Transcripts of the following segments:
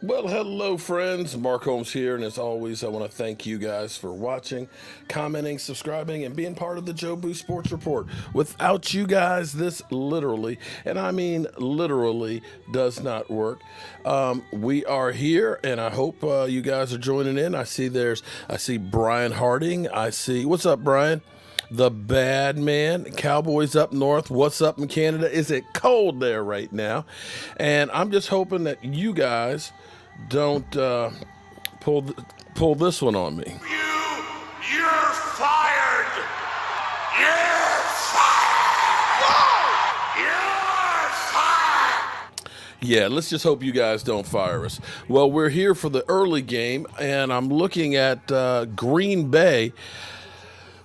Well, hello, friends. Mark Holmes here, and as always, I want to thank you guys for watching, commenting, subscribing, and being part of the Joe Boo Sports Report. Without you guys, this literally, and I mean literally, does not work. We are here, and I hope you guys are joining in. I see Brian Harding. What's up, Brian? The bad man, Cowboys up north. What's up in Canada? Is it cold there right now? And I'm just hoping that you guys don't pull this one on me. You're fired. You're fired. Whoa! You're fired. Yeah, let's just hope you guys don't fire us. Well, we're here for the early game, and I'm looking at Green Bay.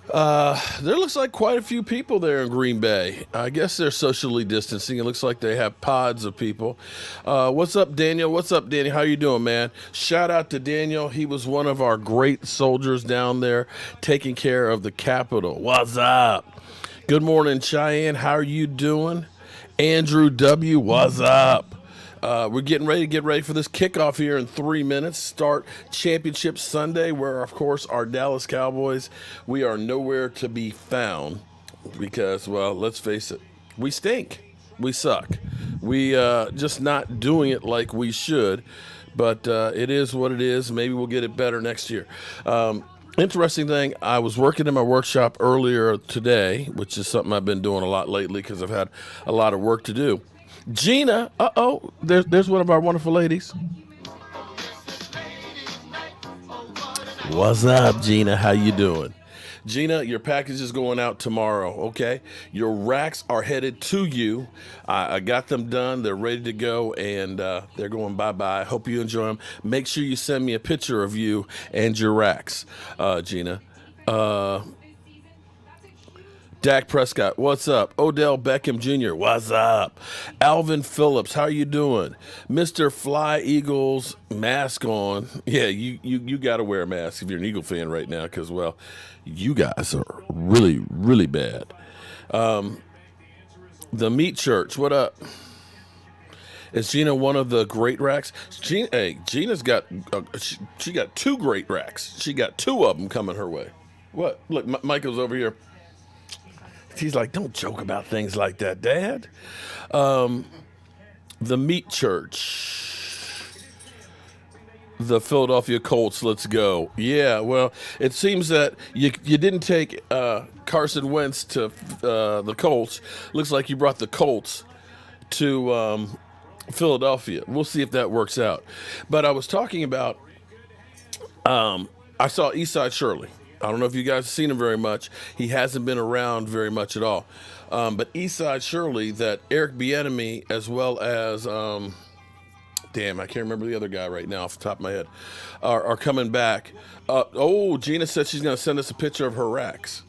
There looks like quite a few people there in Green Bay. I guess they're socially distancing. It looks like they have pods of people. What's up, Daniel? What's up, Danny? How you doing, man? Shout out to Daniel. He was one of our great soldiers down there taking care of the Capitol. What's up? Good morning, Cheyenne. How are you doing? Andrew W., what's up? We're getting ready for this kickoff here in 3 minutes. Start Championship Sunday, where, of course, our Dallas Cowboys, we are nowhere to be found because, well, let's face it, we stink. We suck. We just not doing it like we should, but it is what it is. Maybe we'll get it better next year. Interesting thing, I was working in my workshop earlier today, which is something I've been doing a lot lately because I've had a lot of work to do. Gina, there's one of our wonderful ladies. What's up, Gina? How you doing? Gina, your package is going out tomorrow, okay? Your racks are headed to you. I got them done. They're ready to go, and they're going bye-bye. Hope you enjoy them. Make sure you send me a picture of you and your racks, Gina. Dak Prescott, what's up? Odell Beckham Jr., what's up? Alvin Phillips, how you doing? Mr. Fly Eagles, mask on. Yeah, you got to wear a mask if you're an Eagle fan right now because, well, you guys are really, really bad. The Meat Church, what up? Is Gina one of the great racks? Gina's got, she got 2 great racks. She got 2 of them coming her way. What? Look, Michael's over here. He's like, don't joke about things like that, Dad. The Meat Church. The Philadelphia Colts, let's go. Yeah, well, it seems that you didn't take Carson Wentz to the Colts. Looks like you brought the Colts to Philadelphia. We'll see if that works out. But I was talking about, I saw Eastside Shirley. I don't know if you guys have seen him very much. He hasn't been around very much at all. But Eastside Shirley, that Eric Bieniemy, as well as, I can't remember the other guy right now off the top of my head, are coming back. Gina said she's going to send us a picture of her racks.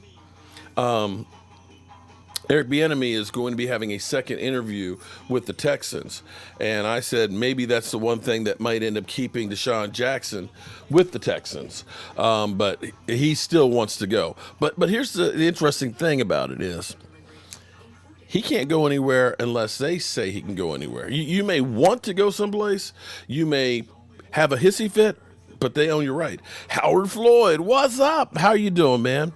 Eric Bieniemy is going to be having a second interview with the Texans. And I said maybe that's the one thing that might end up keeping Deshaun Jackson with the Texans. But he still wants to go. But here's the interesting thing about it is he can't go anywhere unless they say he can go anywhere. You may want to go someplace. You may have a hissy fit, but they own your right. Howard Floyd, what's up? How you doing, man?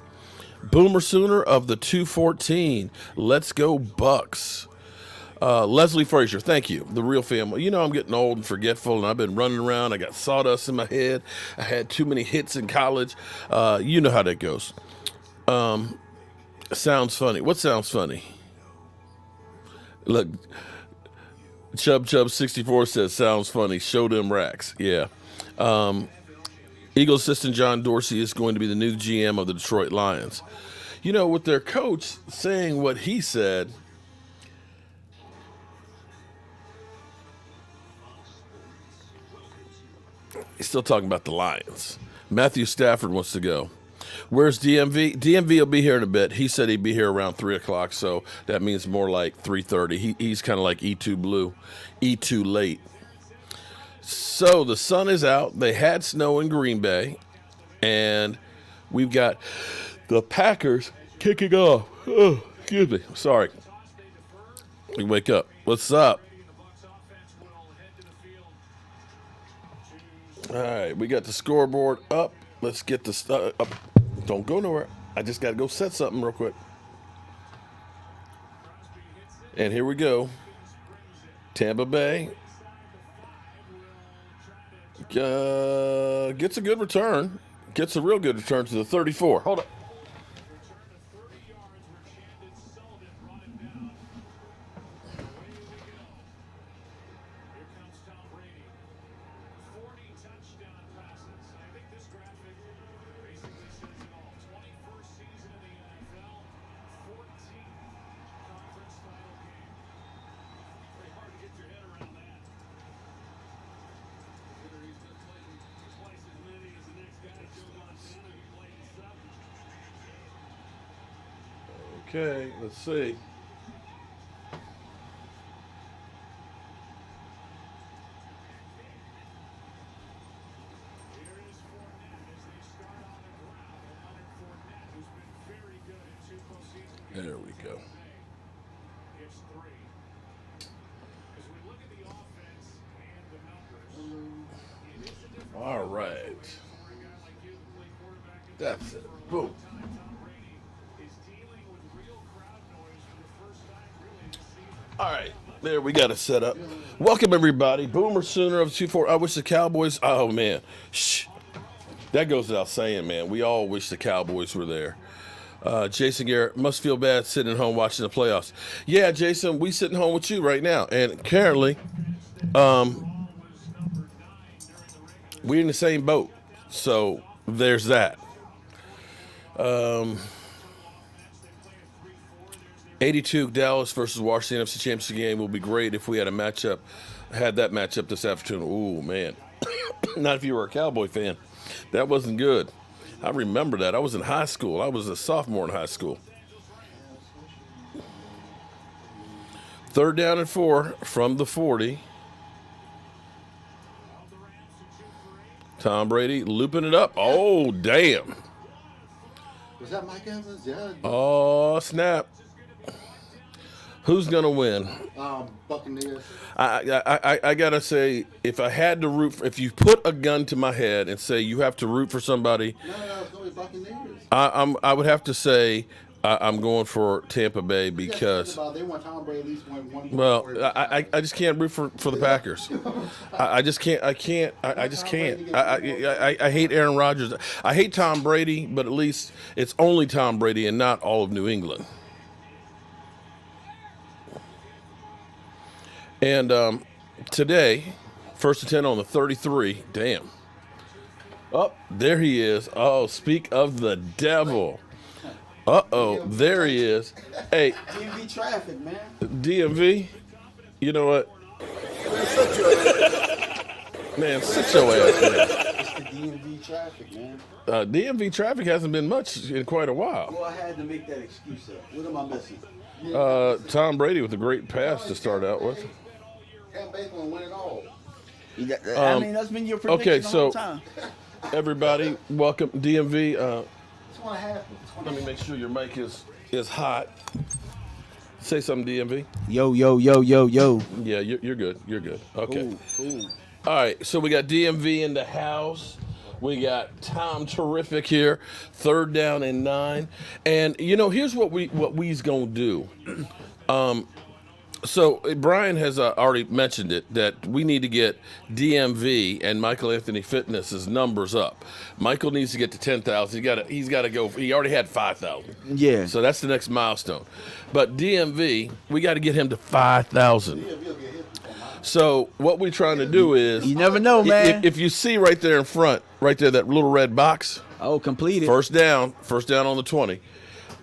Boomer Sooner of the 214. Let's go Bucks. Leslie Frazier, thank you. The real family. You know I'm getting old and forgetful, and I've been running around. I got sawdust in my head. I had too many hits in college. You know how that goes. Sounds funny. What sounds funny? Look, Chub64 says, sounds funny. Show them racks. Yeah. Eagles assistant John Dorsey is going to be the new GM of the Detroit Lions. You know, with their coach saying what he said, he's still talking about the Lions. Matthew Stafford wants to go. Where's DMV? DMV will be here in a bit. He said he'd be here around 3 o'clock, so that means more like 3:30. He's kind of like E2 Blue, E2 late. So the sun is out. They had snow in Green Bay, and we've got the Packers kicking off. Oh, excuse me. Sorry. Let me wake up. What's up? All right, we got the scoreboard up. Let's get the stuff up. Don't go nowhere. I just got to go set something real quick. And here we go. Tampa Bay gets a good return. Gets a real good return to the 34. Hold on. Okay, let's see. There we go. All right. That's it. Boom. All right, there we got it set up. Welcome everybody. Boomer Sooner of 2-4. I wish the Cowboys. Oh man, shh. That goes without saying, man. We all wish the Cowboys were there. Jason Garrett must feel bad sitting at home watching the playoffs. Yeah, Jason, we sitting home with you right now, and currently, we're in the same boat. So there's that. 82 Dallas versus Washington NFC Championship game will be great if we had that matchup this afternoon. Ooh, man. Not if you were a Cowboy fan. That wasn't good. I remember that. I was in high school. I was a sophomore in high school. 3rd down and 4 from the 40. Tom Brady looping it up. Oh, damn. Was that Mike Evans? Yeah. Oh, snap. Who's gonna win? Buccaneers. I gotta say, if I had to root, if you put a gun to my head and say you have to root for somebody, No, it's gonna be Buccaneers. I would have to say I'm going for Tampa Bay because They want Tom Brady at least one. well, I just can't root for the Packers. I just can't. I just can't. I hate Aaron Rodgers. I hate Tom Brady, but at least it's only Tom Brady and not all of New England. And today, 1st and 10 on the 33. Damn. Oh, there he is. Oh, speak of the devil. Uh-oh, there he is. Hey. DMV traffic, man. DMV? You know what? Man, sit your ass down. It's the DMV traffic, man. DMV traffic hasn't been much in quite a while. Well, I had to make that excuse up. What am I missing? Tom Brady with a great pass to start out with. Cam Baker will win it all. I mean, that's been your prediction Okay, the so whole time. everybody, welcome DMV. It's gonna happen. Let me make sure your mic is hot. Say something, DMV. Yo. Yeah, you're good. You're good. Okay. Ooh. All right, so we got DMV in the house. We got Tom Terrific here, 3rd down and 9. And here's what we's gonna do. So Brian has already mentioned it that we need to get DMV and Michael Anthony Fitness's numbers up. Michael needs to get to 10,000. He's got to go. He already had 5,000. Yeah. So that's the next milestone. But DMV, we got to get him to 5,000. So what we're trying to do is You never know, man. If you see right there in front, right there, that little red box. Oh, completed. First down on the 20.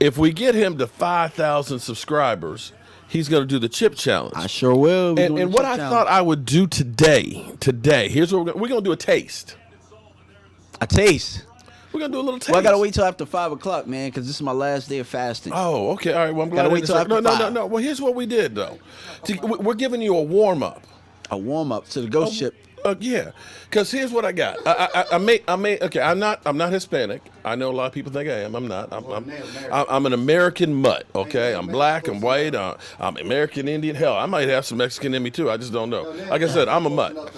If we get him to 5,000 subscribers, he's going to do the chip challenge. I sure will. And what I thought I would do today, here's what we're going to do a taste. A taste. We're going to do a little taste. Well, I gotta wait till after 5 o'clock, man, because this is my last day of fasting. Oh, okay. All right. Well, I'm glad. Gotta wait till after 5. No. Well, here's what we did, though. We're giving you a warm-up. A warm up to the ghost chip. Yeah, because here's what I got. Okay. I'm not Hispanic. I know a lot of people think I am. I'm not. I'm an American mutt. Okay, I'm black. I'm white. I'm American Indian. Hell, I might have some Mexican in me too. I just don't know. Like I said, I'm a mutt.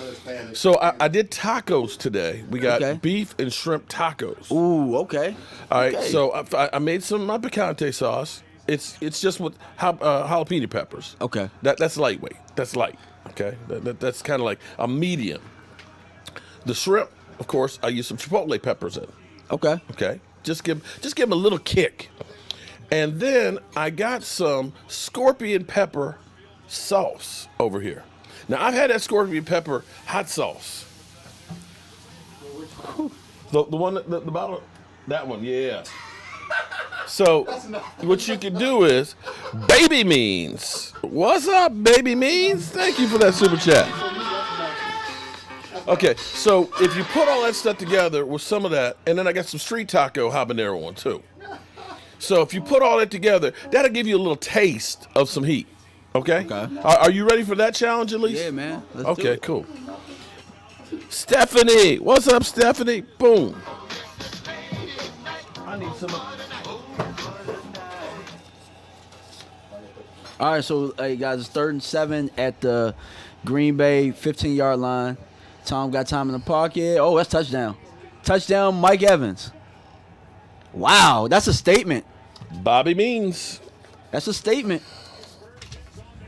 So I did tacos today. We got beef and shrimp tacos. Ooh, okay. All right. So I made some of my picante sauce. It's just with jalapeno peppers. Okay. That's lightweight. That's light. Okay, that's kind of like a medium. The shrimp, of course, I use some chipotle peppers in. Okay. Okay, just give them a little kick, and then I got some scorpion pepper sauce over here. Now I've had that scorpion pepper hot sauce. The one the bottle, that one, yeah. So what you can do is, Baby Means. What's up, Baby Means? Thank you for that super chat. Okay, so if you put all that stuff together with some of that, and then I got some street taco habanero one too. So if you put all that together, that'll give you a little taste of some heat. Okay? Are you ready for that challenge at least? Yeah, man. Let's do it. Cool. Stephanie, what's up, Stephanie? Boom. I need some. All right, so hey guys, it's 3rd and 7 at the Green Bay 15-yard line. Tom got time in the pocket. Oh, that's touchdown. Touchdown, Mike Evans. Wow, that's a statement. Bobby Means. That's a statement.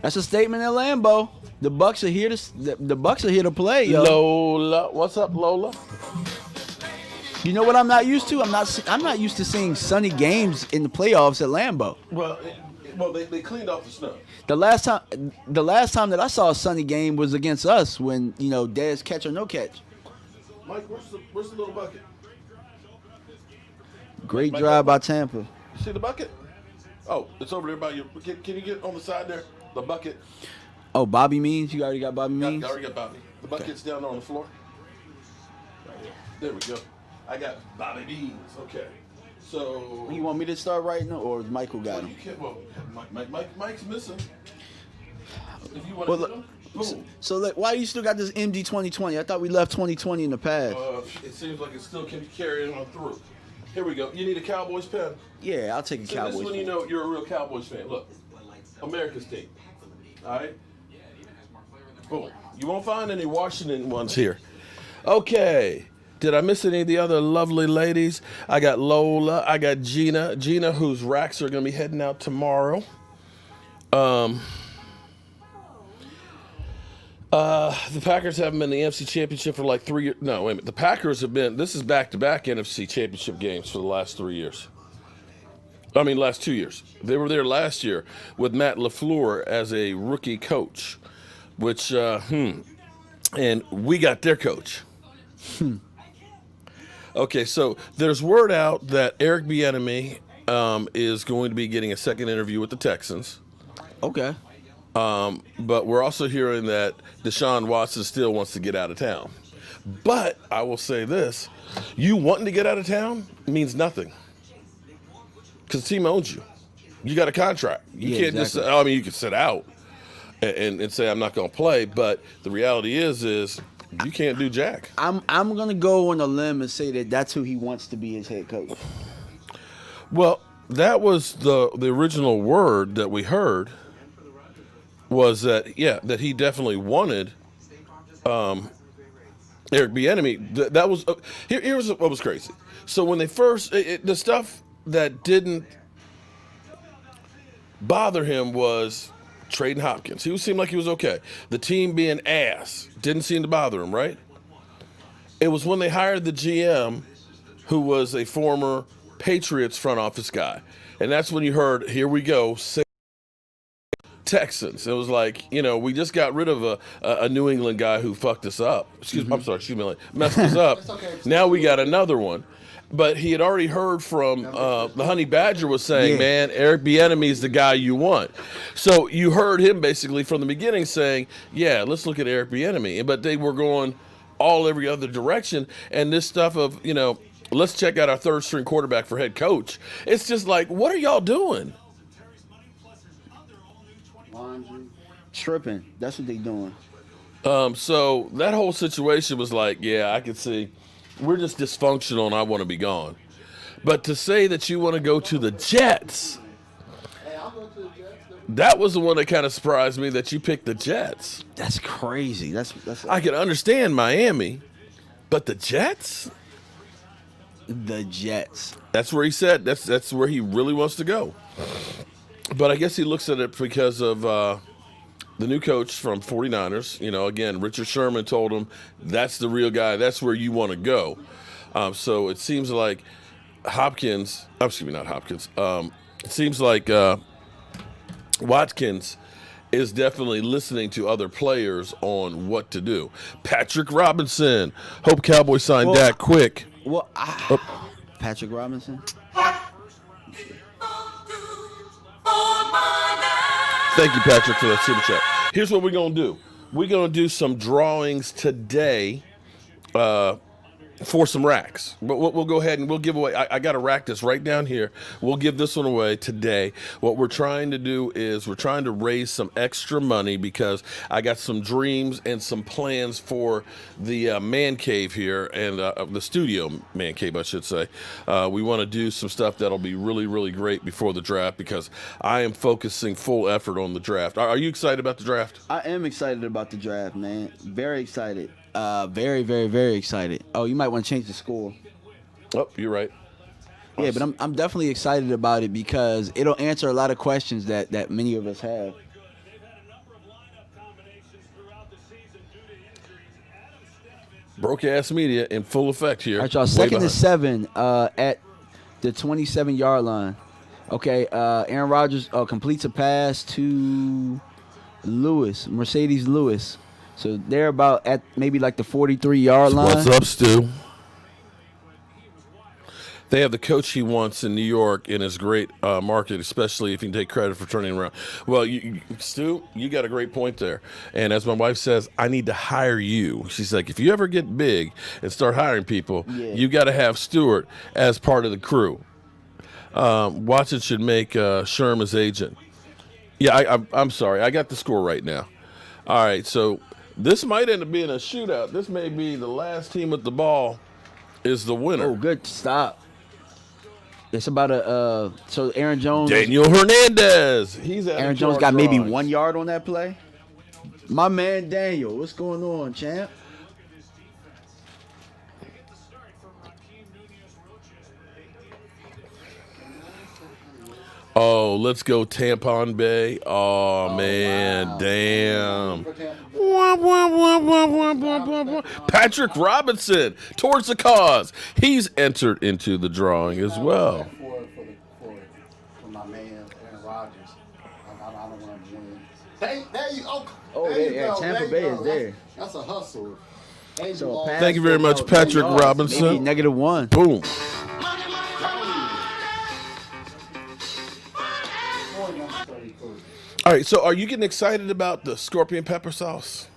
That's a statement at Lambeau. The Bucks are here to play, yo. Lola, what's up, Lola? You know what I'm not used to? I'm not used to seeing sunny games in the playoffs at Lambeau. Well, they cleaned off the snow. The last time that I saw a sunny game was against us when, Dez catch or no catch. Mike, where's the little bucket? Great Mike, drive by Tampa. You see the bucket? Oh, it's over there by you. Can you get on the side there? The bucket. Oh, Bobby Means? You already got Bobby Means? I already got Bobby. The bucket's down there on the floor. Right here. There we go. I got Bobby Means. Okay. So You want me to start writing or Michael got him? Mike's missing. If you want Well, to get him, boom. So why you still got this MD 2020? I thought we left 2020 in the past. It seems like it still can carry on through. Here we go. You need a Cowboys pen? Yeah, I'll take a So Cowboys. this is when you know you're a real Cowboys fan. Look, America's team. All right? Boom. You won't find any Washington ones here. Okay. Did I miss any of the other lovely ladies? I got Lola. I got Gina. Gina, whose racks are going to be heading out tomorrow. The Packers haven't been in the NFC Championship for like 3 years. No, wait a minute. The Packers have been, this is back-to-back NFC Championship games for the last 3 years. I mean, last 2 years. They were there last year with Matt LaFleur as a rookie coach, which, and we got their coach. Okay, so there's word out that Eric Bieniemy is going to be getting a second interview with the Texans. Okay. But we're also hearing that Deshaun Watson still wants to get out of town. But I will say this, you wanting to get out of town means nothing. Because the team owns you. You got a contract. You can't just, you can sit out and say, I'm not going to play. But the reality is you can't do jack. I'm going to go on a limb and say that that's who he wants to be his head coach. Well, that was the original word that we heard. Was that he definitely wanted Eric Bieniemy. That was here's what was crazy. So when they first the stuff that didn't bother him was trading Hopkins. He seemed like he was okay. The team being ass didn't seem to bother him, right? It was when they hired the GM, who was a former Patriots front office guy, and that's when you heard, "Here we go." Texans. It was like, we just got rid of a New England guy who fucked us up. Messed us up. Okay. Now we got another one. But he had already heard from the Honey Badger was saying, man, Eric Bieniemy is the guy you want. So you heard him basically from the beginning saying, yeah, let's look at Eric Bieniemy. But they were going every other direction. And this stuff of, let's check out our third string quarterback for head coach. It's just like, what are y'all doing? Laundry. Tripping. That's what they doing. So that whole situation was like, yeah, I could see we're just dysfunctional and I want to be gone. But to say that you want to go to the Jets, Hey, I'll go to the Jets. that was the one that kind of surprised me that you picked the Jets. That's crazy. That's I can understand Miami, but the Jets? the Jets. That's where he said that's where he really wants to go. But I guess he looks at it because of the new coach from 49ers. You know, again, Richard Sherman told him that's the real guy. That's where you want to go. So it seems like Hopkins, excuse me, not Hopkins. It seems like Watkins is definitely listening to other players on what to do. Patrick Robinson, hope Cowboys sign Dak quick. Well, Patrick Robinson. Thank you, Patrick, for that super chat. Here's what we're going to do. We're going to do some drawings today for some racks. But we'll go ahead and we'll give away. I got a rack that's right down here. We'll give this one away today. What we're trying to do is we're trying to raise some extra money because I got some dreams and some plans for the man cave here and the studio man cave, I should say. We want to do some stuff that'll be really, really great before the draft because I am focusing full effort on the draft. Are you excited about the draft? I am excited about the draft, man. Very excited. Very, very, very excited. Oh, you might want to change the score. Oh, you're right. Yeah, but I'm definitely excited about it because it'll answer a lot of questions that many of us have. Broke-ass media in full effect here. All right, y'all. Way Second and behind. 7 at the 27-yard line. Okay, Aaron Rodgers completes a pass to Mercedes Lewis. So they're about at maybe like the 43-yard line. What's up, Stu? They have the coach he wants in New York in his great market, especially if you can take credit for turning around. Well, Stu, you got a great point there. And as my wife says, I need to hire you. She's like, if you ever get big and start hiring people, you got to have Stewart as part of the crew. Watson should make Sherm his agent. Yeah, I'm sorry. I got the score right now. All right, so this might end up being a shootout. This may be the last team with the ball is the winner. Oh, good stop. It's about so Aaron Jones. Daniel Hernandez. He's at Aaron Jones got maybe 1 yard on that play. My man Daniel, what's going on, champ? Oh, let's go Tampa Bay. Oh, man, damn. Wah, wah, wah, wah, wah, wah, wah, wah. Patrick Robinson towards the cause. He's entered into the drawing as well. For my man Aaron Rodgers. I don't want him to win. There you go. Oh, there you yeah, go. Tampa There you Bay go. is there. That's a hustle. So pass Thank you very for much, about 10 Patrick yards, Robinson. Maybe -1. Boom. All right, so are you getting excited about the scorpion pepper sauce?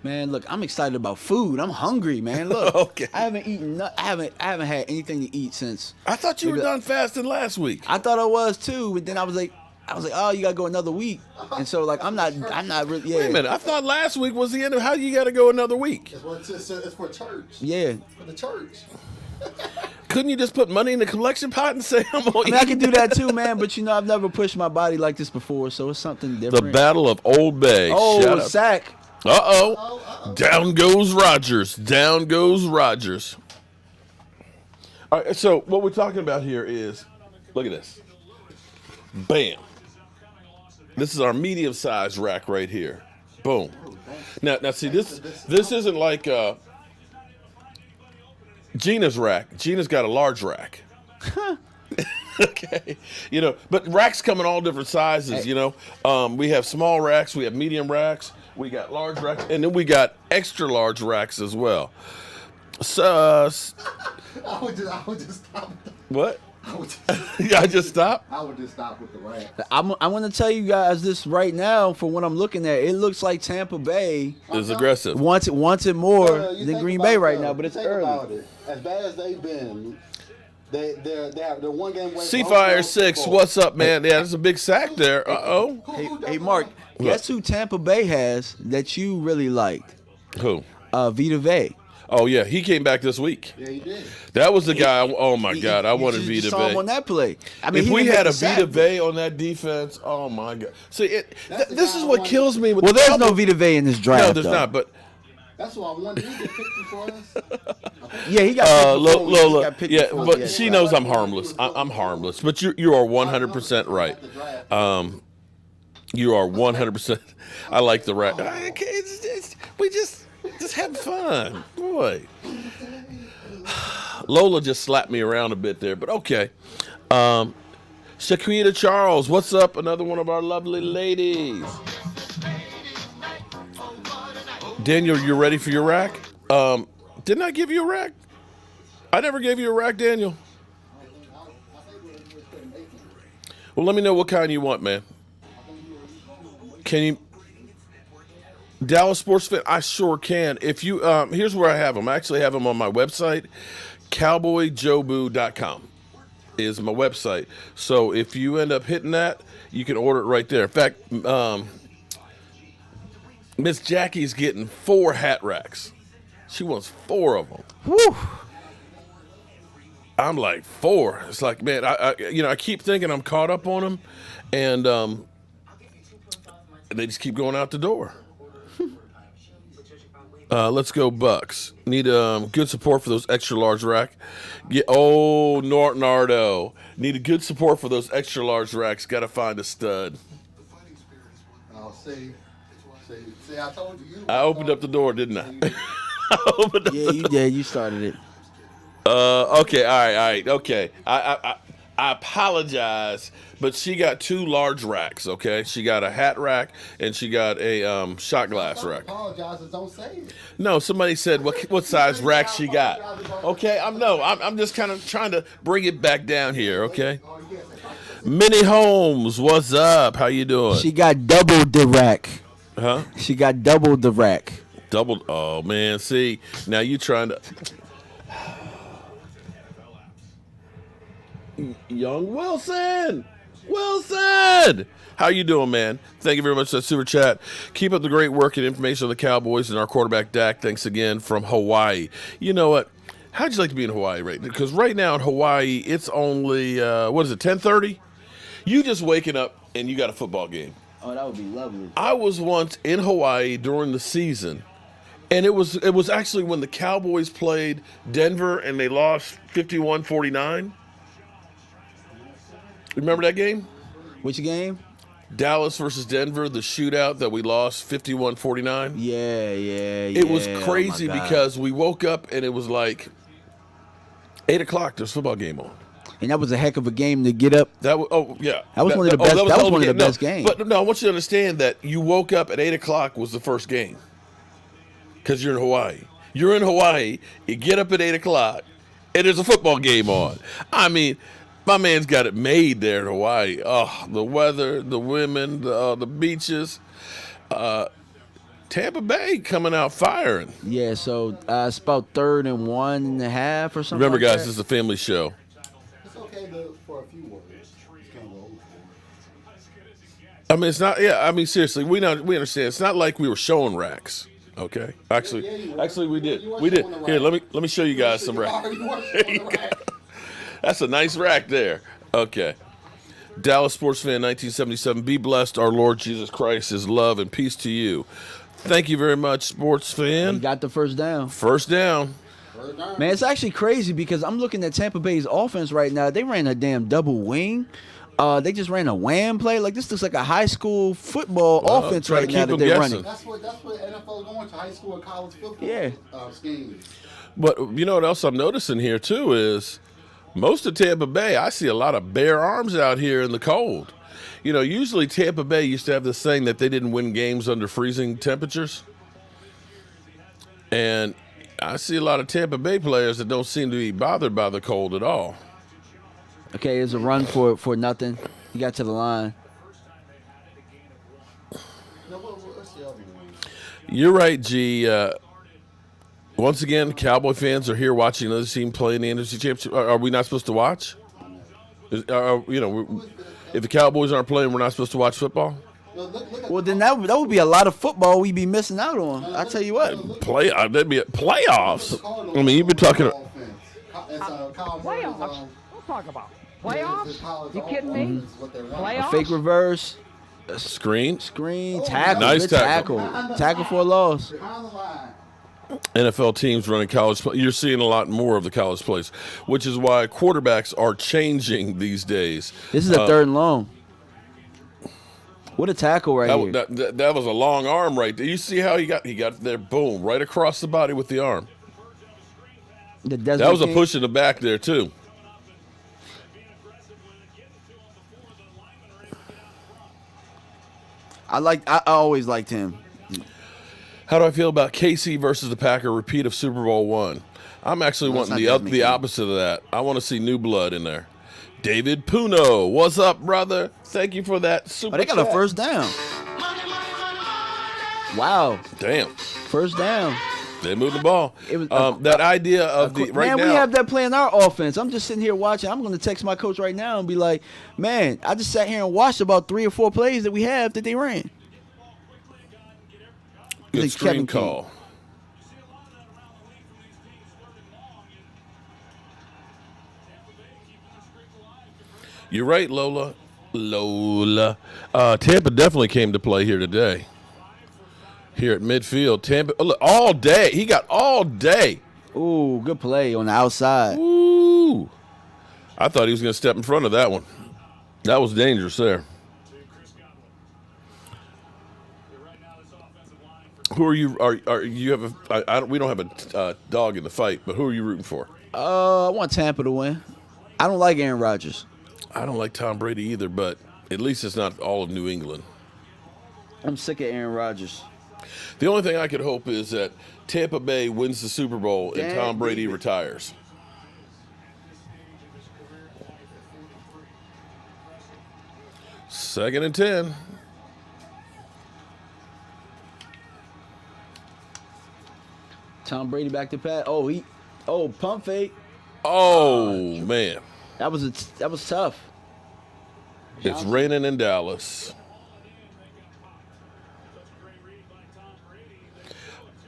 Man, look, I'm excited about food. I'm hungry, man. Look, Okay. I haven't eaten. I haven't had anything to eat since. I thought you were done fasting last week. I thought I was too, but then I was like, oh, you gotta go another week, and so like I'm not really. Yeah. Wait a minute. I thought last week was the end of how you got to go another week. It's for church. Yeah. For the church. Couldn't you just put money in the collection pot and say, I'm going I mean, I can do that too, man. But you know, I've never pushed my body like this before, so it's something The different. Battle of Old Bay. Oh, Shout out. sack. Uh-oh. Down goes Rodgers. Down goes Rodgers. All right, so what we're talking about here is, look at this. Bam. This is our medium-sized rack right here. Boom. Now see, this isn't like Gina's rack. Gina's got a large rack. Okay. You know, but racks come in all different sizes, you know. We have small racks, we have medium racks, we got large racks, and then we got extra large racks as well. So, I would just stop. what? I would just, I just stopped? I would just stop with the rack. I want to tell you guys this right now. From what I'm looking at, it looks like Tampa Bay It's aggressive. wants it more You than think Green about Bay it, right though. now, but it's Think early. about it. As bad as they've been, they're one game away. Seafire 6, what's up, man? Yeah, there's a big sack there. Uh-oh. Hey, Mark, guess who Tampa Bay has that you really liked? Who? Vita Vea. Oh, yeah. He came back this week. Yeah, he did. That was the guy. Oh, my God. I wanted You Vita saw him on Vea. that play. I mean, If he we didn't had make a the Vita sack. Vea on that defense, oh, my God. See, That's the this guy is I what wanted. kills me with Well, the there's no Cowboys. Vita Vea in this draft. No, there's though. not. But That's what I wanted. He get 50 for us. Yeah, he got picked before we- he Lola, got picked yeah, before but we- she knows I'm harmless. I'm harmless. But you are 100% right. You are 100%. I like the rat. We just have fun, boy. Lola just slapped me around a bit there, but okay. Shaquita Charles, what's up? Another one of our lovely ladies. Daniel, you ready for your rack? Didn't I give you a rack? I never gave you a rack, Daniel. Well, let me know what kind you want, man. Can you? Dallas sports fan, I sure can. If you, here's where I have them. I actually have them on my website, cowboyjobu.com is my website. So if you end up hitting that, you can order it right there. In fact, Miss Jackie's getting 4 hat racks. She wants 4 of them. Whew. I'm like 4. It's like, man, I keep thinking I'm caught up on them, and they just keep going out the door. Let's go Bucks. Need good support for those extra large rack. Yeah, Nardo. Need a good support for those extra large racks. Got to find a stud. Oh, see, I told you. I opened up the door, didn't I? I opened up Yeah, you did. You started it. Okay, all right, okay. I apologize, but she got 2 large racks. Okay, she got a hat rack and she got a shot glass rack. Apologize, don't say it. No, somebody said what size rack she got. Okay, I'm just kind of trying to bring it back down here. Okay, Minnie Holmes, what's up? How you doing? She got double the rack. Huh? She got double the rack. Doubled. Oh man, see now you trying to. Young Wilson, how you doing, man? Thank you very much for that super chat. Keep up the great work and information on the Cowboys and our quarterback Dak. Thanks again from Hawaii. You know what? How'd you like to be in Hawaii right now? Because right now in Hawaii, it's only 10:30. You just waking up and you got a football game. Oh, that would be lovely. I was once in Hawaii during the season, and it was actually when the Cowboys played Denver and they lost 51-49. Remember that game? Which game? Dallas versus Denver, the shootout that we lost 51-49. Yeah. It was Oh, crazy my God. because we woke up and it was like 8 o'clock. There's a football game on. And that was a heck of a game to get up. That was yeah. That was one of the best. That was one of the best games. But no, I want you to understand that you woke up at 8 o'clock was the first game because you're in Hawaii. You're in Hawaii. You get up at 8 o'clock, and there's a football game on. I mean. My man's got it made there in Hawaii. Oh, the weather, the women, the beaches. Tampa Bay coming out firing. Yeah, so it's about 3rd and 1.5 or something. Remember, like guys, that. this is a family show. It's okay for a few words. Just can't go overboard. I mean, it's not. Yeah, I mean, seriously, we understand. It's not like we were showing racks. Okay, actually, we did. You were We did. showing the Here, rack. let me show you guys some racks. You were showing the rack. That's a nice rack there. Okay. Dallas sports fan 1977. Be blessed. Our Lord Jesus Christ is love and peace to you. Thank you very much, sports He fan. got the first down. First down. Man, it's actually crazy because I'm looking at Tampa Bay's offense right now. They ran a damn double wing. They just ran a wham play. Like, this looks like a high school football offense try to right now keep that them they're guessing. running. That's what NFL going to, high school and college football. Yeah. Schemes. But you know what else I'm noticing here too is most of Tampa Bay, I see a lot of bare arms out here in the cold. You know, usually Tampa Bay used to have this thing that they didn't win games under freezing temperatures. And I see a lot of Tampa Bay players that don't seem to be bothered by the cold at all. Okay, it's a run for nothing. He got to the line. Now, what's the other one? You're right, G. Once again, Cowboy fans are here watching another team play in the NFC Championship. Are we not supposed to watch? If the Cowboys aren't playing, we're not supposed to watch football? Well, then that would be a lot of football we'd be missing out on. I tell you what. That'd be playoffs. I mean, you'd be talking. Playoffs? Don't talk about playoffs. You kidding me? Playoffs? Fake reverse, Screen. tackle, Nice good tackle. tackle for a loss. NFL teams running college play. You're seeing a lot more of the college plays, which is why quarterbacks are changing these days. This is a third and long. What a tackle right here. That was a long arm right there. You see how he got there, boom, right across the body with the arm. That was a push in the back there too. I always liked him. How do I feel about KC versus the Packer repeat of Super Bowl I? I'm actually wanting the opposite of that. I want to see new blood in there. David Puno, what's up, brother? Thank you for that super They got chat. a first down. Wow. Damn. First down. They moved the ball. It was that idea of the right man, now. we have that play in our offense. I'm just sitting here watching. I'm going to text my coach right now and be like, man, I just sat here and watched about 3 or 4 plays that we have that they ran. Good Like screen Kevin call. You're right, Lola. Tampa definitely came to play here today. Here at midfield, Tampa look, all day. He got all day. Ooh, good play on the outside. Ooh. I thought he was going to step in front of that one. That was dangerous there. Who are you? Are you have a? We don't have a dog in the fight, but who are you rooting for? I want Tampa to win. I don't like Aaron Rodgers. I don't like Tom Brady either, but at least it's not all of New England. I'm sick of Aaron Rodgers. The only thing I could hope is that Tampa Bay wins the Super Bowl and Tom Brady retires. Second and 10. Tom Brady back to pass. Pump fake. Oh man, That was tough. it's raining in Dallas.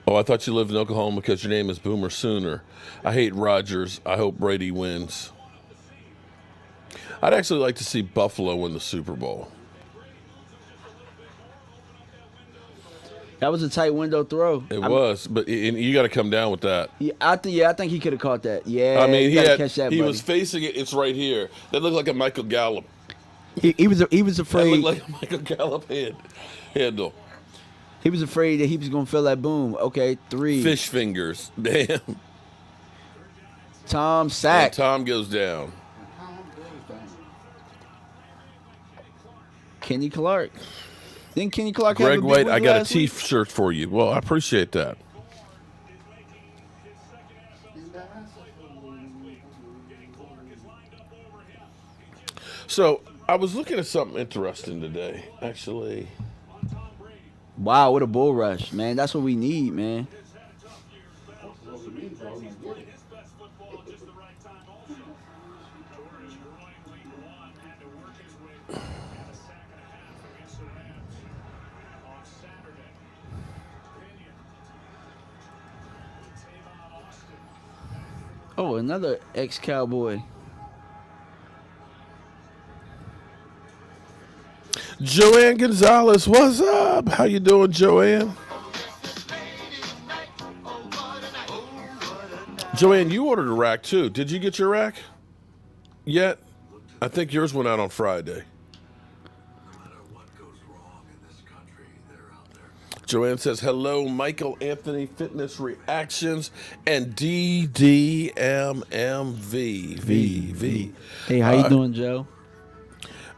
Oh, I thought you lived in Oklahoma because your name is Boomer Sooner. I hate Rodgers. I hope Brady wins. I'd actually like to see Buffalo win the Super Bowl. That was a tight window throw. It was, but you got to come down with that. Yeah, I think he could have caught that. Yeah, I mean, you gotta catch that, he buddy. was facing it. It's right here. That looked like a Michael Gallup. He was That afraid. looked like a Michael Gallup handle. He was afraid that he was gonna feel that boom. Okay, 3. Fish fingers. Damn. Tom And sack. Tom goes down. Kenny Clark. Didn't Kenny Clark have Greg a big White, week I got a last week? T-shirt for you. Well, I appreciate that. So I was looking at something interesting today, actually. Wow, what a bull rush, man. That's what we need, man. Oh, another ex-Cowboy. Joanne Gonzalez, what's up? How you doing, Joanne? Joanne, you ordered a rack too. Did you get your rack yet? I think yours went out on Friday. Joanne says, hello, Michael Anthony Fitness Reactions and DDMMV. Hey, how you doing, Joe?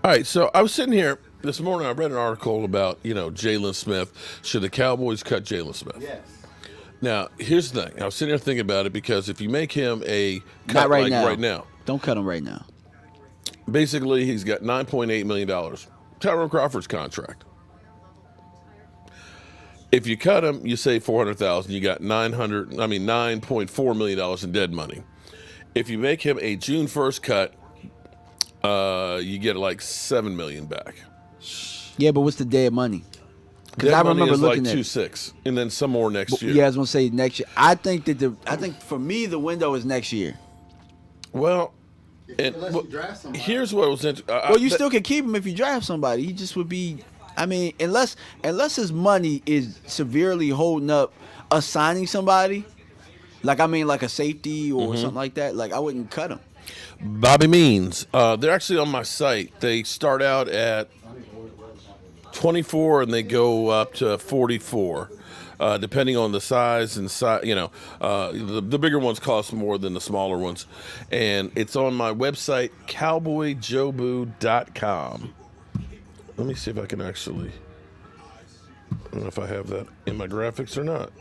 All right, so I was sitting here this morning. I read an article about, Jalen Smith. Should the Cowboys cut Jalen Smith? Yes. Now, here's the thing. I was sitting here thinking about it because if you make him a cut Not right like now. right now, Don't cut him right now. basically he's got $9.8 million. Tyrone Crawford's contract. If you cut him, you save $400,000. You got $9.4 million in dead money. If you make him a June 1st cut, you get like $7 million back. Yeah, but what's the dead money? Because Dead I money remember is looking like at 2.6, and then some more next year. Yeah, I was gonna say next year. I think for me the window is next year. Well, and Unless you draft somebody. here's what was interesting. Well, you still could keep him if you draft somebody. He just would be. I mean, unless his money is severely holding up us signing somebody, like a safety or something like that. Like I wouldn't cut him. Bobby Means. They're actually on my site. They start out at 24 and they go up to 44, depending on the size and size. The bigger ones cost more than the smaller ones, and it's on my website cowboyjobu.com. Let me see if I can actually. I don't know if I have that in my graphics or not.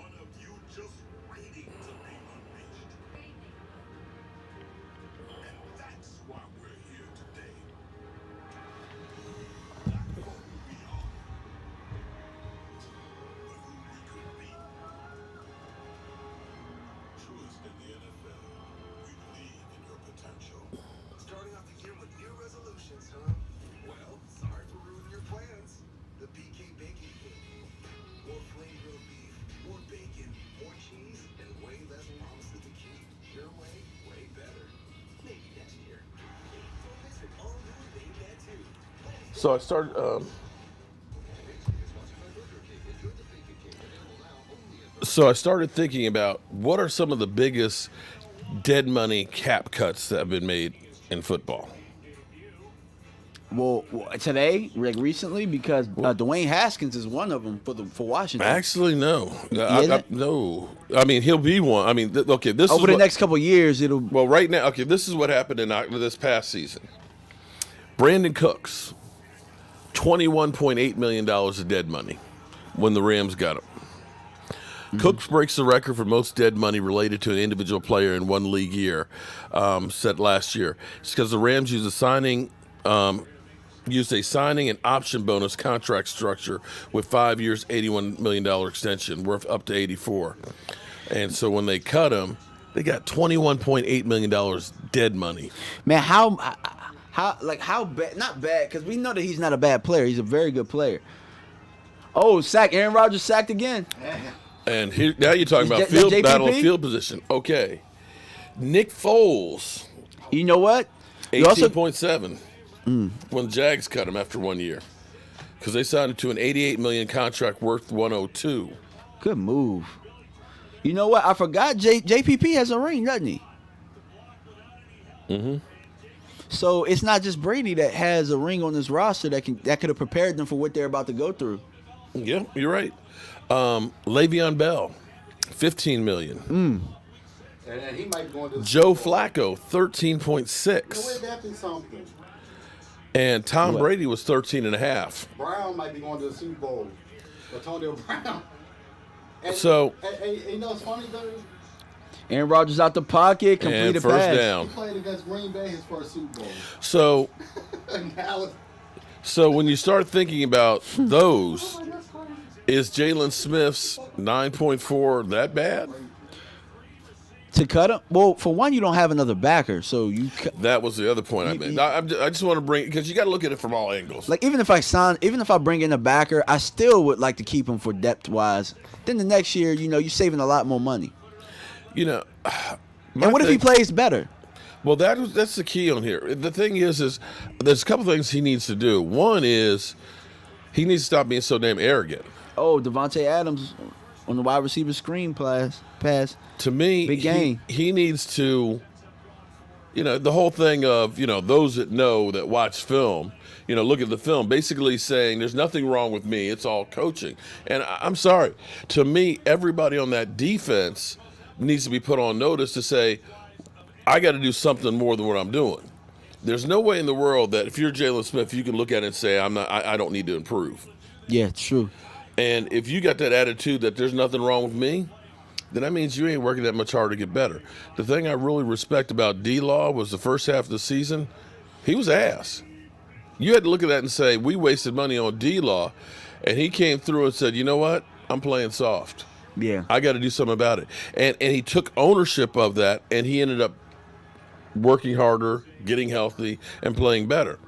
Starting off the year with new resolutions, huh? Well, sorry for ruining your plans. The BK Baking King. More flame grilled beef, more bacon, more cheese, and way less promises to keep. Your way, way better. Maybe next year. So visit all new Bake That Too. So I started. So I started thinking about what are some of the biggest dead money cap cuts that have been made in football. Well, today, like recently, because Dwayne Haskins is one of them for Washington. Actually, no. Isn't No. I mean, he'll be one. I mean, this Over is the what, next couple of years, it'll. Well, right now, this is what happened in this past season. Brandon Cooks, $21.8 million of dead money when the Rams got him. Cooks breaks the record for most dead money related to an individual player in one league year, set last year. It's because the Rams used a signing and option bonus contract structure with 5 years, $81 million extension, worth up to 84. And so when they cut him, they got $21.8 million dead money. Man, how bad? Not bad, because we know that he's not a bad player. He's a very good player. Oh, sack! Aaron Rodgers sacked again. And here, now you're talking about JPP? battle of field position. Okay. Nick Foles, You know what? 18.7 when Jags cut him after 1 year because they signed him to an $88 million contract worth 102. Good move. You know what? I forgot JPP has a ring, doesn't he? Mm-hmm. So it's not just Brady that has a ring on this roster that could have prepared them for what they're about to go through. Yeah, you're right. Le'Veon Bell, $15 million. And he might be going to the Joe Super Bowl. Flacco, 13.6. Wait, that be something. And Tom Brady was 13.5. Brown might be going to the Super Bowl. Antonio Brown. And, So- and you know what's funny though? Aaron Rodgers out the pocket, complete And a first pass. down. He played against Green Bay his first Super Bowl. So And now when you start thinking about those, is Jalen Smith's 9.4 that bad? To cut him? Well, for one, you don't have another backer, so you That was the other point I made. I just want to bring, because you got to look at it from all angles. like even if I bring in a backer, I still would like to keep him for depth wise. Then the next year, you're saving a lot more money. My And what if he plays better? Well, that's the key on here. The thing is there's a couple things he needs to do. One is he needs to stop being so damn arrogant. Oh, Devontae Adams on the wide receiver screen pass. To me, Big game. He needs to, the whole thing of, those that watch film, look at the film, basically saying there's nothing wrong with me. It's all coaching. And I'm sorry. To me, everybody on that defense needs to be put on notice to say, I got to do something more than what I'm doing. There's no way in the world that if you're Jalen Smith, you can look at it and say, I don't need to improve. Yeah, true. And if you got that attitude that there's nothing wrong with me, then that means you ain't working that much hard to get better. The thing I really respect about D-Law was the first half of the season, he was ass. You had to look at that and say, we wasted money on D-Law, and he came through and said, you know what? I'm playing soft. Yeah. I got to do something about it. And he took ownership of that, and he ended up working harder, getting healthy, and playing better.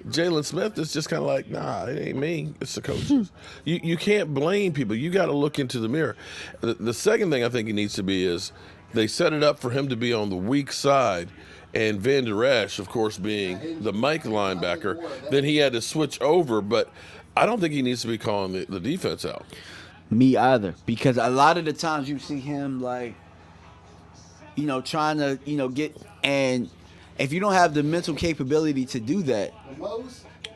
Jalen Smith is just kind of like, nah, it ain't me. It's the coaches. You can't blame people. You got to look into the mirror. The second thing I think he needs to be is they set it up for him to be on the weak side, and Van Der Esch, of course, being the Mike linebacker, then he had to switch over. But I don't think he needs to be calling the defense out. Me either, because a lot of the times you see him like, trying to, get, and if you don't have the mental capability to do that,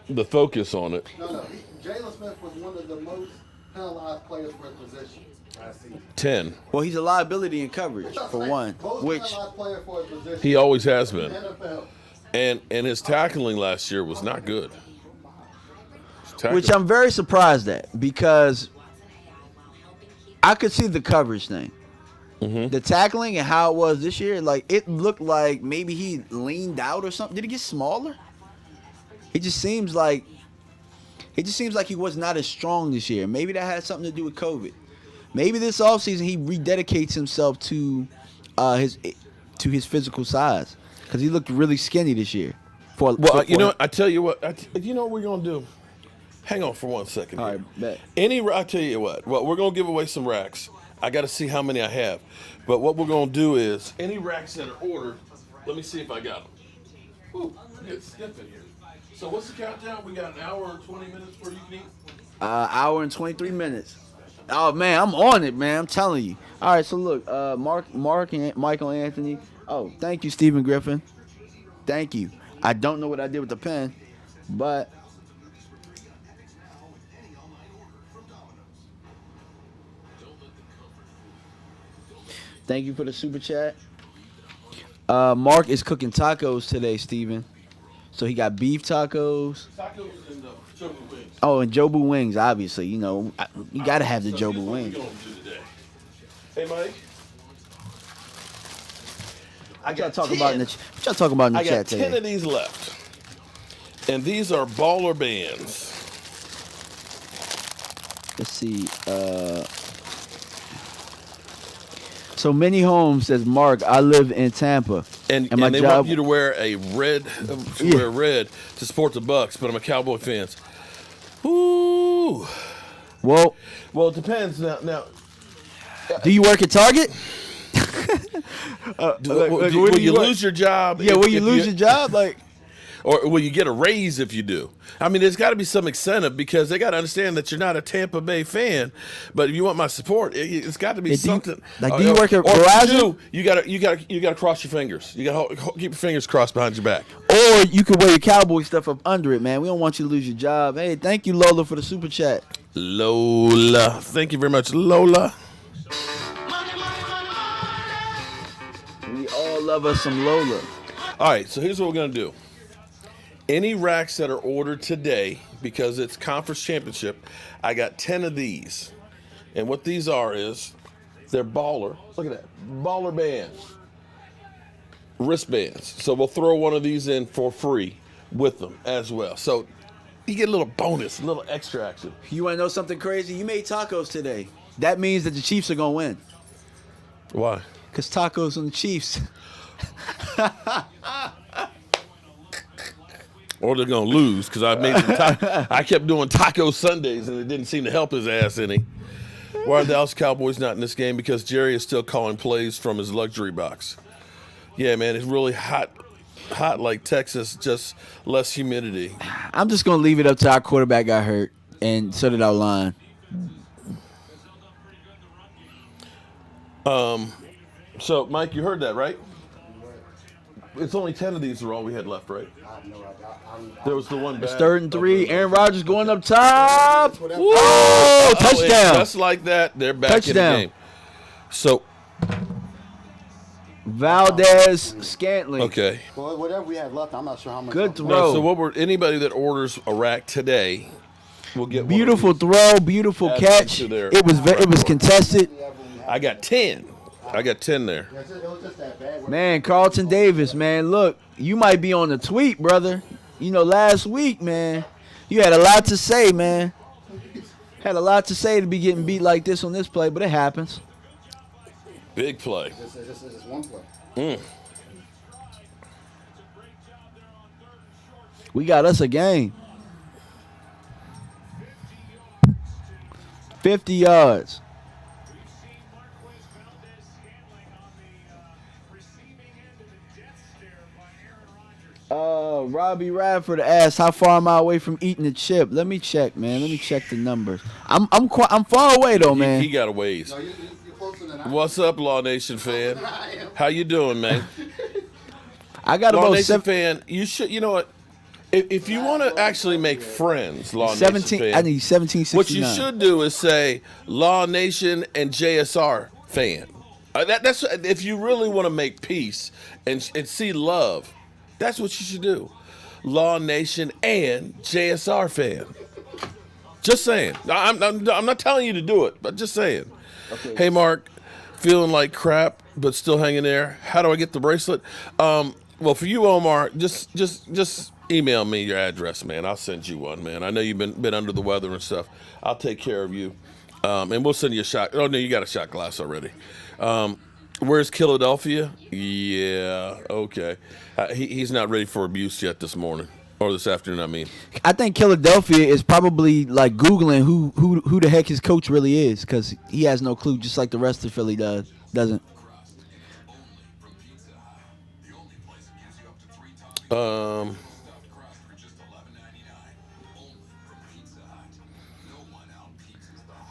The focus on it. No. Jalen Smith was one of the most penalized players for his position last season. 10. well, he's a liability in coverage for one, Most which penalized player for his position. He always has been. NFL. And his tackling last year was not good. which I'm very surprised at, because I could see the coverage thing. Mm-hmm. The tackling and how it was this year, like it looked like maybe he leaned out or something. Did he get smaller? It just seems like he was not as strong this year. Maybe that had something to do with COVID. Maybe this offseason he rededicates himself to his physical size, because he looked really skinny this year. I tell you what. You know what we're gonna do? Hang on for 1 second. All Here. right, bet. I tell you what. Well, we're gonna give away some racks. I got to see how many I have. But what we're gonna do is any racks that are ordered. Let me see if I got them. Ooh, I'm getting stiff in here. So what's the countdown? We got an hour and 20 minutes before you can eat. Hour and 23 minutes. Oh man, I'm on it, man. I'm telling you. All right, so look, Mark and Michael Anthony. Oh, thank you, Stephen Griffin. Thank you. I don't know what I did with the pen, but thank you for the super chat. Mark is cooking tacos today, Stephen. So he got beef tacos. Tacos and Jobu wings. Oh, and Jobu wings, obviously. You got to have the Jobu Here's what wings. we're gonna do today. Hey, Mike. What y'all talking about in the I got chat 10 today? of these left. And these are baller bands. Let's see. So Minnie Holmes says, Mark, I live in Tampa. And my they job, want you to wear a red, wear red to support the Bucks, but I'm a Cowboy fan. Ooh. Well, Well, it depends. Now, do you work at Target? will you lose your job? Yeah, will you lose your job? Like, or will you get a raise if you do? I mean, there's got to be some incentive, because they got to understand that you're not a Tampa Bay fan. But if you want my support, it's got to be something. Do you work at Verizon? You got to cross your fingers. You got to keep your fingers crossed behind your back. Or you could wear your Cowboy stuff up under it, man. We don't want you to lose your job. Hey, thank you, Lola, for the super chat. Lola, thank you very much, Lola. We all love us some Lola. All right, so here's what we're gonna do. Any racks that are ordered today, because it's conference championship, I got 10 of these. And what these are is, they're baller. Look at that. Baller bands. Wristbands. So we'll throw one of these in for free with them as well. So you get a little bonus, a little extra action. You want to know something crazy? You made tacos today. That means that the Chiefs are going to win. Why? Because tacos on the Chiefs. Or they're gonna lose, because I kept doing taco Sundays and it didn't seem to help his ass any. Why are the Dallas Cowboys not in this game? Because Jerry is still calling plays from his luxury box. Yeah, man, it's really hot like Texas, just less humidity. I'm just going to leave it up to our quarterback got hurt, and so did our line. So, Mike, you heard that, right? It's only 10 of these are all we had left, right? There was the one back. It's 3rd and 3. Aaron Rodgers going up top. Oh, touchdown. Just like that, they're back Touchdown. in the game. So, Valdez Scantling. okay. Well, whatever we had left, I'm not sure how much. Good throw. No, so anybody that orders a rack today will get one of Beautiful these. throw, beautiful Add catch. them to their- It was contested. I got 10. I got 10 there. It was just that bad. Man, Carlton Davis, man, look, you might be on the tweet, brother. Last week, man, you had a lot to say, man. Had a lot to say to be getting beat like this on this play, but it happens. Big play. It's just one play. We got us a game. 50 yards. Robbie Radford asked, "How far am I away from eating the chip?" Let me check, man. Let me check the numbers. I'm far away though, man. He got a ways. No, you're closer than I am. What's up, Law Nation fan? How you doing, man? I got Law about Nation fan, you should. You know what? If you want to actually make friends, Law Nation 17. fan, I need 1769. what you should do is say Law Nation and JSR fan. That's if you really want to make peace and see love. That's what you should do. Law Nation and JSR fan. Just saying. I'm not telling you to do it, but just saying. Okay. Hey, Mark, feeling like crap, but still hanging there. How do I get the bracelet? Well, for you, Omar, just email me your address, man. I'll send you one, man. I know you've been under the weather and stuff. I'll take care of you, and we'll send you a shot. Oh no, you got a shot glass already. Where's Philadelphia? Yeah, okay. He's not ready for abuse yet this morning or this afternoon. I mean, I think Philadelphia is probably like Googling who the heck his coach really is, because he has no clue, just like the rest of Philly doesn't.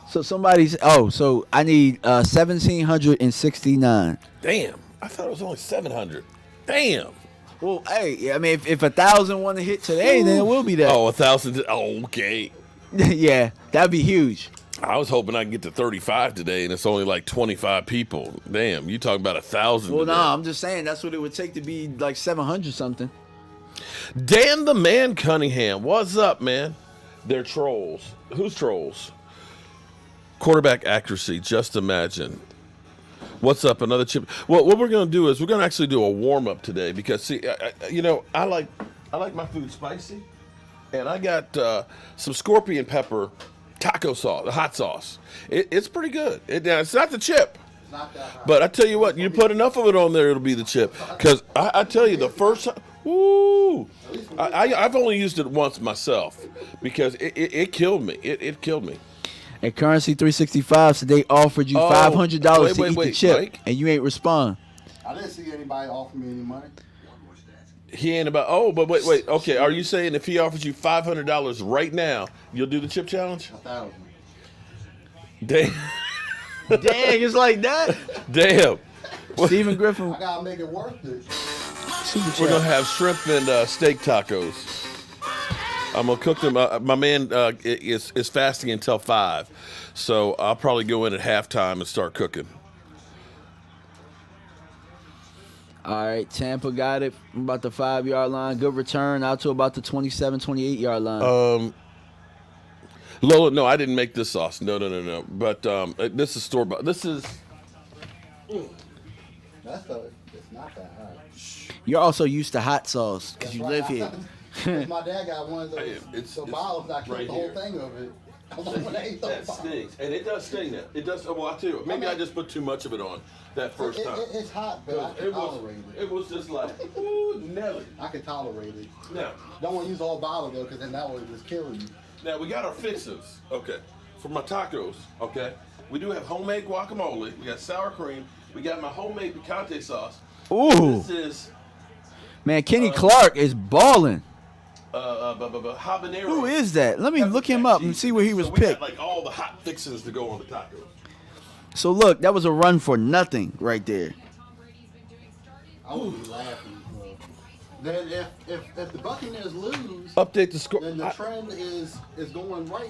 So so I need 1,769. damn. I thought it was only 700. Damn. Well, hey, I mean, if 1,000 want to hit today, then it will be that. Oh, 1,000. Oh, okay. Yeah, that'd be huge. I was hoping I could get to 35 today, and it's only like 25 people. Damn, you talking about 1,000? Well, today. no, I'm just saying that's what it would take to be like 700 something. Dan the Man Cunningham, what's up, man? They're trolls. Who's trolls? Quarterback accuracy, just imagine. What's up, another chip? Well, what we're going to do is we're going to actually do a warm-up today because, see, I like my food spicy, and I got some scorpion pepper taco sauce, the hot sauce. It's pretty good. It's not the chip. Not that high. But I tell you what, you put enough of it on there, it'll be the chip. Because I tell you, the first time, woo, I've only used it once myself because it killed me. It killed me. At Currency 365, so they offered you $500 to eat the chip, Mike. and you ain't respond. I didn't see anybody offer me any money. He ain't about. Oh, but wait. Okay, are you saying if he offers you $500 right now, you'll do the chip challenge? 1,000. Damn. Dang, it's like that. Damn. Stephen Griffin, I gotta make it worth it. super We're gonna chat. have shrimp and steak tacos. I'm gonna cook them. My man is fasting until 5, so I'll probably go in at halftime and start cooking. All right, Tampa got it from about the 5-yard line. Good return out to about the 27, 28-yard line. Lola, no, I didn't make this sauce. No. But this is store bought. This is. It's not that high. You're also used to hot sauce because you live here. My dad got one of those It's bottles that right kept the whole here. thing of it. I don't know when they ate That those bottles. stinks, and it does sting. That it does. Well, I tell you, maybe I just put too much of it on that first time. It's hot, but I can tolerate it. It was just like, ooh, Nelly. I can tolerate it. Now, Don't want to use the whole bottle though, because then that would just kill you. now we got our fixins. Okay, for my tacos. Okay, we do have homemade guacamole. We got sour cream. We got my homemade picante sauce. Ooh, This is man, Kenny Clark is balling. habanero. Who is that? Let me look him up and see where he was So we picked. got like all the hot fixins to go on the tacos. So look, that was a run for nothing right there. I would be laughing. Then if the Buccaneers lose, Update the score. then the trend is going right.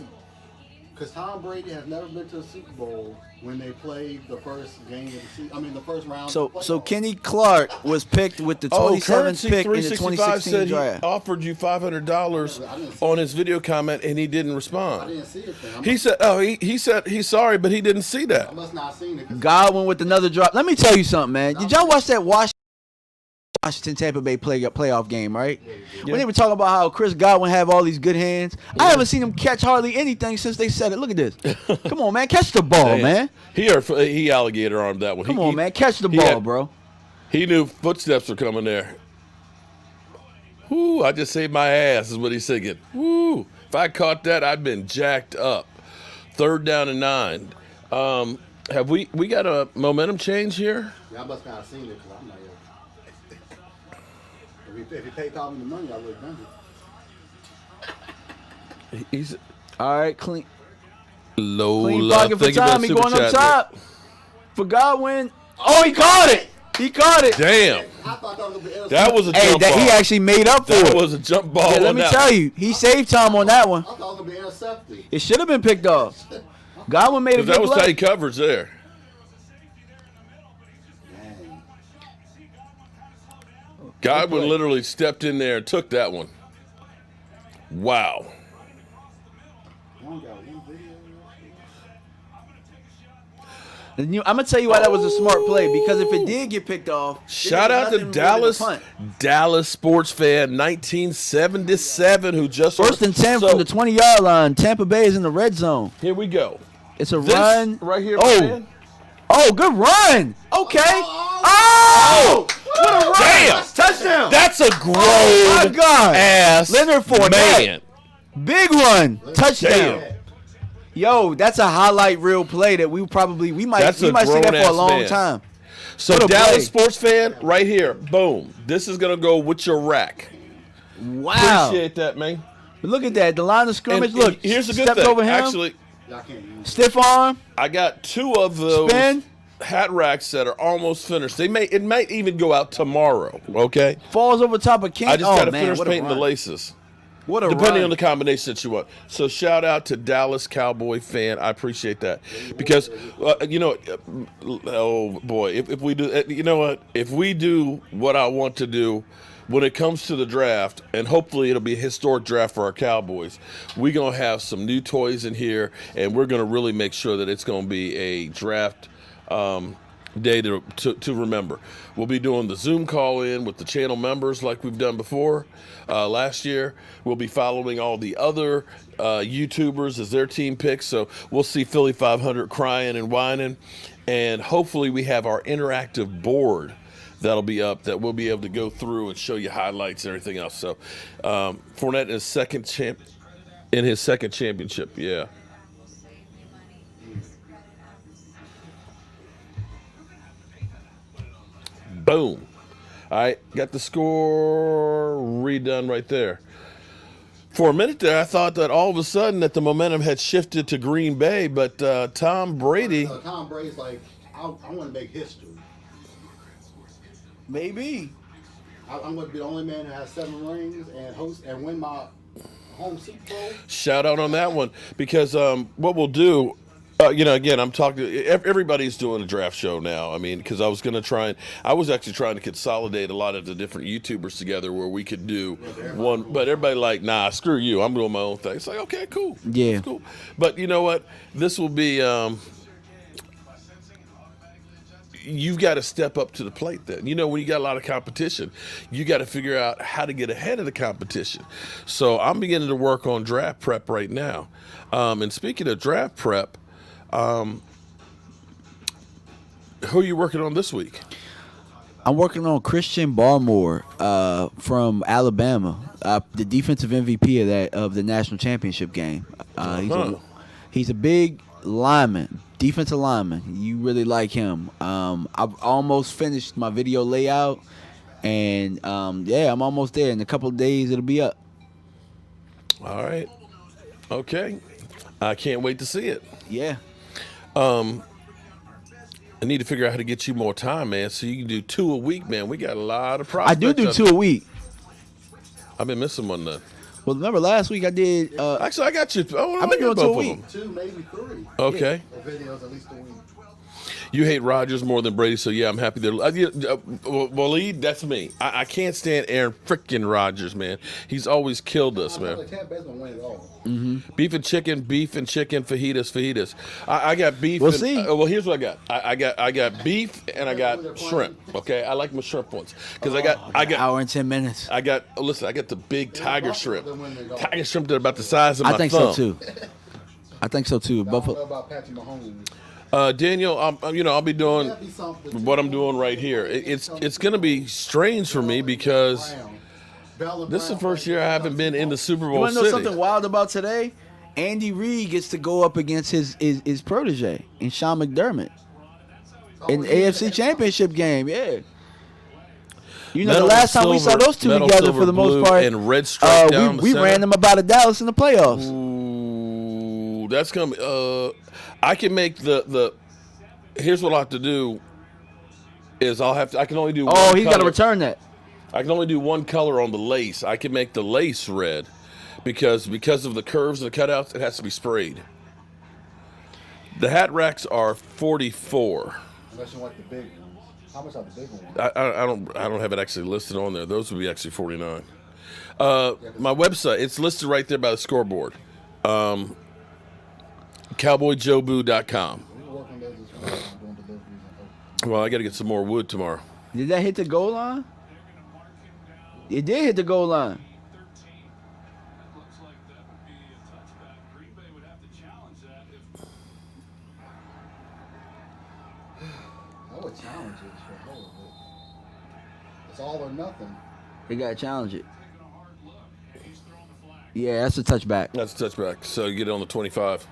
Because Tom Brady has never been to a Super Bowl when they played the first game of the season. I mean, the first round. So of the so playoffs. Kenny Clark was picked with the 27th Currency pick in the 365 2016 said draft. he offered you $500 on his video comment, and he didn't I respond. didn't see it then. He said, he said he's sorry, but he didn't see I that. must not have seen it. 'Cause Godwin with another drop. Let me tell you something, man. Did y'all watch that Washington Tampa Bay playoff game, right? When they were talking about how Chris Godwin have all these good hands. I haven't seen him catch hardly anything since they said it. Look at this. Come on, man. Catch the ball, Damn. man. He alligator armed that one. Come on, man. Catch the ball, bro. He knew footsteps were coming there. Whoo, I just saved my ass is what he's thinking. Whoo, if I caught that, I'd been jacked up. 3rd down and 9. Have we got a momentum change here? Yeah, I must not have seen it because I'm not here. If he paid me the money, I would have done it. He's All right, clean Lola. pocket for Thank you for the Tommy super going up chat, top. For Godwin. Oh, he caught it. He caught it. Damn. I thought that was going to be That was a Hey, jump ball. he actually made up for That it. was a jump ball. Yeah, let on me that tell one. you, he saved Tom on that one. I thought it was going to be intercepted. It should have been picked off. Godwin made a 'Cause good that was play. tight coverage there. Dang. Godwin play. literally stepped in there and took that one. Wow. One got one video. I'm gonna tell you why that was a smart play, because if it did get picked off, Shout out to Dallas sports fan 1977 who just 1st and 10 So, from the 20-yard line. Tampa Bay is in the red zone. Here we go. It's a This run right here, Oh, man. oh, good run. Okay. Oh, what a run! Damn. Touchdown! That's a grown Oh my God! ass Leonard Fournette. man. Big run, touchdown. Damn. Yo, that's a highlight reel play that we might That's see a that for a grown-ass long man. time. So What a Dallas play. sports fan, right here, boom. This is gonna go with your rack. Wow! Appreciate that, man. Look at that, the line of scrimmage. And Look, here's the good stepped thing. over him. Actually, Y'all can't use Stiff arm, I got 2 of those spin, hat racks that are almost finished. It might even go out tomorrow. Okay. falls over top of King. I just oh, gotta man, finish what a painting the run. laces. What a Depending run. on the combination that you want. So shout out to Dallas Cowboy fan. I appreciate that because oh boy, if we do, you know what? If we do what I want to do when it comes to the draft, and hopefully it'll be a historic draft for our Cowboys, we're gonna have some new toys in here, and we're gonna really make sure that it's gonna be a draft day to remember. We'll be doing the Zoom call in with the channel members like we've done before last year. We'll be following all the other YouTubers as their team picks. So we'll see Philly 500 crying and whining. And hopefully we have our interactive board that'll be up that we'll be able to go through and show you highlights and everything else. So Fournette in his second championship. Yeah. Boom. All right, got the score redone right there. For a minute there, I thought that all of a sudden that the momentum had shifted to Green Bay, but Tom Brady. Tom Brady's like, I want to make history. Maybe. I'm going to be the only man who has 7 rings and win my home Super Bowl. Shout out on that one because what we'll do. Again, I'm talking. Everybody's doing a draft show now. I mean, because I was actually trying to consolidate a lot of the different YouTubers together where we could do one. But everybody like, nah, screw you. I'm doing my own thing. It's like, okay, cool. Yeah. It's cool. But you know what? This will be. You've got to step up to the plate then. When you got a lot of competition, you got to figure out how to get ahead of the competition. So I'm beginning to work on draft prep right now. And speaking of draft prep, who are you working on this week? I'm working on Christian Barmore from Alabama, the defensive MVP of the national championship game. He's a big lineman, defensive lineman. You really like him. I've almost finished my video layout, and I'm almost there. In a couple of days, it'll be up. All right. Okay. I can't wait to see it. Yeah. I need to figure out how to get you more time, man, so you can do 2 a week, man. We got a lot of prospects. I do 2 a week. I've been missing one then. Well, remember last week I did. Actually, I got you. I've been doing 2 a week. 2, maybe 3. Okay. The videos at least a week. You hate Rodgers more than Brady, so yeah, I'm happy there. Waleed, that's me. I can't stand Aaron frickin' Rodgers, man. He's always killed us, man. Tampa Bay's gonna win it all. Beef and chicken, fajitas. I got beef. We'll see. Here's what I got. I got beef and I got shrimp. Okay, I like my shrimp ones because I got Hour and 10 minutes. I got the big tiger shrimp. Tiger shrimp that are about the size of my I think thumb. so too. I think so too. I don't know about Patrick Mahomes. Daniel, I'll be doing what I'm doing right here. It's going to be strange for me because Bell and This is the Brown first played year I against haven't been in the Super You Bowl want to know city. something wild about today? Andy Reid gets to go up against his protege in Sean McDermott in the AFC Championship game. Yeah. You know, Metal, the last time we saw silver, those two metal, together, silver, for the most blue, part, and red stripe down the we center. ran them about at Dallas in the playoffs. Ooh, that's gonna be. I can make the. Here's what I will have to do. Is I can only do. Oh, one he's got to color. return that. I can only do one color on the lace. I can make the lace red, because of the curves and the cutouts, it has to be sprayed. The hat racks are 44. Unless you want the big ones. How much are the big ones? I don't have it actually listed on there. Those would be actually 49. My website, it's listed right there by the scoreboard. CowboyJoeBoo.com. We were working those this morning, doing deliveries and Well, I got to get some more wood tomorrow. Did that hit the goal line? It did hit the goal line. I would challenge it for the whole of it. It's all or nothing. They got to challenge it. Yeah, that's a touchback. That's a touchback. So you get it on the 25.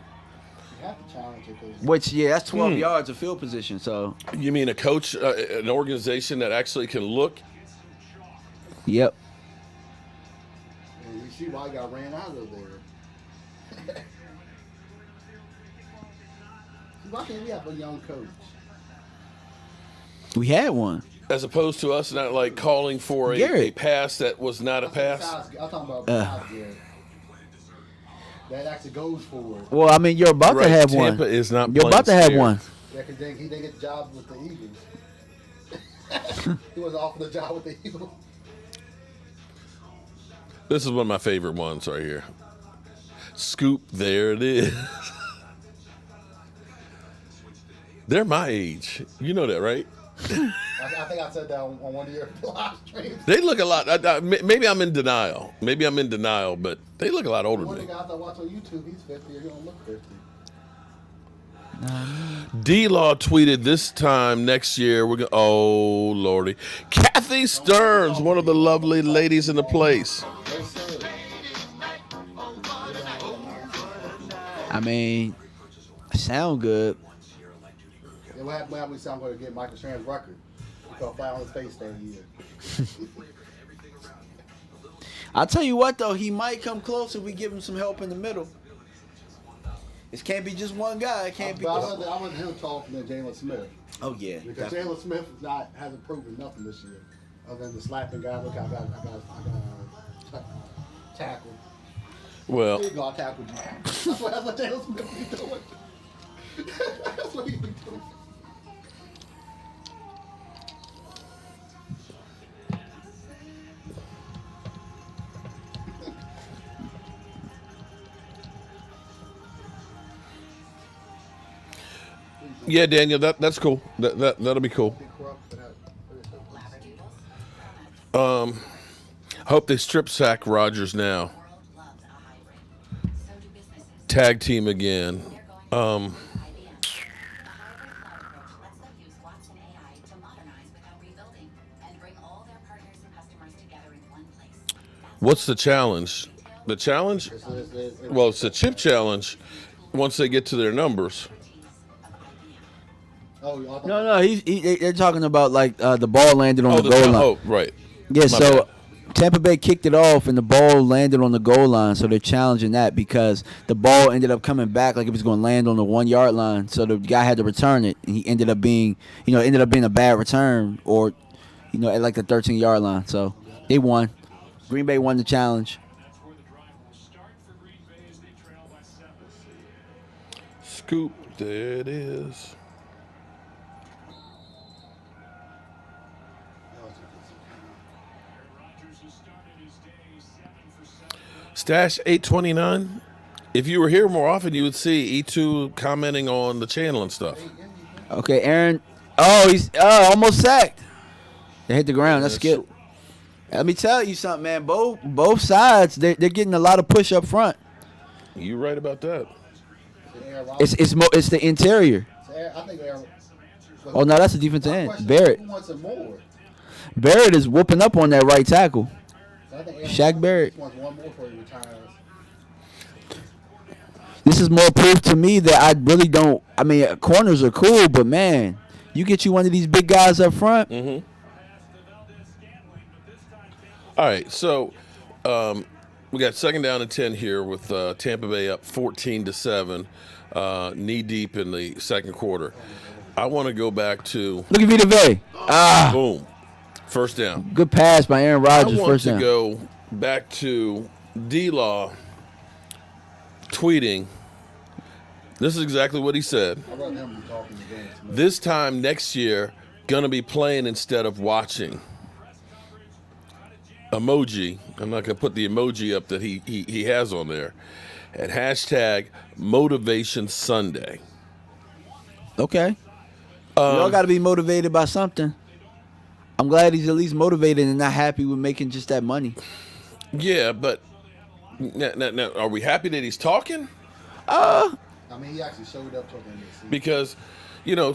You have to challenge it because Which, yeah, that's 12 yards of field position. So, You mean a coach, an organization that actually can look? yep. you see why I got ran out of there. See, why can't we have a young coach? We had one. As opposed to us not like calling for a Garrett. pass that was not a pass? I'm talking about besides Garrett. That actually goes for it. Well, I mean, you're about to have one. Tampa is not You're about to playing have scared. one. Yeah, because he didn't get the job with the Eagles. He was offered the job with the Eagles. This is one of my favorite ones right here. Scoop, there it is. They're my age. You know that, right? I think I said that on one of your live streams. They look a lot. Maybe I'm in denial. But they look a lot older One than of the me. guys I watch on YouTube, he's 50. He don't look 50. D-Law tweeted this time next year. We're going. Oh lordy, Kathy Stearns, one of the lovely ladies in the place. Yes, sir. I mean, sound good. Yeah, what happened when we said I'm going to get Michael Strahan's record? He fell flat on his face that year. I'll tell you what, though, he might come close if we give him some help in the middle. It can't be just one guy. It can't be. But I want him talking than Jalen Smith. Oh yeah. Because Jalen Smith hasn't proven nothing this year. Other than the slapping guy. Look, I got tackled. Well, There you go, I tackled you. That's what Jalen Smith be doing. That's what he be doing. yeah, Daniel, that's cool. That'll be cool. I hope they strip sack Rodgers now. Tag team again. What's the challenge? The challenge? Well, it's a chip challenge once they get to their numbers. No. They're talking about like the ball landed on the goal line. Oh, right. Yeah, My so bad. Tampa Bay kicked it off and the ball landed on the goal line, so they're challenging that because the ball ended up coming back like it was going to land on the 1 yard line. So the guy had to return it, and he ended up being a bad return, or at like the 13-yard line. So they won. Green Bay won the challenge. Scoop, there it is. Stash 829. If you were here more often, you would see E2 commenting on the channel and stuff. Okay, Aaron. Oh, he's almost sacked. They hit the ground. That's good. Let me tell you something, man. Both sides, they're getting a lot of push up front. You right about that. It's the interior. I think Aaron. Oh no, that's the defensive end. Question, Barrett. who wants it more? Barrett is whooping up on that right tackle. I think Shaq Barrett. wants one more before he retires. This is more proof to me that I really don't. I mean, corners are cool, but man, you get you one of these big guys up front. Mm-hmm. All right, so we got 2nd down and 10 here with Tampa Bay up 14-7, knee deep in the second quarter. I want to go back to Look at Vita Vea. boom, first down. Good pass by Aaron I Rodgers. want First to down. go back to D-Law tweeting. This is exactly what he said. I'd rather him be talking to James Smith. This time next year, gonna be playing instead of watching. Emoji. I'm not gonna put the emoji up that he has on there. And hashtag Motivation Sunday. Okay. We all got to be motivated by something. I'm glad he's at least motivated and not happy with making just that money. Yeah, but now, are we happy that he's talking? I mean, he actually showed up talking this season. Because,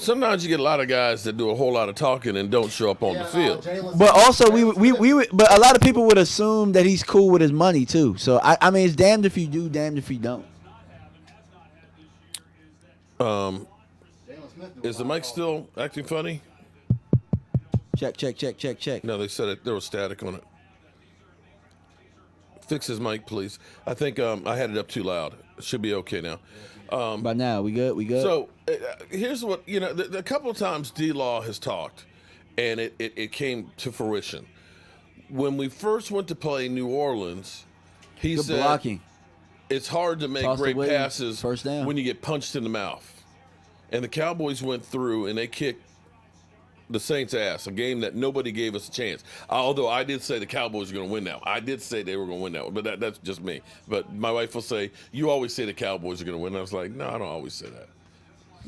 sometimes you get a lot of guys that do a whole lot of talking and don't show up on the field. But also, but a lot of people would assume that he's cool with his money too. So I mean, it's damned if you do, damned if you don't. Is the mic still acting funny? Check. No, they said there was static on it. Fix his mic, please. I think I had it up too loud. It should be okay now. By now, we good. So here's what, a couple of times D-Law has talked, and it came to fruition. When we first went to play New Orleans, he Good said blocking. it's hard to make Tossed great away, passes first down. when you get punched in the mouth. And the Cowboys went through and they kicked the Saints' ass, a game that nobody gave us a chance. Although I did say the Cowboys are going to win that one. I did say they were going to win that one, but that's just me. But my wife will say, you always say the Cowboys are going to win. I was like, no, I don't always say that.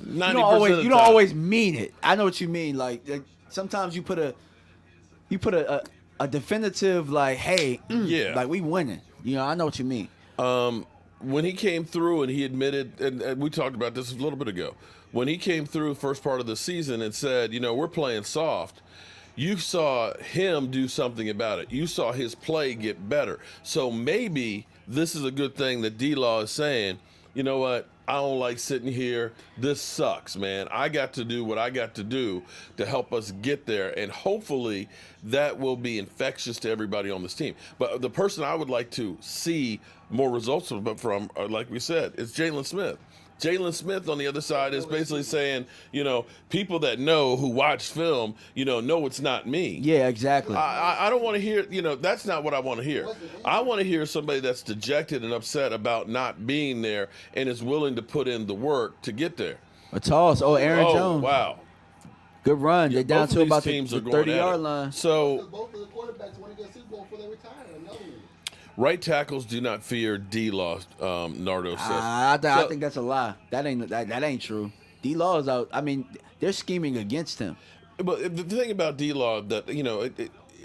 90% You don't always mean it. I know what you mean. Like sometimes you put a definitive like, hey, Yeah. like we winning. I know what you mean. When he came through and he admitted, and we talked about this a little bit ago, when he came through first part of the season and said, we're playing soft, you saw him do something about it. You saw his play get better. So maybe this is a good thing that D-Law is saying, you know what, I don't like sitting here. This sucks, man. I got to do what I got to do to help us get there. And hopefully that will be infectious to everybody on this team. But the person I would like to see more results from, like we said, is Jalen Smith. Jalen Smith on the other side is basically saying, people that know who watch film, know it's not me. Yeah, exactly. I don't want to hear, that's not what I want to hear. I want to hear somebody that's dejected and upset about not being there and is willing to put in the work to get there. A toss. Oh, Aaron Jones. Wow. Good run. They're down Both of to these about the teams are going at 30-yard it. line. So Both of the quarterbacks want to get Super Bowl before they retire. Another one. right tackles do not fear D-Law, Nardo says. I think that's a lie. That ain't true. D-Law is out. I mean, they're scheming against him. But the thing about D-Law that,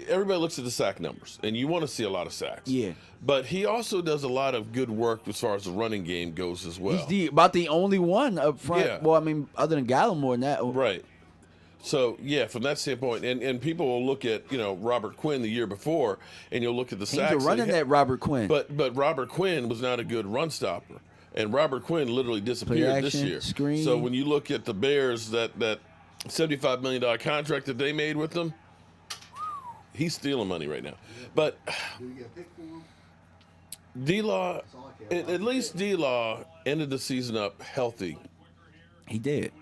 everybody looks at the sack numbers, and you want to see a lot of sacks. Yeah. But he also does a lot of good work as far as the running game goes as well. He's about the only one up front. Yeah. Well, I mean, other than Gallimore and that. Right. So, yeah, from that standpoint, and people will look at, Robert Quinn the year before, and you'll look at the sacks. Teams are running that Robert Quinn. But Robert Quinn was not a good run stopper. And Robert Quinn literally disappeared this year. Screen. So when you look at the Bears, that $75 million contract that they made with them, he's stealing money right now. But Do you get a pick for him? D-Law, I care about. at least D-Law ended the season up healthy, He did.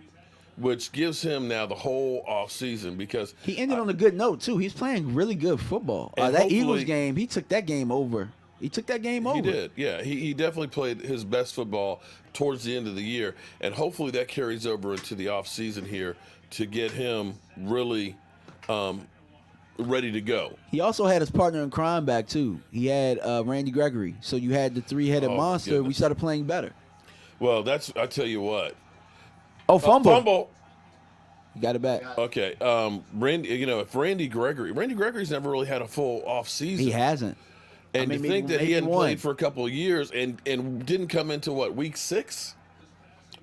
which gives him now the whole offseason because He ended on a good note, too. He's playing really good football. And That hopefully- Eagles game, he took that game over. He did. Yeah, he definitely played his best football towards the end of the year, and hopefully that carries over into the offseason here to get him really ready to go. He also had his partner in crime back, too. He had Randy Gregory. So you had the three-headed Oh, monster. We goodness. started playing better. Well, I tell you what. Oh, fumble. Fumble. He got it back. Okay. Randy, if Randy Gregory's never really had a full offseason. He hasn't. And I mean, to think that he maybe hadn't one. played for a couple of years and didn't come into week 6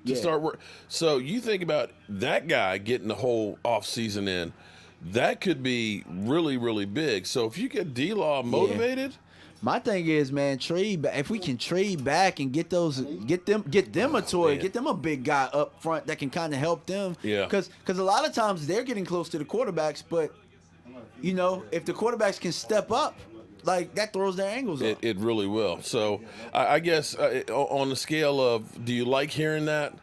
to Yeah. start work. So you think about that guy getting the whole offseason in. that could be really, really big. So if you get D-Law motivated, My thing is, man, if we can trade back and get them a toy, Man. get them a big guy up front that can kind of help them. Yeah. Because a lot of times they're getting close to the quarterbacks, but if the quarterbacks can step up, like that throws their angles up. it really will. So I guess on the scale of, do you like hearing that?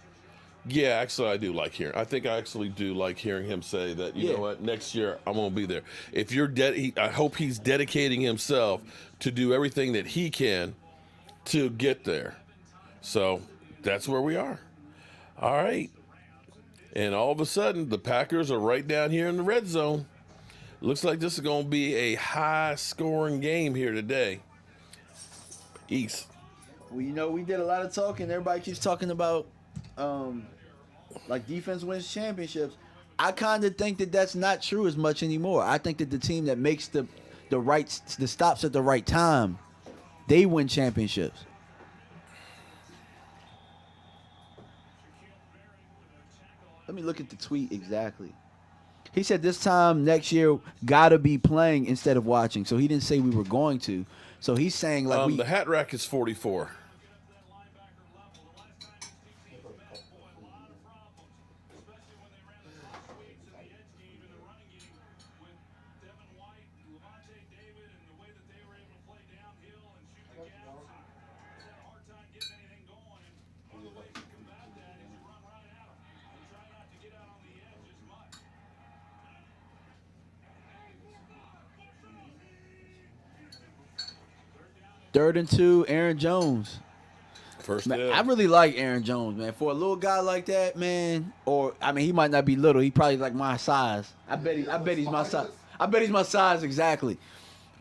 Yeah, actually, I do like hearing. I think I actually do like hearing him say that. You know what? Next year, I'm gonna be there. If you're I hope he's dedicating himself to do everything that he can to get there. So that's where we are. All right. And all of a sudden, the Packers are right down here in the red zone. Looks like this is going to be a high-scoring game here today. East. Well, we did a lot of talking. Everybody keeps talking about, like defense wins championships. I kind of think that that's not true as much anymore. I think that the team that makes the stops at the right time, they win championships. Let me look at the tweet exactly. He said this time next year gotta be playing instead of watching. So he didn't say we were going to. So he's saying like the hat rack is 44. Third and 2, Aaron Jones. First Man, down. I really like Aaron Jones, man. For a little guy like that, man, he might not be little. He probably like my size. I bet he's my size. I bet he's my size exactly.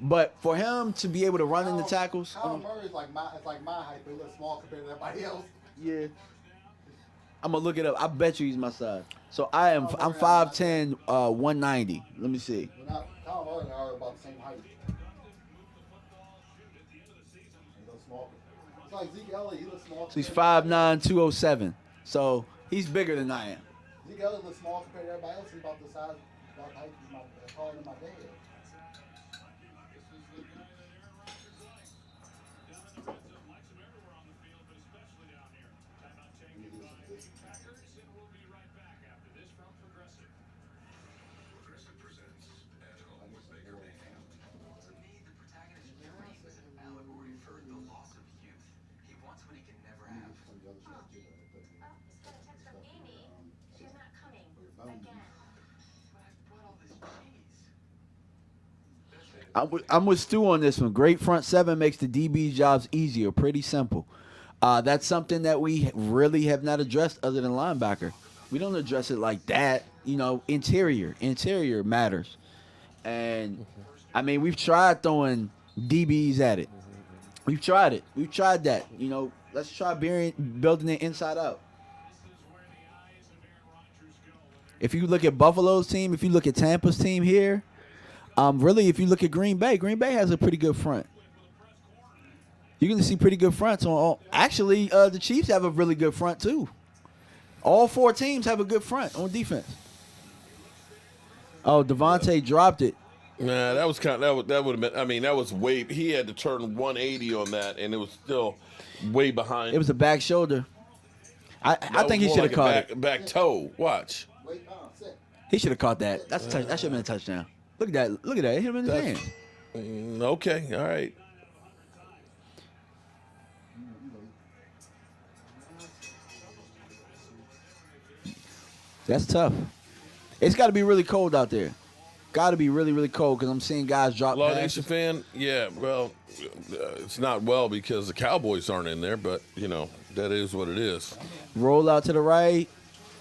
But for him to be able to run in the tackles, Kyle Murray is like my height, but he looks small compared to everybody else. yeah. I'm gonna look it up. I bet you he's my size. So I'm 5'10", 190. Let me see. Kyle Murray and I are about the same height. It's like Zeke Elliott, he looks small. So he's 5'9", 207. So he's bigger than I am. Zeke Elliott looks small compared to everybody else. He's about the size, about height. He's taller than my dad. I'm with Stu on this one. Great front seven makes the DB jobs easier. Pretty simple. That's something that we really have not addressed other than linebacker. We don't address it like that. Interior matters. And, we've tried throwing DBs at it. We've tried it. We've tried that. Let's try building it inside out. If you look at Buffalo's team, if you look at Tampa's team here, really, if you look at Green Bay has a pretty good front. You're going to see pretty good fronts on all. Actually, the Chiefs have a really good front, too. All four teams have a good front on defense. Oh, Devontae dropped it. Nah, that was that would have been. That was way. He had to turn 180 on that, and it was still way behind. It was a back shoulder. I think he should have caught it. Back toe. Watch. He should have caught that. That should have been a touchdown. Look at that. Look at that. It hit him in the hand. Okay. All right. That's tough. It's got to be really cold out there. Got to be really, really cold because I'm seeing guys drop Law passes. Nation fan, yeah, well, it's not well because the Cowboys aren't in there, but, that is what it is. Roll out to the right.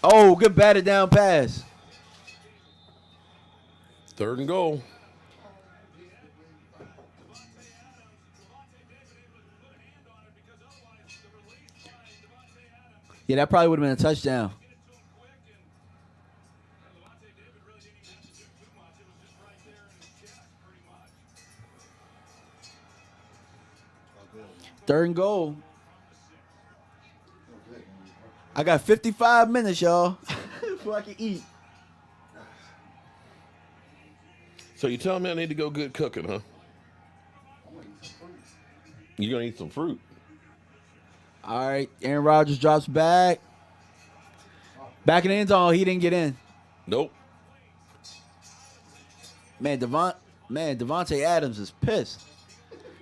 Oh, good batted down pass. 3rd and goal. Yeah, that probably would have been a touchdown. Third and goal. I got 55 minutes, y'all, before I can eat. So you telling me I need to go good cooking, huh? I'm gonna eat some fruit. You gonna eat some fruit? All right, Aaron Rodgers drops back. Back in the end zone, he didn't get in. Nope. Man, Devontae Adams is pissed.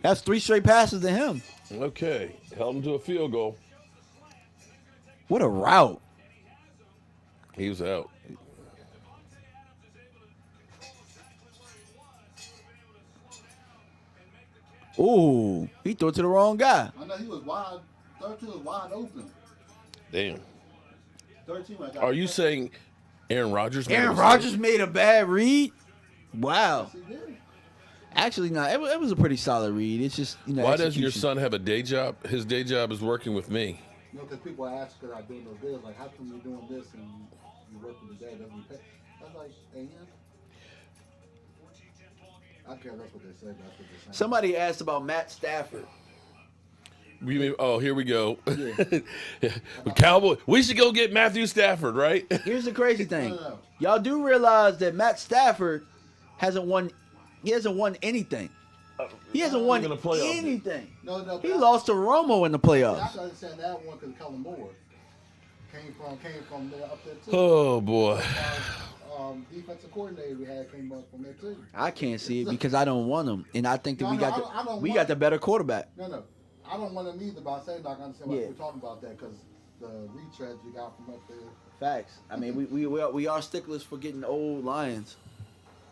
That's 3 straight passes to him. Okay, held him to a field goal. What a route. He was out. Ooh, he threw it to the wrong guy. I know he was wide. 13 was wide open. Damn. 13 when I got Are you saying Aaron Rodgers? made a Aaron mistake? Rodgers made a bad read? Wow. Yes, he did. Actually, no, it was a pretty solid read. It's just, Why doesn't your execution. son have a day job? His day job is working with me. You know, because people ask because I'm doing those videos, like, how come you're doing this and you work with your dad, doesn't he pay? I was like, hey, yeah. I care that's what they say, but that's what they're saying. Somebody asked about Matt Stafford. We mean, oh, here we go. The Cowboy. We should go get Matthew Stafford, right? Here's the crazy thing. No. Y'all do realize that Matt Stafford hasn't won anything. He hasn't won Even a playoff. anything. No, He lost to Romo in the playoffs. I can understand that one because Kellen Moore came from there up there too. Oh boy. Defensive coordinator we had came up from there too. I can't see it because I don't want him, and I think that No, we no, got I don't we want- got the better quarterback. No, I don't want him either. But I say I can understand why Yeah. we're talking about that because the retreads we got from up there. Facts. I mean, we are sticklers for getting old Lions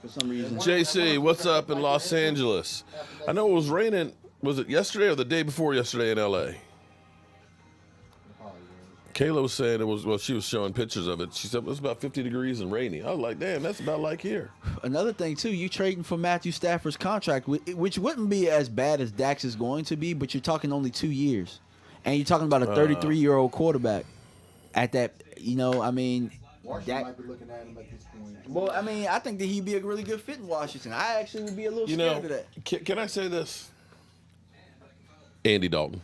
for some reason. JC, what's up in Los Angeles? I know it was raining. Was it yesterday or the day before yesterday in LA? Kayla was saying it was, well, she was showing pictures of it. She said it was about 50 degrees and rainy. I was like, damn, that's about like here. Another thing too, you trading for Matthew Stafford's contract, which wouldn't be as bad as Dax is going to be, but you're talking only 2 years, and you're talking about a 33-year-old quarterback. At that, I mean, Washington Dak. might be looking at him at this point. Well, I mean, I think that he'd be a really good fit in Washington. I actually would be a little You scared know, of that. can I say this? Andy Dalton.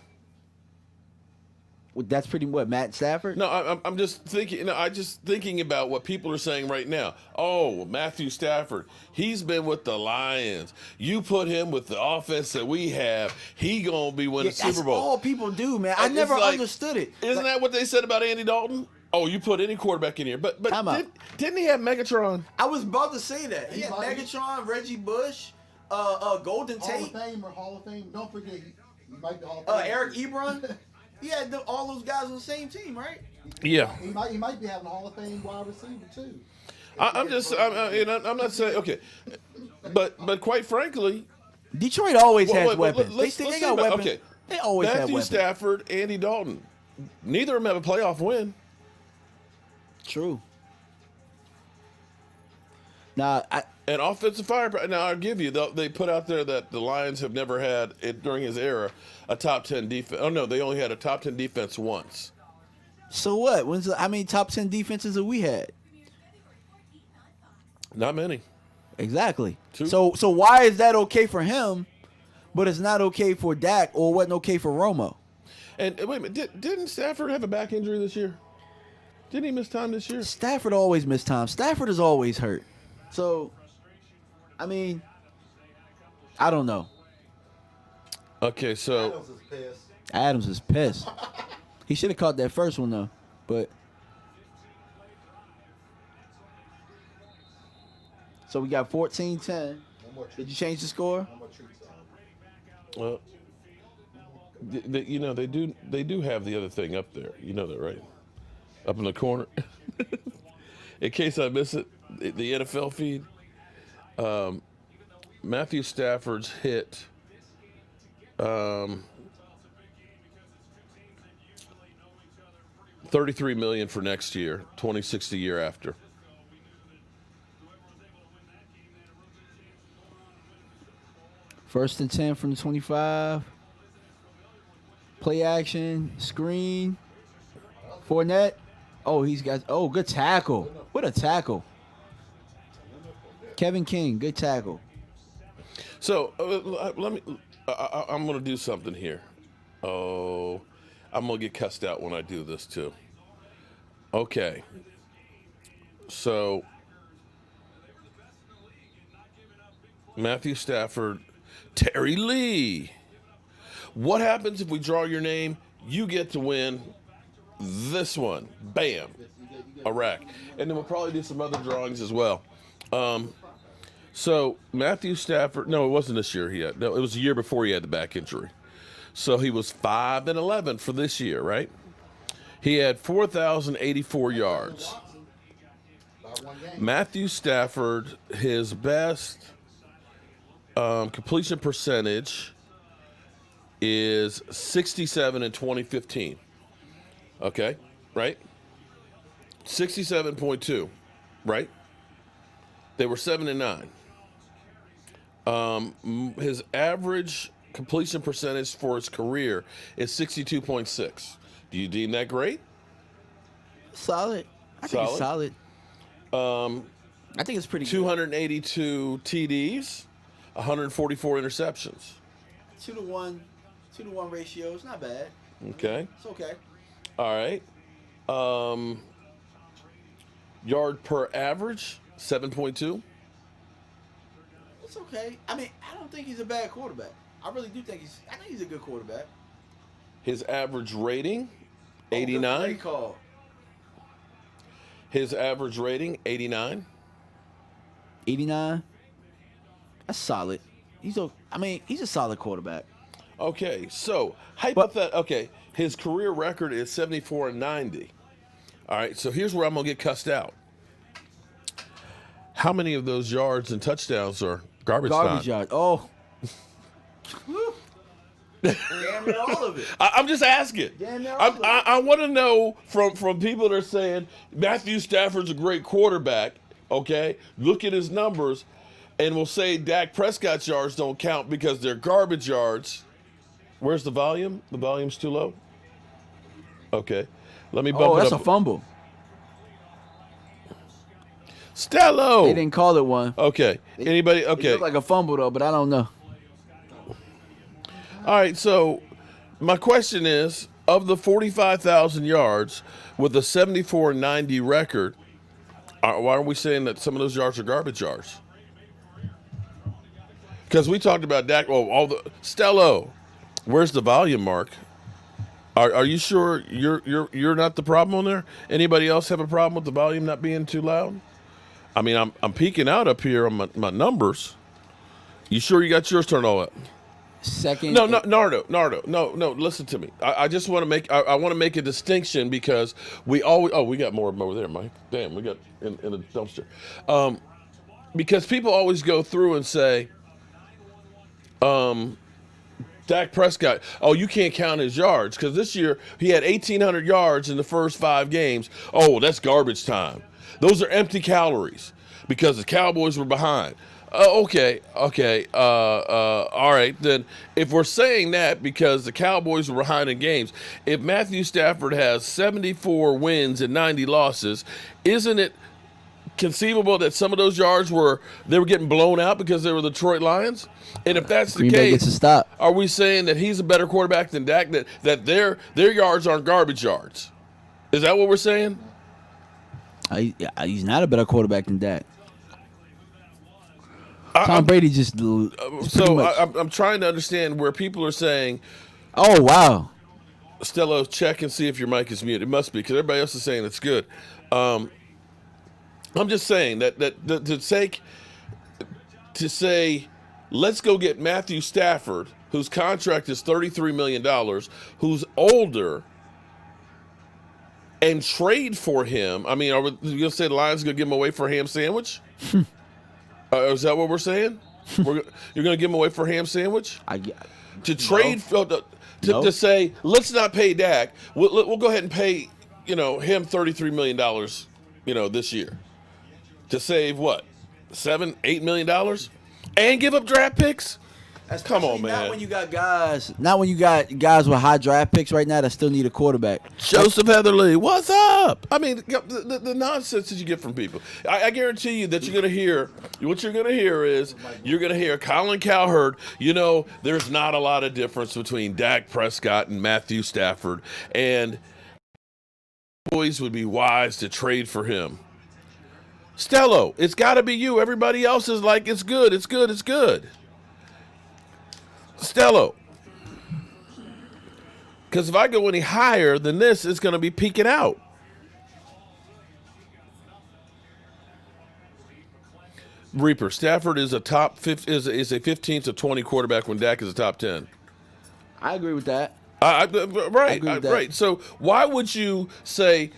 Well, that's pretty what Matt Stafford. No, I'm just thinking. I'm just thinking about what people are saying right now. Oh, Matthew Stafford, he's been with the Lions. You put him with the offense that we have, he gonna be winning that's Super Bowl. all people do, man. I It's never like- understood it. Isn't that what they said about Andy Dalton? Oh, you put any quarterback in here, but Time out. didn't he have Megatron? I was about to say that. He had He's like- Megatron, Reggie Bush, Golden Hall of Tate, Fame or Hall of Fame. Don't forget, he might be Hall of Fame. Eric Ebron. He had all those guys on the same team, right? Yeah, He might be having a Hall of Fame wide receiver too. I'm not saying okay, but quite frankly, Detroit always Well, has wait, weapons. let's they think got about- weapons. okay. They always have Matthew weapons. Stafford, Andy Dalton, neither of them have a playoff win. True. Now, And offensive firepower. Now, I'll give you, they put out there that the Lions have never had, during his era, a top 10 defense. Oh, no, they only had a top 10 defense once. so what? How many top 10 defenses have we had? Not many. Exactly. Two. So why is that okay for him, but it's not okay for Dak, or wasn't okay for Romo? And wait a minute, didn't Stafford have a back injury this year? Didn't he miss time this year? Stafford always missed time. Stafford is always hurt. So, I mean, I don't know. Okay, so Adams is pissed. Adams is pissed. He should have caught that first one though, but. So we got 14-10. No more treats. Did you change the score? No more treats. well, they do have the other thing up there. You know that, right? Up in the corner. In case I miss it, the NFL feed. Matthew Stafford's hit. $33 million for next year, $26 the year after. First and 10 from the 25. Play action, screen. Fournette. Oh, good tackle. What a tackle. Kevin King, good tackle. So let me. I'm going to do something here. Oh, I'm going to get cussed out when I do this too. Okay. So Matthew Stafford, Terry Lee. What happens if we draw your name? You get to win this one. Bam. A rack. And then we'll probably do some other drawings as well. So Matthew Stafford, no, it wasn't this year he had. No, it was the year before he had the back injury. So he was 5-11 for this year, right? He had 4,084 yards. Matthew Stafford, his best completion percentage is 67 in 2015. Okay, right? 67.2, right? They were 7-9. His average completion percentage for his career is 62.6. Do you deem that great? Solid. I think it's solid. I think it's pretty good. 282 TDs, 144 interceptions. 2-to-1 ratio. It's not bad. Okay. It's okay. All right. Yard per average, 7.2. It's okay. I mean, I don't think he's a bad quarterback. I really do think I think he's a good quarterback. His average rating, 89. Great call. His average rating, 89. 89. That's solid. He's a solid quarterback. Okay, so okay, his career record is 74-90. All right, so here's where I'm gonna get cussed out. How many of those yards and touchdowns are garbage time? Yards. Oh. Damn near all of it. I'm just asking. Damn near all of it. I want to know from people that are saying Matthew Stafford's a great quarterback. Okay, look at his numbers, and we'll say Dak Prescott's yards don't count because they're garbage yards. Where's the volume? The volume's too low. Okay, let me bump it up. Oh, that's a fumble. Stello. They didn't call it one. Okay. Anybody? Okay. It looked like a fumble though, but I don't know. All right. So my question is, of the 45,000 yards with a 74-90 record, why are we saying that some of those yards are garbage yards? Because we talked about Dak. Oh, Stello. Where's the volume, Mark? Are you sure you're not the problem on there? Anybody else have a problem with the volume not being too loud? I mean, I'm peeking out up here on my numbers. You sure you got yours turned all up? Second. No, Nardo. No. Listen to me. I just want to make. I want to make a distinction because we always. Oh, we got more of them over there, Mike. Damn, we got in a dumpster. Because people always go through and say, Dak Prescott. Oh, you can't count his yards because this year he had 1,800 yards in the first 5 games. Oh, that's garbage time. Those are empty calories because the Cowboys were behind. Okay. All right. Then if we're saying that because the Cowboys were behind in games, if Matthew Stafford has 74 wins and 90 losses, isn't it conceivable that some of those yards they were getting blown out because they were the Detroit Lions? And if that's the Green Bay case, gets a stop. Are we saying that he's a better quarterback than Dak? That their yards aren't garbage yards? Is that what we're saying? He's not a better quarterback than Dak. Tom Brady just. So I'm trying to understand where people are saying, "Oh wow, Stello, check and see if your mic is muted." It must be because everybody else is saying it's good. I'm just saying that to say, let's go get Matthew Stafford, whose contract is $33 million, who's older, and trade for him. I mean, are we going to say the Lions going to give him away for a ham sandwich? Is that what we're saying? You're going to give him away for a ham sandwich? To say, let's not pay Dak. We'll go ahead and pay, him $33 million, this year. To save what? $7-8 million? And give up draft picks? Come on, man. Not when you got guys with high draft picks right now that still need a quarterback. Joseph Heatherly, what's up? I mean, the nonsense that you get from people. I guarantee you that you're going to hear, what you're going to hear is, you're going to hear Colin Cowherd, there's not a lot of difference between Dak Prescott and Matthew Stafford, and boys would be wise to trade for him. Stello, it's got to be you. Everybody else is like, it's good, it's good, it's good. Stello. Because if I go any higher than this, it's going to be peaking out. Reaper, Stafford is a is a 15 to 20 quarterback when Dak is a top 10. I agree with that. Right. So why would you say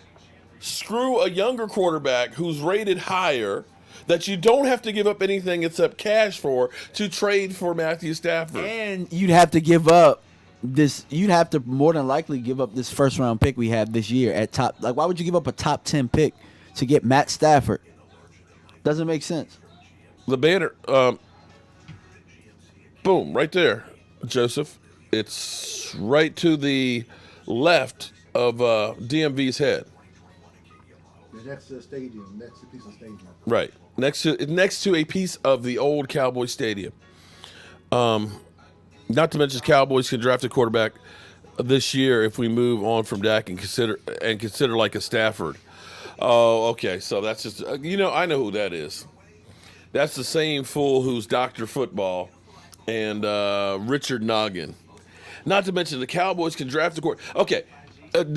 screw a younger quarterback who's rated higher that you don't have to give up anything except cash for to trade for Matthew Stafford? And you'd have to give up this. You'd have to more than likely give up this first round pick we have this year at top. Like, why would you give up a top 10 pick to get Matt Stafford? Doesn't make sense. The banner, boom, right there, Joseph. It's right to the left of DMV's head. Next to the stadium, next to a piece of stadium. Right, next to a piece of the old Cowboy Stadium. Not to mention, Cowboys can draft a quarterback this year if we move on from Dak and consider like a Stafford. Oh, okay. So that's just I know who that is. That's the same fool who's Dr. Football and Richard Noggin. Not to mention the Cowboys can draft a quarterback. Okay. I'm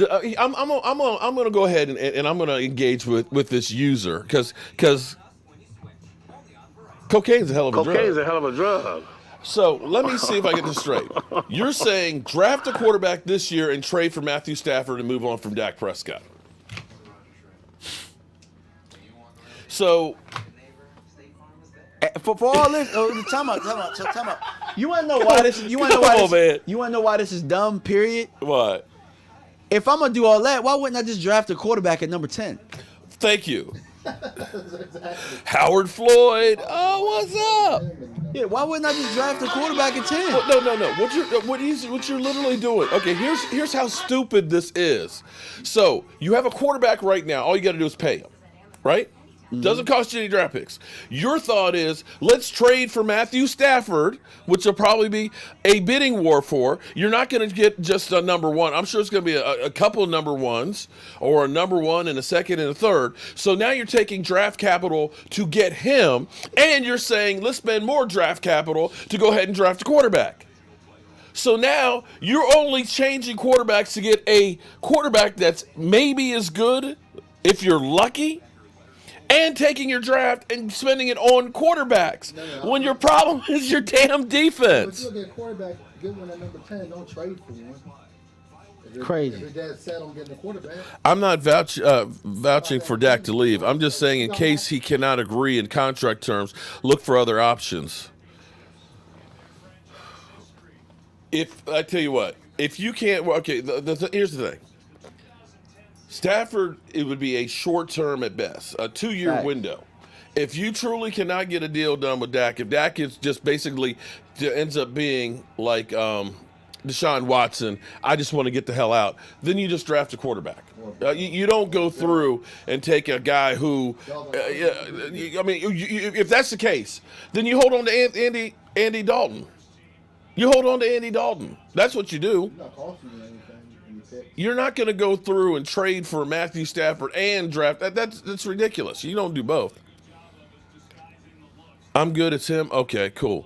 going to go ahead and I'm going to engage with this user because cocaine's a hell of a drug. So let me see if I get this straight. You're saying draft a quarterback this year and trade for Matthew Stafford and move on from Dak Prescott. So for all this, time out. You want to know why this? You want to know why this is dumb? Period. What? If I'm gonna do all that, why wouldn't I just draft a quarterback at number 10? Thank you. Howard Floyd. Oh, what's up? Yeah, why wouldn't I just draft a quarterback at 10? Well, no. What you're literally doing? Okay, here's how stupid this is. So you have a quarterback right now. All you got to do is pay him, right? Doesn't cost you any draft picks. Your thought is, let's trade for Matthew Stafford, which will probably be a bidding war for. You're not going to get just a number one. I'm sure it's going to be a couple of number ones, or a number one and a second and a third. So now you're taking draft capital to get him, and you're saying, let's spend more draft capital to go ahead and draft a quarterback. So now you're only changing quarterbacks to get a quarterback that's maybe as good, if you're lucky, and taking your draft and spending it on quarterbacks when your problem is your damn defense. But you get a quarterback, get one at number 10, don't trade for one. Crazy. If your dad's set on getting a quarterback. I'm not vouching for Dak to leave. I'm just saying in case he cannot agree in contract terms, look for other options. If I tell you what, if you can't, okay, here's the thing. Stafford, it would be a short term at best, a 2-year window. If you truly cannot get a deal done with Dak, if Dak is just basically ends up being like Deshaun Watson, I just want to get the hell out, then you just draft a quarterback. You don't go through and take a guy who, if that's the case, then you hold on to Andy Dalton. You hold on to Andy Dalton. That's what you do. You're not going to go through and trade for Matthew Stafford and draft. That's ridiculous. You don't do both. I'm good. It's him. Okay, cool.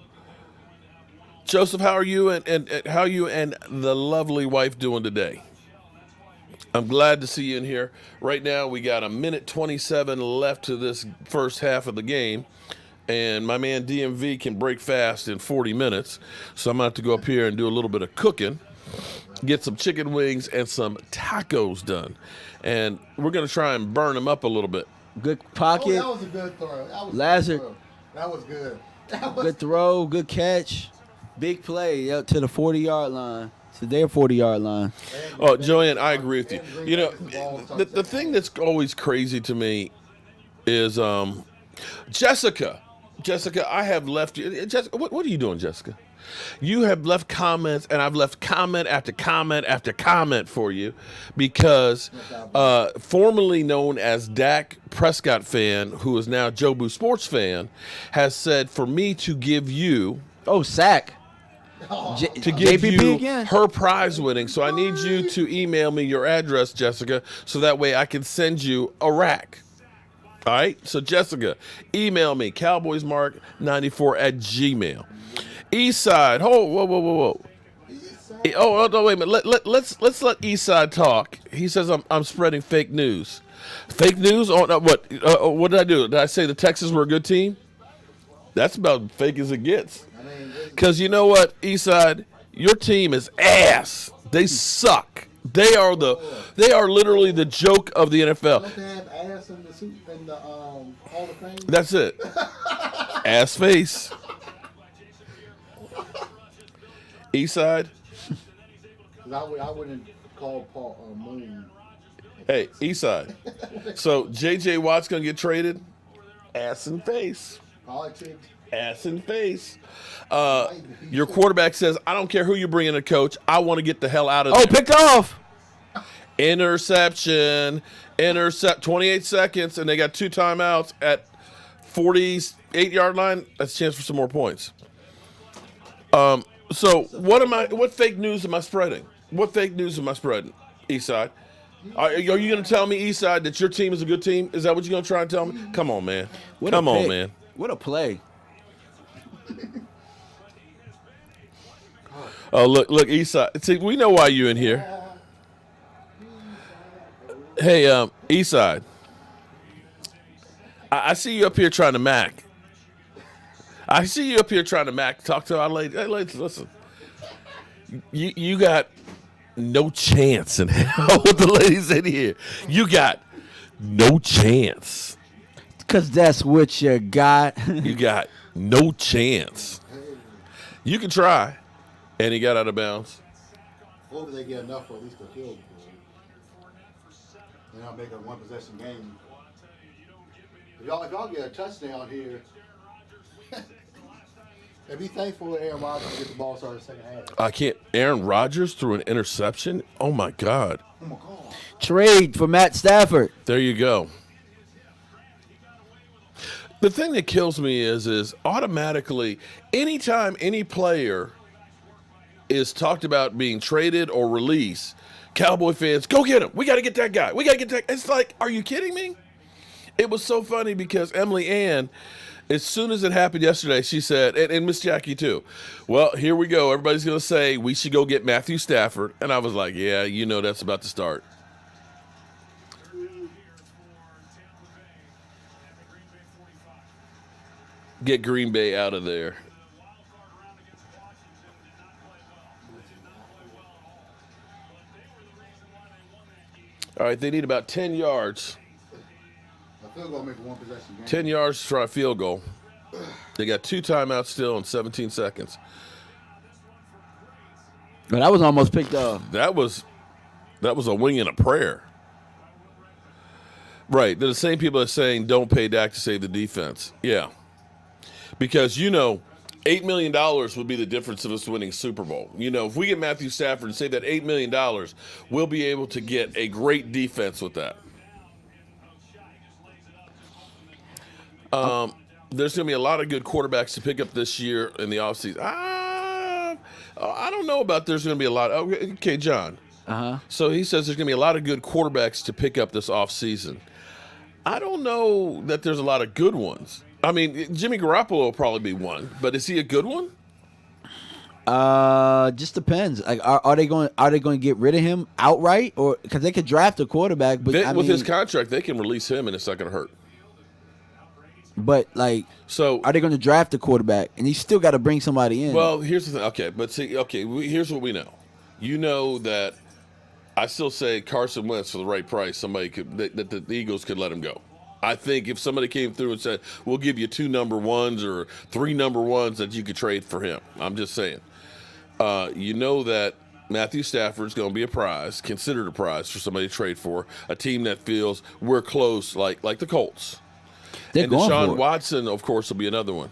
Joseph, how are you and how are you and the lovely wife doing today? I'm glad to see you in here. Right now, we got 1:27 left to this first half of the game. And my man DMV can break fast in 40 minutes. So I'm going to have to go up here and do a little bit of cooking. Get some chicken wings and some tacos done. And we're going to try and burn them up a little bit. Good pocket. That was a good throw. Lazard. That was good. Good throw, good catch. Big play up to the 40-yard line. To their 40-yard line. Oh, Joanne, I agree with you. You know, the thing that's always crazy to me is Jessica. Jessica, I have left you. Jessica, what are you doing, Jessica? You have left comments, and I've left comment after comment after comment for you because formerly known as Dak Prescott fan, who is now Jobu Sports fan, has said for me to give you sack. To give JPP you again? her prize winning. So I need you to email me your address, Jessica, so that way I can send you a rack. All right. So Jessica, email me cowboysmark94@gmail. Eastside. Whoa. Oh no, wait a minute. Let's let Eastside talk. He says I'm spreading fake news. Fake news on what? What did I do? Did I say the Texans were a good team? That's about fake as it gets. Because you know what, Eastside, your team is ass. They suck. They are literally the joke of the NFL. Don't they have ass in the Hall of Fame? That's it. Ass face. Eastside. I wouldn't call Paul Moon. Hey, Eastside. So J.J. Watt's gonna get traded. Ass and face. Politics. Ass and face. Your quarterback says, "I don't care who you bring in a coach. I want to get the hell out of there." Oh, picked off. Interception. 28 seconds, and they got 2 timeouts at 48-yard line. That's a chance for some more points. So what fake news am I spreading? What fake news am I spreading, Eastside? Are you going to tell me, Eastside, that your team is a good team? Is that what you're going to try and tell me? Come on, man. Come on, man. What a play. Oh, look, Eastside. See, we know why you're in here. Hey, Eastside. I see you up here trying to mac. Talk to our lady. Hey, ladies, listen. You got no chance in hell with the ladies in here. You got no chance. Because that's what you got. You got no chance. You can try. And he got out of bounds. Hopefully they get enough for at least a field goal. And I'll make a one-possession game. If y'all get a touchdown here, and be thankful that Aaron Rodgers get the ball started second half. I can't. Aaron Rodgers threw an interception? Oh, my God. Oh, my God. Trade for Matt Stafford. There you go. The thing that kills me is automatically, anytime any player is talked about being traded or released, Cowboy fans, go get him. We got to get that guy. It's like, are you kidding me? It was so funny because Emily Ann, as soon as it happened yesterday, she said, and Miss Jackie too, well, here we go. Everybody's going to say we should go get Matthew Stafford. And I was like, yeah, you know that's about to start. Get Green Bay out of there. All right, they need about 10 yards. I feel gonna make a one-possession game. 10 yards to try a field goal. They got 2 timeouts still in 17 seconds. But that was almost picked off. That was a wing and a prayer. Right. They're the same people that are saying don't pay Dak to save the defense. Yeah. Because, $8 million would be the difference of us winning Super Bowl. If we get Matthew Stafford and save that $8 million, we'll be able to get a great defense with that. There's going to be a lot of good quarterbacks to pick up this year in the offseason. I don't know about there's going to be a lot. Okay, John. Uh-huh. So he says there's going to be a lot of good quarterbacks to pick up this offseason. I don't know that there's a lot of good ones. I mean, Jimmy Garoppolo will probably be one, but is he a good one? Just depends. Like, are they going to get rid of him outright, or because they could draft a quarterback? But with his contract, they can release him, and it's not going to hurt. But so are they going to draft a quarterback, and he's still got to bring somebody in? Well, here's the thing. Okay, but see, here's what we know. You know that I still say Carson Wentz for the right price. That the Eagles could let him go. I think if somebody came through and said, we'll give you 2 number ones or 3 number ones, that you could trade for him. I'm just saying. You know that Matthew Stafford's going to be considered a prize for somebody to trade for, a team that feels we're close, like the Colts. They're and going Deshaun for it. Watson, of course, will be another one.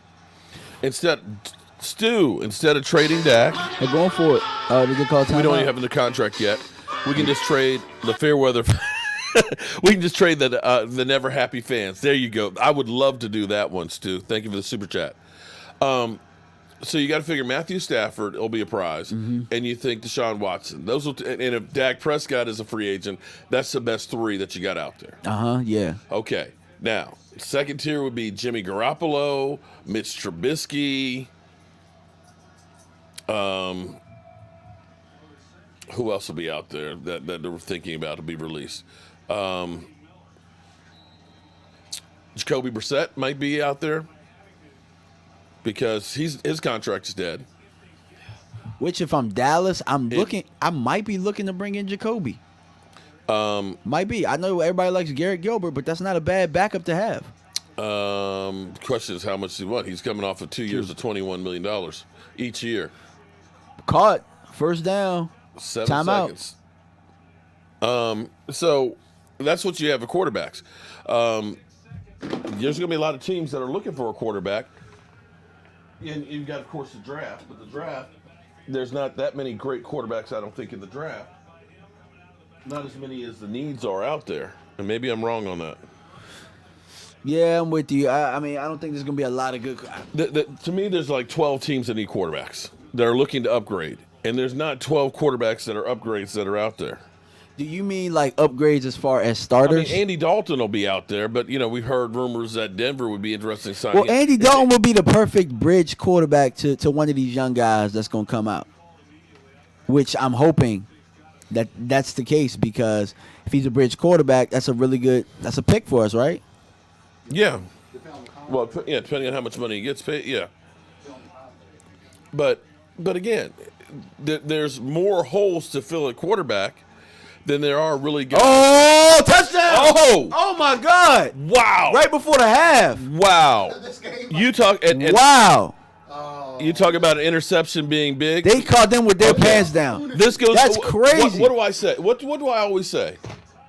Instead of trading Dak, they're going for it. Did they call timeout? We don't even have the contract yet. We can just trade the fair weather. We can just trade the never happy fans. There you go. I would love to do that one, Stu. Thank you for the super chat. So you got to figure Matthew Stafford will be a prize, and you think Deshaun Watson. And if Dak Prescott is a free agent, that's the best 3 that you got out there. Yeah. Okay. Now, second tier would be Jimmy Garoppolo, Mitch Trubisky. Who else will be out there that they're thinking about to be released? Jacoby Brissett might be out there because his contract is dead. Which, if I'm Dallas, I might be looking to bring in Jacoby. Might be. I know everybody likes Garrett Gilbert, but that's not a bad backup to have. Question is how much he want. He's coming off of 2 years of $21 million each year. Caught. First down. 7 Timeout. seconds. So that's what you have for quarterbacks. There's going to be a lot of teams that are looking for a quarterback. And you've got, of course, the draft. But the draft, there's not that many great quarterbacks, I don't think, in the draft. Not as many as the needs are out there. And maybe I'm wrong on that. Yeah, I'm with you. I mean, I don't think there's going to be a lot of good. To me, there's like 12 teams that need quarterbacks that are looking to upgrade. And there's not 12 quarterbacks that are upgrades that are out there. Do you mean like upgrades as far as starters? I mean, Andy Dalton will be out there, but, we've heard rumors that Denver would be interested in signing. Well, Andy Dalton would be the perfect bridge quarterback to one of these young guys that's going to come out, which I'm hoping that's the case, because if he's a bridge quarterback, that's a pick for us, right? Yeah. Well, depending on how much money he gets paid, yeah. But again, there's more holes to fill at quarterback than there are really guys. Oh, touchdown! Oh my God! Wow! Right before the half. Wow! You talk and wow! You talk about an interception being big. They caught them with their pants down. This goes. That's crazy. What do I say? What do I always say?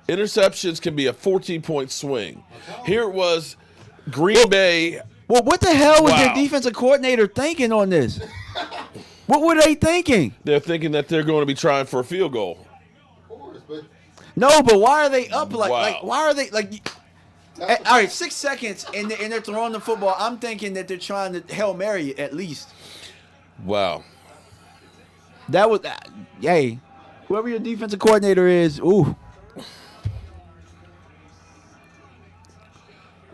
Interceptions can be a 14-point swing. Here it was, Green Bay. Well, what the hell was Wow. their defensive coordinator thinking on this? What were they thinking? They're thinking that they're going to be trying for a field goal. No, but why are they up Wow. like why are they like? All right, 6 seconds and they're throwing the football. I'm thinking that they're trying to Hail Mary at least. Wow. That was, yay. Whoever your defensive coordinator is, ooh.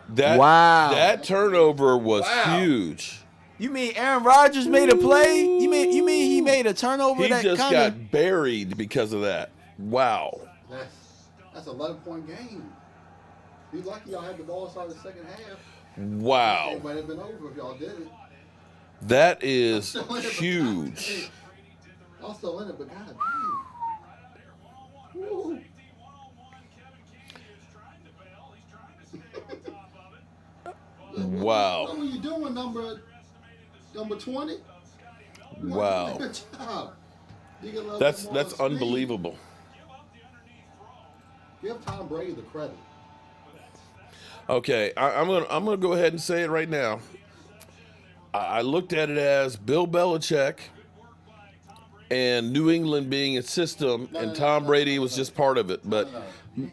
Wow. That turnover was huge. You mean Aaron Rodgers made a play? You mean he made a turnover? He that just kinda... got buried because of that. Wow. That's an 11-point game. Be lucky y'all had the ball start the second half. Wow. It might have been over if y'all did it. That is huge. Y'all still in it, but God damn. Woo. Wow. What are you doing, number 20? Wow. Good job. That's unbelievable. Give Tom Brady the credit. Okay, I'm gonna go ahead and say it right now. I looked at it as Bill Belichick and New England being a system, and Tom Brady was just part of it. But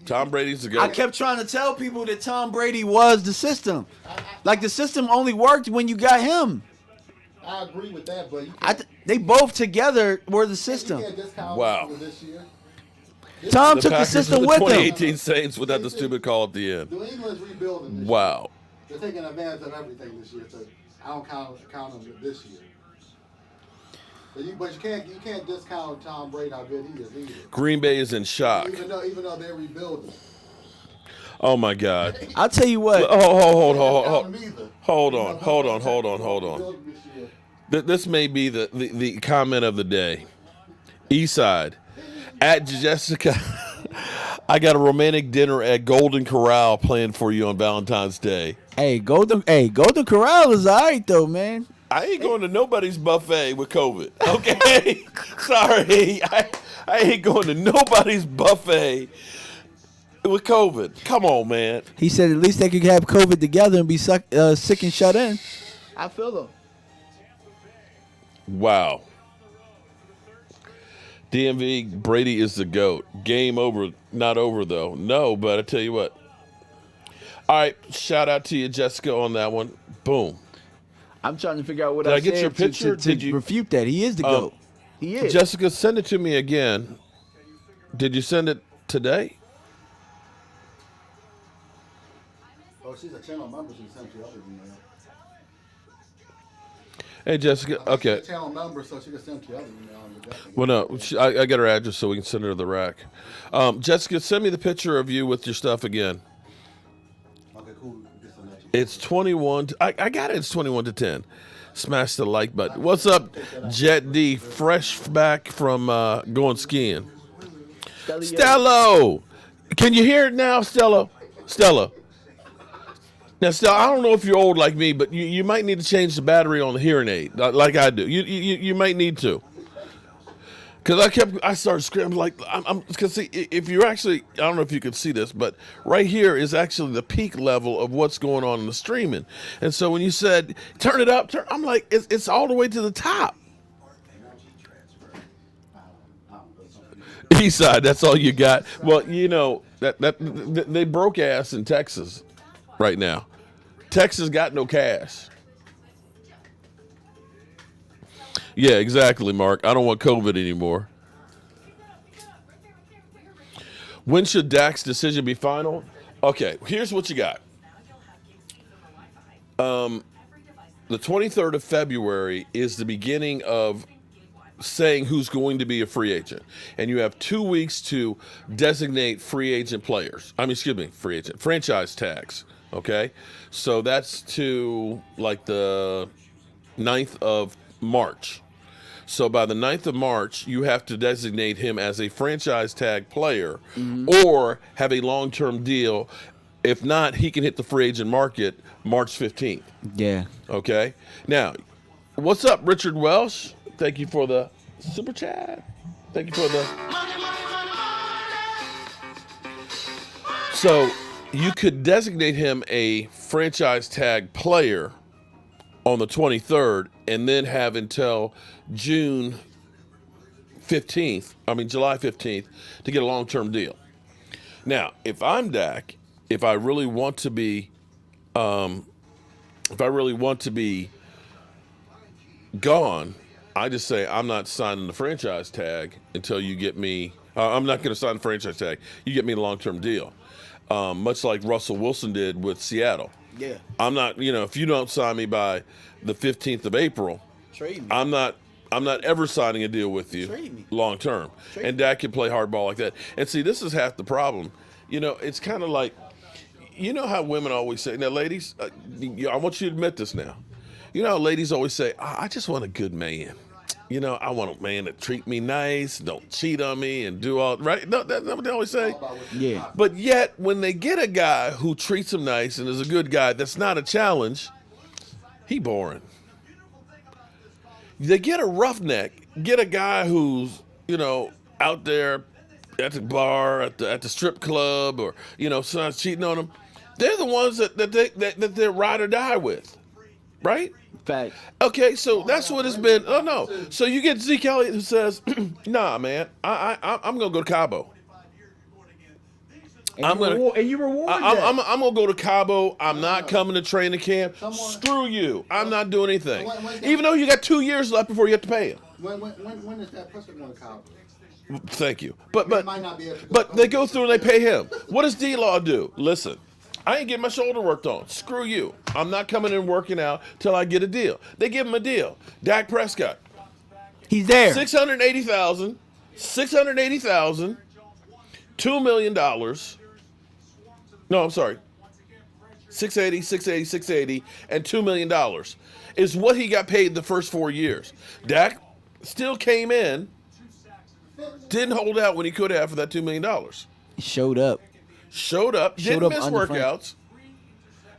Tom Brady's the guy. I kept trying to tell people that Tom Brady was the system. Like, the system only worked when you got him. I agree with that, but you they both together were the system. can't discount Wow. this year. Tom The took the Packers system are the with him. 2018 Saints without the stupid call at the end. New England's rebuilding this Wow. year. They're taking advantage of everything this year, so I don't count them this year. But you can't discount Tom Brady how good he is either. Green Bay is in shock. Even though they're rebuilding. Oh my God. I'll tell you what. Hold on. This may be the comment of the day. Eastside. At Jessica, I got a romantic dinner at Golden Corral planned for you on Valentine's Day. Hey, Golden Corral is all right, though, man. I ain't going to nobody's buffet with COVID. Okay? Sorry. I ain't going to nobody's buffet with COVID. Come on, man. He said at least they could have COVID together and be sick and shut in. I feel him. Wow. DMV, Brady is the GOAT. Game over. Not over, though. No, but I tell you what. All right. Shout out to you, Jessica, on that one. Boom. I'm trying to figure out what Did I said get your picture? to Did you refute that. He is the GOAT. He is. Jessica, send it to me again. Did you send it today? Oh Oh, she's a channel member. She sent you other email. Hey, Jessica. Okay. She's a channel member, so she can send you other email. Well, no, I got her address so we can send her to the rack. Jessica, send me the picture of you with your stuff again. Okay, cool. Just send that to you. It's 21. I got it. It's 21 to 10. Smash the like button. What's up, Jet D? Fresh back from going skiing. Stello, can you hear it now, Stella? Stella. Now, Stella, I don't know if you're old like me, but you might need to change the battery on the hearing aid, like I do. You might need to. Because I started screaming like because see, if you're actually, I don't know if you can see this, but right here is actually the peak level of what's going on in the streaming. And so when you said turn it up, I'm like it's all the way to the top. East side, that's all you got. Well, you know that they broke ass in Texas right now. Texas got no cash. Yeah, exactly, Mark. I don't want COVID anymore. When should Dak's decision be final? Okay, here's what you got. The 23rd of February is the beginning of saying who's going to be a free agent. And you have 2 weeks to designate free agent players. Free agent, franchise tags, okay? So that's to like the 9th of March. So by the 9th of March, you have to designate him as a franchise tag player or have a long-term deal. If not, he can hit the free agent market March 15th. Yeah. Okay? Now, what's up, Richard Welsh? Thank you for the super chat. Thank you for the... So you could designate him a franchise tag player on the 23rd and then have until July 15th to get a long-term deal. Now, if I'm Dak, if I really want to be gone, I just say I'm not signing the franchise tag until you get me. I'm not going to sign the franchise tag. You get me a long-term deal, much like Russell Wilson did with Seattle. Yeah. I'm not. If you don't sign me by the 15th of April, Trade me. I'm not ever signing a deal with you Trade me. long term. And Dak can play hardball like that. And see, this is half the problem. It's kind of like, how women always say, now, ladies, I want you to admit this now. You know how ladies always say, I just want a good man. I want a man to treat me nice, don't cheat on me, and do all right. No, that's what they always say. Yeah. But yet, when they get a guy who treats them nice and is a good guy, that's not a challenge, he boring. They get a roughneck, get a guy who's out there at the bar, at the strip club, or someone's cheating on them. They're the ones that they're ride or die with, right? Fact. Okay, so that's what it's been. Oh no, so you get Zeke Elliott who says, "Nah, man, I'm gonna go to Cabo. And you reward that. I'm gonna go to Cabo. I'm not coming to training camp. Screw you. I'm not doing anything. Even though you got 2 years left before you have to pay him. When is that person going to Cowboys? Thank you. But might not be able to go but they go through and they pay him. What does D-Law do? Listen, I ain't getting my shoulder worked on. Screw you. I'm not coming in working out till I get a deal. They give him a deal. Dak Prescott. He's there. $680,000, $2 million. No, I'm sorry. 680, and $2 million is what he got paid the first 4 years. Dak still came in, didn't hold out when he could have for that $2 million. He showed up. Didn't miss workouts.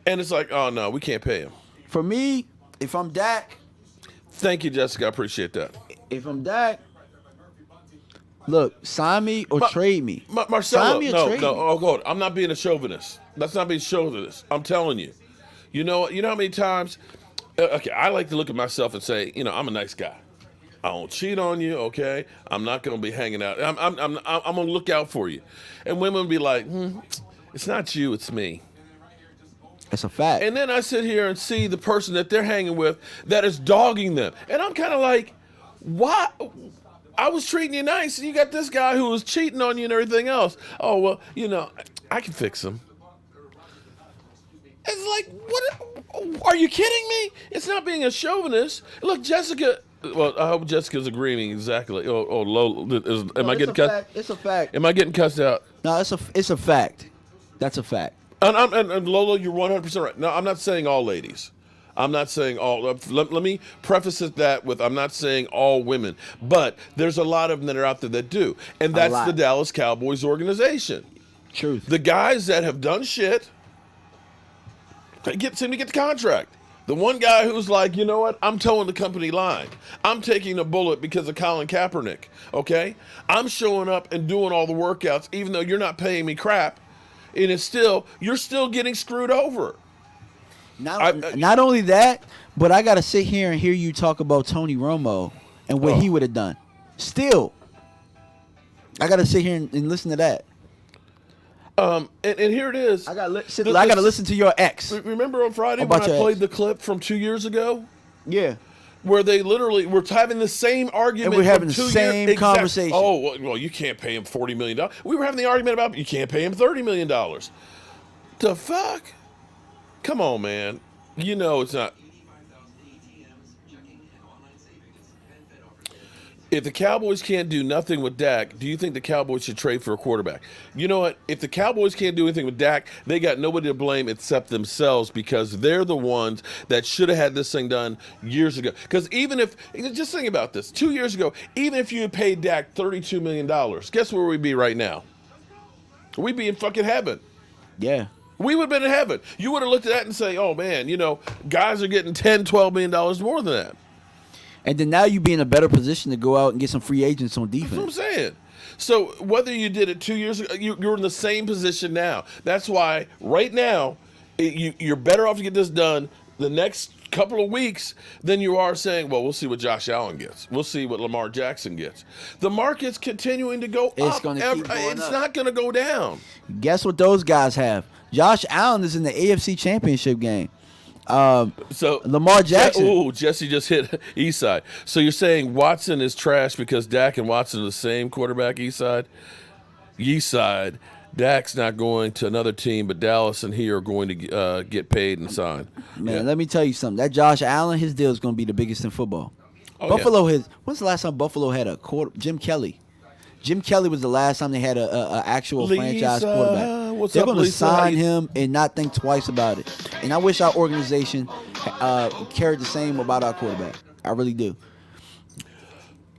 And it's like, oh no, we can't pay him. For me, if I'm Dak. Thank you, Jessica. I appreciate that. If I'm Dak, look, sign me or trade me. Marcelo, sign me or no. trade me. Oh, God, I'm not being a chauvinist. That's not being chauvinist. I'm telling you. You know how many times? Okay, I like to look at myself and say, I'm a nice guy. I won't cheat on you, okay? I'm not gonna be hanging out. I'm gonna look out for you. And women be like, it's not you, it's me. That's a fact. And then I sit here and see the person that they're hanging with that is dogging them. And I'm kind of like, why? I was treating you nice, and you got this guy who was cheating on you and everything else. Oh, well, I can fix him. It's like, what? Are you kidding me? It's not being a chauvinist. Look, Jessica. Well, I hope Jessica's agreeing exactly. Lola, am I getting cut? It's a fact. Am I getting cussed out? No, it's a fact. That's a fact. And Lola, you're 100% right. No, I'm not saying all ladies. I'm not saying all. Let me preface that with I'm not saying all women, but there's a lot of them that are out there that do, and that's the Dallas Cowboys organization. Truth. The guys that have done shit seem to get the contract. The one guy who's like, you know what? I'm towing the company line. I'm taking a bullet because of Colin Kaepernick. Okay, I'm showing up and doing all the workouts, even though you're not paying me crap, and you're still getting screwed over. Not only that, but I got to sit here and hear you talk about Tony Romo and what he would have done. Still, I got to sit here and listen to that. And here it is. I got to listen to your ex. Remember on Friday when I played the clip from 2 years ago? Yeah. Where they literally were having the same argument. And we're having the same conversation. Oh, well, you can't pay him $40 million. We were having the argument about you can't pay him $30 million. The fuck? Come on, man. You know it's not. If the Cowboys can't do nothing with Dak, do you think the Cowboys should trade for a quarterback? You know what? If the Cowboys can't do anything with Dak, they got nobody to blame except themselves because they're the ones that should have had this thing done years ago. Because just think about this. 2 years ago, even if you had paid Dak $32 million, guess where we'd be right now? We'd be in fucking heaven. Yeah. We would have been in heaven. You would have looked at that and say, oh, man, guys are getting $10, $12 million more than that. And then now you be in a better position to go out and get some free agents on defense. That's what I'm saying. So whether you did it 2 years ago, you're in the same position now. That's why right now you're better off to get this done the next couple of weeks than you are saying, well, we'll see what Josh Allen gets. We'll see what Lamar Jackson gets. The market's continuing to go up. It's not going to go down. Guess what those guys have? Josh Allen is in the AFC Championship game. So Lamar Jackson. Jesse just hit Eastside. So you're saying Watson is trash because Dak and Watson are the same quarterback, Eastside? Eastside. Dak's not going to another team, but Dallas and he are going to get paid and sign. Man, let me tell you something. That Josh Allen, his deal is going to be the biggest in football. Buffalo when's the last time Buffalo had a Jim Kelly? Jim Kelly was the last time they had a actual franchise quarterback. They're going to sign him and not think twice about it. And I wish our organization cared the same about our quarterback. I really do.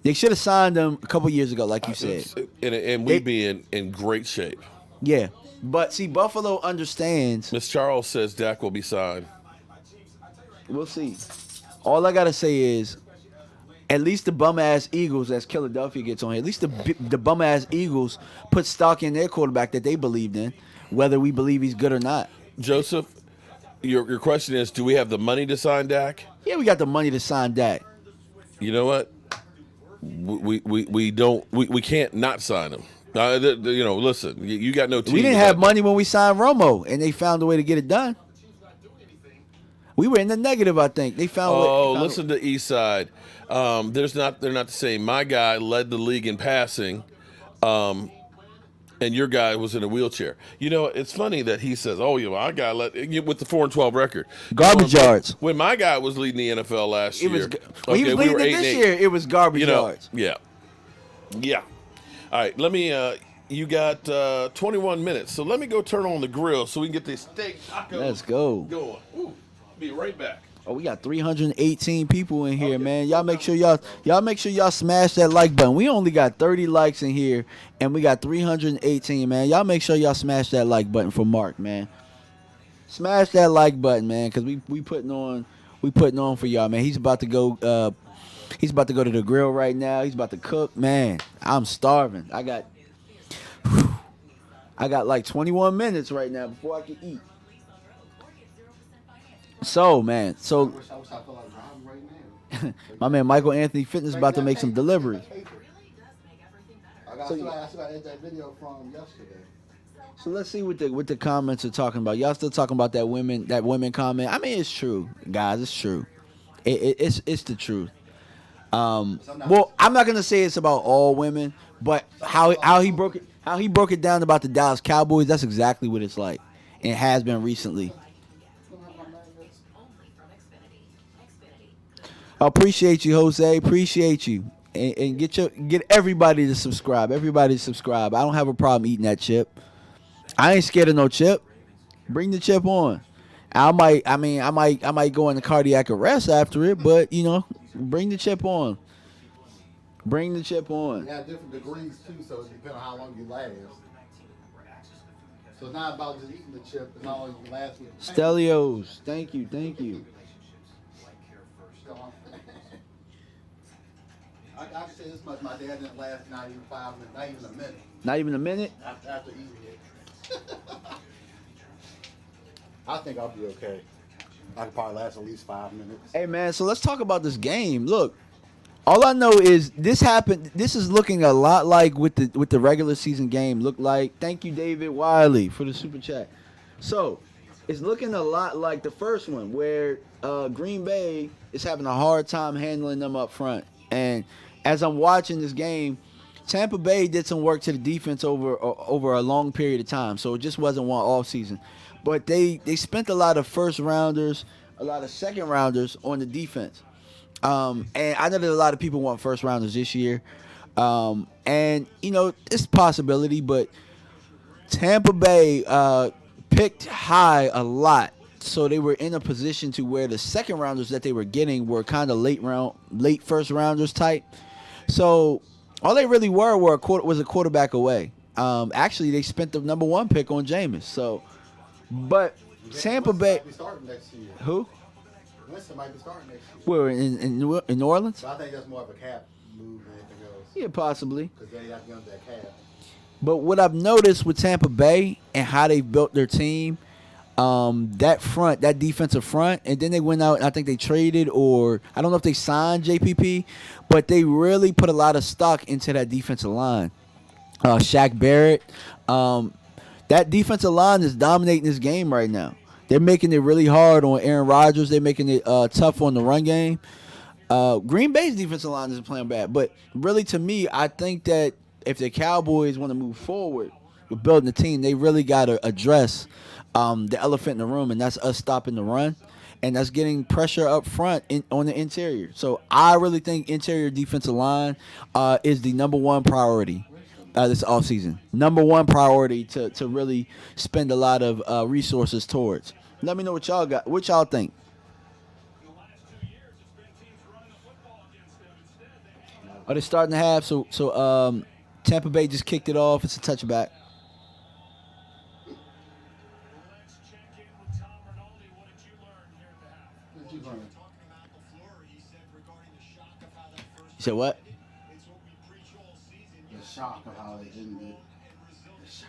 They should have signed him a couple years ago, like you said. And we'd be in great shape. Yeah. But, see, Buffalo understands. Miss Charles says Dak will be signed. We'll see. All I got to say is, at least the bum-ass Eagles, as Philadelphia gets on here, at least the bum-ass Eagles put stock in their quarterback that they believed in, whether we believe he's good or not. Joseph, your question is, do we have the money to sign Dak? Yeah, we got the money to sign Dak. You know what? We don't. We can't not sign him. Listen, you got no team. We didn't have money when we signed Romo, and they found a way to get it done. We were in the negative, I think. They found. Listen to Eastside. They're not the same. My guy led the league in passing, and your guy was in a wheelchair. It's funny that he says, my guy led with the 4-12 record. Garbage yards. When my guy was leading the NFL last year. He was leading it this year. It was garbage yards. Yeah. All right, let me. You got 21 minutes, so let me go turn on the grill so we can get this steak taco. Let's go. Going. Be right back. Oh, we got 318 people in here, man. Y'all make sure y'all smash that like button. We only got 30 likes in here, and we got 318, man. Y'all make sure y'all smash that like button for Mark, man. Smash that like button, man, because we putting on for y'all, man. He's about to go to the grill right now. He's about to cook, man. I'm starving. I got like 21 minutes right now before I can eat. So, man, my man Michael Anthony Fitness about to make some deliveries. I still got to edit that video from yesterday. So let's see what the comments are talking about. Y'all still talking about that women comment? I mean, it's true, guys. It's true. It's the truth. Well, I'm not gonna say it's about all women, but how he broke it down about the Dallas Cowboys. That's exactly what it's like, and it has been recently. I appreciate you, Jose. Appreciate you. And get everybody to subscribe. Everybody to subscribe. I don't have a problem eating that chip. I ain't scared of no chip. Bring the chip on. I might go into cardiac arrest after it, but bring the chip on. Bring the chip on. You have different degrees too, so it depends on how long you last. So it's not about just eating the chip, it's how long you can last with the Stelios, thank you. I can say this much, my dad didn't last not even 5 minutes, not even a minute Not even a minute? after eating it. I think I'll be okay. I could probably last at least 5 minutes. Hey man, so let's talk about this game. Look, all I know is this happened. This is looking a lot like with the regular season game looked like. Thank you, David Wiley, for the super chat. So it's looking a lot like the first one, where Green Bay is having a hard time handling them up front. And as I'm watching this game, Tampa Bay did some work to the defense over a long period of time. So it just wasn't one off season. But they spent a lot of first rounders, a lot of second rounders on the defense. And I know that a lot of people want first rounders this year. And, it's a possibility, but Tampa Bay picked high a lot. So they were in a position to where the second rounders that they were getting were kind of late first rounders type. So all they really was a quarterback away. Actually, they spent the number 1 pick on Jameis. So, but Tampa Bay. Might be starting next year. Who? Winston might be starting next year. Where in New Orleans? But I think that's more of a cap move than anything else. Yeah, possibly. Because they have to get under that cap. But what I've noticed with Tampa Bay and how they built their team, that defensive front, and then they went out and I think they traded, or I don't know if they signed JPP, but they really put a lot of stock into that defensive line. Shaq Barrett, that defensive line is dominating this game right now. They're making it really hard on Aaron Rodgers. They're making it tough on the run game. Green Bay's defensive line isn't playing bad, but really to me, I think that if the Cowboys want to move forward with building the team, they really got to address the elephant in the room, and that's us stopping the run, and that's getting pressure up front on the interior. So I really think interior defensive line is the number 1 priority this offseason. Number 1 priority to really spend a lot of resources towards. Let me know what y'all got. What y'all think? Are they starting to have? So Tampa Bay just kicked it off. It's a touchback. You said what? The shock of how they ended it. The shock.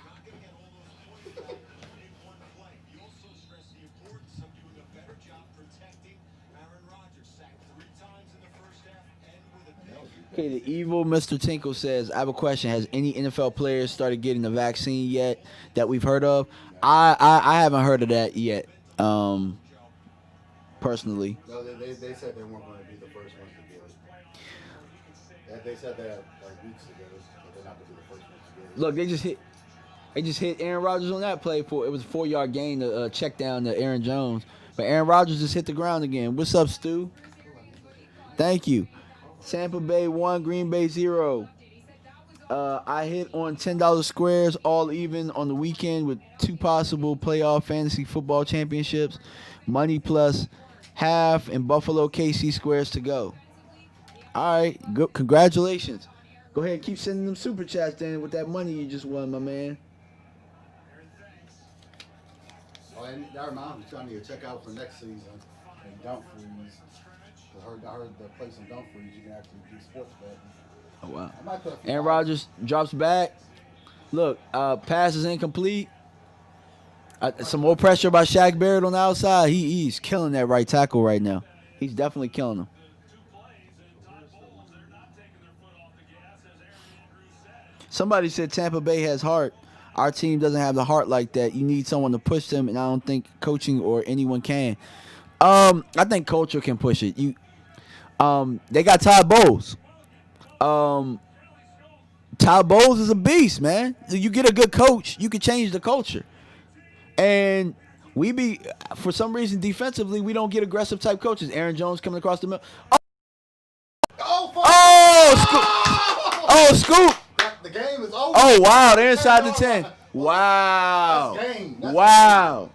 Okay, the evil Mr. Tinkle says, I have a question. Has any NFL players started getting the vaccine yet that we've heard of? I haven't heard of that yet, personally. No, they said they weren't going to be the first ones to get it. They said that like weeks ago, but they're not going to be the first ones to get it. Look, they just hit Aaron Rodgers on that play. It was a 4-yard gain to check down to Aaron Jones. But Aaron Rodgers just hit the ground again. What's up, Stu? Thank you. Tampa Bay 1, Green Bay 0. I hit on $10 squares all even on the weekend with 2 possible playoff fantasy football championships. Money plus half and Buffalo KC squares to go. All right, good. Congratulations. Go ahead and keep sending them super chats then with that money you just won, my man. Oh, and that reminds me, trying to check out for next season and Dumfries. I heard the place in Dumfries you can actually do sports betting. Oh, wow. I might put a few Aaron dollars. Rodgers drops back. Look, pass is incomplete. Some more pressure by Shaq Barrett on the outside. He's killing that right tackle right now. He's definitely killing him. Somebody said Tampa Bay has heart. Our team doesn't have the heart like that. You need someone to push them, and I don't think coaching or anyone can. I think culture can push it. They got Todd Bowles. Todd Bowles is a beast, man. You get a good coach, you can change the culture. And For some reason, defensively, we don't get aggressive type coaches. Aaron Jones coming across the middle. Oh, scoop. The game is over. Oh, wow. They're inside the 10. Wow. That's game. Wow.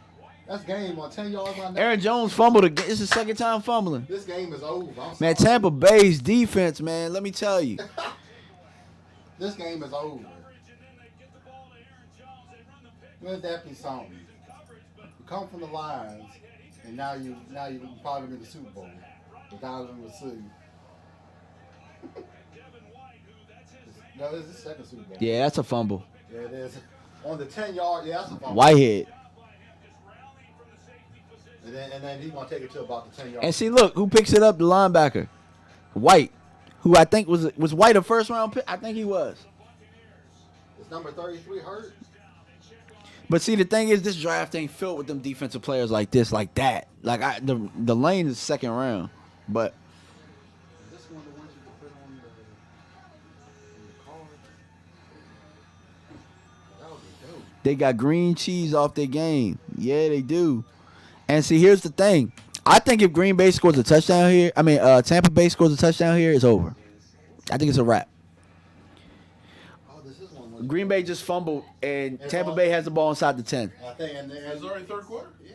That's game on 10 yards line. Aaron Jones fumbled again. It's his second time fumbling. This game is over. Man, Tampa Bay's defense, man, let me tell you. This game is over. Where's that be something? You come from the Lions, and now you probably in the Super Bowl. The guys in the city. No, this is the second Super Bowl. Yeah, that's a fumble. Yeah, it is. On the 10-yard, yeah, that's a fumble. Whitehead. And then he's going to take it to about the 10-yard. And see, look, who picks it up? The linebacker. White, who I think was White a first-round pick? I think he was. Is number 33 hurt? But see, the thing is, this draft ain't filled with them defensive players like this, like that. Like the lane is second round, but Is this one of the ones you can put on the card? That would be dope. they got green cheese off their game. Yeah, they do. And see, here's the thing. I think if Green Bay scores a touchdown here, Tampa Bay scores a touchdown here, it's over. I think it's a wrap. Oh, this is one. Green Bay just fumbled, and It's Tampa on- Bay has the ball inside the 10. I think, and It's already third quarter? yeah.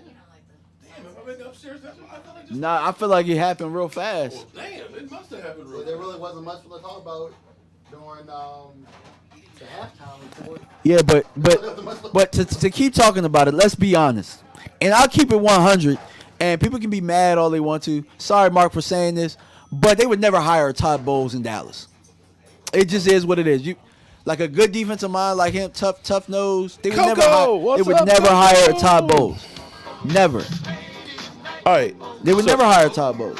Damn, if I've been upstairs, I thought I just... Nah, I feel like it happened real fast. Well, damn, it must have happened real Well, there really wasn't much to talk about during the halftime report. Yeah, but to keep talking about it, let's be honest. And I'll keep it 100. And people can be mad all they want to. Sorry, Mark, for saying this, but they would never hire Todd Bowles in Dallas. It just is what it is. You like a good defensive mind like him, tough nose. They would never hire Todd Bowles. Never. All right. They would never hire Todd Bowles.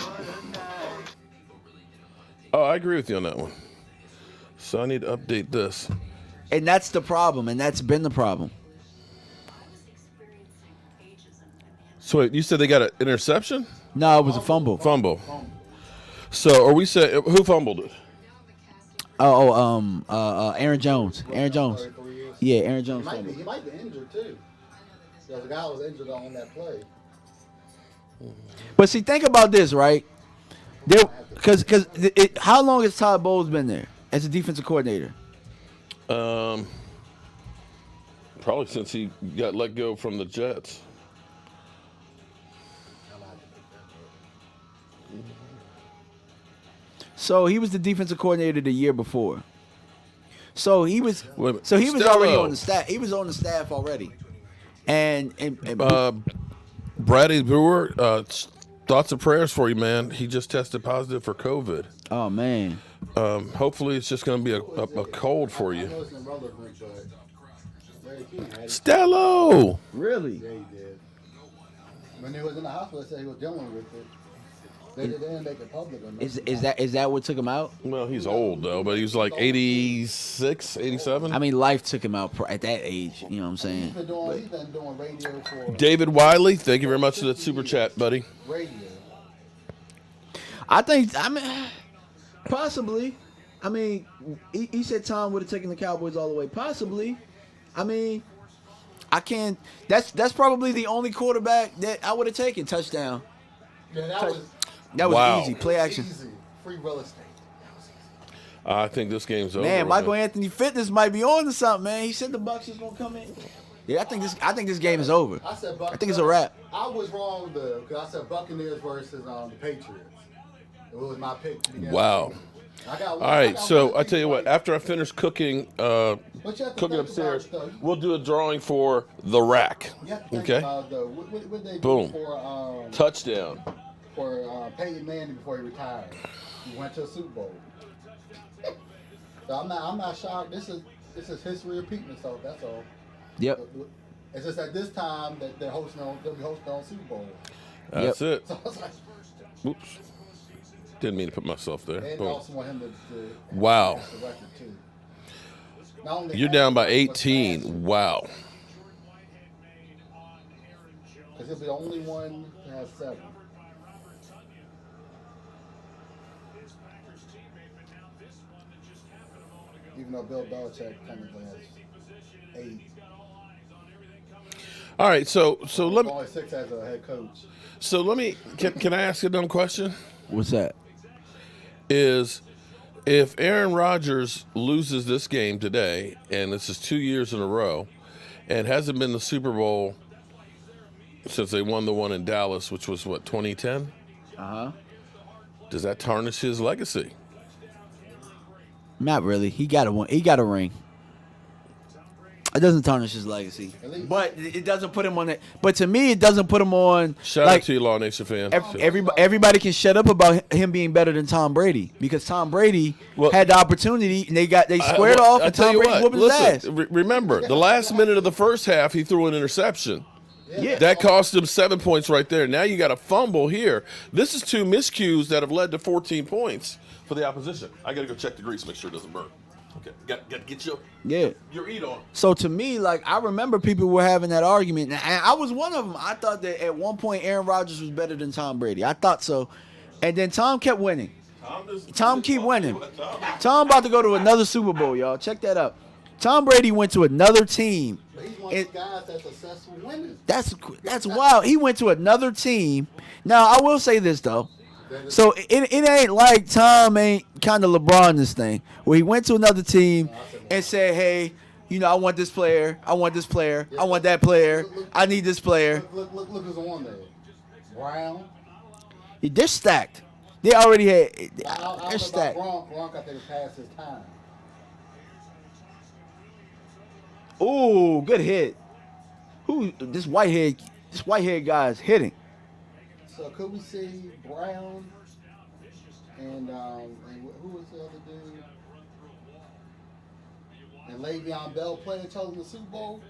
Oh, I agree with you on that one. So I need to update this. And that's the problem, and that's been the problem. So wait, you said they got an interception? No, it was a fumble. Fumble. So are we saying who fumbled it? Aaron Jones. Aaron Jones. Yeah, Aaron Jones fumbled. He might be injured too. Because the guy was injured on that play. But see, think about this, right? Because how long has Todd Bowles been there as a defensive coordinator? Probably since he got let go from the Jets. So he was the defensive coordinator the year before. So he was. Wait a minute. So he was Stello. already on the staff. He was on the staff already. And Brady Brewer, thoughts and prayers for you, man. He just tested positive for COVID. oh man, Hopefully, it's just going to be a cold for I you. know it's irrelevant, but Larry King had it. Stello! really? Yeah, he did. When he was in the hospital, they said he was dealing with it. They didn't make it public. Or Is that what took him out? Well, he's old, though, but he was like 86, 87. I mean, life took him out at that age. You know what I'm He's saying? been doing radio for David Wiley, thank you very much for that super chat, buddy. radio. I mean, possibly. I mean, he said Tom would have taken the Cowboys all the way. Possibly. I mean, I can't. That's probably the only quarterback that I would have taken touchdown. Yeah, That was Wow. easy. Play action. easy. Free real estate. I think this game's over. Man, Michael Anthony Fitness might be on to something, man. He said the Bucks is gonna come in. Yeah, I think this game is over. I said I think it's a wrap. I was wrong though, because I said Buccaneers versus the Patriots. It was my pick. to begin Wow. with. I got All right, so one I tell you what. After I finish cooking, But you have to cooking think upstairs, about, though, we'll do a drawing for the rack. you have to think Okay. about, though, what they Boom. did Touchdown. for Peyton Manning before he retired. He went to a Super Bowl. So I'm not shocked. This is history repeating itself. That's all. Yep. It's just that this time that they'll be hosting on Super Bowl. That's it. So it's like, Oops. Didn't mean to put myself there. and Boom. also want him to Wow. pass the record too. Not only You're that, down by but 18. Wow. because he'll be the only one to have 7. Even though Bill Belichick technically has 8. All right, so let me Only 6 as a head coach. so let me can I ask a dumb question? What's that? Is if Aaron Rodgers loses this game today, and this is 2 years in a row, and hasn't been the Super Bowl since they won the one in Dallas, which was what 2010, does that tarnish his legacy? Not really. He got a ring. It doesn't tarnish his legacy, but it doesn't put him on it. But to me, it doesn't put him on. Shout out to you, Law Nation fan. Everybody can shut up about him being better than Tom Brady because Tom Brady had the opportunity and they squared off and Tom Brady whooping his ass. Remember, the last minute of the first half, he threw an interception. Yeah. That cost him 7 points right there. Now you got a fumble here. This is 2 miscues that have led to 14 points for the opposition. I got to go check the grease, make sure it doesn't burn. Okay, got to get your eat on. So to me, like I remember people were having that argument, and I was one of them. I thought that at one point Aaron Rodgers was better than Tom Brady. I thought so, and then Tom kept winning. Tom keep winning. Tom about to go to another Super Bowl, y'all. Check that out. Tom Brady went to another team. But he's one of those guys that's successful winners. That's wild. He went to another team. Now I will say this though. So it ain't like Tom ain't kind of LeBron this thing where he went to another team and said, hey, you know, I want this player, I want this player, I want that player, I need this player. Look who's on there. Brown. They're stacked. They already had. They're I stacked. Gronk, I think, past his time. Ooh, good hit. Who this whitehead guy is hitting? So could we see Brown and who was the other dude? And Le'Veon Bell playing each other in the Super Bowl?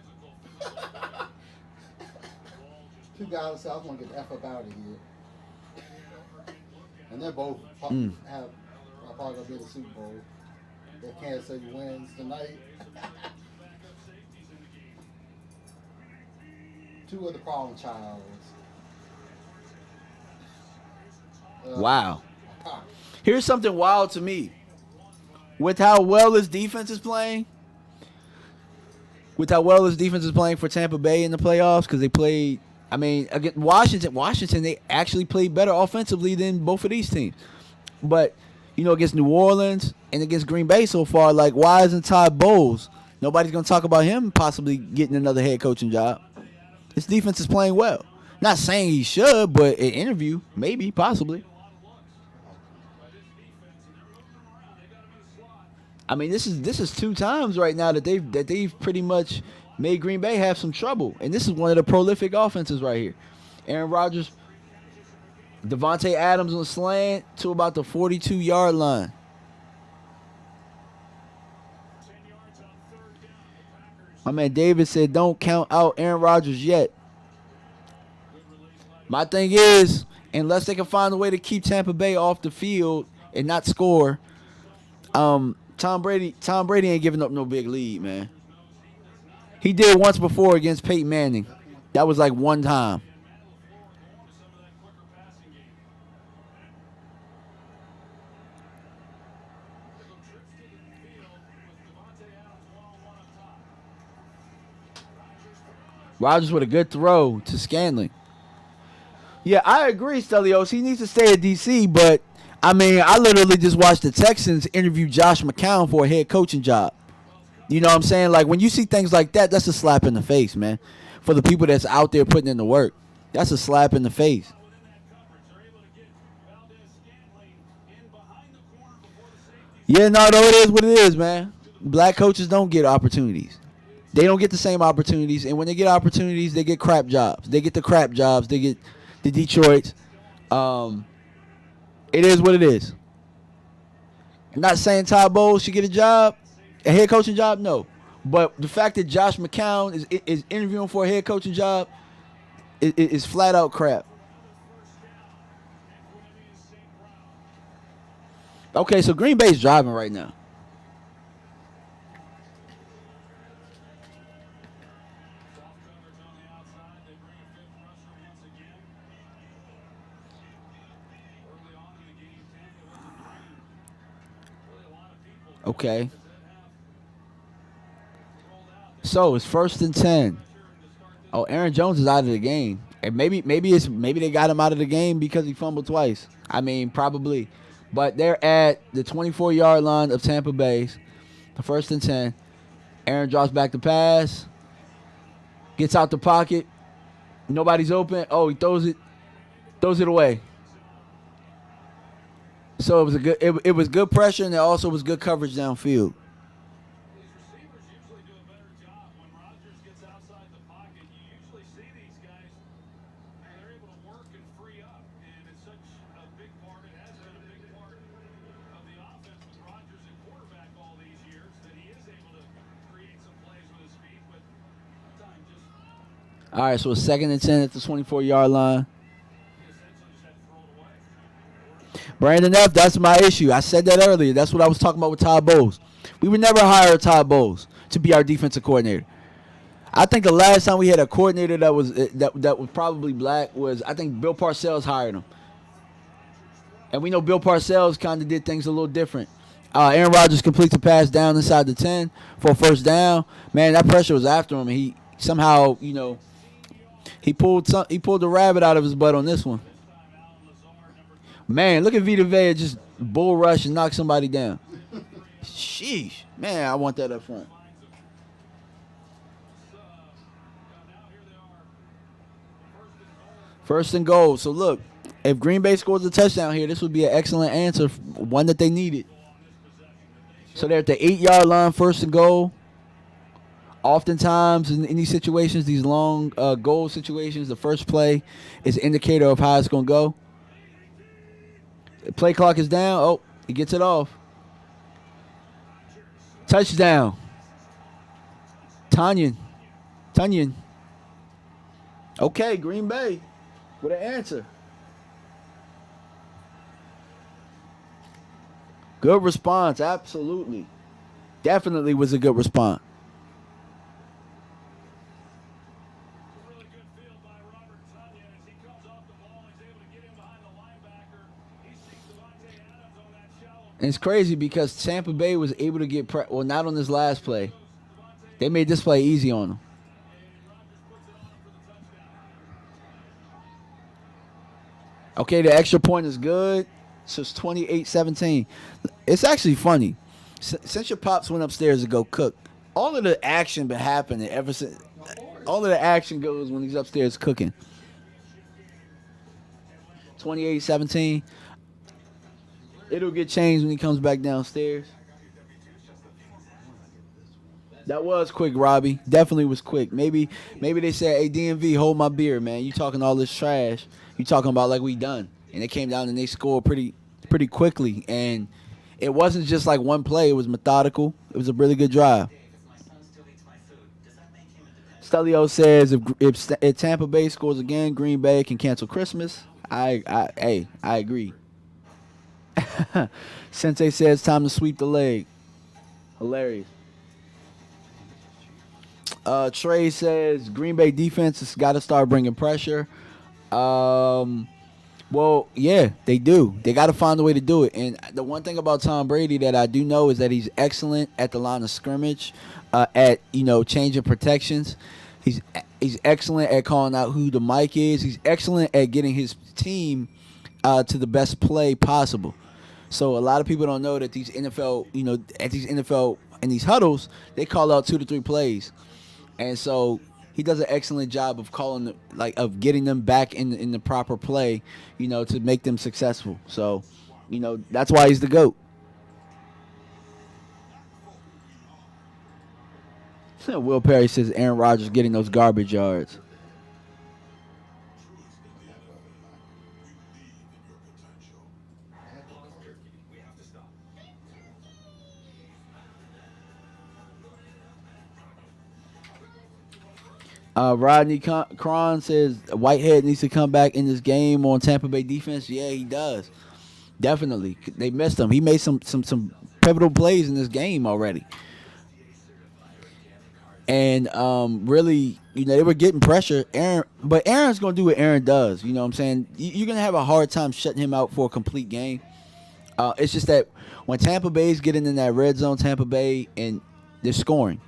Two guys that say, I want to get the F up out of here. And they're both probably going to be in the Super Bowl. If Kansas City wins tonight. Two of the problem childs. Wow. Here's something wild to me. With how well his defense is playing, for Tampa Bay in the playoffs, because they played, I mean, against Washington, they actually played better offensively than both of these teams. But, you know, against New Orleans and against Green Bay so far, like, why isn't Todd Bowles? Nobody's going to talk about him possibly getting another head coaching job. His defense is playing well. Not saying he should, but an interview, maybe, possibly. I mean, this is 2 times right now that they've pretty much made Green Bay have some trouble, and this is one of the prolific offenses right here. Aaron Rodgers, Devontae Adams on the slant to about the 42-yard line. My man David said, "Don't count out Aaron Rodgers yet." My thing is, unless they can find a way to keep Tampa Bay off the field and not score, Tom Brady ain't giving up no big lead, man. He did once before against Peyton Manning. That was like one time. Rodgers with a good throw to Scanlon. Yeah, I agree, Stelios. He needs to stay at D.C., but, I mean, I literally just watched the Texans interview Josh McCown for a head coaching job. You know what I'm saying? Like, when you see things like that, that's a slap in the face, man. For the people that's out there putting in the work. That's a slap in the face. Yeah, no, it is what it is, man. Black coaches don't get opportunities. They don't get the same opportunities, and when they get opportunities, they get crap jobs. They get the crap jobs. They get the Detroits. It is what it is. I'm not saying Todd Bowles should get a head coaching job, no. But the fact that Josh McCown is interviewing for a head coaching job is flat out crap. Okay, so Green Bay's driving right now. Okay. So it's 1st and 10. Oh, Aaron Jones is out of the game. And maybe they got him out of the game because he fumbled twice. I mean, probably. But they're at the 24-yard line of Tampa Bay's. The 1st and 10. Aaron drops back to pass. Gets out the pocket. Nobody's open. Oh, he throws it away. So it was good pressure, and it also was good coverage downfield. These receivers usually do a better job. When Rodgers gets outside the pocket, you usually see these guys, they're able to work and free up. And it's such a big part, it has been a big part of the offense with Rodgers at quarterback all these years, that he is able to create some plays with his feet, but time just All right, so it's 2nd and 10 at the 24-yard line. essentially just had to throw it away. Brandon F., that's my issue. I said that earlier. That's what I was talking about with Todd Bowles. We would never hire Todd Bowles to be our defensive coordinator. I think the last time we had a coordinator that was probably black was, I think, Bill Parcells hired him. And we know Bill Parcells kind of did things a little different. Aaron Rodgers completes a pass down inside the 10 for a 1st down. Man, that pressure was after him, and he somehow, he pulled the rabbit out of his butt on this one. Man, look at Vita Vea just bull rush and knock somebody down. Sheesh. Man, I want that up front. First and goal. So, look, if Green Bay scores a touchdown here, this would be an excellent answer, one that they needed. So they're at the 8-yard line, 1st and goal. Oftentimes in these situations, these long goal situations, the first play is an indicator of how it's going to go. The play clock is down. Oh, he gets it off. Touchdown. Tunyon. Okay, Green Bay with an answer. Good response, absolutely. Definitely was a good response. Really good field by Robert Tunyon as he comes off the ball. He's able to get in behind the linebacker. He sees Devontae Adams on that shallow. And it's crazy because Tampa Bay was able to get not on this last play. They made this play easy on them. Okay, the extra point is good. So it's 28-17. It's actually funny. Since your pops went upstairs to go cook, all of the action been happening ever since. All of the action goes when he's upstairs cooking. 28-17. It'll get changed when he comes back downstairs. That was quick, Robbie. Definitely was quick. Maybe they said, "Hey, DMV, hold my beer, man. You talking all this trash. You talking about like we done." And they came down and they scored pretty quickly. And it wasn't just like one play. It was methodical. It was a really good drive. Stelio says if Tampa Bay scores again, Green Bay can cancel Christmas. I agree. Sensei says time to sweep the leg. Hilarious. Trey says Green Bay defense has got to start bringing pressure. Well, yeah, they do. They got to find a way to do it. And the one thing about Tom Brady that I do know is that he's excellent at the line of scrimmage, at changing protections. He's excellent at calling out who the mic is. He's excellent at getting his team to the best play possible. So a lot of people don't know that these NFL, in these huddles, they call out 2 to 3 plays. And so he does an excellent job of of getting them back in the proper play, to make them successful. So, that's why he's the GOAT. Will Perry says Aaron Rodgers getting those garbage yards. Rodney Cron says Whitehead needs to come back in this game on Tampa Bay defense. Yeah, he does. Definitely. They missed him. He made some pivotal plays in this game already. And really, they were getting pressure. But Aaron's going to do what Aaron does. You know what I'm saying? You're going to have a hard time shutting him out for a complete game. It's just that when Tampa Bay's getting in that red zone, Tampa Bay, and they're scoring,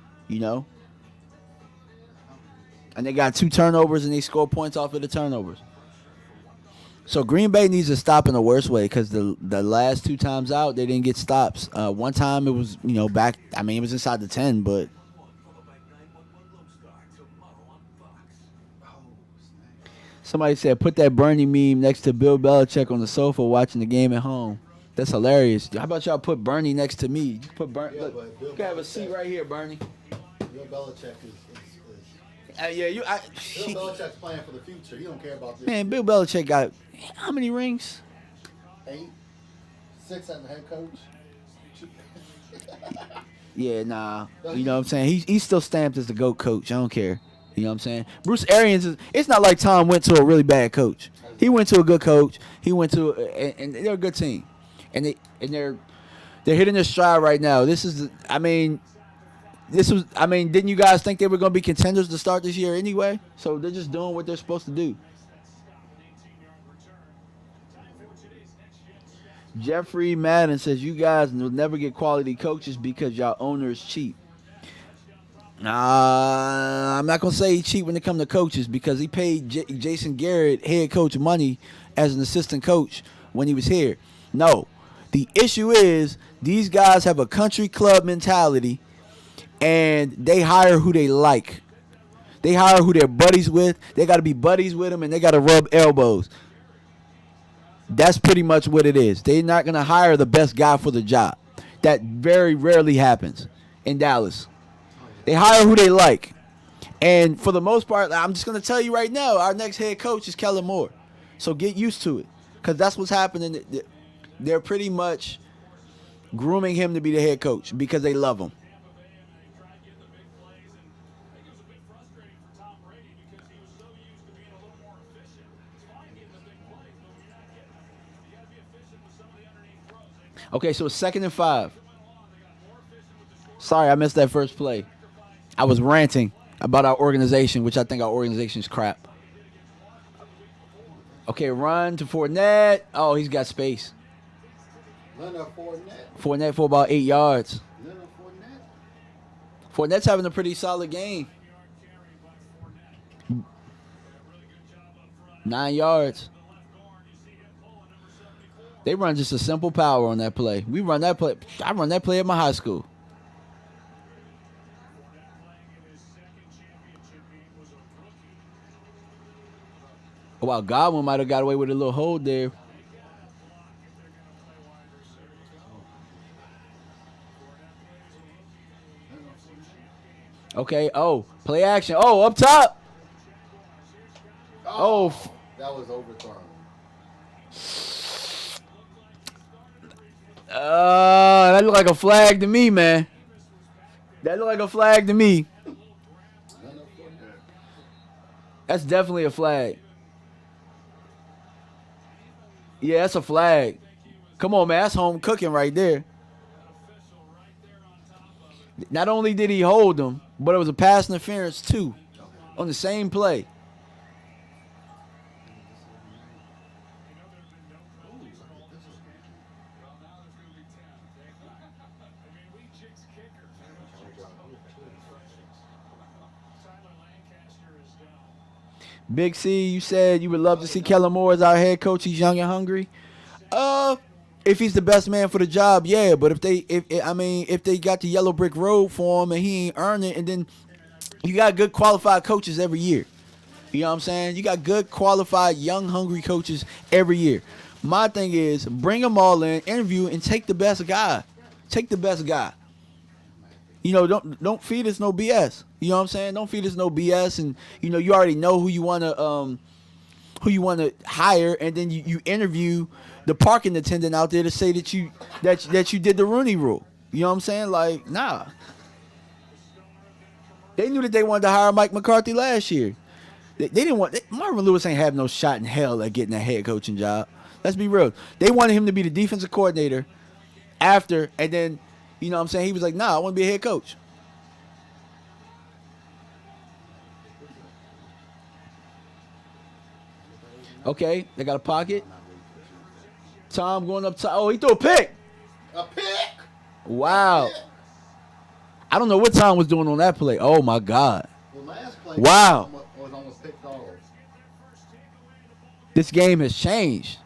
And they got 2 turnovers, and they score points off of the turnovers. So Green Bay needs to stop in the worst way because the last 2 times out, they didn't get stops. One time it was, back. I mean, it was inside the 10, but somebody said put that Bernie meme next to Bill Belichick on the sofa watching the game at home. That's hilarious. How about y'all put Bernie next to me? You put Bernie. Yeah, Look, but Bill you can have a Belichick- seat right here, Bernie. Bill Belichick is Yeah, Bill Belichick's playing for the future. He don't care about this. Man, Bill Belichick got how many rings? 8, 6 as the head coach. Yeah, nah. You know what I'm saying? He's still stamped as the GOAT coach. I don't care. You know what I'm saying? Bruce Arians it's not like Tom went to a really bad mean, he went to a good coach. He went to and they're a good team. And they're hitting their stride right now. Didn't you guys think they were going to be contenders to start this year anyway? So they're just doing what they're supposed to do. Jeffrey Madden says, you guys will never get quality coaches because y'all owners cheap. I'm not going to say he's cheap when it comes to coaches because he paid Jason Garrett head coach money as an assistant coach when he was here. No. The issue is these guys have a country club mentality and they hire who they like. They hire who they're buddies with. They got to be buddies with them and they got to rub elbows. That's pretty much what it is. They're not going to hire the best guy for the job. That very rarely happens in Dallas. They hire who they like. And for the most part, I'm just going to tell you right now, our next head coach is Kellen Moore. So get used to it because that's what's happening. They're pretty much grooming him to be the head coach because they love him. Okay, so it's 2nd and 5. Sorry, I missed that first play. I was ranting about our organization, which I think our organization is crap. Okay, run to Fournette. Oh, he's got space. Leonard Fournette. Fournette for about 8 yards. Leonard Fournette. Fournette's having a pretty solid game. 9 yards. They run just a simple power on that play. We run that play. I run that play at my high school. Oh, wow, Godwin might have got away with a little hold there. Okay, play action. Oh, up top. Oh. That was overthrown. That looked like a flag to me, man. That looked like a flag to me. That's definitely a flag. Yeah, that's a flag. Come on, man. That's home cooking right there. Not only did he hold him, but it was a pass interference too on the same play. Big C, you said you would love to see Kellen Moore as our head coach. He's young and hungry. If he's the best man for the job, yeah. But if they got the yellow brick road for him and he ain't earned it, and then you got good qualified coaches every year. You know what I'm saying? You got good qualified young hungry coaches every year. My thing is bring them all in, interview, and take the best guy. Take the best guy. You know, don't feed us no BS. You know what I'm saying? Don't feed us no BS, and you know you already know who you want to hire, and then you interview the parking attendant out there to say that you did the Rooney Rule. You know what I'm saying? Like, nah. They knew that they wanted to hire Mike McCarthy last year. They didn't want Marvin Lewis ain't have no shot in hell at getting a head coaching job. Let's be real. They wanted him to be the defensive coordinator after, and then. You know what I'm saying? He was like, nah, I want to be a head coach. Okay, they got a pocket. Tom going up top. Oh, he threw a pick. A pick? Wow. I don't know what Tom was doing on that play. Oh, my God. The last play Wow. this game has changed.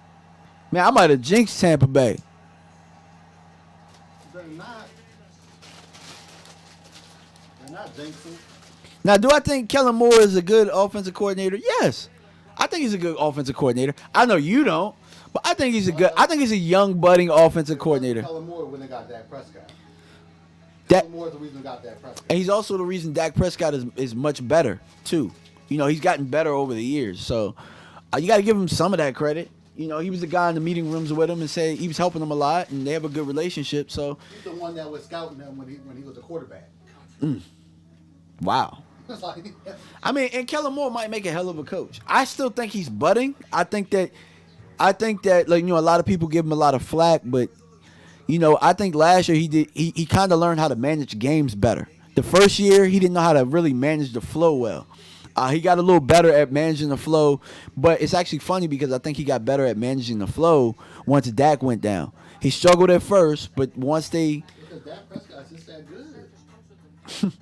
Man, I might have jinxed Tampa Bay. They're not. They're not jinxing. Now, do I think Kellen Moore is a good offensive coordinator? Yes. I think he's a good offensive coordinator. I know you don't, but I think he's a good. I think he's a young, budding offensive coordinator. Kellen Moore when they got Dak Prescott. That, Kellen Moore's the reason they got Dak Prescott. and he's also the reason Dak Prescott is much better too. You know, he's gotten better over the years. So you got to give him some of that credit. You know, he was the guy in the meeting rooms with him and say he was helping them a lot, and they have a good relationship. So He's the one that was scouting him when he was a quarterback. wow. It's like, I mean, and Kellen Moore might make a hell of a coach. I still think he's budding. I think that like, you know, a lot of people give him a lot of flack, but you know, I think last year he kind of learned how to manage games better. The first year he didn't know how to really manage the flow well. He got a little better at managing the flow, but it's actually funny because I think he got better at managing the flow once Dak went down. He struggled at first, but once because Dak Prescott's just that good.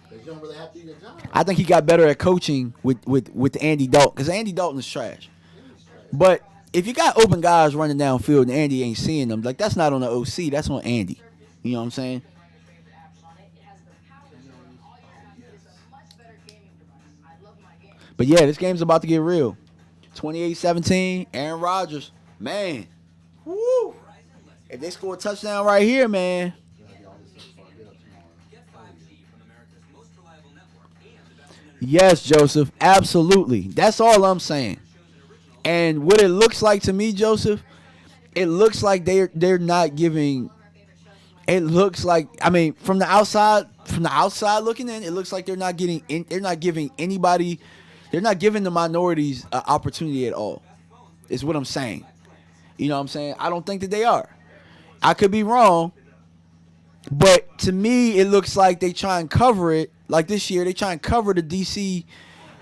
They don't really have to do your job. I think he got better at coaching with Andy Dalton, because Andy Dalton is trash. But if you got open guys running downfield and Andy ain't seeing them, like, that's not on the OC, that's on Andy. You know what I'm saying? But yeah, this game's about to get real. 28-17, Aaron Rodgers. Man. Woo! If they score a touchdown right here, man. Yes, Joseph. Absolutely. That's all I'm saying. And what it looks like to me, Joseph, it looks like they're not giving. It looks like, I mean, from the outside looking in, it looks like they're not giving anybody. They're not giving the minorities an opportunity at all, is what I'm saying. You know what I'm saying? I don't think that they are. I could be wrong, but to me, it looks like they try and cover it. Like this year, they try and cover the DC,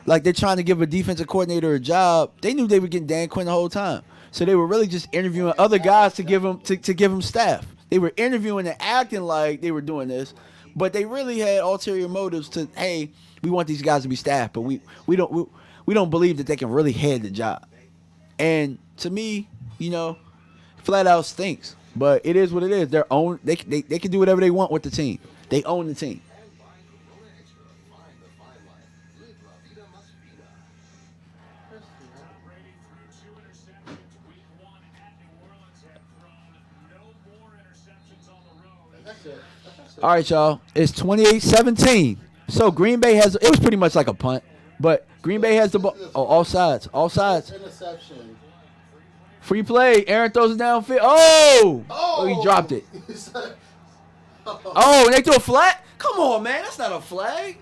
like they're trying to give a defensive coordinator a job. They knew they were getting Dan Quinn the whole time, so they were really just interviewing other guys to give them staff. They were interviewing and acting like they were doing this, but they really had ulterior motives to, hey, we want these guys to be staff, but we don't believe that they can really head the job. And to me, you know, flat out stinks. But it is what it is. They can do whatever they want with the team. They own the team. All right, y'all. It's 28-17. So Green Bay has. It was pretty much like a punt, but Green Bay has the ball. Oh, all sides. All sides. Interception. Free play. Aaron throws it downfield. Oh, he dropped it. Oh, and they threw a flag? Come on, man. That's not a flag.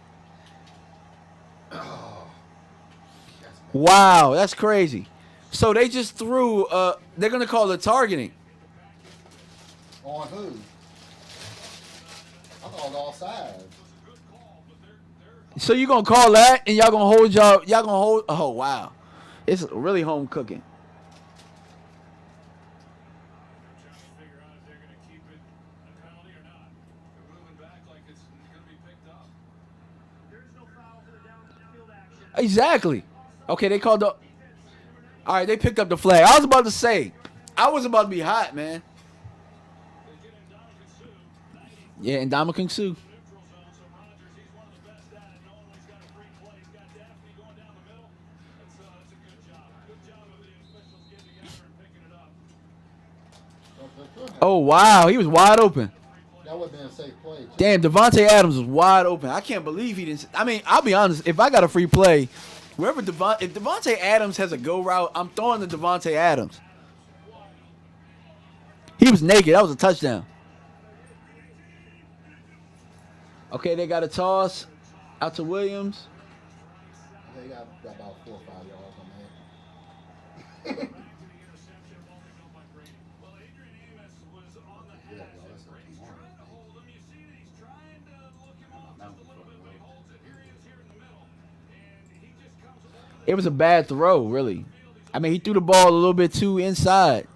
Wow, that's crazy. So they just threw. They're gonna call it targeting. On who? I called all sides. So you gonna call that, and y'all gonna hold y'all gonna hold. Oh wow, it's really home cooking. Exactly. Okay, they called the. All right, they picked up the flag. I was about to say, I was about to be hot, man. Yeah, and Ndamukong Suh. Oh wow, he was wide open. That would have been a safe play. Too. Damn, Devontae Adams was wide open. I can't believe he didn't. I mean, I'll be honest. If I got a free play, if Devontae Adams has a go route, I'm throwing to Devontae Adams. He was naked. That was a touchdown. Okay, they got a toss out to Williams. They got about 4 or 5 yards on that. It was a bad throw, really. I mean, he threw the ball a little bit too inside.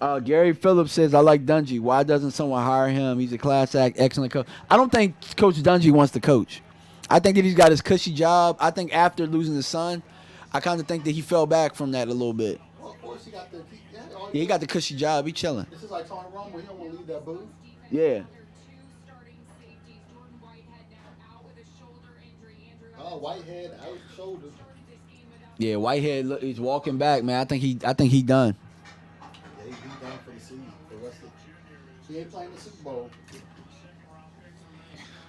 Gary Phillips says, I like Dungy. Why doesn't someone hire him? He's a class act, excellent coach. I don't think Coach Dungy wants to coach. I think that he's got his cushy job. I think after losing his son, I kind of think that he fell back from that a little bit. Well, of course, he got the. Yeah, he got the cushy job. He chilling. This is like Tony Romo. He don't want to leave that booth. Yeah. Oh, Whitehead out shoulder. Yeah, Whitehead, look, he's walking back, man. I think he done. Yeah, he's done for the season. The rest of he ain't playing the Super Bowl.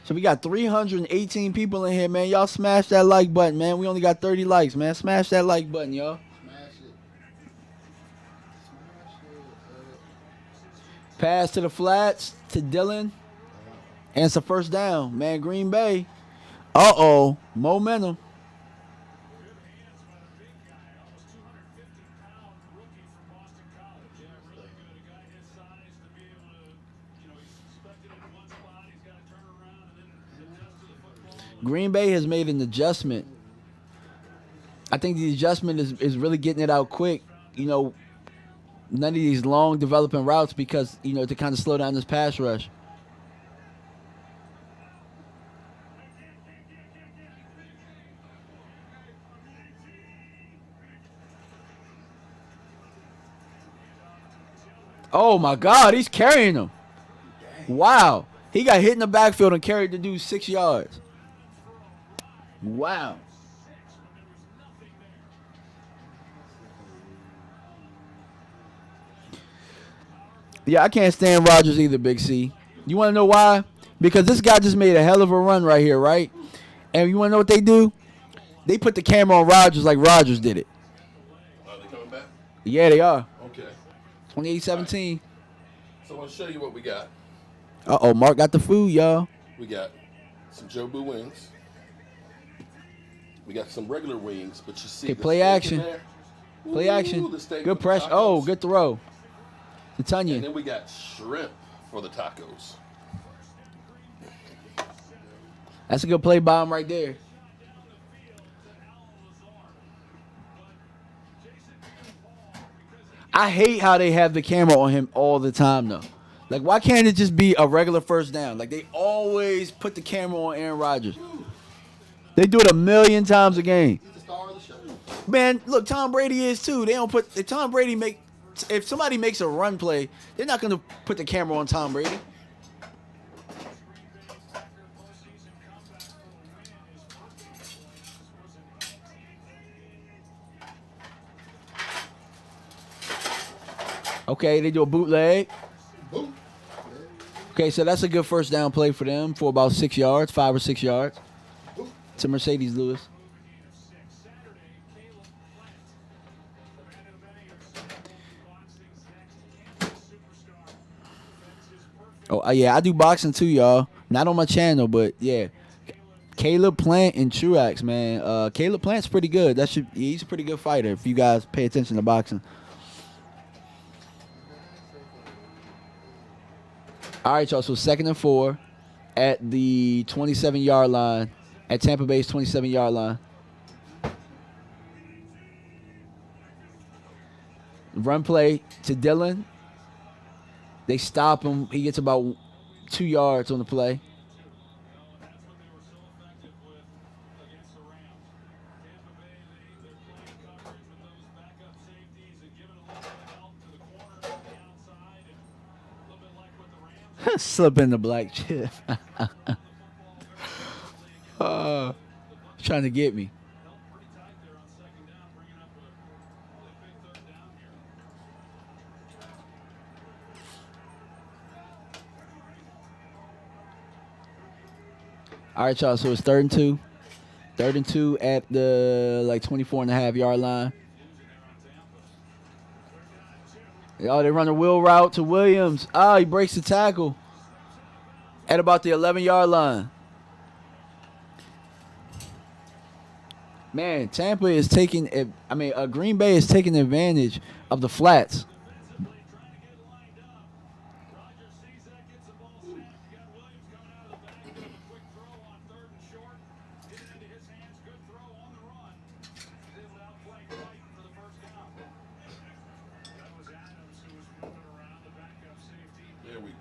So we got 318 people in here, man. Y'all smash that like button, man. We only got 30 likes, man. Smash that like button, y'all. Smash it. Smash it. Pass to the flats to Dylan. And it's a first down, man. Green Bay. Uh-oh. Momentum. Green Bay has made an adjustment. I think the adjustment is really getting it out quick. You know, none of these long developing routes because, you know, to kind of slow down this pass rush. Oh, my God. He's carrying him. Wow. He got hit in the backfield and carried the dude 6 yards. Wow. Yeah, I can't stand Rodgers either, Big C. You want to know why? Because this guy just made a hell of a run right here, right? And you want to know what they do? They put the camera on Rodgers like Rodgers did it. Are they coming back? Yeah, they are. Okay. 28-17. So I want to show you what we got. Uh-oh, Mark got the food, y'all. We got some Jobu wings. We got some regular wings, but you see Okay, the play steak in action. there? Play Ooh, action. the steak Good with the pressure. tacos. Oh, good throw. It's And onion. then we got shrimp for the tacos. That's a good play by him right there. I hate how they have the camera on him all the time, though. Like, why can't it just be a regular first down? Like, they always put the camera on Aaron Rodgers. They do it 1,000,000 times a game. He's the star of the show. Man, look, Tom Brady is too. They don't put if Tom Brady if somebody makes a run play, they're not gonna put the camera on Tom Brady. Okay, they do a bootleg. Boom. Okay, so that's a good first down play for them for about 6 yards, 5 or 6 yards. To Mercedes Lewis. Oh, yeah, I do boxing too, y'all. Not on my channel, but yeah. Caleb Plant and Truax, man. Caleb Plant's pretty good. He's a pretty good fighter if you guys pay attention to boxing. All right, y'all. So 2nd and 4 at the 27-yard line, at Tampa Bay's 27-yard line. Run play to Dylan. They stop him. He gets about 2 yards on the play. Slip in the black chip. Trying to get me. All right, y'all. So it's 3rd and 2. 3rd and 2 at the 24.5-yard line. Oh, they run a wheel route to Williams. Ah, he breaks the tackle at about the 11-yard line. Man, Tampa is taking it. I mean, Green Bay is taking advantage of the flats.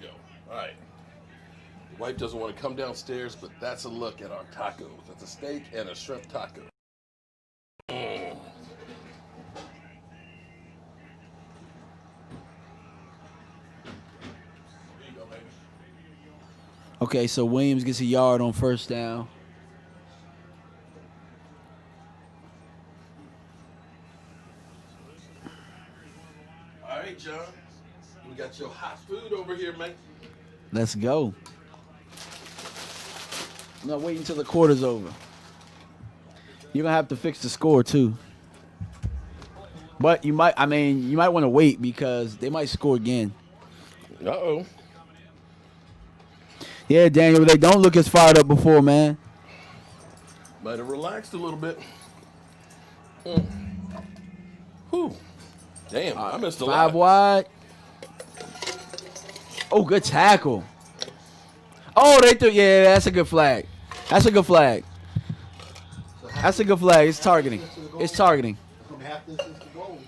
go. All right. The wife doesn't want to come downstairs, but that's a look at our tacos. That's a steak and a shrimp taco. Okay, so Williams gets a yard on first down. All right, John. We got your hot food over here, man. Let's go. I'm not waiting until the quarter's over. You're gonna have to fix the score too. But you might want to wait because they might score again. Uh-oh. Yeah, Daniel, they don't look as fired up before, man. Might have relaxed a little bit. Whew. Damn, I missed a lot. 5 wide. Oh, good tackle. Oh, they threw. Yeah, that's a good flag. That's a good flag. That's a good flag. It's targeting. It's targeting. Half this is the goal.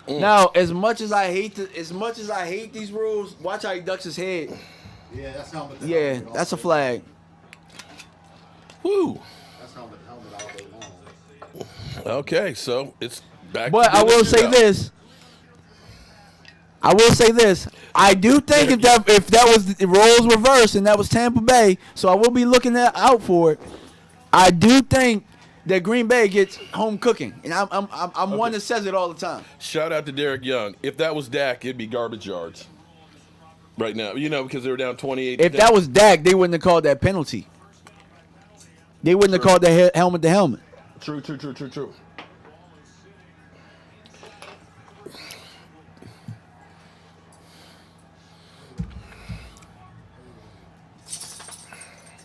Now, as much as I hate these rules, watch how he ducks his head. Yeah, that's helmet. Yeah, that's a flag. Woo. That's helmet all day long. Okay, so it's back. But to I will say shootout. this. I do think if that was the roles reversed and that was Tampa Bay, so I will be looking out for it. I do think that Green Bay gets home cooking, and I'm one that says it all the time. Shout out to Derek Young. If that was Dak, it'd be garbage yards. Right now, because they were down 28. If that was Dak, they wouldn't have called that penalty. They wouldn't have called that helmet to helmet. True.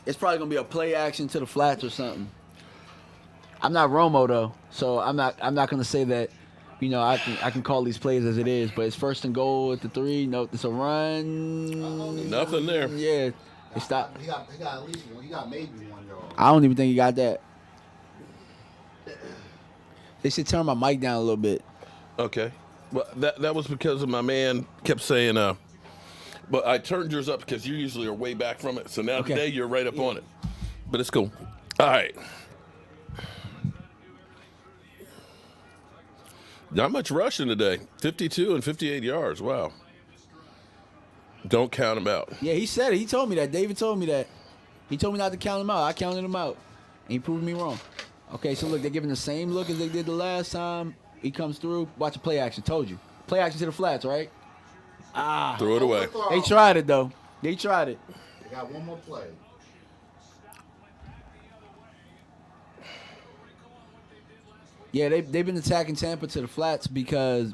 It's probably gonna be a play action to the flats or something. I'm not Romo though, so I'm not gonna say that. I can call these plays as it is, but it's first and goal at the 3. No, it's a run. Nothing there. Yeah, it stopped. He got at least one. He got maybe 1 yard. I don't even think he got that. They should turn my mic down a little bit. Okay. Well, that was because of my man kept saying, but I turned yours up because you usually are way back from it. So now today you're right up on it. But it's cool. All right. Not much rushing today. 52 and 58 yards. Wow. Don't count them out. Yeah, he said it. He told me that. David told me that. He told me not to count them out. I counted them out. And he proved me wrong. Okay, so look, they're giving the same look as they did the last time. He comes through. Watch the play action. Told you. Play action to the flats, right? Throw it away. They tried it, though. They tried it. They got one more play. Yeah, they've been attacking Tampa to the flats because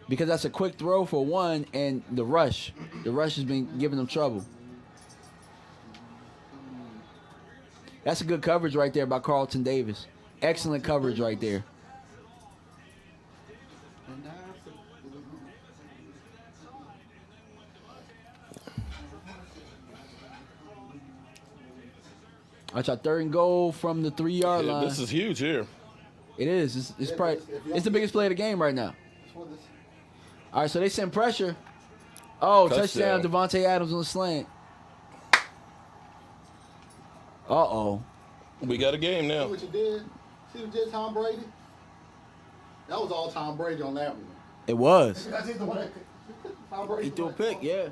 that's a quick throw for one, and the rush has been giving them trouble. That's a good coverage right there by Carlton Davis. Excellent coverage right there. Watch out, 3rd and goal from the 3-yard line. This is huge here. It is. It's probably it's the biggest play of the game right now. All right, so they send pressure. Oh, touchdown Devontae Adams on the slant. Uh-oh. We got a game now. See what you did? See what you did, Tom Brady? That was all Tom Brady on that one. It was. That's the one Tom Brady. He threw a pick, yeah.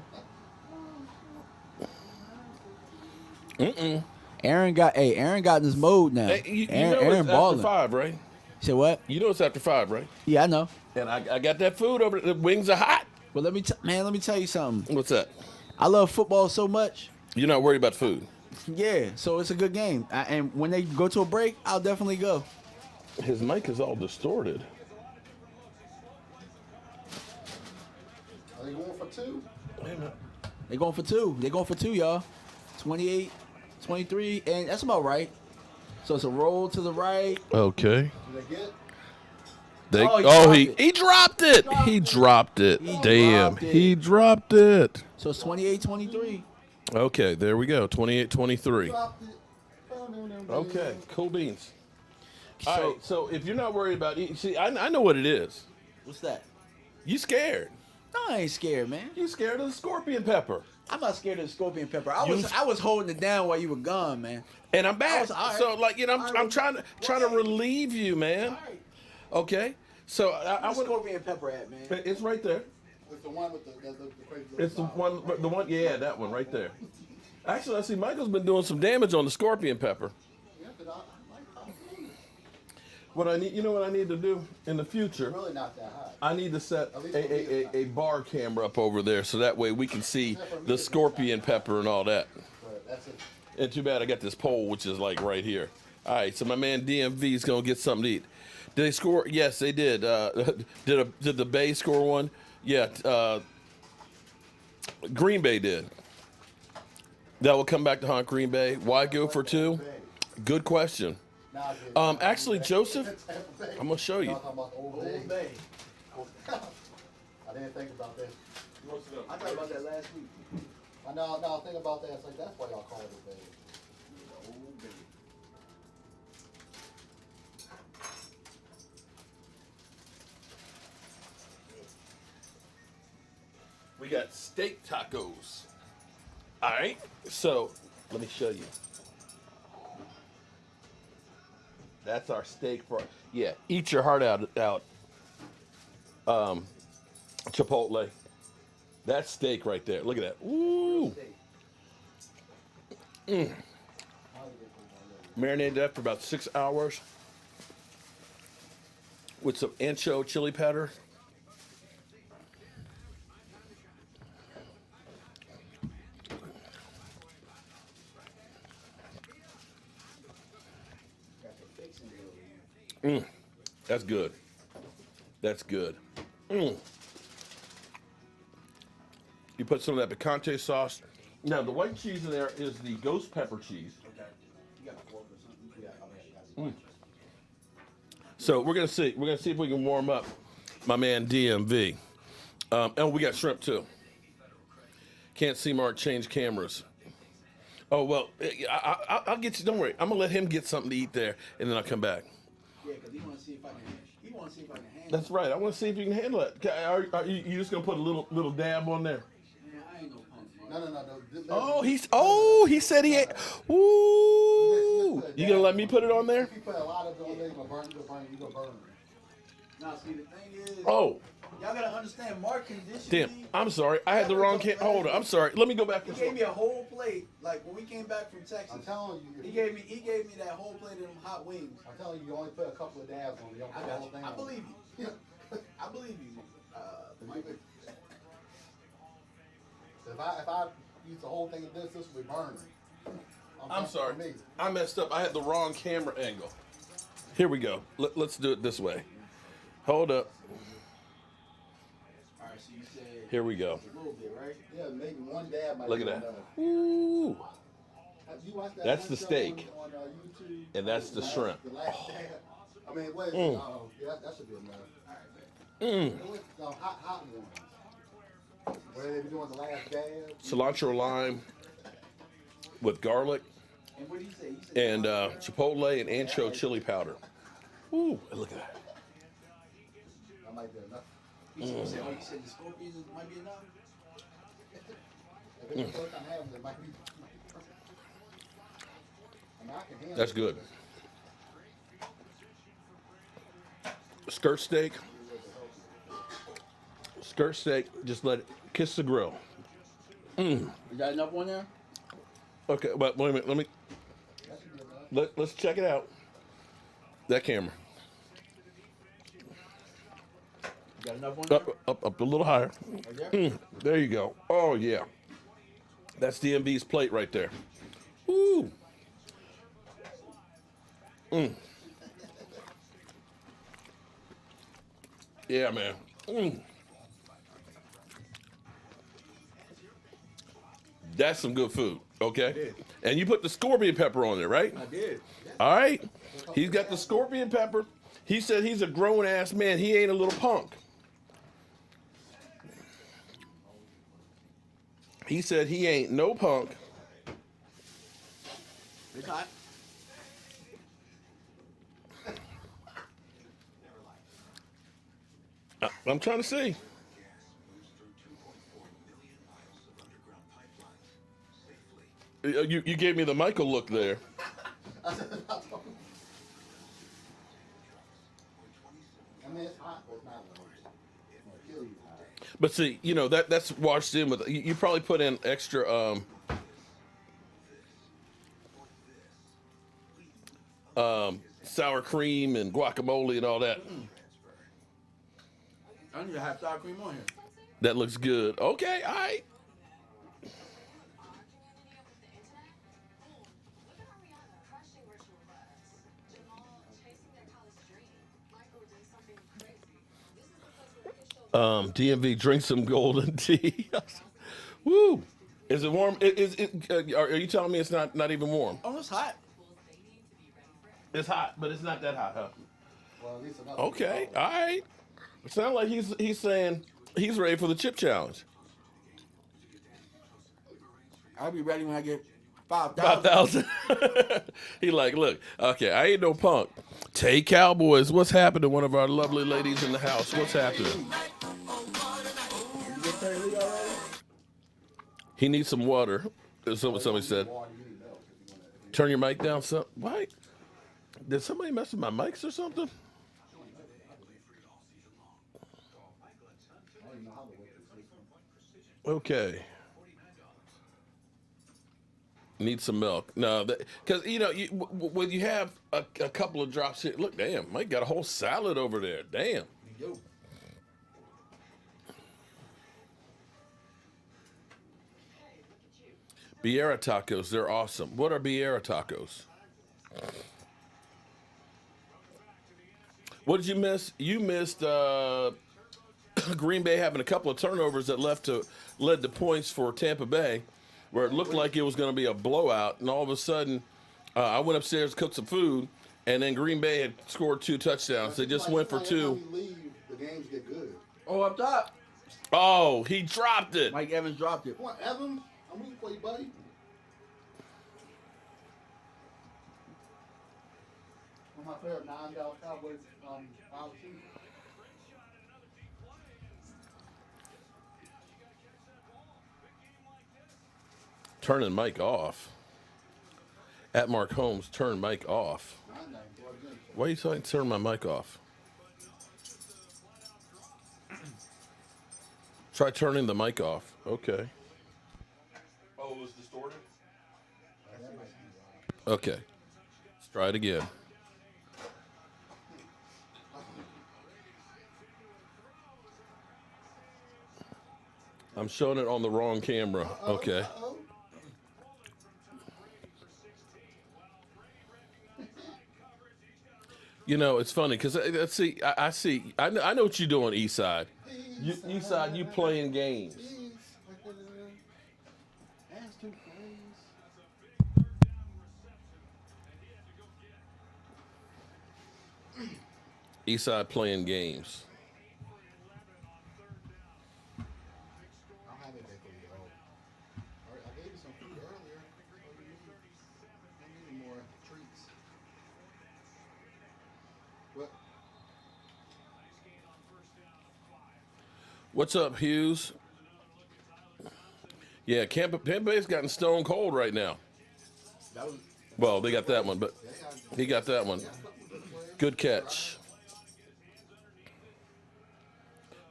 Aaron got in his mode now. Hey, Aaron it's balling. after 5, right? You said what? You know it's after 5, right? Yeah, I know. And I got that food over there. The wings are hot. Well, let me tell you something. What's that? I love football so much. You're not worried about food. Yeah, so it's a good game. And when they go to a break, I'll definitely go. His mic is all distorted. Are they going for 2? Wait a minute. They're going for 2. They're going for 2, y'all. 28, 23, and that's about right. So it's a roll to the right. Okay. Did they get? He dropped it. He dropped it. Damn. He dropped it. So it's 28-23. Okay, there we go. 28-23. Dropped it. Okay, cool beans. All right, so if you're not worried about see, I know what it is. What's that? You scared. No, I ain't scared, man. You scared of the scorpion pepper. I'm not scared of the scorpion pepper. I was holding it down while you were gone, man. And I'm back. all right. So like, you know, I'm right. trying to relieve you, man. All right. Okay. So I Where's would. scorpion pepper at, man? It's right there. It's the one with the crazy little It's the flower. one. Yeah, that one right there. Actually, I see Michael's been doing some damage on the scorpion pepper. Yeah, but I like it. What I need, you know, what I need to do in the future. It's really not that high. I need to set At least for me, it's a bar camera up over there so that way we can see the scorpion pepper and all that. But that's it. And too bad I got this pole, which is like right here. All right, so my man DMV is gonna get something to eat. Did they score? Yes, they did. Did the Bay score one? Yeah. Green Bay did. That will come back to haunt Green Bay. Why go for 2? Good question. Nah, I get it. Actually, Joseph, I'm gonna show you. Y'all talking about the Old Bay. Bay. I didn't think about that. I talked about that last week. I know. Think about that. It's like that's why y'all call it Bay. Old Bay. We got steak tacos. All right, so let me show you. That's our steak for, yeah, eat your heart out. Chipotle. That's steak right there. Look at that. Ooh. Marinated that for about 6 hours with some ancho chili powder. That's good. That's good. You put some of that picante sauce. Now the white cheese in there is the ghost pepper cheese. Okay. You got a fork or something? Yeah, okay. So we're gonna see. We're gonna see if we can warm up my man DMV. And we got shrimp too. Can't see Mark change cameras. Oh well, I'll get you. Don't worry. I'm gonna let him get something to eat there, and then I'll come back. Yeah, because he want to see if I can. He want to see if I can handle. That's right. I want to see if you can handle it. Are you just gonna put a little dab on there? Man, I ain't no punk, man. No. He said he ate. Ooh. You gonna let me put it on there? If you put a lot of it on there, you gonna burn it. Now, see, the thing is, Oh, y'all gotta understand, Mark conditioned damn. me. I'm sorry. I had the wrong can. Hold on. I'm sorry. Let me go back. He gave me a whole plate. Like when we came back from Texas, I'm telling you. he gave me that whole plate of them hot wings. I'm telling you, you only put a couple of dabs on it. You don't put I the got whole you. thing I on believe you. it. I believe you. Michael. If I use the whole thing of this would be burning. I'm sorry. For me. I messed up. I had the wrong camera angle. Here we go. Let's do it this way. Hold up. All right, so you said Here we go. a little bit, right? Yeah, maybe one dab might Look at be that. enough. Ooh. Have you watched that That's one the show steak. on YouTube? And that's the shrimp. The last dab. I mean, what is it? Oh, yeah, that should be enough. All right, man. It was hot ones. Where they be doing the last dab. Cilantro lime with garlic And what did he say? He said and chipotle and ancho chili powder. Ooh, look at that. That might be enough. he said the scorpions might be enough. If it's the first time having it, it might be. I mean, I can handle That's it. good. Skirt steak. Skirt steak. Just let it kiss the grill. You got enough on there? Okay, but wait a minute. That should be enough. Let's check it out. That camera. You got enough on there? Up a little higher. Right there? There you go. Oh yeah. That's DMV's plate right there. Ooh. Yeah, man. That's some good food, okay? And you put the scorpion pepper on there, right? I did. All right. He's got the scorpion pepper. He said he's a grown-ass man. He ain't a little punk. He said he ain't no punk. It's hot. I'm trying to see. You gave me the Michael look there. I mean, it's hot, but it's not like it's gonna kill you hot. But see, that's washed in with. You probably put in extra sour cream and guacamole and all that. I need to have sour cream on here. That looks good. Okay, all right. DMV, drink some golden tea. Woo! Is it warm? Are you telling me it's not even warm? Oh, it's hot. It's hot, but it's not that hot, huh? Well, at least enough. Okay, all right. It sounds like he's saying he's ready for the chip challenge. I'll be ready when I get 5,000. 5,000. He like, look, okay, I ain't no punk. Tay Cowboys, what's happening? One of our lovely ladies in the house. What's happening? He needs some water. That's what somebody said. Turn your mic down. Why? Did somebody mess with my mics or something? Okay. Need some milk. No, because when you have a couple of drops here, look, damn, Mike got a whole salad over there. Damn. Biera tacos, they're awesome. What are Biera tacos? What did you miss? You missed Green Bay having a couple of turnovers that led to points for Tampa Bay, where it looked like it was going to be a blowout, and all of a sudden, I went upstairs to cook some food, and then Green Bay had scored 2 touchdowns. They just went for 2. When we leave, the games get good. Oh, up top. Oh, he dropped it. Mike Evans dropped it. Come on, Evan. I'm rooting for you, buddy. One of my favorite $9 Cowboys wide receivers. Turning Mike off. At Mark Holmes, turn Mike off. Why are you saying turn my mic off? Try turning the mic off. Okay. Oh, it was distorted? Okay. Let's try it again. I'm showing it on the wrong camera. Okay. It's funny because I know what you're doing, Eastside. Eastside, you playing games. Eastside playing games. I'll have it back for you. I gave you some food earlier. I need more treats. What? What's up, Hughes? Yeah, Tampa Bay's gotten stone cold right now. Well, they got that one, but he got that one. Good catch.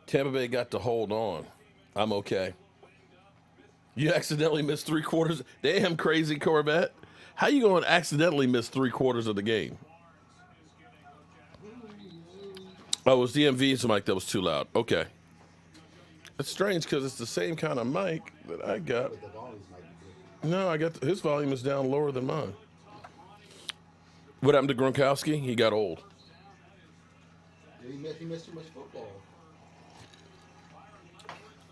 Tampa Bay got to hold on. I'm okay. You accidentally missed 3/4. Damn, crazy Corvette. How you going to accidentally miss 3/4 of the game? Oh, it was DMV's mic that was too loud. Okay. It's strange because it's the same kind of mic that I got. No, his volume is down lower than mine. What happened to Gronkowski? He got old. He missed too much football.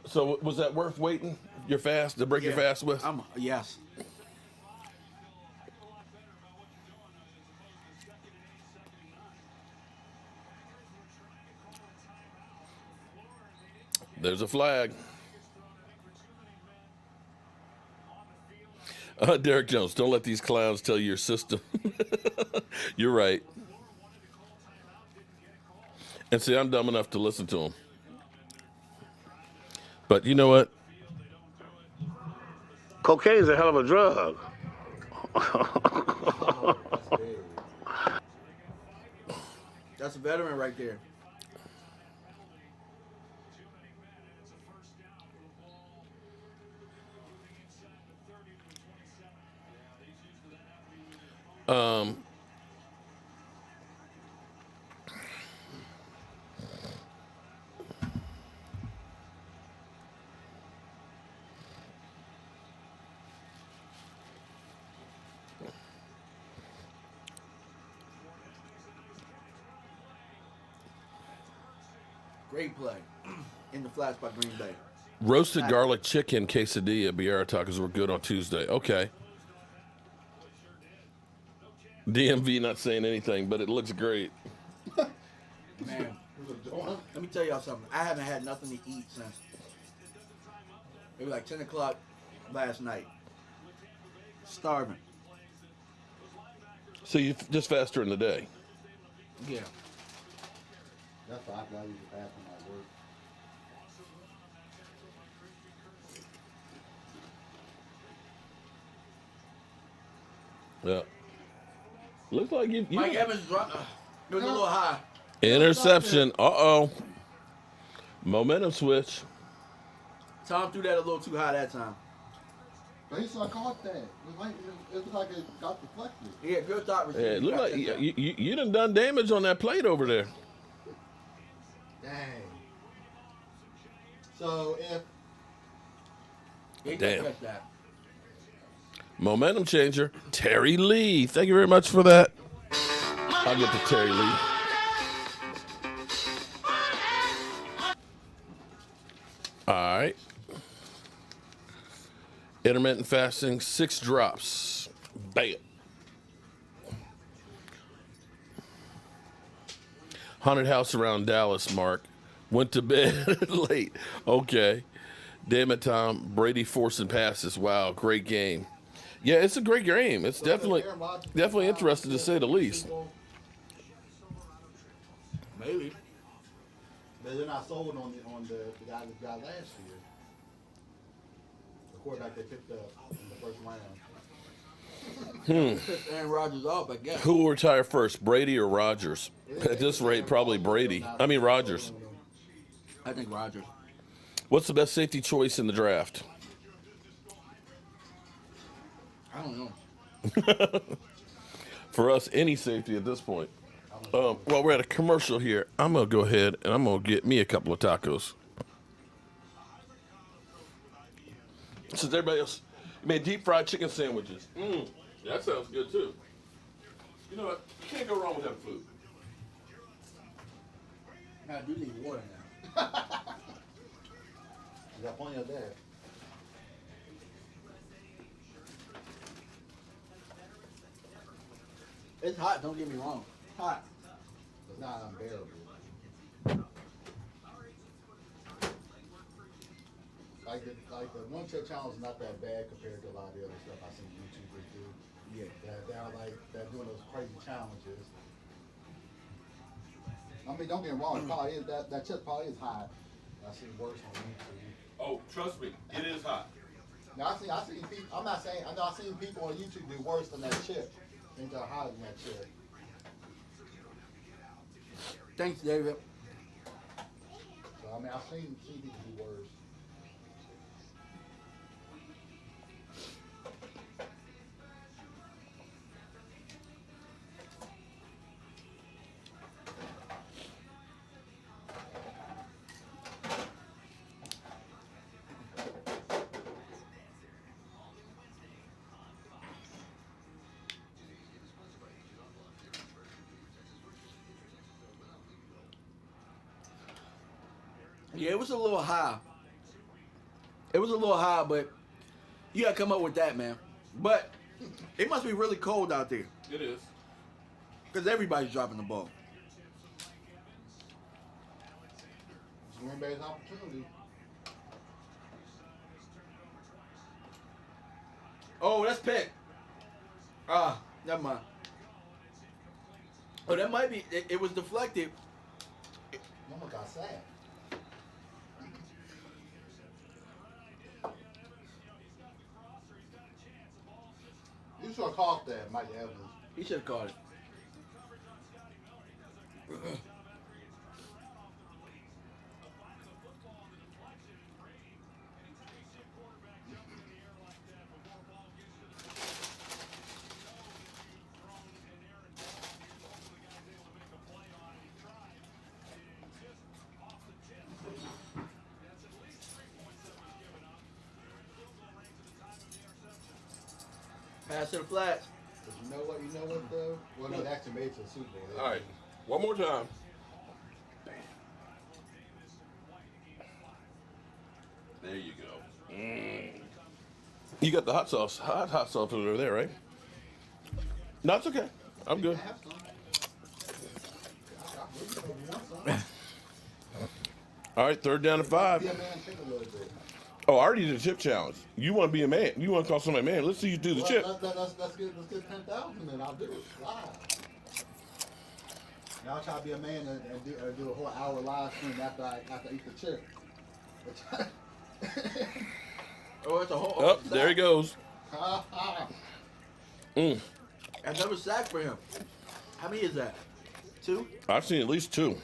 So was that worth waiting your fast to break your fast with? Yes. There's a flag. Derek Jones, don't let these clowns tell you your system. You're right. And see, I'm dumb enough to listen to them. But you know what? Cocaine's a hell of a drug. Oh, that's big. That's a veteran right there. Um, Great play in the flats by Green Bay. roasted garlic chicken quesadilla Biara tacos were good on Tuesday. Okay. DMV not saying anything, but it looks great. Man, let me tell y'all something. I haven't had nothing to eat since maybe like 10 o'clock last night. Starving. So you just fast during the day. Yeah. That's why I use the bathroom at work. Yeah. Looks like you Mike Evans dropped. It was a little high. interception. Uh-oh. Momentum switch. Tom threw that a little too high that time. But he saw caught that. It was like it got deflected. Yeah, good thought receiver. Yeah, it looked like you done damage on that plate over there. Dang. So if He Damn. catch that. Momentum changer. Terry Lee. Thank you very much for that. I'll get to Terry Lee. All right. Intermittent fasting, 6 drops. Bam. Haunted house around Dallas, Mark. Went to bed late. Okay. Damn it, Tom. Brady forcing passes. Wow, great game. Yeah, it's a great game. It's definitely interesting to say the least. Maybe. But they're not sold on the guy that got last year. The quarterback they picked up in the first round. Pissed Aaron Rodgers off, I guess. Who will retire first, Brady or Rodgers? At this rate, probably Brady. I mean, Rodgers. I think Rodgers. What's the best safety choice in the draft? I don't know. For us, any safety at this point. While we're at a commercial here, I'm going to go ahead and I'm going to get me a couple of tacos. Since everybody else made deep fried chicken sandwiches. That sounds good too. You know what? You can't go wrong with that food. I do need water now. You got plenty of that. It's hot, don't get me wrong. Hot. It's not unbearable. Like the one chip challenge is not that bad compared to a lot of the other stuff I seen YouTubers do. Yeah. They're doing those crazy challenges. I mean, don't get me wrong, it probably is, that chip probably is hot. I see worse on YouTube. Oh, trust me, it is hot. Now I seen people. I'm not saying. I know I seen people on YouTube do worse than that chip. Things are hotter than that chip. Thanks, David. So I mean, I've seen people do worse. Yeah, it was a little high. It was a little high, but you gotta come up with that, man. But it must be really cold out there. It is. Because everybody's dropping the ball. It's Green Bay's opportunity. Oh, that's pick. Ah, never mind. Oh, that might be. It was deflected. Almost got sacked. should have caught that, Mike Evans. He should have caught it. Pass to the flats. But you know what though? Well, no, they actually made it to the Super Bowl. All right, one more time. There you go. You got the hot sauce, hot sauce over there, right? No, it's okay. I'm good. Have some. All right, 3rd down and 5. Be a man, take a little bit. Oh, I already did the chip challenge. You want to be a man? You want to call somebody man? Let's see you do the chip. Let's get 10,000 and I'll do it live. Now I'll try to be a man and do a whole hour live stream after I eat the chip. Oh, it's a whole. Oh, there he goes. Another sack for him. How many is that? 2? I've seen at least 2.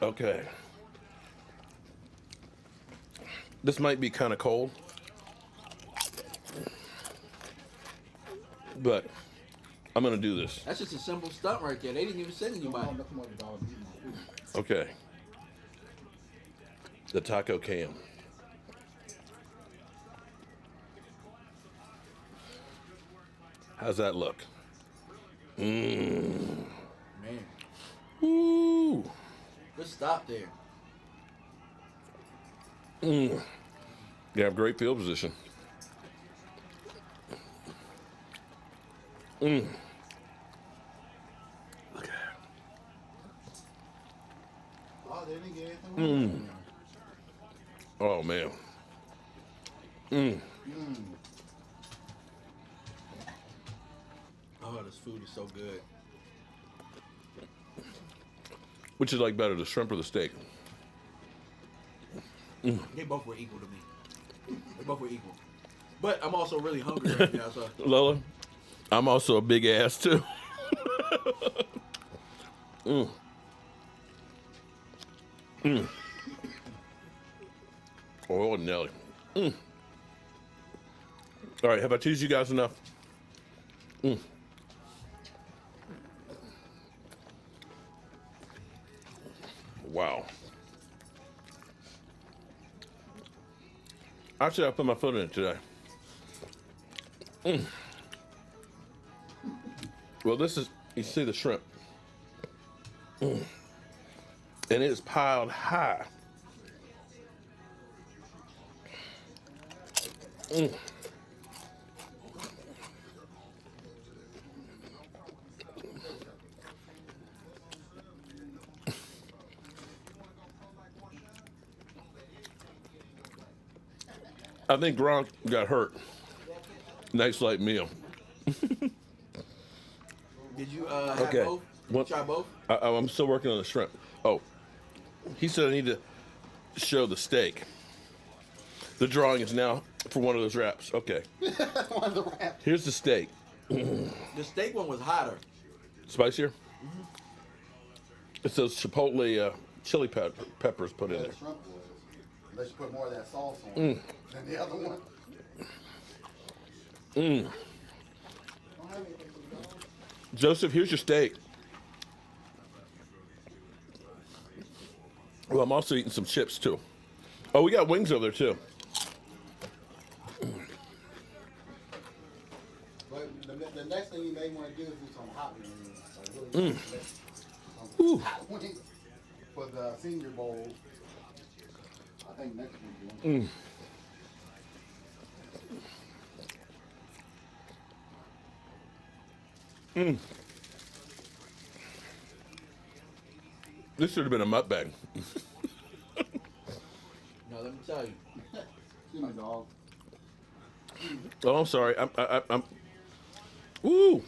Okay. This might be kind of cold, but I'm going to do this. That's just a simple stunt right there. They didn't even send anybody. Okay. The taco cam. How's that look? Man, Ooh. good stop there. You have great field position. Look at that. Oh, they didn't get anything. Oh, man. Oh, this food is so good. Which is like better, the shrimp or the steak? They both were equal to me. They both were equal. But I'm also really hungry right now, so. Lola, I'm also a big ass too. Oh, Nelly. All right, have I teased you guys enough? Wow. Actually, I put my foot in it today. Well, this is, you see the shrimp. And it is piled high. I think Gronk got hurt. Nice light meal. Did you have Okay. both? What- Try both? I'm still working on the shrimp. Oh, he said I need to show the steak. The drawing is now for one of those wraps. Okay. One of the wraps. Here's the steak. The steak one was hotter. Spicier? It's those chipotle chili peppers put in Yeah, there. the shrimp was. Unless you put more of that sauce on it than the other one. Joseph, here's your steak. Well, I'm also eating some chips too. Oh, we got wings over there too. But the next thing you may want to do is do some hot wings. Like really some hot wings for the Senior Bowl. I think next week. This should have been a mukbang. No, let me tell you. Excuse me, dog. Oh, I'm sorry. I'm. Ooh,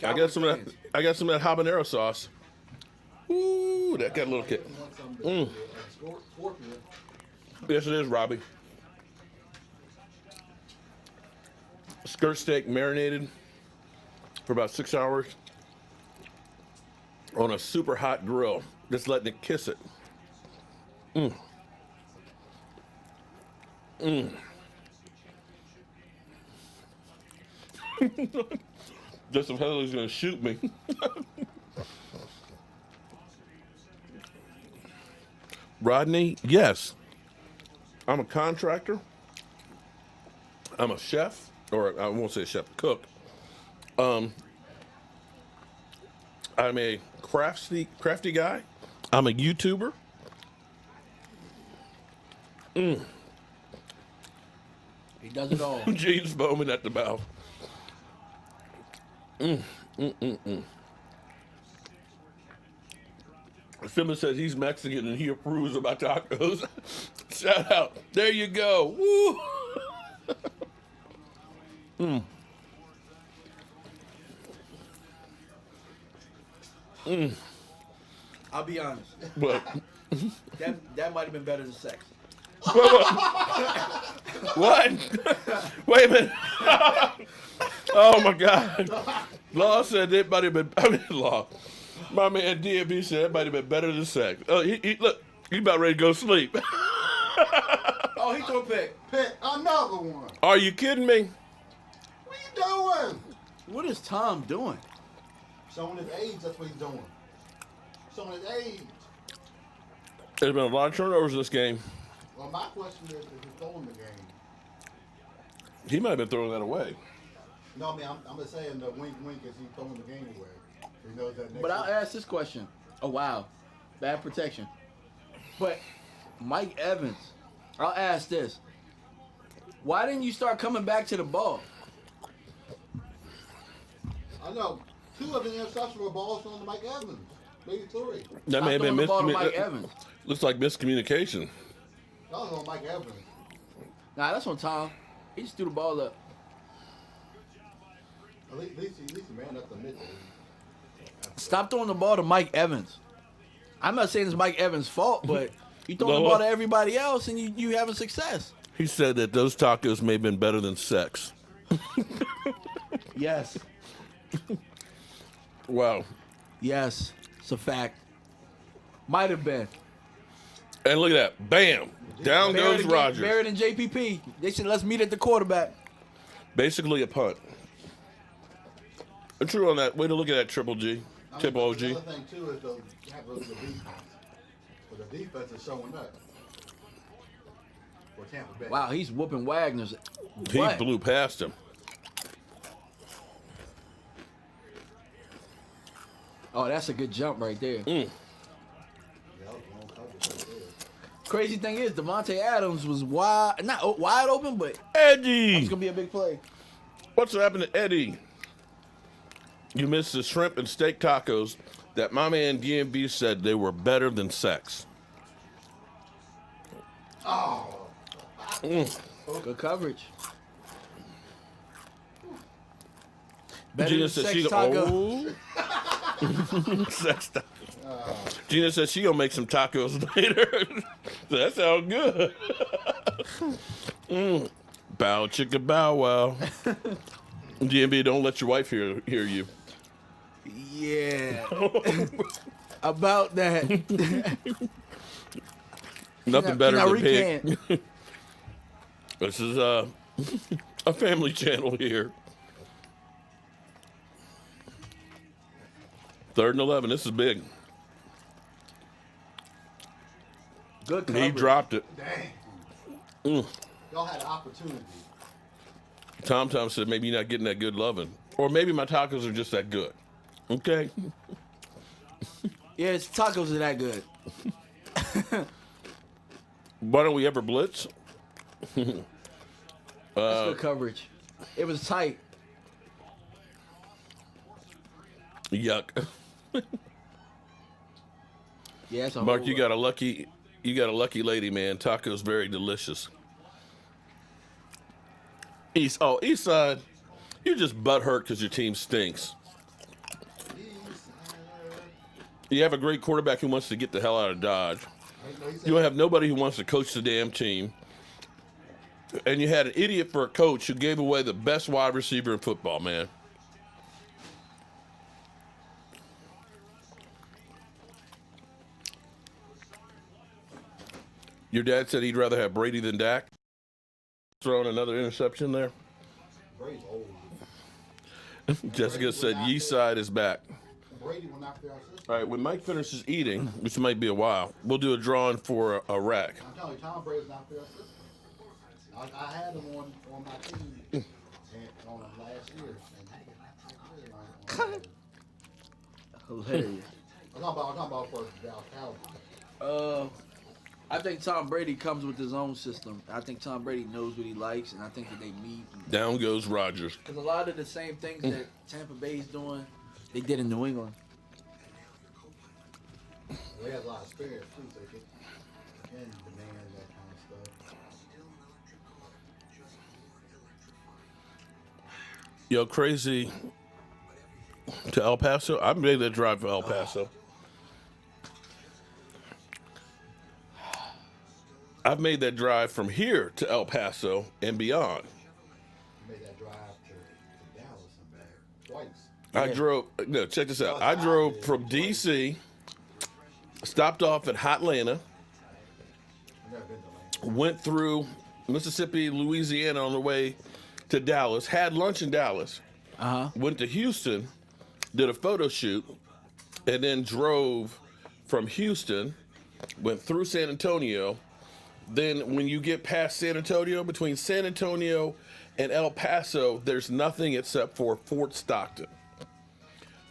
I got some of that. I got some of that habanero sauce. Ooh, that got a little kick. You want some scorpion? Yes, it is, Robbie. skirt steak marinated for about 6 hours on a super hot grill, just letting it kiss it. Just if Heather's gonna shoot me. Rodney, yes. I'm a contractor. I'm a chef, or I won't say chef, cook. I'm a crafty guy. I'm a YouTuber. He does it all. Gene's foaming at the mouth. Simmons says he's Mexican and he approves of my tacos. Shout out. There you go. Woo. I'll be honest. What? That might have been better than sex. What? Wait a minute. Oh my God. Law said it might have been, Law. My man DMB said it might have been better than sex. Oh, look, he about ready to go sleep. Oh, he threw a pick. Pick another one. Are you kidding me? What you doing? What is Tom doing? Showing his age, that's what he's doing. Showing his age. There's been a lot of turnovers in this game. Well, my question is he throwing the game? He might have been throwing that away. No, I mean, I'm just saying the wink is he throwing the game away. He knows that next But I'll week. ask this question. Oh, wow. Bad protection. But Mike Evans, I'll ask this. Why didn't you start coming back to the ball? I know. 2 of the interceptions were balls on Mike Evans. Maybe 3. That may have been the ball to Mike Evans. Looks like miscommunication. That was on Mike Evans. Nah, that's on Tom. He just threw the ball up. At least he man up the mid. Stop throwing the ball to Mike Evans. I'm not saying it's Mike Evans' fault, but you throwing the No. ball to everybody else and you having success. He said that those tacos may have been better than sex. Yes. Wow. Yes. It's a fact. Might have been. And look at that. Bam. Down goes Rodgers. Barrett and JPP. They said, let's meet at the quarterback. Basically a punt. And true on that. Way to look at that Triple G. Triple OG. The other thing, too, is you have to look at the defense. But the defense is showing up. For Tampa Bay. Wow, he's whooping Wagner's. He What? blew past him. Oh, that's a good jump right there. Yeah, that was long coverage right there. Crazy thing is, Devontae Adams was not wide open, but Eddie. it's going to be a big play. What's happened to Eddie? You missed the shrimp and steak tacos that my man DMB said they were better than sex. Oh. Good coverage. Better Gina than said sex she taco. Sex tacos. Gina said she gonna make some tacos later. So that sounds good. Bow chicka bow wow. DMB, don't let your wife hear you. Yeah. About that. Nothing better Now than recant. pig. This is a family channel here. 3rd and 11. This is big. Good He coverage. dropped it. Dang. Y'all had an opportunity. Tom said maybe you're not getting that good loving. Or maybe my tacos are just that good. Okay? Yeah, his tacos are that good. Why don't we ever blitz? That's good coverage. It was tight. Yuck. Yeah, that's a Mark, whole you got a lucky lady, man. Tacos very delicious. East side. You're just butthurt because your team stinks. You have a great quarterback who wants to get the hell out of Dodge. You have nobody who wants to coach the damn team. And you had an idiot for a coach who gave away the best wide receiver in football, man. Your dad said he'd rather have Brady than Dak. Throwing another interception there. Brady's old. Jessica said, Yeast side is back. Brady will knock their system. All right, when Mike finishes eating, which might be a while, we'll do a drawing for a rack. I'm telling you, Tom Brady's knocked their system. I had him on my team and on last year. Hilarious. I'm talking about for Dallas Cowboys. I think Tom Brady comes with his own system. I think Tom Brady knows what he likes, and I think that they meet. Down goes Rodgers. Because a lot of the same things that Tampa Bay's doing, they did in New England. They have a lot of experience too, so they can demand that kind of stuff. Yo, crazy to El Paso. I made that drive for El Paso. I've made that drive from here to El Paso and beyond. You made that drive to Dallas and back twice. I drove, no, check this out. I drove from D.C., stopped off at Hotlanta, I've never been to Atlanta. went through Mississippi, Louisiana on the way to Dallas, had lunch in Dallas, went to Houston, did a photo shoot, and then drove from Houston, went through San Antonio. Then when you get past San Antonio, between San Antonio and El Paso, there's nothing except for Fort Stockton.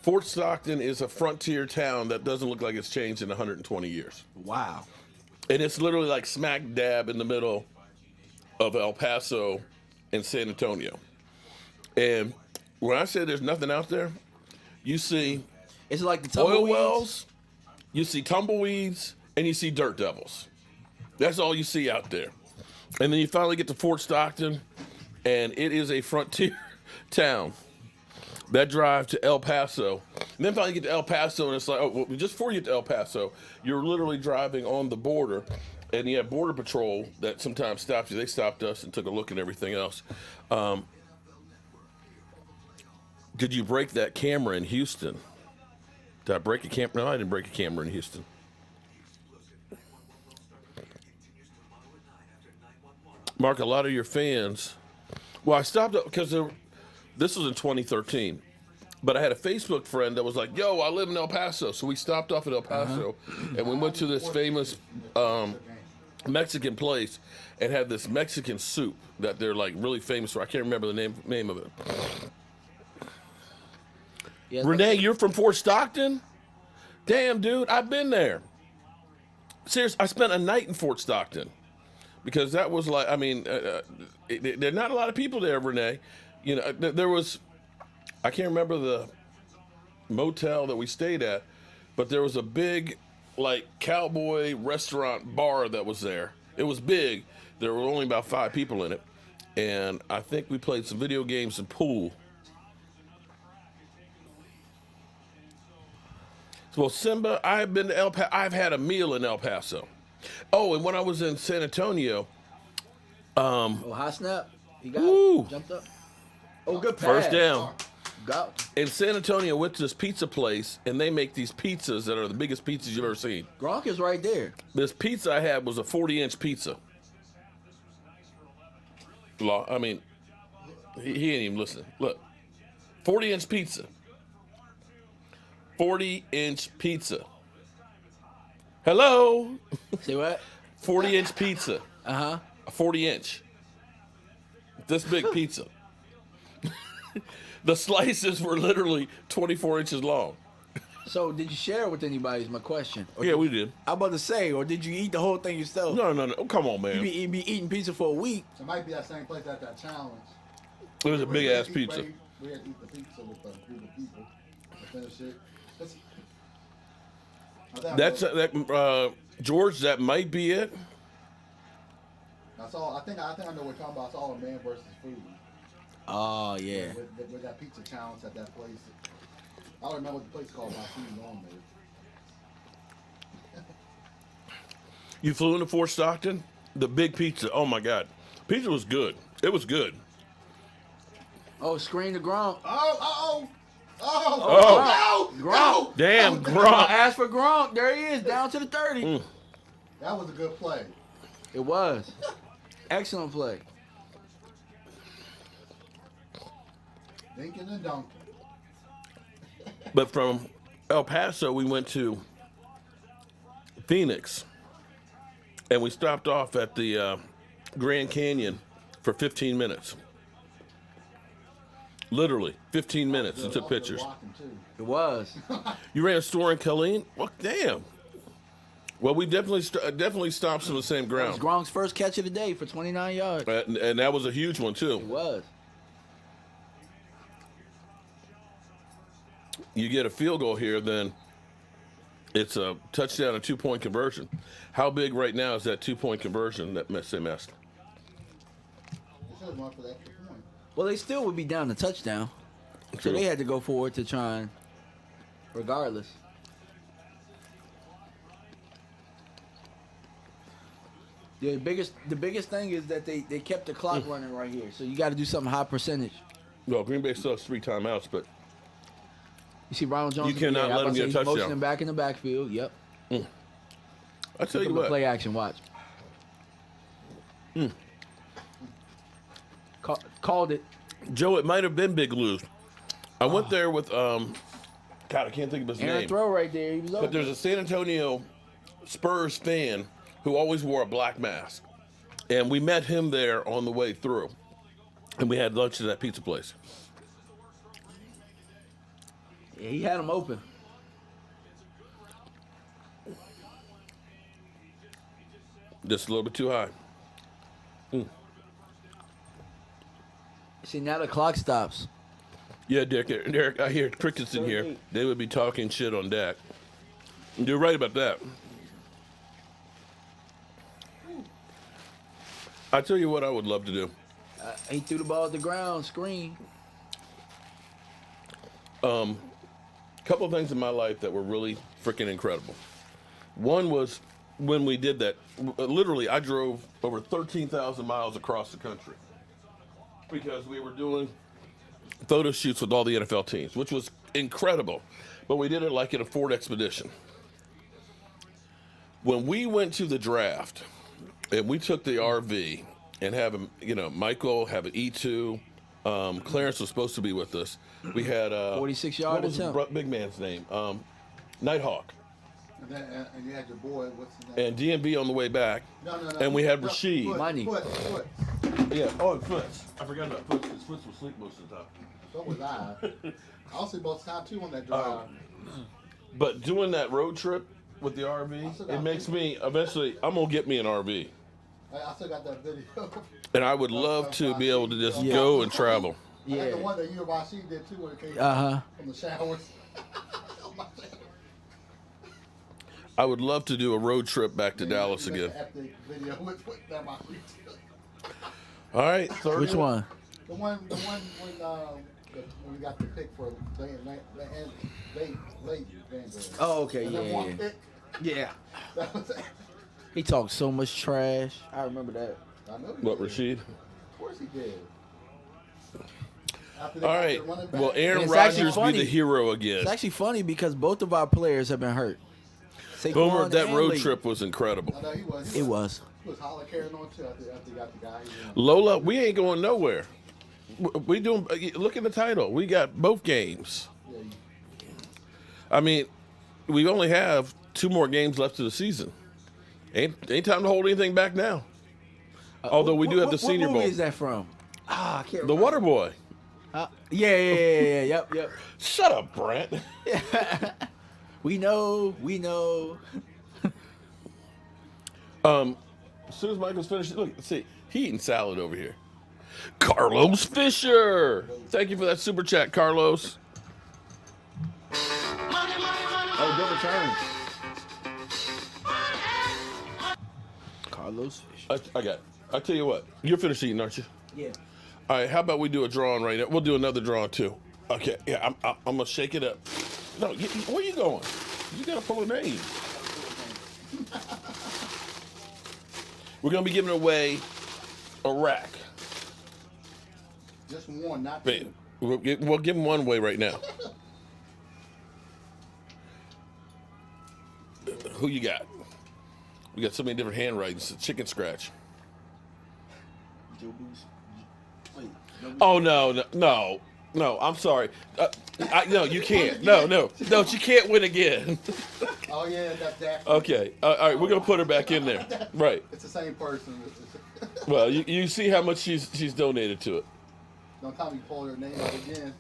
Fort Stockton is a frontier town that doesn't look like it's changed in 120 years. Wow. And it's literally like smack dab in the middle of El Paso and San Antonio. And when I say there's nothing out there, you see It's like the oil tumbleweeds. wells, you see tumbleweeds, and you see dirt devils. That's all you see out there. And then you finally get to Fort Stockton, and it is a frontier town. That drive to El Paso. And then finally get to El Paso, and it's like, oh, well, just before you get to El Paso, you're literally driving on the border, and you have Border Patrol that sometimes stops you. They stopped us and took a look at everything else. Did you break that camera in Houston? Did I break a camera? No, I didn't break a camera in Houston. Mark, a lot of your fans. Well, I stopped up because this was in 2013, but I had a Facebook friend that was like, "Yo, I live in El Paso," so we stopped off at El Paso, and we went to this famous Mexican place and had this Mexican soup that they're like really famous for. I can't remember the name of it. Yeah, Renee, you're from Fort Stockton? Damn, dude, I've been there. Seriously, I spent a night in Fort Stockton. Because that was like, I mean, there are not a lot of people there, Renee. You know, there was, I can't remember the motel that we stayed at, but there was a big, like, Cowboy restaurant bar that was there. It was big. There were only about 5 people in it. And I think we played some video games and pool. Well, Simba, I've been to El Paso. I've had a meal in El Paso. Oh, and when I was in San Antonio, Oh, high snap. He got Woo. it. Jumped up. Oh, good pass. first down. Got In San Antonio, went to this pizza place, and they make these pizzas that are the biggest pizzas you've ever seen. Gronk is right there. This pizza I had was a 40-inch pizza. I mean, he ain't even listening. Look, 40-inch pizza. 40-inch pizza. Hello? See what? 40-inch pizza. Uh-huh. A 40-inch. This big pizza. The slices were literally 24 inches long. So did you share it with anybody is my question. Or Yeah, we did. I'm about to say, or did you eat the whole thing yourself? No. Oh, come on, man. You be eating pizza for a week. It might be that same place at that challenge. It was a We big had ass to eat- pizza. We had to eat the pizza with a group of people to finish it. George, that might be it. That's all. I think I know what we're talking about. It's all a man versus food. Oh yeah. With that pizza challenge at that place. I don't remember what the place called. But I seen it on there. You flew into Fort Stockton? The big pizza. Oh my God. Pizza was good. It was good. Oh, screen to Gronk. Oh. Gronk. Damn, I Gronk. asked for Gronk. There he is, down to the 30. That was a good play. It was. Excellent play. Dinking and dunking. But from El Paso, we went to Phoenix, and we stopped off at the Grand Canyon for 15 minutes. Literally, 15 minutes and took pictures. Walking, too. It was. You ran a store in Killeen? Well, damn. Well, we definitely stopped on the same It was ground. Gronk's first catch of the day for 29 yards. And that was a huge one, It too. was. You get a field goal here, then it's a touchdown and 2-point conversion. How big right now is that 2-point conversion that they missed? They should have won for the extra point. Well, they still would be down the touchdown. So True. they had to go forward to try and, regardless. The biggest thing is that they kept the clock running right here. So you got to do something high percentage. Well, Green Bay still has 3 timeouts, but You see Ronald Jones. You cannot let him get a he's touchdown. motioning back in the backfield. Yep. I tell you Look at what. play action. Watch. Called it. Joe, it might have been Big Lou. I went there with God, I can't think of his Aaron name. throw right there. He was But open. there's a San Antonio Spurs fan who always wore a black mask. And we met him there on the way through. And we had lunch at that pizza place. Yeah, he had him open. Just a little bit too high. See, now the clock stops. Yeah, Derek, I hear crickets in here. They would be talking shit on Dak. You're right about that. I tell you what I would love to do. He threw the ball at the ground, screen. Couple of things in my life that were really freaking incredible. One was when we did that. Literally, I drove over 13,000 miles across the country because we were doing photo shoots with all the NFL teams, which was incredible. But we did it like in a Ford Expedition. When we went to the draft and we took the RV and have him, Michael have an E2. Clarence was supposed to be with us. We had 46 what yard was the attempt. big man's name? Nighthawk. And you had your boy, what's his name? And DMB on the way back. No. And we had No, Rasheed. Foot, Money. Foot. Yeah. Oh, and Foots. I forgot about Foots. Because Foots was asleep most of the time. So was I. I was sleep most of the time too on that drive. But doing that road trip with the RV, it makes me eventually. I'm gonna get me an RV, I still got that video. and I would love to be able to just go and travel. I got Yeah. the one that you and Rashid did too when it came Uh-huh. from the showers. I would love to do a road trip back to Dallas That's again. an epic video with that Rashid did. All right. 30. Which one? The one when we got the pick for late Vanguard. Oh, okay. And that Yeah, one yeah. pick, Yeah. that was He talked so much trash. I remember that. I know he What, did. Rasheed? Of course he did. After they All got right. their running back- Will Aaron It's actually Rodgers be funny. the hero again? It's actually funny because both of our players have been hurt. Boomer, Saquon that and road Lee. trip was incredible. I know he was. It was. He was holler carrying on too after he got the guy. Lola, we ain't going nowhere. We doing. Look at the title. We got both games. Yeah, I mean, we only have 2 more games left of the season. Ain't time to hold anything back now. Although we do have the Senior What Bowl. movie is that from? I can't The remember. Water Boy. Yeah. Yep. Shut up, Brent. We know. As soon as Michael's finished, look, see, he eating salad over here. Carlos Fisher. Thank you for that super chat, Carlos. Oh, good return. Carlos Fisher. I got it. I tell you what, you're finished eating, aren't you? Yeah. All right, how about we do a drawing right now? We'll do another drawing too. Okay, yeah, I'm gonna shake it up. No, where you going? You gotta pull a name. We're gonna be giving away a rack. Just one, not Man, two. we'll give him one way right now. Who you got? We got so many different handwritings. Chicken scratch. Joe Boo's. Wait. Oh no! I'm sorry. No, you can't. No, you can't win again. Oh yeah, that's Dak. Okay. All right, we're gonna put her back in there. Right. It's the same person. Well, you see how much she's donated to it. Don't tell me you pull her name out again.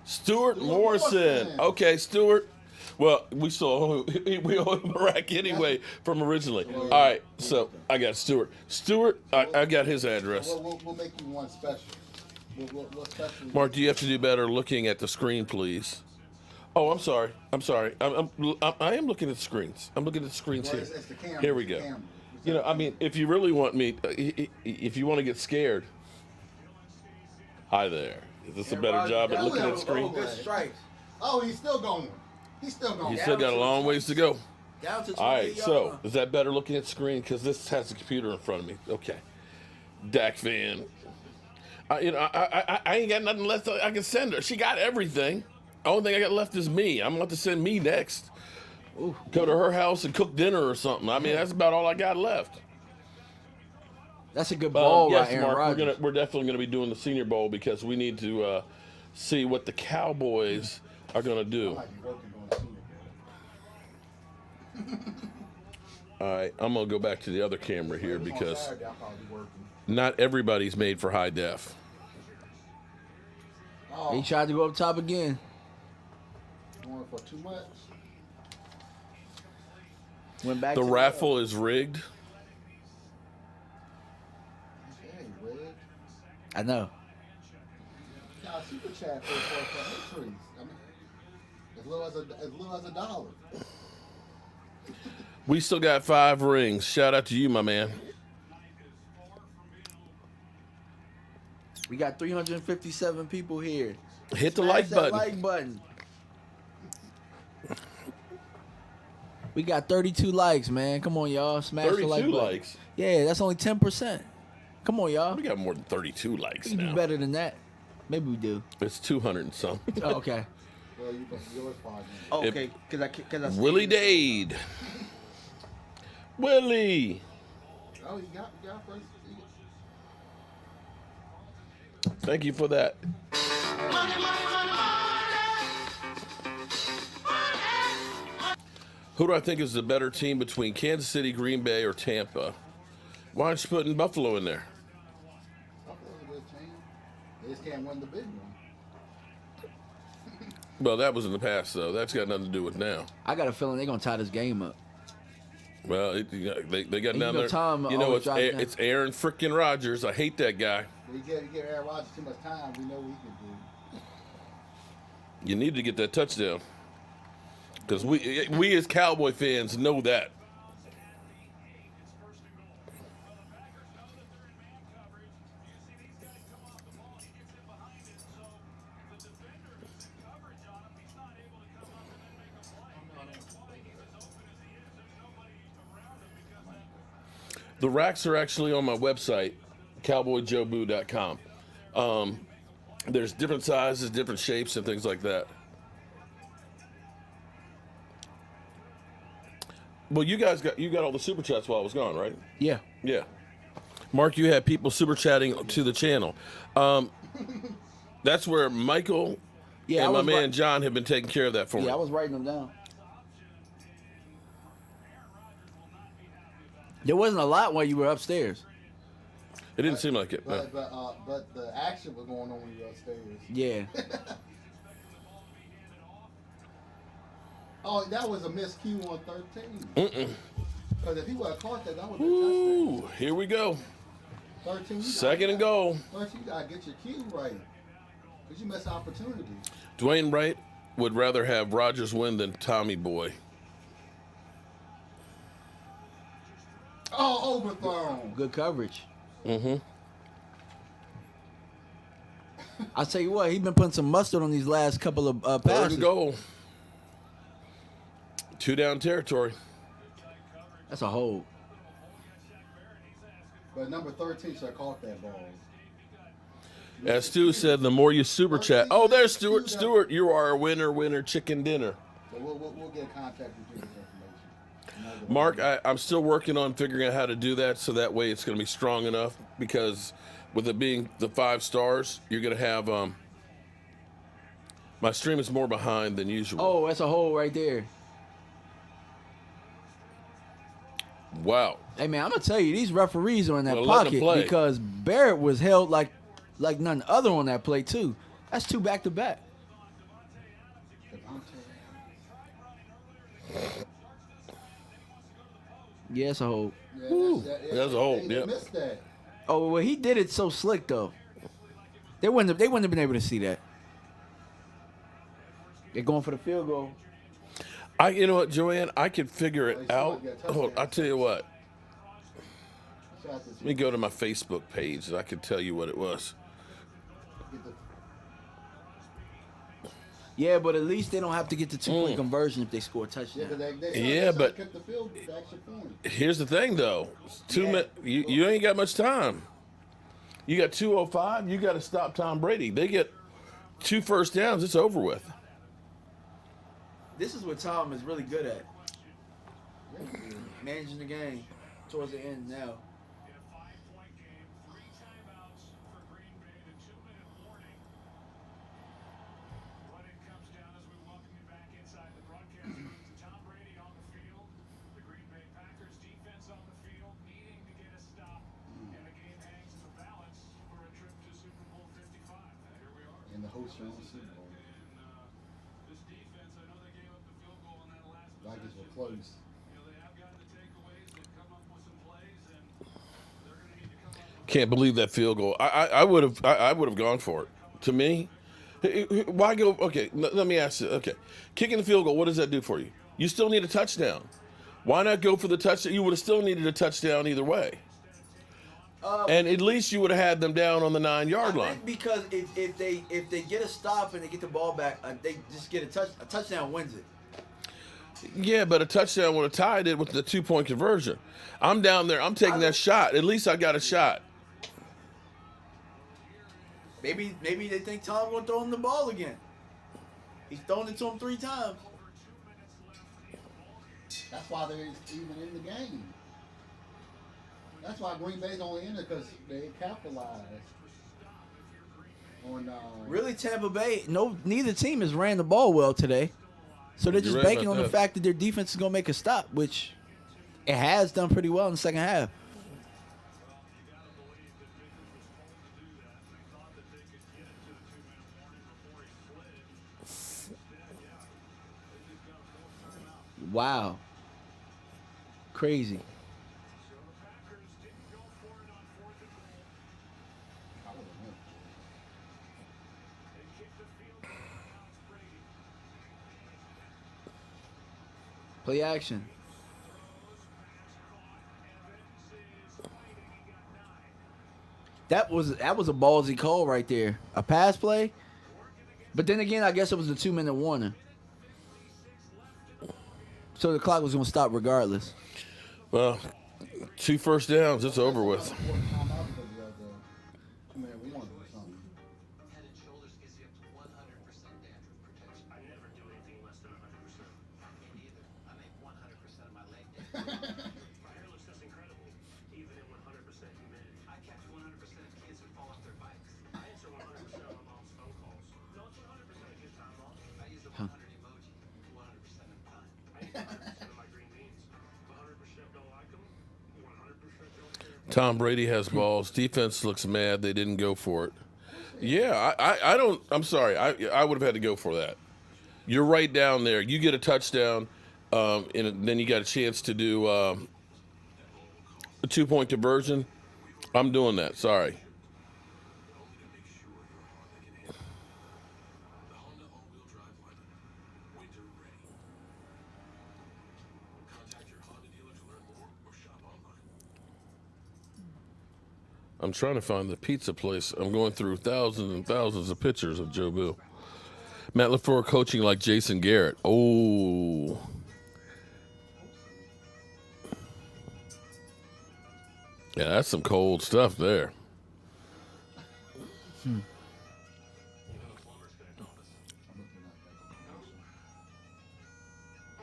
Stuart Morrison. Okay, Stuart. Well, we owe him a rack anyway from originally. All right, so I got Stuart. Stuart, I got his address. We'll make you one special. We'll special. Mark, do you have to do better looking at the screen, please? Oh, I'm sorry. I am looking at the screens. I'm looking at the screens Well, here. it's the camera. Here we It's the go. camera. You know, I mean, if you really want me, if you want to get scared, hi there. Is this a better job at looking at the screen? Good strikes. Oh, he's still going. He's still going. You still got a long ways to go. Down to 20 All right, yards. so is that better looking at the screen? Because this has a computer in front of me. Okay. Dak fan. I ain't got nothing left I can send her. She got everything. The only thing I got left is me. I'm going to send me next. Ooh. Go to her house and cook dinner or something. I mean, that's about all I got left. That's a good ball, Yes, right, Aaron Mark, Rodgers. we're definitely going to be doing the Senior Bowl because we need to see what the Cowboys are going to do. I might be working on the Senior Bowl. All right, I'm going to go back to the other camera here If it's on because Saturday, I'll probably be working. not everybody's made for high def. Oh, He tried to go up top again. going for too much. Went back The to raffle is rigged. Hey, Red. I know. Now, super chat for entries. I mean, as little as $1. We still got 5 rings. Shout out to you, my man. We got 357 people here. Hit the Smash like that button. like button. We got 32 likes, man. Come on, y'all. Smash the like 32 button. likes. Yeah, that's only 10%. Come on, y'all. We got more than 32 likes We can do now. better than that. Maybe we do. It's 200 and some. Oh, okay. Well, yours probably. Oh, If- okay. Because I Willie Dade. Willie. Oh, you got first. Thank you for that. Who do I think is the better team between Kansas City, Green Bay, or Tampa? Why aren't you putting Buffalo in there? Buffalo's a good team. They just can't win the big one. Well, that was in the past, though. That's got nothing to do with now. I got a feeling they're going to tie this game up. Well, they got And down you know there. Tom You know, always drives down. it's Aaron frickin' Rodgers. I hate that guy. But you give Aaron Rodgers too much time, we know what he can do. You need to get that touchdown. Because we as Cowboy fans know that. The racks are actually on my website, cowboyjoeboo.com. There's different sizes, different shapes, and things like that. Well, you got all the super chats while I was gone, right? Yeah. Yeah. Mark, you had people super chatting to the channel. That's where Michael Yeah, and I my was man right- John have been taking care of that for me. Yeah, I was writing them down. There wasn't a lot while you were upstairs. It didn't seem like it. No. But the action was going on when you were upstairs. Yeah. Oh, that was a miscue on 13. Because if he would have caught that, that would have been Ooh, here we go. touchdown. 13. Second and goal. 13, you gotta get your cue right. Because you miss opportunities. Dwayne Wright would rather have Rodgers win than Tommy Boy. Oh, overthrown. Good coverage. Mm-hmm. I'll tell you what, he's been putting some mustard on these last couple of Third passes. and goal. 2 down territory. That's a hold. But number 13 should have caught that ball. As Stu said, the more you super chat. Oh, there's Stuart. Stuart, you are a winner, chicken dinner. So we'll get contact with you with information. Mark, I'm still working on figuring out how to do that so that way it's going to be strong enough because with it being the 5 stars, you're going to have my stream is more behind than usual. Oh, that's a hole right there. Wow. Hey, man, I'm going to tell you, these referees are in that Well, let them pocket play. because Barrett was held like none other on that play, too. That's 2 back-to-back. Yeah, it's a hole. That's a hole, They yep. missed that. Oh, well, he did it so slick, though. They wouldn't have been able to see that. They're going for the field goal. You know what, Joanne? I could figure it out. Hold, I'll tell you what. Let me go to my Facebook page and I can tell you what it was. Yeah, but at least they don't have to get the 2-point conversion if they score a touchdown. But here's the thing, though. You ain't got much time. You got 2:05. You got to stop Tom Brady. They get 2 first downs. It's over with. This is what Tom is really good at. Managing the game towards the end now. In a 5-point game, 3 timeouts for Green Bay, the 2-minute warning. But it comes down as we welcome you back inside the broadcast booth to Tom Brady on the field. The Green Bay Packers defense on the field, needing to get a stop. And the game hangs in the balance for a trip to Super Bowl 55. Here we are. In the host round Super Bowl. This defense, I know they gave up the field goal on that last Vikings were possession. close. You know, they have gotten the takeaways. They've come up with some plays, and they're going to need to come up with. Can't believe that field goal. I would have gone for it. To me, why go? Okay, let me ask you. Okay, kicking the field goal. What does that do for you? You still need a touchdown. Why not go for the touchdown? You would have still needed a touchdown either way. And at least you would have had them down on the 9-yard line. Because if they get a stop and they get the ball back, they just get a touchdown wins it. Yeah, but a touchdown would have tied it with the 2-point conversion. I'm down there. I'm taking that shot. At least I got a shot. Maybe they think Tom gonna throw him the ball again. He's thrown it to him 3 times. That's why they're even in the game. That's why Green Bay's only in it because they capitalized on. Really, Tampa Bay, neither team has ran the ball well today. So they're just You're right banking about on the that. fact that their defense is going to make a stop, which it has done pretty well in the second half. Wow. Crazy. Play action. That was a ballsy call right there. A pass play. But then again, I guess it was a 2-minute warning. So the clock was going to stop regardless. Well, 2 first downs. It's over with. Head and shoulders gives you up to 100% dandruff protection. I never do anything less than 100%. Me neither. I make 100% of my leg day. My hair looks just incredible, even in 100% humidity. I catch 100% of kids who fall off their bikes. I answer 100% of my mom's phone calls. No, it's 100% of his time off. I use the 100 emoji 100% of the time. I eat 100% of my green beans. 100% don't like them. 100% don't care. Tom Brady has balls. Defense looks mad. They didn't go for it. Yeah, I don't. I'm sorry. I would have had to go for that. You're right down there. You get a touchdown, and then you got a chance to do a 2-point conversion. I'm doing that. Sorry. I'm trying to find the pizza place. I'm going through thousands and thousands of pictures of Joe Bill. Matt LaFleur coaching like Jason Garrett. Oh. Yeah, that's some cold stuff there. At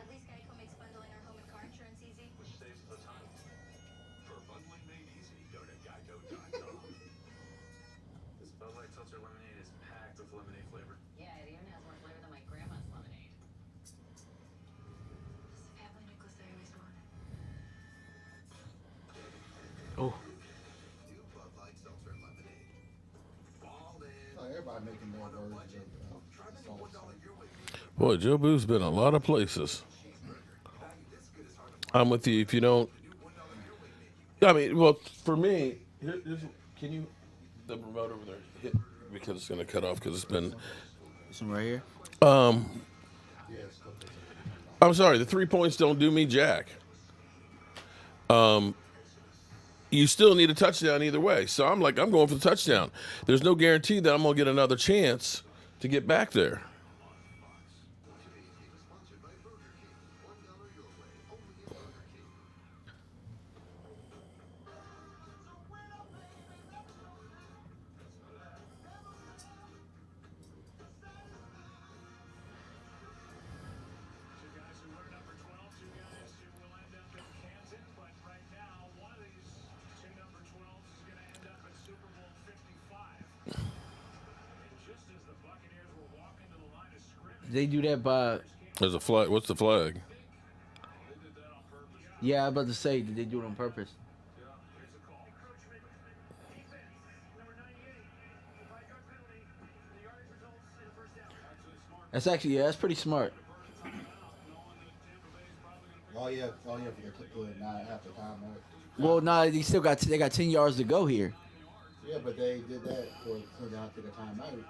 least Geico makes bundling our home and car insurance easy. Which saves the time. For bundling made easy, go to geico.com. This Bud Light Seltzer Lemonade is packed with lemonade flavor. Yeah, it even has more flavor than my grandma's lemonade. Just the family necklace I always wanted. Oh, New Bud Light Seltzer Lemonade. Ball in. Oh, everybody making more versions of Try the new salsa. $1 your way. Boy, Joe Boo's been a lot of places. I'm with you. If you don't, I mean, well, for me, can you the remote over there hit because it's going to cut off because it's been. this one right here. Yes. I'm sorry, the 3 points don't do me jack. You still need a touchdown either way. So I'm going for the touchdown. There's no guarantee that I'm going to get another chance to get back there. Two guys who wear number 12, two guys who will end up in Canton, but right now, one of these two number 12s is going to end up in Super Bowl 55. And just as the Buccaneers were walking to the line of scrimmage, They do that by. There's a flag. What's the flag? they did that on purpose. Yeah, I'm about to say, did they do it on purpose? Yeah, here's the call. Encroachment. Defense, number 98. By yard penalty, the yardage results in a first down. Actually smart. That's actually, yeah, that's pretty smart. Oh yeah, for the 9.5 time. Well, nah, they got 10 yards to go here. Yeah, but they did that for so they don't take a timeout.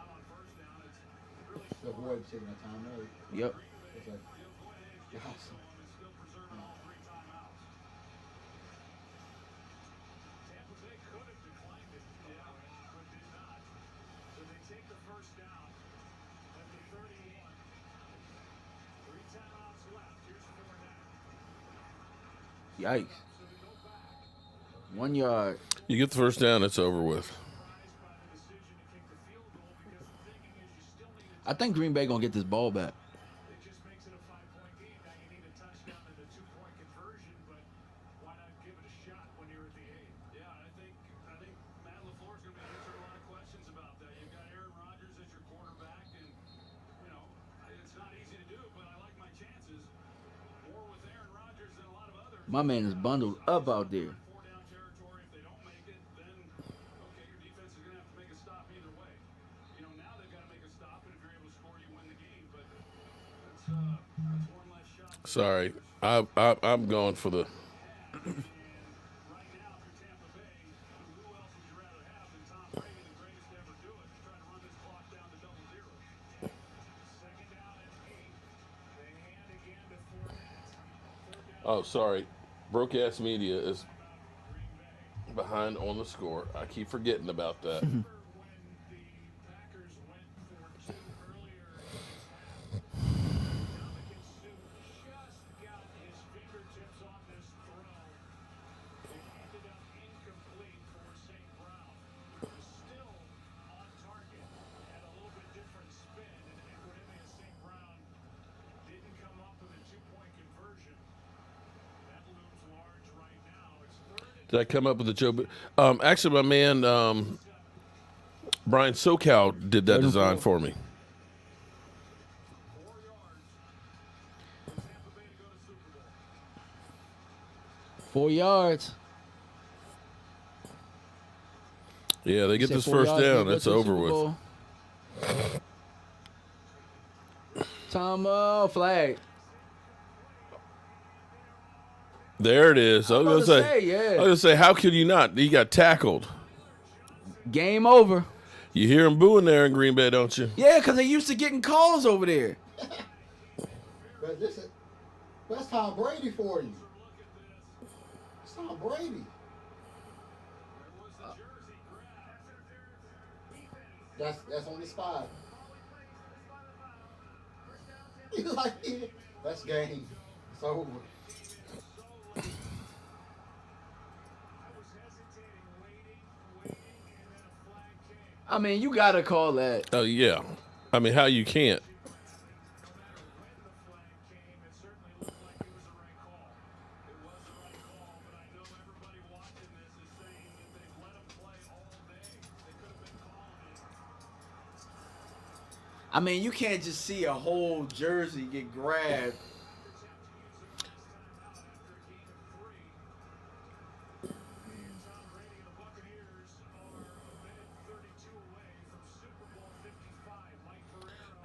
To avoid taking a timeout. Yep. It's like, gosh. Tampa Bay could have declined it, but did not. So they take the first down at the 31. 3 timeouts left. Here's 4 now. Yikes. 1 yard. You get the first down, it's over with. Surprised by the decision to kick the field goal because the thinking is you still need I think Green Bay gonna get this ball back. it just makes it a 5-point game. Now you need a touchdown and a 2-point conversion, but why not give it a shot when you're at the 8? Yeah, I think Matt LaFleur is going to be answering a lot of questions about that. You've got Aaron Rodgers as your quarterback, and it's not easy to do, but I like my chances more with Aaron Rodgers than a lot of others. My man is bundled up out there. 4-down territory. If they don't make it, then okay, your defense is going to have to make a stop either way. Now they've got to make a stop, and if you're able to score, you win the game. But that's one less shot. Sorry, I'm going for the. Right now, if you're Tampa Bay, who else would you rather have than Tom Brady, the greatest to ever do it, to try to run this clock down to 0-0? Second down and 8. They hand again to Fournette. Oh, sorry. Broadcast media is behind on the score. I keep forgetting about that. When the Packers went for 2 earlier, Dominican Sue just got his fingertips on this throw. It ended up incomplete for St. Brown. It was still on target, had a little bit different spin, and equanimity of St. Brown didn't come up with a 2-point conversion. That looms large right now. It's 3rd and Did I come up with the Joe? Actually, my man Brian SoCal did that design for me. 4 yards. Tampa Bay to go to Super Bowl. 4 yards. Yeah, they get Said this 4 first yards, down. they'll go It's to the over Super with. Bowl. Flag. There it is. I was about gonna to say. say, yeah. I was gonna say, how could you not? He got tackled. Game over. You hear him booing there in Green Bay, don't you? Yeah, because they used to getting calls over there. But listen, that's Tom Brady for you. It's Tom Brady. That's on the spot. You like it? That's game. It's over. I was hesitant I mean, you gotta call that. Oh yeah, I mean, how you can't? I mean, you can't just see a whole jersey get grabbed.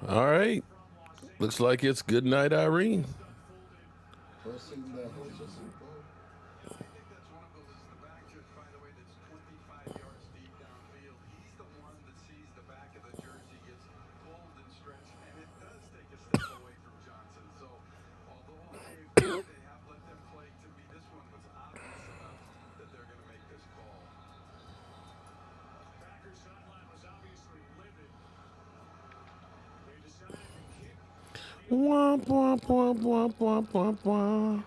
All right, looks like it's good night, Irene. First season that hosts a Super Bowl. I think that's one of those. Is the back just, by the way, that's 25 yards deep downfield. He's the one that sees the back of the jersey gets pulled and stretched, and it does take a step away from Johnson. So, although they have let them play, to me, this one was obvious enough that they're going to make this call. Packers sideline was obviously livid. They decided to kick Womp womp womp womp womp womp womp. the ball.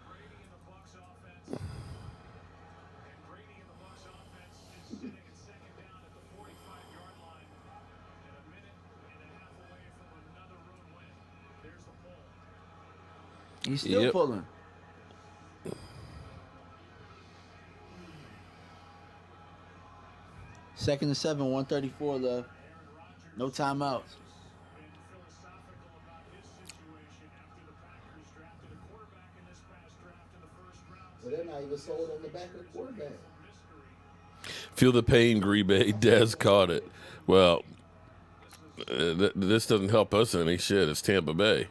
Brady and the Bucs offense. And Brady and the Bucs offense is sitting at second down at the 45-yard line and a minute and a half away from another road win. There's the pull. He's still Yep. pulling. Second and 7, 134 left. No timeouts. Been philosophical about his situation after the Packers drafted a quarterback in this past draft in the first round. So they're not even sold on the back of the quarterback. Feel the pain, Green Bay. Dez caught it. Well, this doesn't help us any shit. It's Tampa Bay.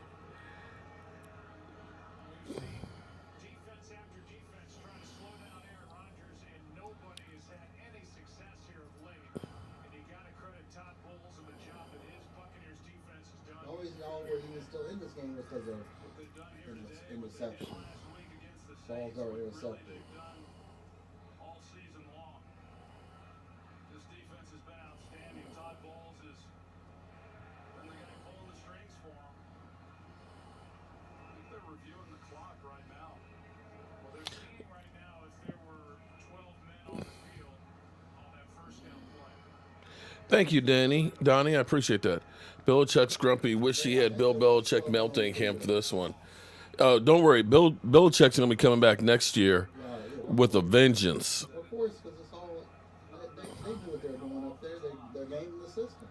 Defense after defense trying to slow down Aaron Rodgers, and nobody has had any success here of late. And you got to credit Todd Bowles and the job that his Buccaneers defense has done. The only reason y'all were even still in this game was because of What they've done here today, interception. last week against the Balls Saints, are what really intercepted. they've done all season long. This defense has been outstanding. Todd Bowles has been the guy pulling the strings for him. I think they're reviewing the clock right now. Well, they're seeing right now if there were 12 men on the field on that first down play. Thank you, Donnie, I appreciate that. Belichick's grumpy. Wish he had Bill Belichick melting camp for this one. Don't worry, Belichick's going to be coming back next year with a vengeance. Of course, because it's all they do what they're doing up there. They're gaming the system.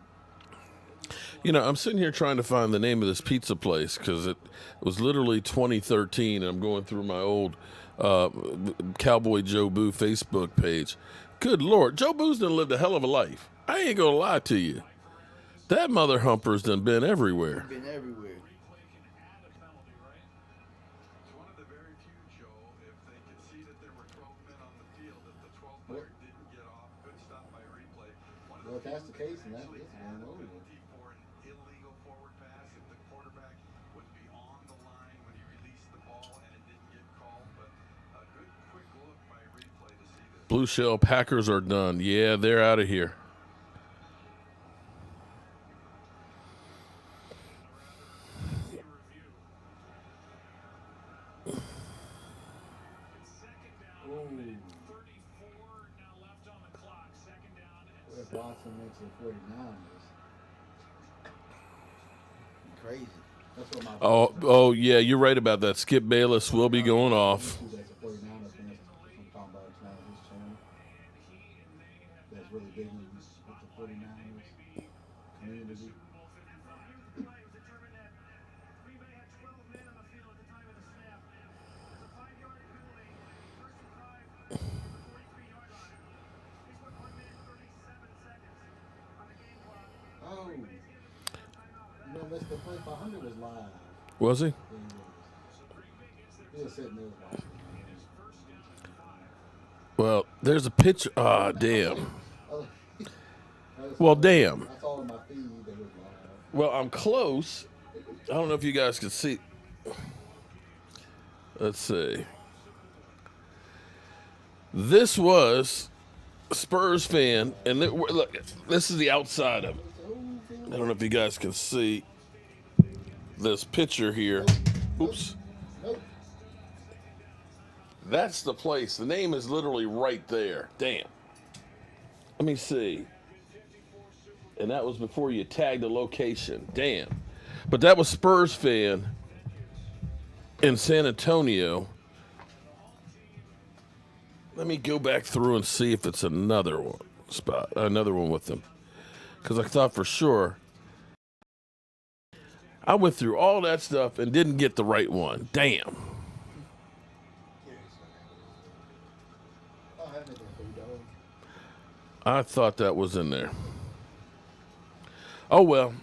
You know, I'm sitting here trying to find the name of this pizza place because it was literally 2013. And I'm going through my old Cowboy Joe Boo Facebook page. Good Lord, Joe Boo's done lived a hell of a life. I ain't going to lie to you. That mother humper's done been everywhere. Been everywhere. Replay can add a penalty, right? It's one of the very few, Joe, if they could see that there were 12 men on the field, that the 12th player didn't get off. Good stop by replay. One of Well, if that's the case, then actually it's had game a over. penalty for an illegal forward pass if the quarterback was beyond the line when he released the ball and it didn't get called. But a good quick look by replay to see this. Blue Shell Packers are done. Yeah, they're out of here. Second down, a minute 34 now left on the clock. Second down and If Watson makes it 49ers, Crazy. that's what my Oh, yeah, you're right about that. Skip Bayless will be going off. That's a 49ers fan. I'm talking about it's not his channel. That's really big with the 49ers community. Oh, you know, Mr. Play 500 was live. Was he? He was sitting there watching. Well, there's a picture. Ah, damn. Oh, Well, damn. I saw in my feed that it was live. Well, I'm close. I don't know if you guys can see. Let's see. This was a Spurs fan, and look, this is the outside of it. I don't know if you guys can see this picture here. Oops. Nope. That's the place. The name is literally right there. Damn. Let me see. And that was before you tagged the location. Damn. But that was Spurs fan in San Antonio. Let me go back through and see if it's another one with them. Because I thought for sure I went through all that stuff and didn't get the right one. Damn. I'll have it there for you, dog. I thought that was in there. Oh, well.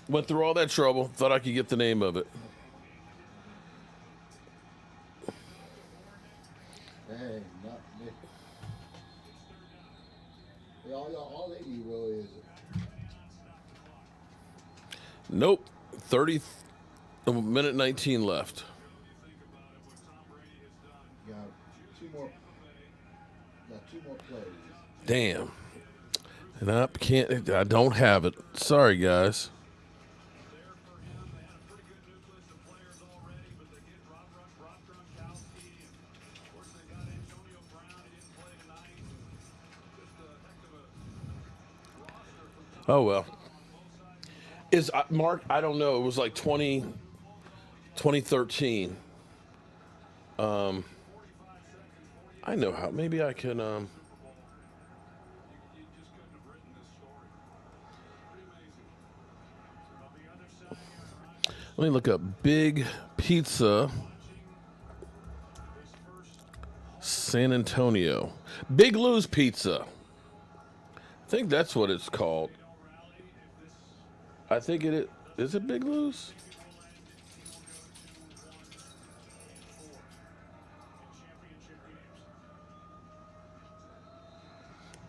Went through all that trouble. Thought I could get the name of it. Dang, not me. Yeah, all they need really is Nope. 30 minute 19 left. got two more plays. Damn. And I don't have it. Sorry, guys. Oh, well. Is Mark, I don't know. It was like 2013. I know how. Maybe I can. Let me look up Big Pizza San Antonio. Big Lou's Pizza. I think that's what it's called. I think it is it Big Lou's?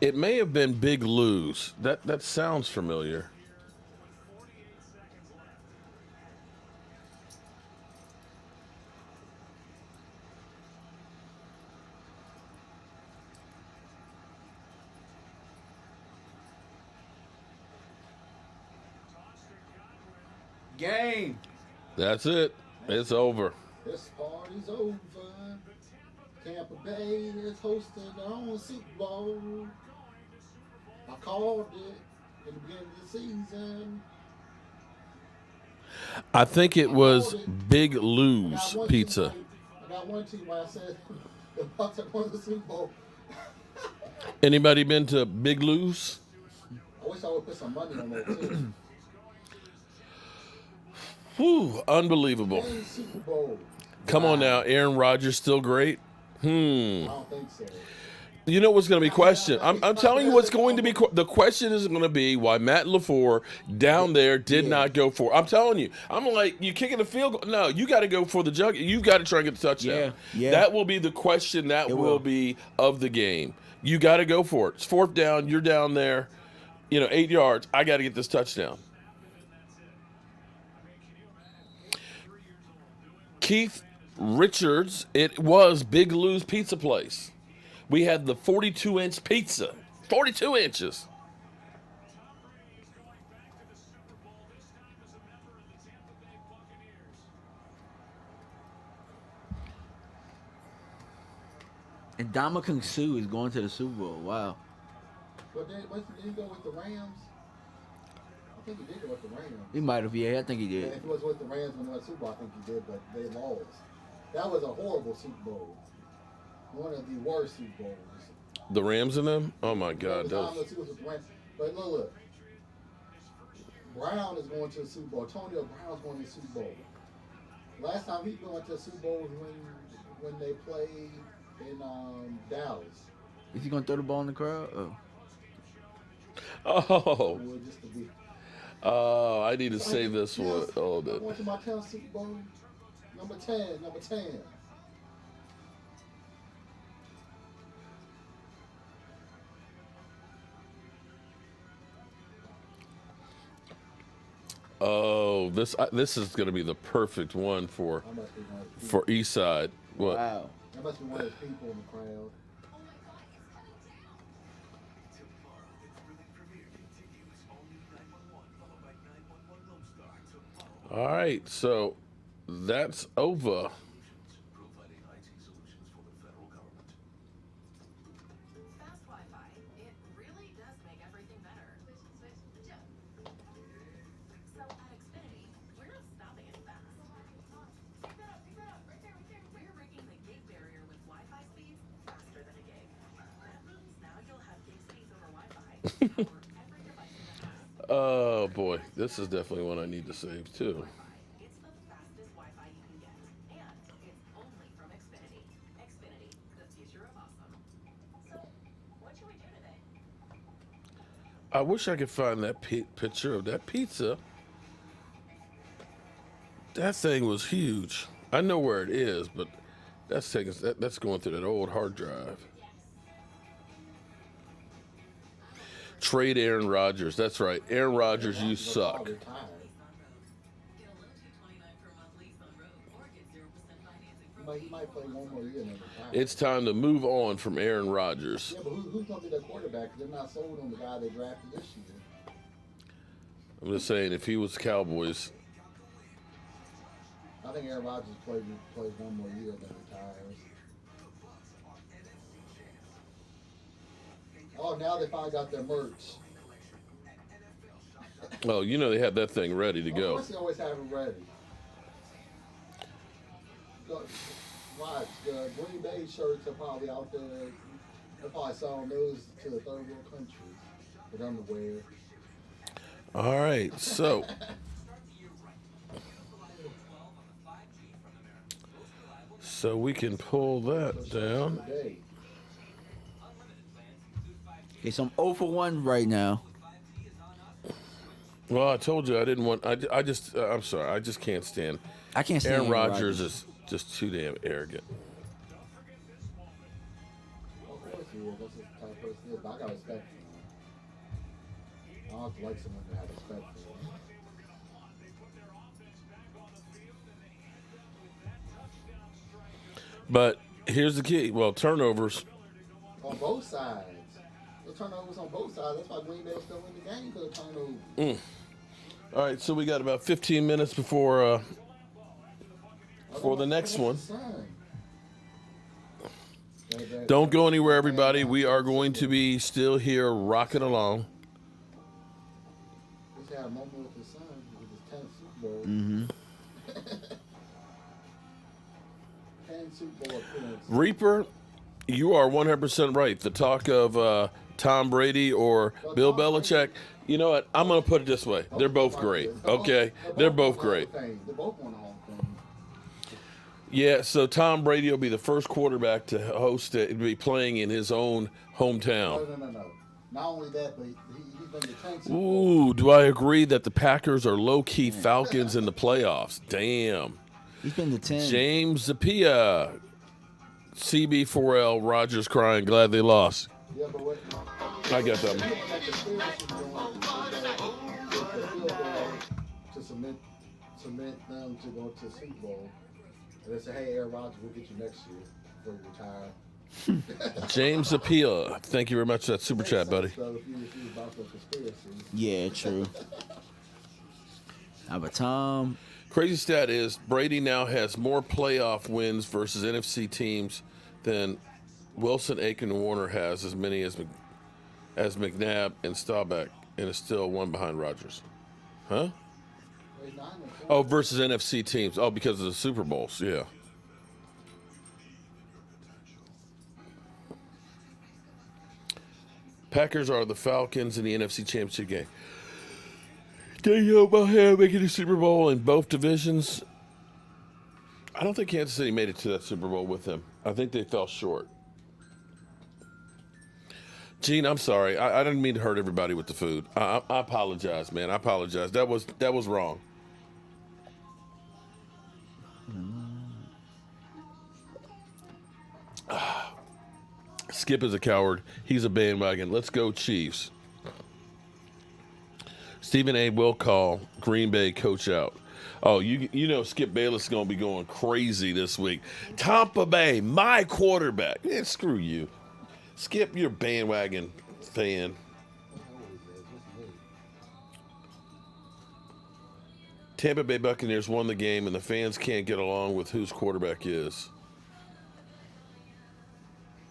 It may have been Big Lou's. That sounds familiar. Game. That's it. It's over. This party's over. Tampa Bay is hosting their own Super Bowl. I called it in the beginning of the season. I think it was Big I Lou's got one Pizza. team, I got one team where I said the Bucks had won the Super Bowl. Anybody been to Big Lou's? I wish I would put some money on that too. Whew, unbelievable. Hey, Super Bowl. Come on now, Aaron Rodgers still great? I don't think so. You know what's going to be questioned? I'm telling you what's going to be. The question is going to be why Matt LaFleur down there did not go for it. I'm telling you. I'm like, you kicking the field goal? No, you got to go for the jug. You got to try and get the touchdown. Yeah. That will be the question that will be of the game. You got to go for it. It's fourth down. You're down there, 8 yards. I got to get this touchdown. Keith Richards, it was Big Lou's Pizza Place. We had the 42-inch pizza. 42 inches. And Ndamukong Suh is going to the Super Bowl. Wow. But then, did he go with the Rams? I think he did go with the Rams. He might have, yeah. I think he Yeah, did. if he was with the Rams when they won the Super Bowl, I think he did, but they lost. That was a horrible Super Bowl. One of the worst Super Bowls. The Rams in them? Oh, my God. It was with the Rams. But look. Brown is going to the Super Bowl. Antonio Brown's going to the Super Bowl. Last time he went to the Super Bowl was when they played in Dallas. Is he going to throw the ball in the crowd? Oh. Just to be, I need to save this one. Oh, I went to my town Super Bowl. Number 10. Oh, this is going to be the perfect one for East Side. What? Wow. That must be one of those people in the crowd. All right, so that's over. Providing IT solutions for the federal government. Fast Wi-Fi. It really does make everything better. Oh boy, this is definitely one I need to save too. It's the fastest Wi-Fi you can get, and it's only from Xfinity. Xfinity, the future of awesome. So, what should we do today? I wish I could find that picture of that pizza. That thing was huge. I know where it is, but that's going through that old hard drive. Trade Aaron Rodgers. That's right. Aaron Rodgers, you suck. Get a low $229 per month lease on road, or get 0% financing from He might play one more year and then retire. It's time to move on from Aaron Rodgers. Yeah, but who's going to be their quarterback? 'Cause they're not sold on the guy they drafted this year. I'm just saying, if he was the Cowboys, I think Aaron Rodgers plays one more year and then retires. Oh, now they finally got their merch. oh, you know they had that thing ready to Of go. course they always have it ready. Look, watch, the Green Bay shirts are probably out there. They're probably selling those to the third world countries for them to wear. All right, so we can pull that down. Today. Okay, so I'm 0 for 1 right now. Well, I told you I didn't want. I'm sorry. I just can't stand. I can't stand Aaron Rodgers is just too damn arrogant. Of course he is. That's just the type of person he is. But I got respect for him. I don't have to like someone to have respect for him. But here's the key. Well, turnovers. On both sides. The turnovers on both sides. That's why Green Bay's still in the game for the turnovers. All right, so we got about 15 minutes before for the next one. Don't go anywhere, everybody. We are going to be still here rocking along. Just had a moment with his son with his 10th Super Bowl. Mm-hmm. 10 Super Bowl appearances. Reaper, you are 100% right. The talk of Tom Brady or Bill Belichick, you know what? I'm going to put it this way. They're both great, okay? They're both great. They're both on the Hall of Fame. Yeah, so Tom Brady will be the first quarterback to host it, be playing in his own hometown. No. Not only that, but he's been to 10 Super Bowls. Ooh, do I agree that the Packers are low-key Falcons in the playoffs? Damn. He's been to 10. James Zapia, CB4L, Rogers crying, glad they lost. Yeah, but what? I got that one. To submit them to go to the Super Bowl. And they say, hey, Aaron Rodgers, we'll get you next year before you retire. James Zapia, thank you very much for that super chat, buddy. So if you about the conspiracy. Yeah, true. How about Tom? Crazy stat is Brady now has more playoff wins versus NFC teams than Wilson, Aiken, and Warner has, as many as McNabb and Staubach, and is still one behind Rodgers. Huh? Oh, versus NFC teams. Oh, because of the Super Bowls. Yeah. Packers are the Falcons in the NFC Championship game. Daniel Mohamed making the Super Bowl in both divisions. I don't think Kansas City made it to that Super Bowl with them. I think they fell short. Gene, I'm sorry. I didn't mean to hurt everybody with the food. I apologize, man. I apologize. That was wrong. Skip is a coward. He's a bandwagon. Let's go, Chiefs. Stephen A. will call Green Bay coach out. Oh, you know Skip Bayless is going to be going crazy this week. Tampa Bay, my quarterback. Yeah, screw you. Skip, you're a bandwagon fan. Tampa Bay Buccaneers won the game, and the fans can't get along with whose quarterback is.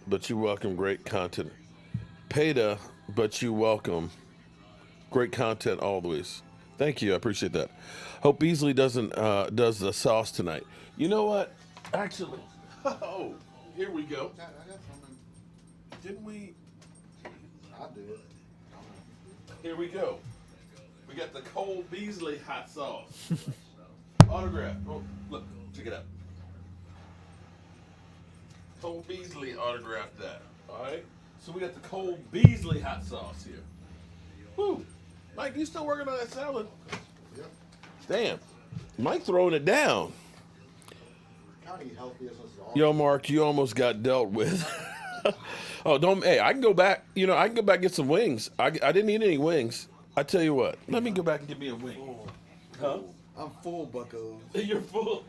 But you welcome great content. Peta, but you welcome great content always. Thank you. I appreciate that. Hope Beasley does the sauce tonight. You know what? Actually, oh, here we go. I got something. Didn't we? I did. Here we go. We got the Cole Beasley hot sauce. Autograph. Oh, look, check it out. Cole Beasley autographed that. All right. So we got the Cole Beasley hot sauce here. Woo. Mike, you still working on that salad? Yep. Damn. Mike throwing it down. Trying to eat healthier since it's all. Yo, Mark, you almost got dealt with. Oh, don't. Hey, I can go back. You know, I can go back and get some wings. I didn't eat any wings. I tell you what. Let me go back and get me a wing. Huh? I'm full, bucko. You're full.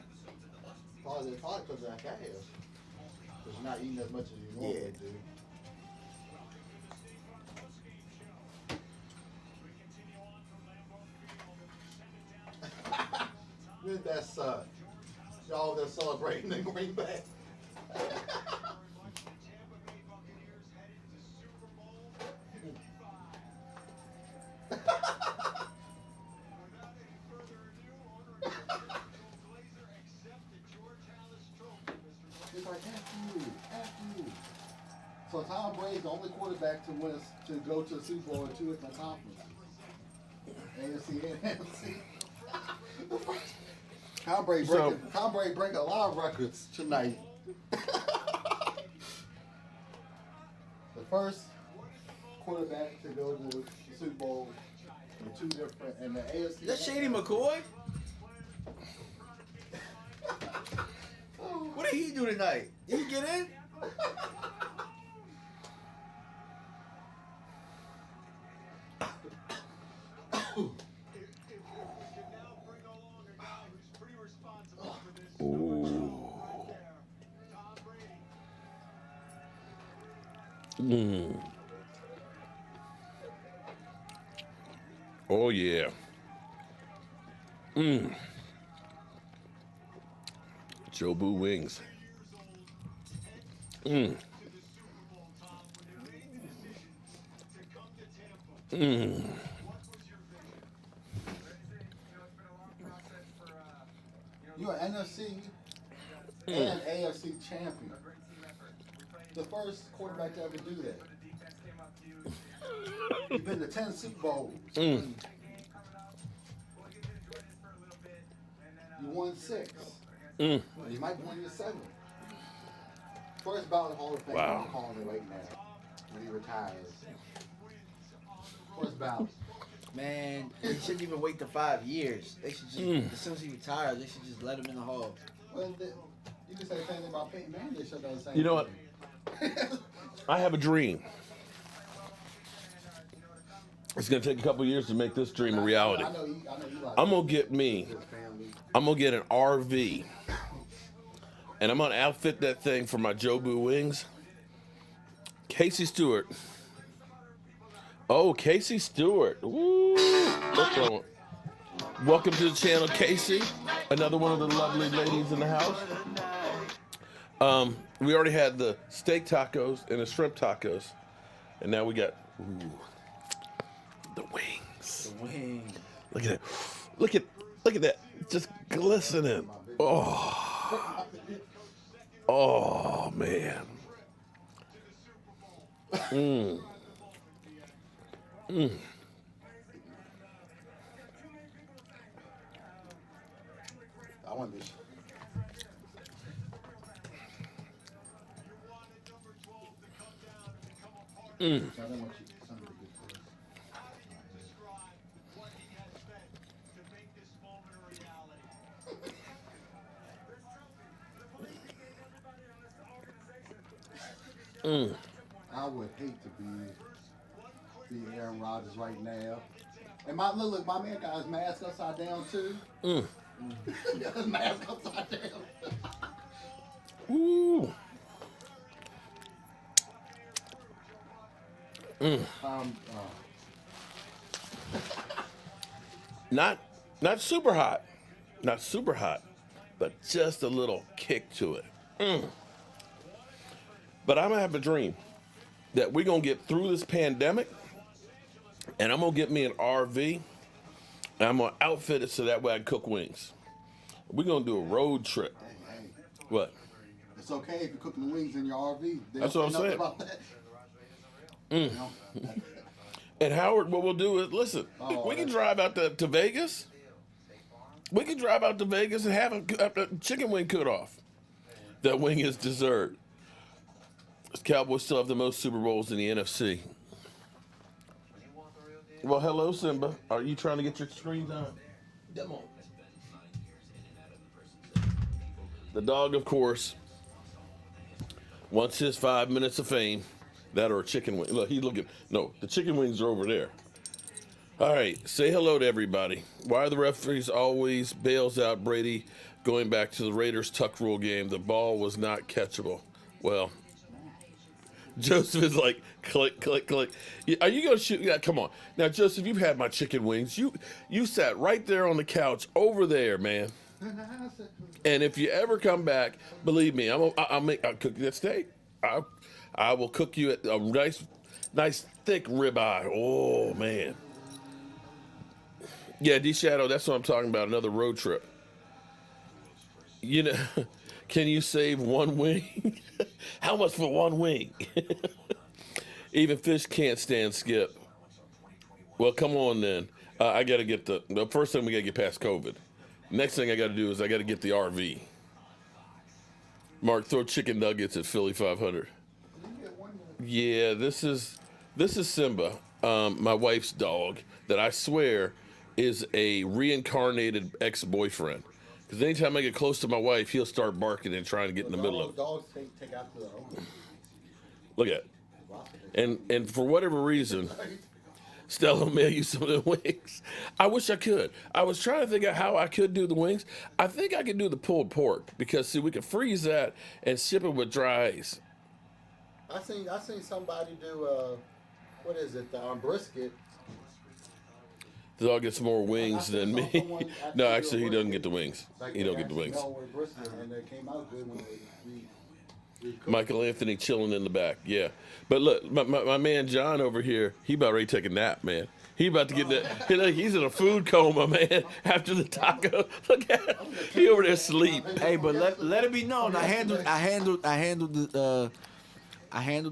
Probably because of that gas. Because you're not eating as much as you normally do. Did that suck? Y'all they're celebrating in Green Bay. He's like, F you. So Tom Brady's the only quarterback to win to go to the Super Bowl in 2 different conferences. AFC and NFC. Tom Brady breaking a lot of records tonight. The first quarterback to go to the Super Bowl in 2 different and the AFC. That's Shady McCoy. What did he do tonight? Did he get in? Oh yeah. Jobu wings. You're an NFC and AFC champion. The first quarterback to ever do that. You've been to 10 Super Bowls. You won 6. You might win your 7th. First ballot Hall of Fame. Wow. I'm calling it right now when he retires. First ballot. Man, he shouldn't even wait the 5 years. They should just, as soon as he retires, they should just let him in the hall. Well, you can say the same thing about Peyton Manning. They should have done the same You know what? thing. I have a dream. It's gonna take a couple years to make this dream a reality. I know you like I'm gonna get me. I'm gonna get an RV, and I'm gonna outfit that thing for my Jobu wings. Casey Stewart. Oh, Casey Stewart. Woo! Welcome to the channel, Casey. Another one of the lovely ladies in the house. We already had the steak tacos and the shrimp tacos, and now we got the wings. The wing. Look at that. Look at that. Just glistening. Oh man. I want this. I don't want you somebody to get this. I would hate to be Aaron Rodgers right now. And look, my man got his mask upside down too. He got his mask upside down. Ooh. Not super hot. Not super hot, but just a little kick to it. But I'm gonna have a dream that we're gonna get through this pandemic, and I'm gonna get me an RV, and I'm gonna outfit it so that way I can cook wings. We're gonna do a road trip. Hey, What? it's okay if you're cooking the wings in your RV. They That's don't what say I'm nothing saying. about that. You know? And Howard, what we'll do is, listen, Oh, we can that's- drive out to Vegas. We can drive out to Vegas and have a chicken wing cook-off. That wing is dessert. The Cowboys still have the most Super Bowls in the NFC. Well, hello, Simba. Are you trying to get your screen time? Come on. The dog, of course, wants his 5 minutes of fame. That or a chicken wing. Look, he's looking. No, the chicken wings are over there. All right, say hello to everybody. Why are the referees always bails out Brady going back to the Raiders tuck rule game? The ball was not catchable. Well, Joseph is like, click, click, click. Are you going to shoot? Yeah, come on. Now, Joseph, you've had my chicken wings. You sat right there on the couch over there, man. And if you ever come back, believe me, I'll cook you that steak. I will cook you a nice thick ribeye. Oh, man. Yeah, D-Shadow, that's what I'm talking about, another road trip. You know, can you save one wing? How much for one wing? Even fish can't stand Skip. Well, come on then. I got to get the first thing we got to get past COVID. Next thing I got to do is I got to get the RV. Mark, throw chicken nuggets at Philly 500. Yeah, this is Simba, my wife's dog, that I swear is a reincarnated ex-boyfriend. Because anytime I get close to my wife, he'll start barking and trying to get in the middle of it. Dogs take after their own. Look at it. And for whatever reason, Stella will mail you some of the wings. I wish I could. I was trying to think out how I could do the wings. I think I could do the pulled pork because, see, we could freeze that and ship it with dry ice. I seen somebody do what is it? Brisket. The dog gets more wings than me. No, actually, he doesn't get the wings. He don't get the wings. And they came out good when we Michael Anthony chilling in the back, yeah. But look, my man John over here, he about ready to take a nap, man. He about to get that. He's in a food coma, man. After the taco, look at him. He over there asleep. Hey, but let it be known, I handled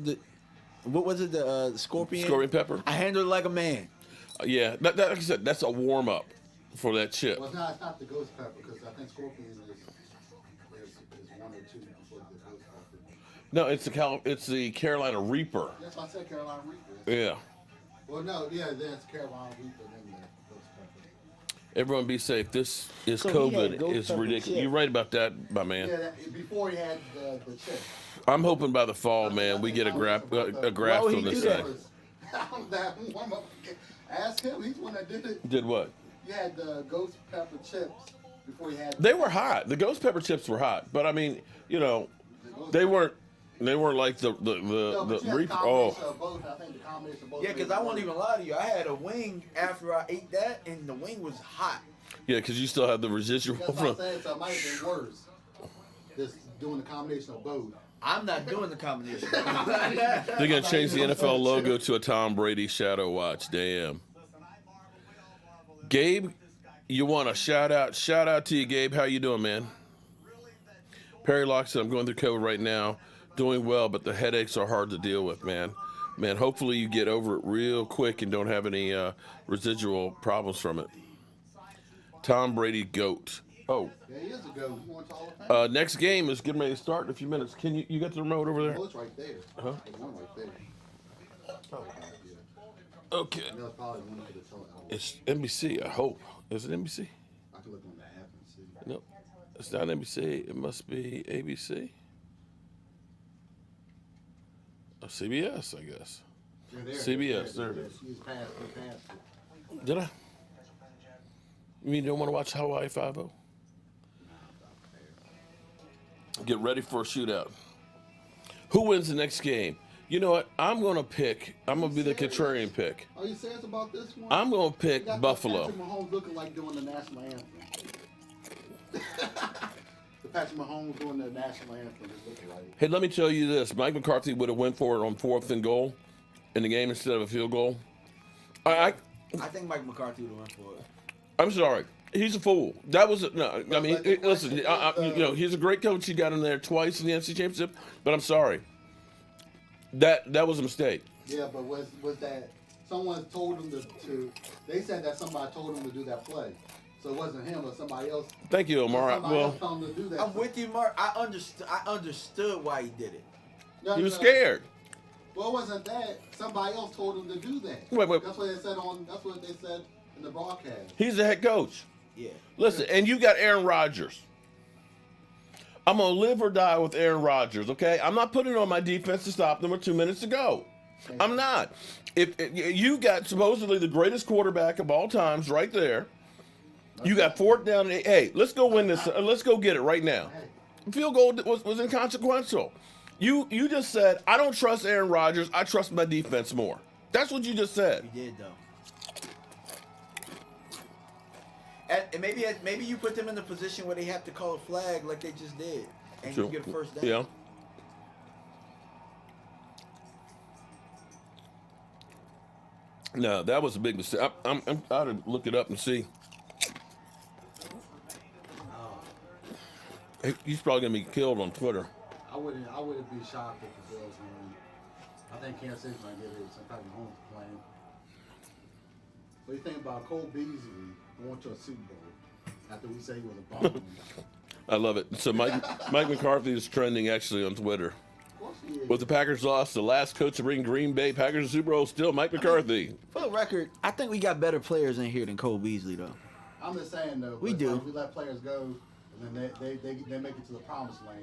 the what was it, the scorpion? Scorpion pepper. I handled it like a man. Yeah, like I said, that's a warm up for that chip. Well, it's not the ghost pepper because I think scorpion is one or two before the ghost pepper. No, it's the Carolina Reaper. That's why I said Carolina Reaper. Yeah. Well, no, yeah, that's Carolina Reaper, then the ghost pepper. Everyone be safe. This is So he had COVID. ghost It's pepper ridiculous. chip. You're right about that, my man. Yeah, before he had the chip. I'm hoping by the fall, man, we get a graft Why would he on this do that? thing. Ask him. He's the one that did it. Did what? You had the ghost pepper chips before you had. They were hot. The ghost pepper chips were hot, but I mean, you know, they weren't like the No, but you had Reaper. a Oh, combination of both. I think the combination of both. Yeah, because I won't even lie to you. I had a wing after I ate that, and the wing was hot. yeah, because you still have the residual That's what I'm from. saying. So it might have been worse. Just doing the combination of both. I'm not doing the combination. They're gonna change the NFL logo to a Tom Brady shadow watch. Damn. Gabe, you want a shout out? Shout out to you, Gabe. How you doing, man? Perry Locke said, I'm going through COVID right now, doing well, but the headaches are hard to deal with, man. Man, hopefully you get over it real quick and don't have any residual problems from it. Tom Brady GOAT. Oh, Yeah, he is a goat. You want to Hall of Fame? next game is getting ready to start in a few minutes. Can you got the remote over there? Oh, it's right there. Huh? There's one right there. Okay. And that's probably one of the total. It's NBC, I hope. Is it NBC? I can look on the app and see. Nope. It's not NBC. It must be ABC. Or CBS, I guess. Yeah, there. CBS, there it is. He's passed it. Did I? You mean you don't want to watch Hawaii 5-0? Get ready for a shootout. Who wins the next game? You know what? I'm going to be the contrarian pick. Are you serious about this one? I'm going to You pick got Buffalo. Patrick Mahomes looking like doing the national anthem. The Patrick Mahomes doing the national anthem is looking like. Hey, let me tell you this. Mike McCarthy would have went for it on 4th and goal in the game instead of a field goal. I think Mike McCarthy would have went for it. I'm sorry. He's a fool. That was no. I mean, listen. You know, he's a great coach. He got in there twice in the NFC Championship. But I'm sorry. That was a mistake. Yeah, but was that someone told him to. They said that somebody told him to do that play, so it wasn't him or somebody else. Thank you, Omar. Somebody Well, else told him to do that. I'm with you, Mark. I understood why he did it. No, he was no. scared. Well, it wasn't that. Somebody else told him to do that. Wait. That's what they said on. That's what they said in the broadcast. He's the head coach. Yeah. Listen, and you got Aaron Rodgers. I'm going to live or die with Aaron Rodgers, okay? I'm not putting on my defense to stop them 2 minutes to go. I'm not. If you got supposedly the greatest quarterback of all times right there, you got 4th down. Hey, let's go win this. Let's go get it right now. Field goal was inconsequential. You just said, I don't trust Aaron Rodgers. I trust my defense more. That's what you just said. He did, though. And maybe you put them in the position where they have to call a flag like they just did, and you get a first down. Yeah. No, that was a big mistake. I'm ought to look it up and see. He's probably gonna be killed on Twitter. I wouldn't be shocked if the Bills win. I think Kansas City's gonna get it some type of home plan. What do you think about Cole Beasley going to a Super Bowl after we say he was a bum? I love it. So Mike McCarthy is trending actually on Twitter. Of course he is. With the Packers lost, the last coach to bring Green Bay Packers to Super Bowl still Mike McCarthy. For the record, I think we got better players in here than Cole Beasley, though. I'm just saying though. We do. Like, we let players go, and then they make it to the promised land.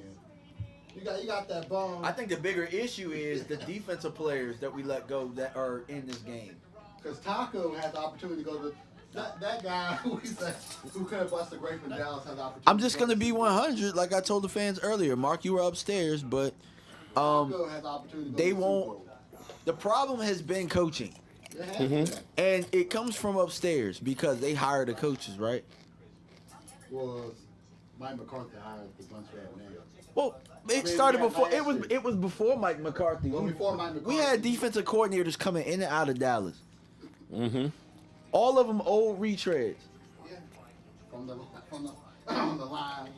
You got that bum. I think the bigger issue is the defensive players that we let go that are in this game. Because Taco had the opportunity to go to that guy who could have busted grape in Dallas had the opportunity. I'm just gonna be 100, like I told the fans earlier. Mark, you were upstairs, but Taco had the opportunity to go they to the won't. Super Bowl. The problem has been coaching, It has been. and it comes from upstairs because they hire the coaches, right? Was Mike McCarthy hired the bunch of that names. Well, it mean, started we had before. last year. It was before Mike McCarthy. Well, before Mike We McCarthy. had defensive coordinators coming in and out of Dallas. Mm-hmm. All of them old retreads. Yeah. From the line.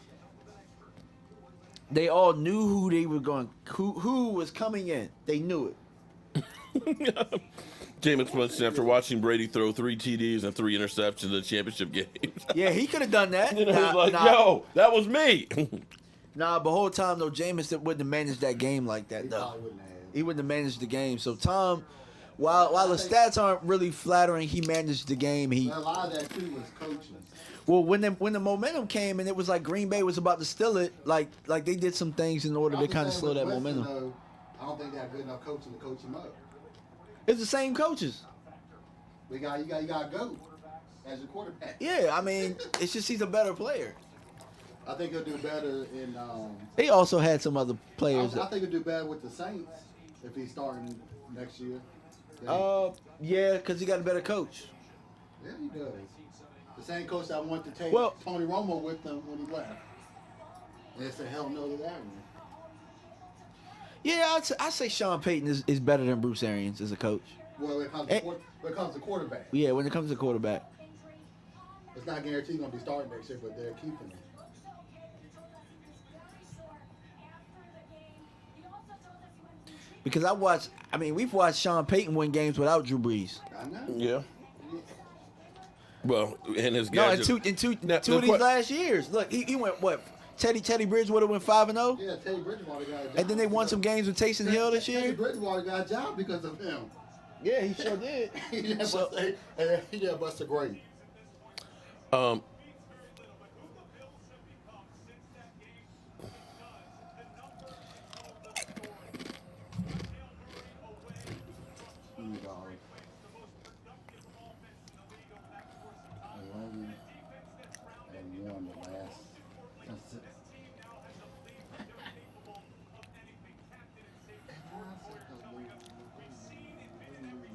They all knew who they were going, who was coming in. They knew it. Jameis Winston, after watching Brady throw 3 TDs and 3 interceptions in the championship game. Yeah, he could have done that. He's like, yo, that was me. Nah, but whole time though, Jameis wouldn't have managed that game like that He though. probably wouldn't have. He wouldn't have managed the game. So Tom, while the stats aren't really flattering, he managed the game. A lot of that too was coaching. Well, when the momentum came and it was like Green Bay was about to steal it, like they did some things in order to kind of slow that momentum. Though, I don't think they have good enough coaching to coach him up. It's the same coaches. You got to go as your quarterback. Yeah, I mean, it's just he's a better player. I think he'll do better in. They also had some other players. I think he'll do better with the Saints if he's starting next year. Yeah, because he got a better coach. Yeah, he does. The same coach that wanted to take Well- Tony Romo with them when he left. And they said, hell no to that one. Yeah, I'd say Sean Payton is better than Bruce Arians as a coach. Well, when it comes to quarterback, Yeah, when it comes to quarterback. it's not guaranteed he's going to be starting next year, but they're keeping him. Because we've watched Sean Payton win games without Drew Brees. I know. Yeah. Well, and his No, gadget. in two Now, of these last years. Look, he went what? Teddy Bridgewater went 5-0, Yeah, Teddy Bridgewater got a job. and then they won some games with Taysom Hill this Teddy year. Bridgewater got a job because of him. Yeah, he sure did. He did So- bust a great.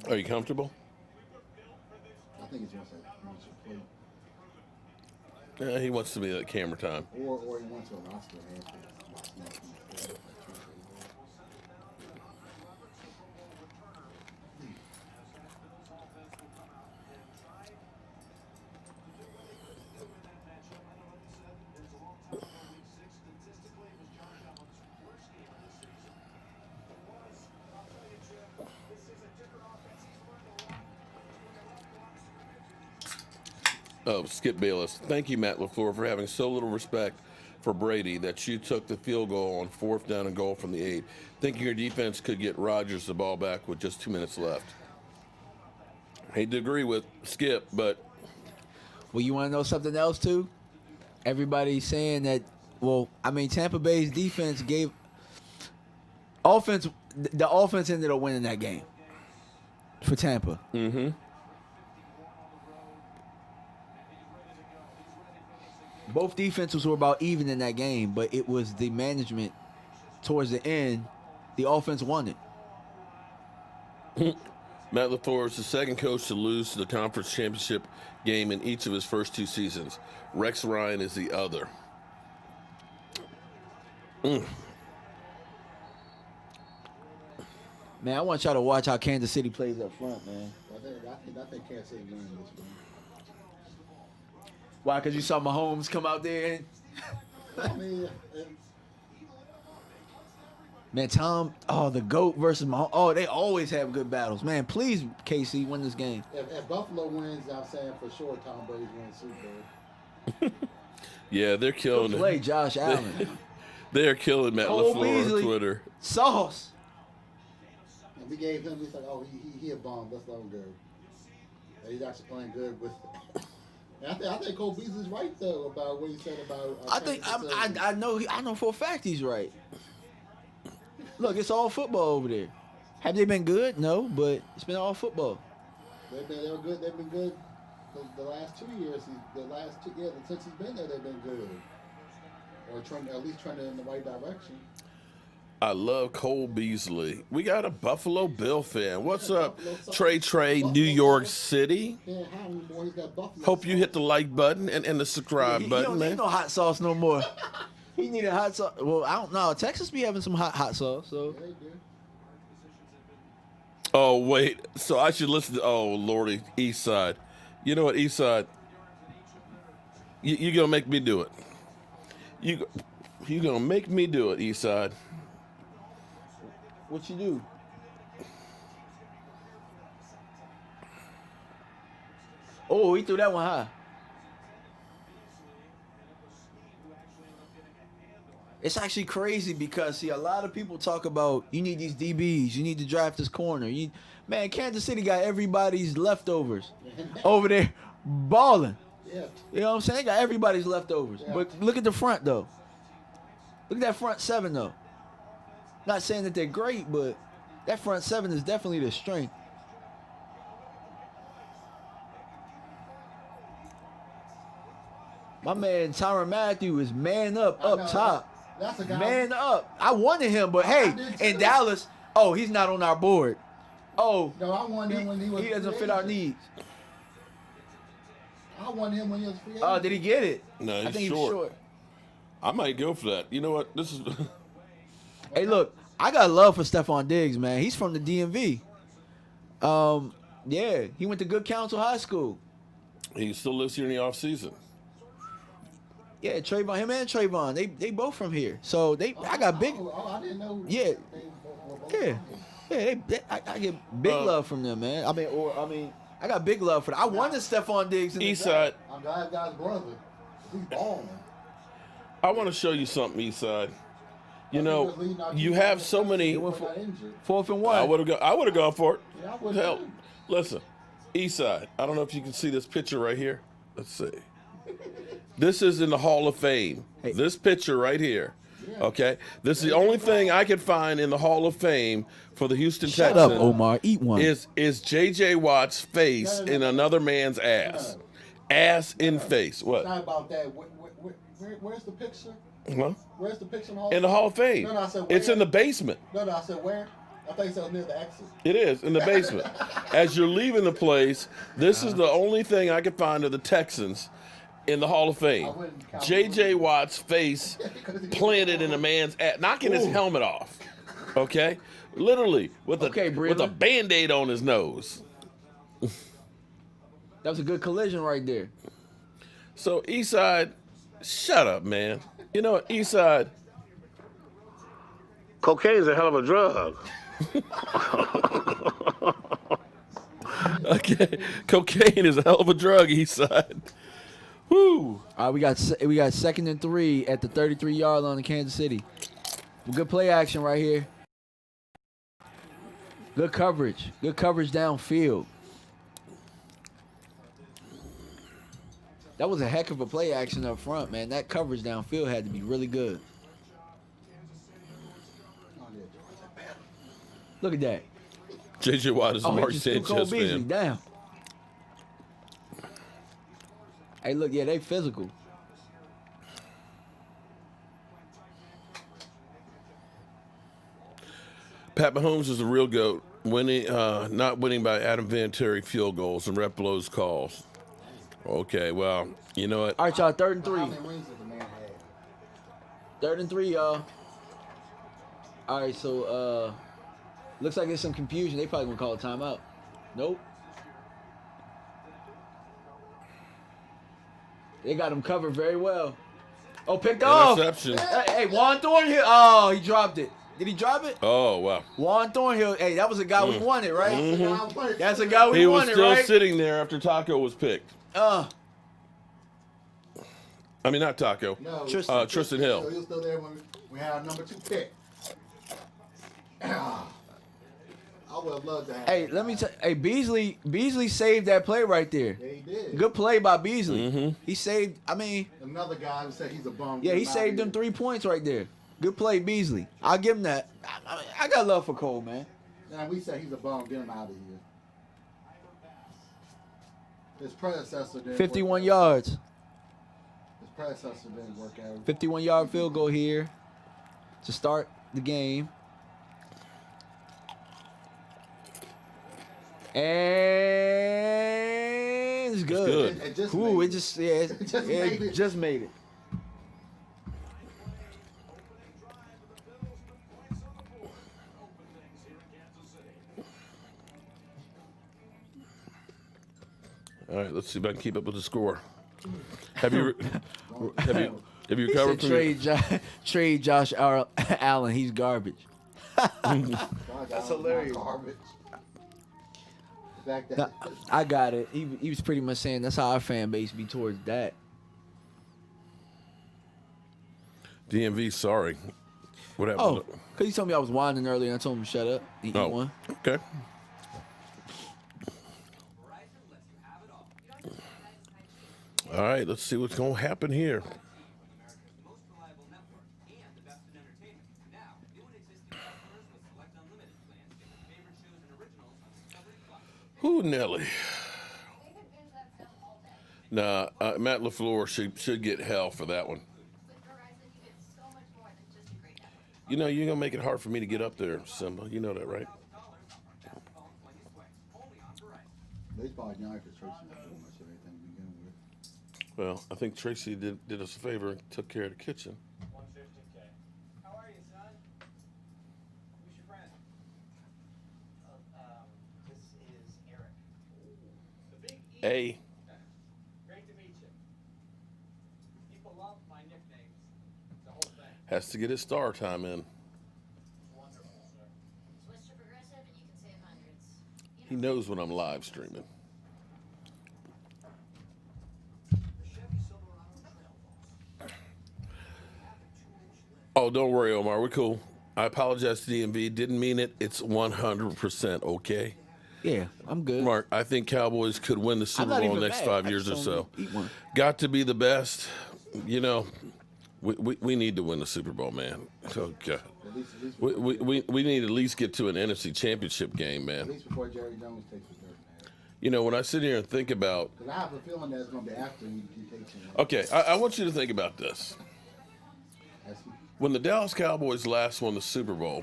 Are you comfortable? I think it's just a play. He wants to be at camera time. Or he wants a roster hand. Skip Bayless. Thank you, Matt LaFleur, for having so little respect for Brady that you took the field goal on 4th down and goal from the 8, thinking your defense could get Rodgers the ball back with just 2 minutes left. Hate to agree with Skip, but Well, you want to know something else too? Everybody's saying that. Well, I mean, Tampa Bay's defense gave offense. The offense ended up winning that game for Tampa. mm-hmm. Both defenses were about even in that game, but it was the management towards the end. The offense won it. Matt LaFleur is the second coach to lose to the conference championship game in each of his first 2 seasons. Rex Ryan is the other. Man, I want y'all to watch how Kansas City plays up front, man. I think Kansas City wins this one. Why? Because you saw Mahomes come out there and I mean, man, Tom, the GOAT versus Mahomes. Oh, they always have good battles. Man, please, KC, win this game. if Buffalo wins, I'm saying for sure Tom Brady's winning Super Bowl. Yeah, they're killing Play it. Josh Allen. They're killing Matt Cole LaFleur Beasley. on Twitter. Sauce. And we gave him, he's like, oh, he a bomb. Let's let him go. And he's actually playing good with. And I think Cole Beasley's right though about what he said about. I know for a fact he's right. Look, it's all football over there. Have they been good? No, but it's been all football. They were good. They've been good the last 2 years. Since he's been there, they've been good, or at least trending in the right direction. I love Cole Beasley. We got a Buffalo Bill fan. What's up, Trey, New York City? Yeah, how many more? He's got Buffalo. Hope you hit the like button and the subscribe He button, don't man. need no hot sauce no more. He needed hot sauce. Well, I don't know. Texas be having some hot sauce, so. Yeah, they do. Oh, wait. So I should listen to, oh, Lordy, East Side. You know what, East Side? You're going to make me do it. You're going to make me do it, East Side. What you do? Oh, he threw that one high. It's actually crazy because, see, a lot of people talk about you need these DBs, you need to draft this corner. Man, Kansas City got everybody's leftovers over there balling. Yeah. You know what I'm saying? They got everybody's leftovers. Yeah. But look at the front, though. Look at that front seven, though. Not saying that they're great, but that front seven is definitely the strength. My man Tyrann Mathieu is man up top. That's a guy. Man up. I wanted him, but hey, did in too. Dallas, he's not on our board. Oh, No, I wanted him when he was. he doesn't free fit our agent. needs. I wanted him when he was free agent. Oh, did he get it? No, I he's think he was short. short. I might go for that. You know what? This is Hey, look, I got love for Stephon Diggs, man. He's from the DMV. Yeah, he went to Good Counsel High School. he still lives here in the offseason. Yeah, Trayvon, him and Trayvon, they both from here. So I got big. I didn't know. Yeah. They- Yeah, I get big love from them, man. I mean, I got big love for them. I wanted Stephon Diggs in the East draft. Side, I'm glad guy's brother. He's balling. I want to show you something, East Side. You know, you have so many. Got injured. 4th and I 1. would have gone for it. Yeah, I would Hell, too. listen, East Side. I don't know if you can see this picture right here. Let's see. This is in the Hall of Fame. Hey. This picture right here. Okay, this is the only thing I could find in the Hall of Fame for the Houston Shut Texans. up, Omar. Eat one. Is J.J. Watt's face in another man's ass? Ass in face. It's What? not about that. Where's the picture? Huh? Where's the picture In the Hall of Fame. No, I said It's where? in the basement. No, I said where? I thought you said near the exit. It is in the basement. As you're leaving the place, this is the only thing I could find of the Texans in the Hall of Fame. wouldn't count J.J. Watt's face planted in a man's ass, knocking his helmet off. Okay, literally with a Breland. Band-Aid on his nose. That was a good collision right there. So Eastside, shut up, man. You know what, Eastside? Cocaine's a hell of a drug. Okay, cocaine is a hell of a drug, Eastside. All right, we got 2nd and 3 at the 33-yard line in Kansas City. Good play action right here. Good coverage. Good coverage downfield. That was a heck of a play action up front, man. That coverage downfield had to be really good. Look at that. J.J. Watt is a Mark he just threw Cole Sanchez Beasley fan. down. Hey, look, yeah, they physical. Pat Mahomes is a real GOAT, not winning by Adam Vinatieri field goals and rep blows calls. Okay, well, you know what? All right, y'all, 3rd and 3. How many rings does the man have? 3rd and 3, y'all. All right, so looks like there's some confusion. They probably gonna call a timeout. Nope. They got him covered very well. Oh, picked off. Interception. Hey, Juan Thornhill. Oh, he dropped it. Did he drop it? Oh, wow. Juan Thornhill. Hey, that was a guy we wanted, right? Mm-hmm. That's a guy we He was wanted, still right? sitting there after Taco was picked. I mean, not Taco. No, Tristan Hill. So he was still there when we had our number 2 pick. I would have loved to have. Hey, let me tell. Hey, Beasley saved that play right there. Yeah, he did. Good play by Beasley. Mm-hmm. He saved. I mean, Another guy who said he's a bum. yeah, he saved them 3 points right there. Good play, Beasley. I'll give him that. I got love for Cole, man. Now we said he's a bum. Get him out of here. His predecessor didn't 51 work out. yards. His predecessor didn't work out. 51-yard field goal here to start the game. And it's good. good. It just Ooh, made it just made it. All right, let's see if I can keep up with the score. Have you recovered from Trade Josh Allen. He's garbage. That's hilarious. Garbage. The fact that I got it. He was pretty much saying that's how our fan base be towards that. DMV? Sorry, what happened? Oh, because he told me I was whining earlier, and I told him to shut up. He eat one. Okay. All right, let's see what's going to happen here. Who, Nelly? Nah, Matt LaFleur should get hell for that one. You know, you're going to make it hard for me to get up there, Simba. You know that, right? baseball young because Tracy not doing much of anything to begin with. Well, I think Tracy did us a favor and took care of the kitchen. 150K. How are you, son? Who's your friend? This is Eric. The Big E. A. Great to meet you. People love my nicknames. The whole thing. Has to get his star time in. Wonderful, sir. Switch to Progressive and you can save hundreds. He knows when I'm live streaming. Oh, don't worry, Omar. We're cool. I apologize to DMV. Didn't mean it. It's 100% okay. Yeah, I'm good. Mark, I think Cowboys could win the Super not Bowl in even the next mad. 5 I years or just so. don't eat one. Got to be the best. You know, we need to win the Super Bowl, man. Oh, God. At least We need to at least get to an NFC Championship game, at man. least before Jerry Jones takes the dirt, man. You know, when I sit here and think about, Because I have a feeling that it's going to be after he takes him. okay, I want you to think about this. That's- When the Dallas Cowboys last won the Super Bowl,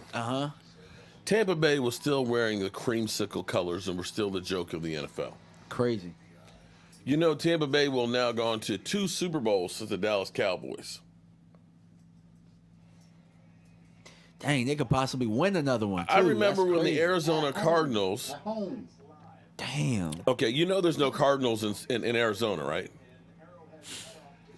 Tampa Bay was still wearing the creamsicle colors and were still the joke of the NFL. Crazy. You know, Tampa Bay will now go on to 2 Super Bowls since the Dallas Cowboys. Dang, they could possibly win another one. I too. remember That's when the crazy. Arizona Cardinals. At Holmes. Damn. Okay, you know there's no Cardinals in Arizona, right?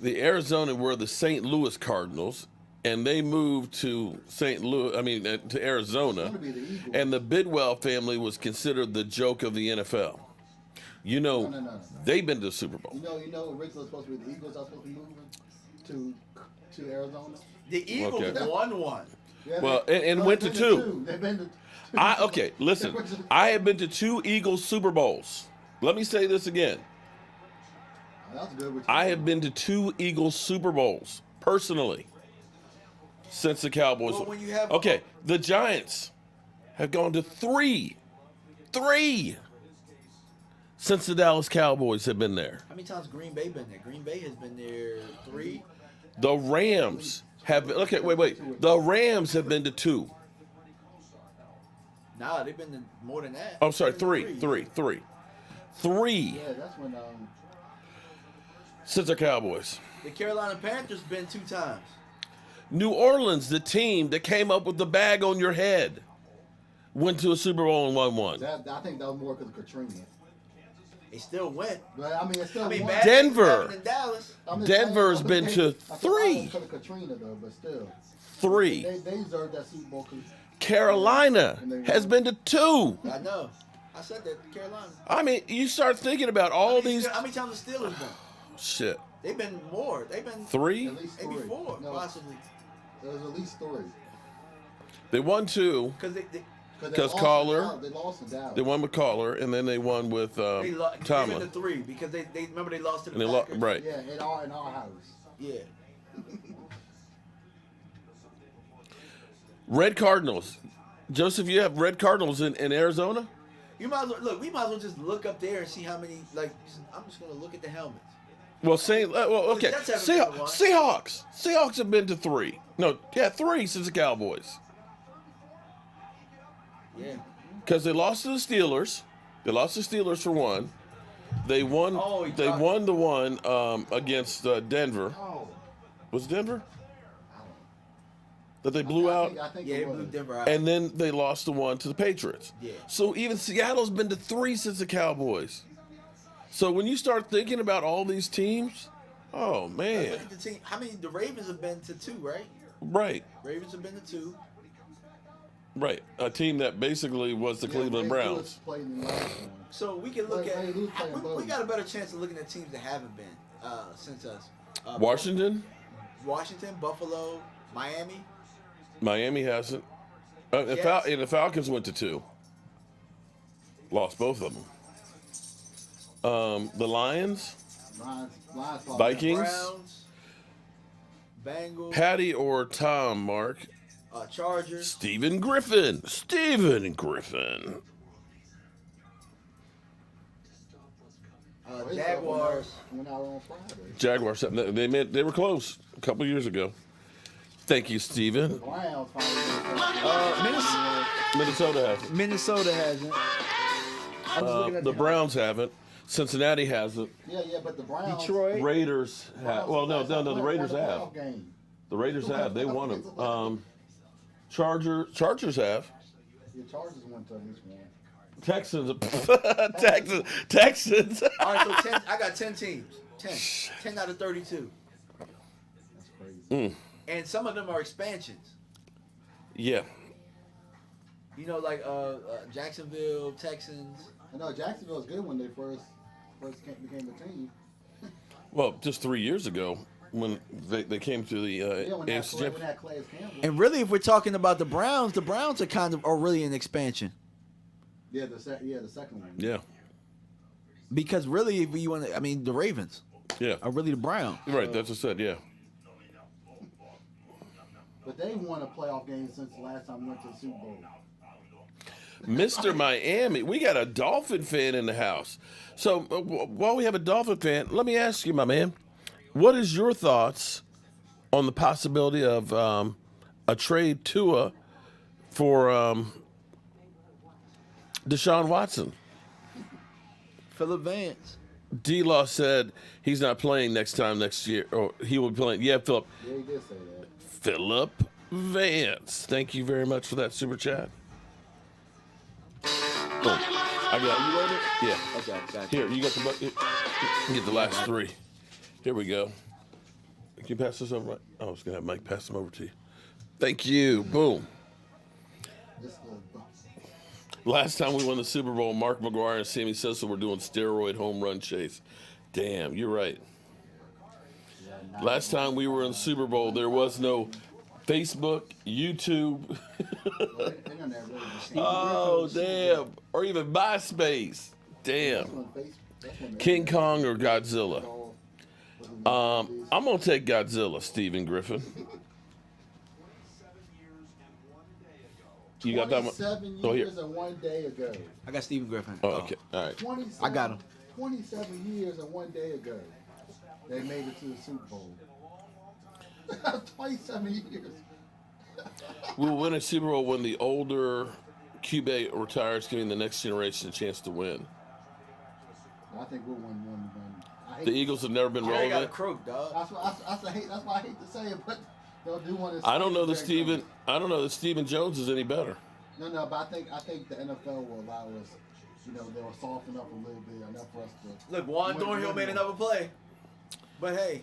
The Arizona were the St. Louis Cardinals, and they moved to to Arizona, It's gonna be the Eagles. and the Bidwell family was considered the joke of the NFL. You know, No. they've been to the Super Bowl. You know, originally supposed to be the Eagles are supposed to be moving to Arizona. The Eagles Okay. won one. Yeah, Well, they- and no, went they've to been two. They've been to. Okay, listen. I have been to 2 Eagles Super Bowls. Let me say this again. That's good. With you. I have been to 2 Eagles Super Bowls personally since the Cowboys. Well, when you have- Okay, the Giants have gone to 3 since the Dallas Cowboys have been there. How many times Green Bay been there? Green Bay has been there 3. The Rams have been. Okay, wait. The Rams have been to 2. Nah, they've been to more than that. I'm sorry, They've been to 3 Yeah, that's when. since the Cowboys. The Carolina Panthers been 2 times. New Orleans, the team that came up with the bag on your head, went to a Super Bowl and won one. I think that was more because of Katrina. They still went. But I mean, it's still. I mean, one. bad Denver. things happened in Dallas. I'm just Denver's saying, been I to think 3. Because of Katrina though, but still. 3. They deserve that Super Bowl. Carolina has been to 2. I know. I said that Carolina. I mean, you start thinking about all these. How many times the Steelers been? Shit. They've been more. They've been 3? At least 3. maybe 4, No, possibly. There's at least 3. They won 2. Because they 'Cause Collar- They lost to Dallas. They won with Collar, and then they won with They been to Tomlin. 3 because they remember they lost to And the they Packers. right. Yeah, in our house. Yeah. Red Cardinals. Joseph, you have Red Cardinals in Arizona? You might as well look. We might as well just look up there and see how many. Like, I'm just gonna look at the helmets. Well, okay. Jets haven't been to one. Seahawks. Seahawks have been to 3. No, yeah, 3 since the Cowboys. Yeah. Because they lost to the Steelers. They lost to the Steelers for 1. They won. Oh, he they dropped- won the one against Denver. Oh. Was it Denver that they blew out? I think Yeah, it they was. blew Denver out. And then they lost the one to the Patriots. Yeah. So even Seattle's been to 3 since the Cowboys. So when you start thinking about all these teams, oh Look man, at the team. How many? The Ravens have been to 2, right? right, Ravens have been to 2. right. A team that basically was the Cleveland Ray Lewis Browns. played in the last one. So we can look Ray at. Lewis playing We both. got a better chance of looking at teams that haven't been since us. Washington, Washington, Buffalo, Miami. Miami hasn't. Jets. And the Falcons went to 2. Lost both of them. The Lions, Lions probably- Vikings, Browns, Bengals, Patty or Tom, Mark, Chargers. Stephen Griffin. Jaguars. Went out on Friday. Jaguars. They were close a couple years ago. Thank you, Stephen. Browns finally. Minnesota hasn't. Minnesota hasn't. I'm just looking at The Browns haven't. Cincinnati hasn't. Yeah, but the Browns. Detroit. Raiders have. Well, no. The Raiders won the have. playoff game. The Raiders have. They won them. Chargers have. The Chargers went to at least one. Texans. Texans. All right, so 10. I got 10 teams. 10 out of 32. That's crazy. And some of them are expansions. Yeah. You know, like Jacksonville, Texans. I know Jacksonville was good when they first became a team. Well, just 3 years ago when they came to the Yeah, when that AFC Clay, Championship. when that Clay Campbell. And really, if we're talking about the Browns are really an expansion. Yeah, the second one. Yeah. Because really, if you want to, I mean, the Ravens Yeah. are really the Browns. Right. That's what I said. Yeah. But they won a playoff game since the last time we went to the Super Bowl. Mr. Miami, we got a Dolphin fan in the house. So while we have a Dolphin fan, let me ask you, my man, what is your thoughts on the possibility of a trade Tua for Deshaun Watson? Phillip Vance. D-Law said he's not playing next year, or he will be playing. Yeah, Philip. Yeah, he did say that. Phillip Vance. Thank you very much for that super chat. Boom. I got You wrote it? Yeah. Okay, gotcha. Here, you got the bucket. You get the last 3. Here we go. Can you pass this over? I was gonna have Mike pass them over to you. Thank you. Boom. This little Last time we won the Super Bowl, Mark McGuire and Sammy Sosa were doing steroid home run chase. Damn, you're right. Last time we were in the Super Bowl, there was no Facebook, YouTube. Oh, damn. Or even MySpace. Damn. King Kong or Godzilla? I'm going to take Godzilla, Stephen Griffin. You got that one? 27 Oh, here. years and 1 day ago. I got Stephen Griffin. Oh, okay. All right. 27, I got him. 27 years and 1 day ago, they made it to the Super Bowl. 27 years. We'll win a Super Bowl when the older QB retires, giving the next generation a chance to win. I think we'll win one. The Eagles have never been Jerry got a relevant. croak, dog. That's why I hate to say it, but they'll do one. I don't know that Stephen Jones is any better. No, but I think the NFL will allow us. They'll soften up a little bit enough for us to. Look, Juan Thornhill made another play. But hey,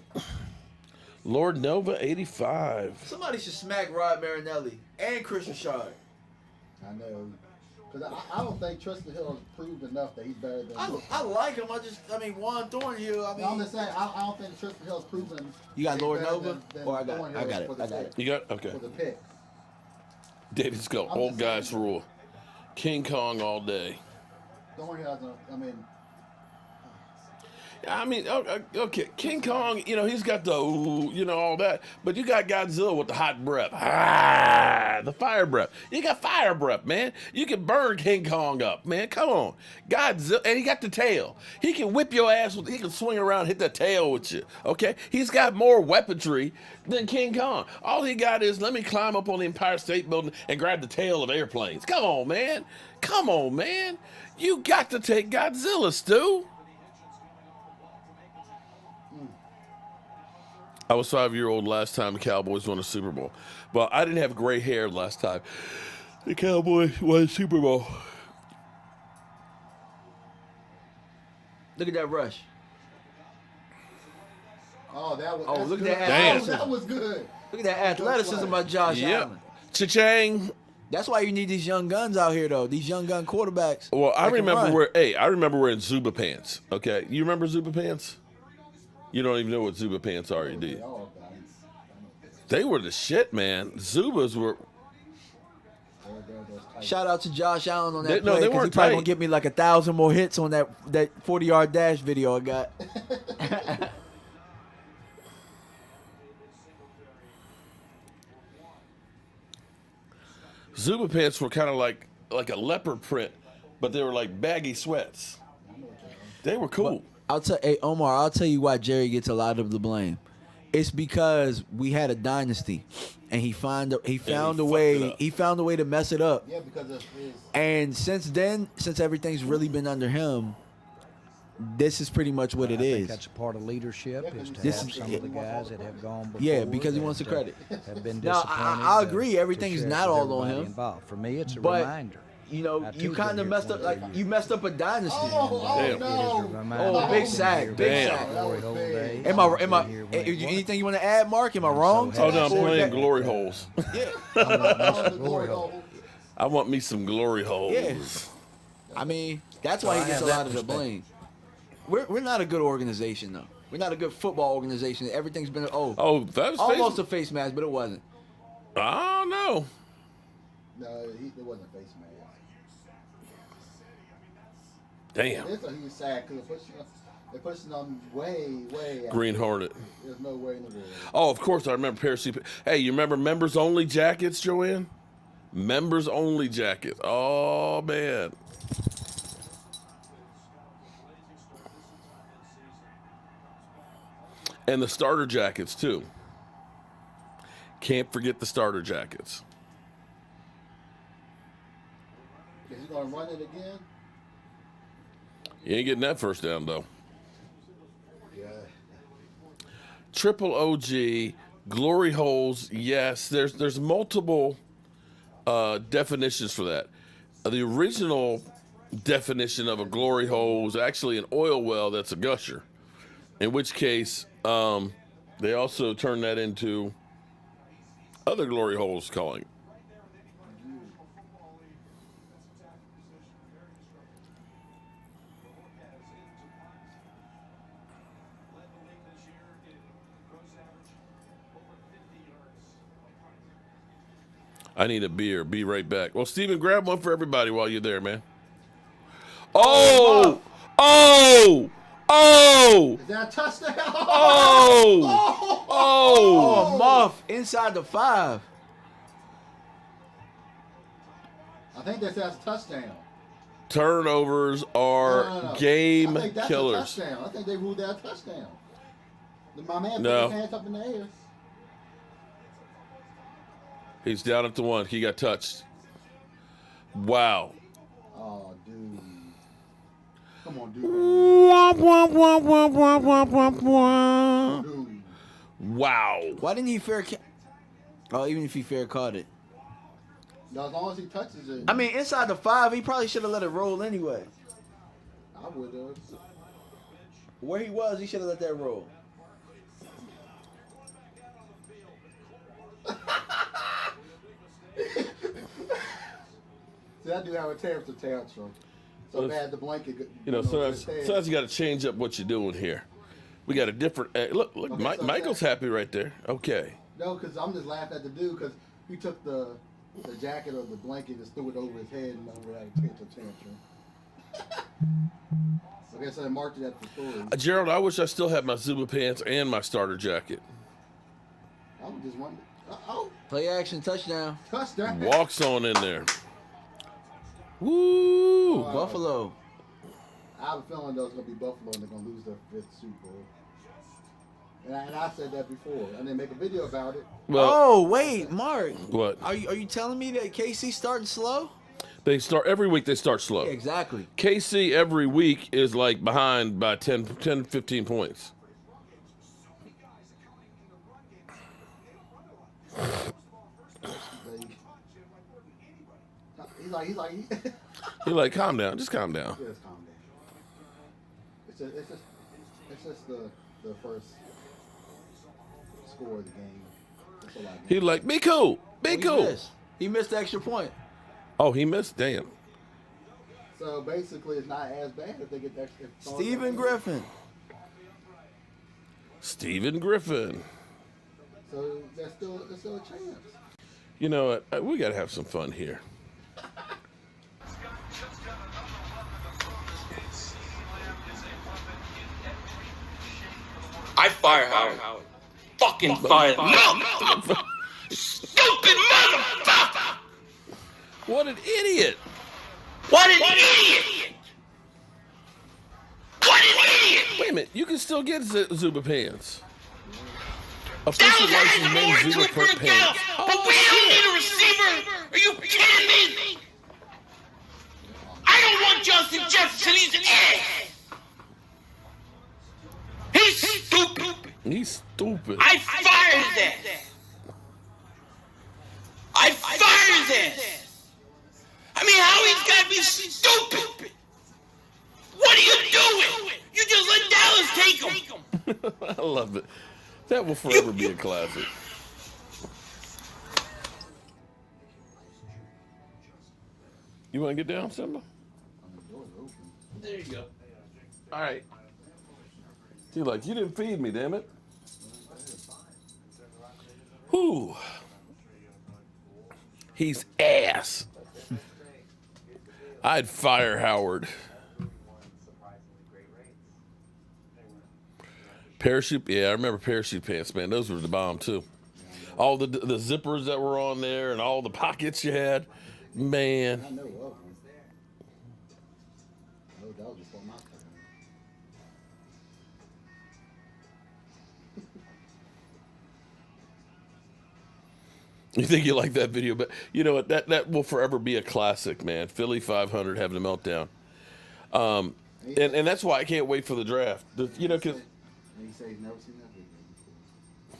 Lord Nova 85. somebody should smack Rod Marinelli and Chris Richard. I know, because I don't think Tristan Hill has proved enough that he's better than. I like him. Juan Thornhill. No, I'm just saying I don't think Tristan Hill has proven. You got he's Lord better Nova? than Or I got Thornhill it. for the pick. You got okay. For the pick. David's go. I'm Old just guys saying. rule. King Kong all day. Thornhill has Okay, King Kong, he's got the, all that. But you got Godzilla with the hot breath. The fire breath. You got fire breath, man. You can burn King Kong up, man. Come on. Godzilla, and he got the tail. He can whip your ass. He can swing around and hit the tail with you, okay? He's got more weaponry than King Kong. All he got is, let me climb up on the Empire State Building and grab the tail of airplanes. Come on, man. Come on, man. You got to take Godzilla, Stu. I was 5-year-old last time the Cowboys won a Super Bowl. Well, I didn't have gray hair last time the Cowboys won a Super Bowl. Look at that rush. Oh, that was. Oh, that's look at good. that Damn. athleticism. That was good. Look at that athleticism by Josh Allen. Cha-chang. That's why you need these young guns out here, though. These young gun quarterbacks. Well, I that can remember run. I remember wearing Zuba pants. Okay, you remember Zuba pants? You don't even know what Zuba pants are, do you? Oh, They were the shit, man. Zubas were. Shout out to Josh Allen on They- that no, play, they because he weren't probably tight. gonna get me like 1,000 more hits on that 40-yard dash video I got. Zuba pants were kind of like a leopard print, but they were like baggy sweats. They were cool. Omar, I'll tell you why Jerry gets a lot of the blame. It's because we had a dynasty, and he found a fucked it way. up. He found a way to mess it up. Yeah, because of his. And since then, since everything's really been under him, this is pretty much what it I think is. that's a part of leadership is to This have is- some of the guys that have gone before. Yeah, because he that, wants the credit. Have been Now, disappointed. I agree, to everything's share not with all on everybody him. Involved. For me, it's a But, reminder. You know, I, you too, kind been of here messed up. 28 Like years. you messed up a dynasty. Oh Damn. no! Oh, big sack, big Damn. sack. That was big. Anything you want to add, Mark? Am I wrong? Oh no, I'm Or playing that- glory holes. Yeah. Glory hole. I want me some glory holes. Yeah. I mean, that's why he gets a lot of the blame. We're not a good organization though. We're not a good football organization. Everything's been Oh, that was almost a face mask, but it wasn't. I don't know. No, it wasn't face man. Damn. It's a huge sack because they're pushing them way. out. Green Hornet. There's no way in the world. Oh, of course I remember Parachute. Hey, you remember members only jackets, Joanne? Members only jackets. Oh man. And the starter jackets too. Can't forget the starter jackets. Is he gonna run it again? You ain't getting that first down though. Yeah. Triple OG, glory holes. Yes, there's multiple definitions for that. The original definition of a glory hole was actually an oil well that's a gusher. In which case, they also turn that into other glory holes calling. I need a beer. Be right back. Well, Steven, grab one for everybody while you're there, man. Oh! Oh! Oh! Is that a touchdown? Oh! Oh! Oh, Muff inside the 5. I think that's a touchdown. Turnovers are No. game I think that's killers. a touchdown. I think they ruled that a touchdown. My man No. put his hands up in the air. He's down at the 1. He got touched. Wow. Oh, dude. Come on, dude. Dude. Wow. Why didn't he fair? Oh, even if he fair caught it. Now, as long as he touches it, I mean, inside the 5, he probably should have let it roll anyway. I would have. Where he was, he should have let that roll. See, I do have a temper tantrum. So Well, bad the blanket. Sometimes you got to change up what you're doing here. We got a different. Look, Okay, so Michael's happy right there. Okay. No, because I'm just laughing at the dude because he took the jacket or the blanket and threw it over his head and over had a temper tantrum. Okay, so I marked it at the story. Gerald, I wish I still had my Zuba pants and my starter jacket. I was just wondering. Oh, Play action touchdown. touchdown. Walks on in there. Woo! Wow. Buffalo. I have a feeling though it's going to be Buffalo and they're going to lose their 5th Super Bowl. And I said that before. I didn't make a video about it. Well, Oh wait, Mark. what? Are you telling me that KC starting slow? They start every week. They start slow. Yeah, exactly. KC every week is like behind by 10, 15 points. He's like, You're like, calm down. Just calm down. Just calm down. It's just the first score of the game. That's all I He like, be cool. Be cool. He missed the extra point. Oh, he missed. Damn. So basically, it's not as bad if they get the extra. Stephen Griffin. Stephen Griffin. So there's still a chance. You know what? We got to have some fun here. I fire Howard. Fucking fire. Stupid motherfucker! What an idiot. What an idiot! What an idiot! Wait a minute. You can still get Zuba pants. Dallas Official has license more name to Zuba it for pants. Dallas, but we don't need a receiver. Are you kidding me? I don't want Justin Jefferson. He's an ass. He's stupid. He's stupid. I fired his ass. I fired his ass. I mean, Howie's got to be stupid. What are you doing? You just let Dallas take him. I love it. That will forever be a classic. You want to get down, Simba? There you go. All right. You're like, you didn't feed me, damn it. Whew. He's ass. I'd fire Howard. Parachute, yeah, I remember parachute pants, man. Those were the bomb too. All the zippers that were on there and all the pockets you had, man. I know of them. Oh, that was before my time. You think you like that video, but you know what? That will forever be a classic, man. Philly 500 having a meltdown, and that's why I can't wait for the draft. You know, because. And he said he's never seen that video before.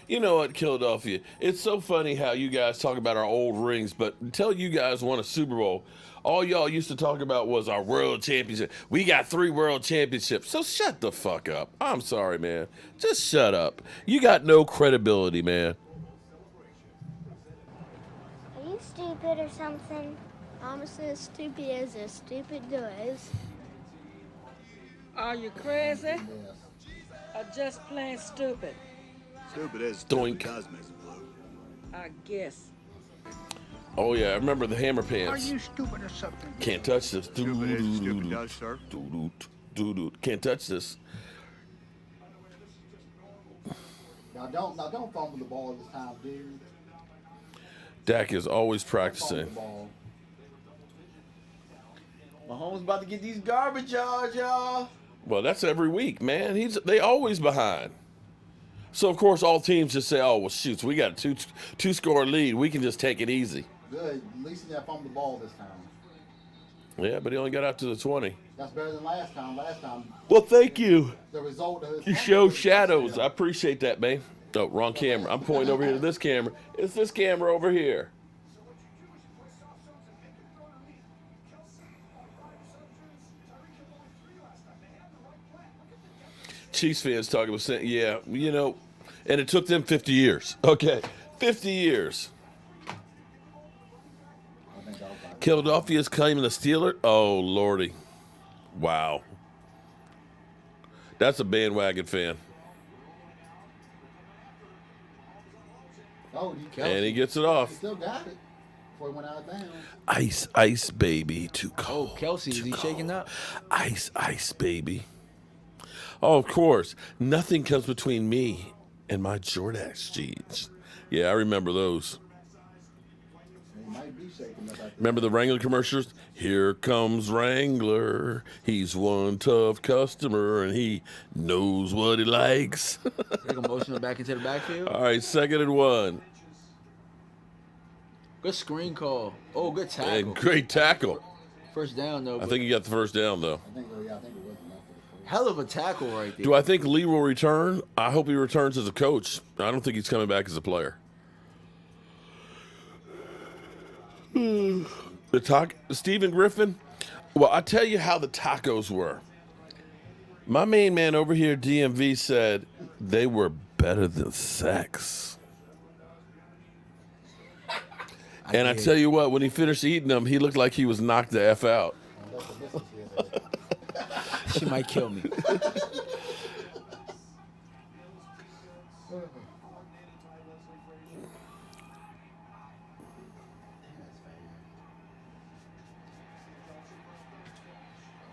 You know what, Philadelphia? It's so funny how you guys talk about our old rings, but until you guys won a Super Bowl, all y'all used to talk about was our world championship. We got 3 world championships. So shut the fuck up. I'm sorry, man. Just shut up. You got no credibility, man. Are you stupid or something? I'm as stupid as a stupid does. Are you crazy Yes. or just plain stupid? Stupid as Doink. stupid does make it blue. I guess. Oh yeah, I remember the hammer Are pants. you stupid or something? Can't touch this. Stupid as stupid does, sir. Can't touch this. Now don't fumble the ball this time, dude. Dak is always Fumble practicing. the ball. Mahomes about to get these garbage yards, y'all. Well, that's every week, man. They always behind. So of course all teams just say, "Oh well, shoots, we got a two score lead. We can just take it easy." Good. At least he didn't fumble the ball this time. Yeah, but he only got out to the 20. That's better than last time. Last time, Well, thank you. the result of his You fumble show was- shadows. I appreciate that, man. Oh, wrong camera. I'm pointing over here to this camera. It's this camera over here. Chiefs fans talking about saying, yeah, you know, and it took them 50 years. Okay, 50 years. I think that was like- Philadelphia's claiming the Steeler. Oh, Lordy. Wow. That's a bandwagon fan. Oh, And he gets it He off. still got it before he went out of bounds. Ice, ice, baby, too cold. Oh, Kelsey, is too he cold. shaking up? Ice, ice, baby. Oh, of course. Nothing comes between me and my Jordax jeans. Yeah, I remember those. He might be shaking up. After Remember the Wrangler commercials? Here comes Wrangler. He's one tough customer, and he knows what he likes. They gonna motion him back into the backfield. All right, 2nd and 1. Good screen call. Oh, good tackle. And great tackle. First down though. I but think he got the first down, though. I think it was enough for the first. hell of a tackle right there. Do I think Lee will return? I hope he returns as a coach. I don't think he's coming back as a player. Stephen Griffin. Well, I tell you how the tacos were. My main man over here, DMV, said they were better than sex. And I tell you what, when he finished eating them, he looked like he was knocked the F out. She might kill me.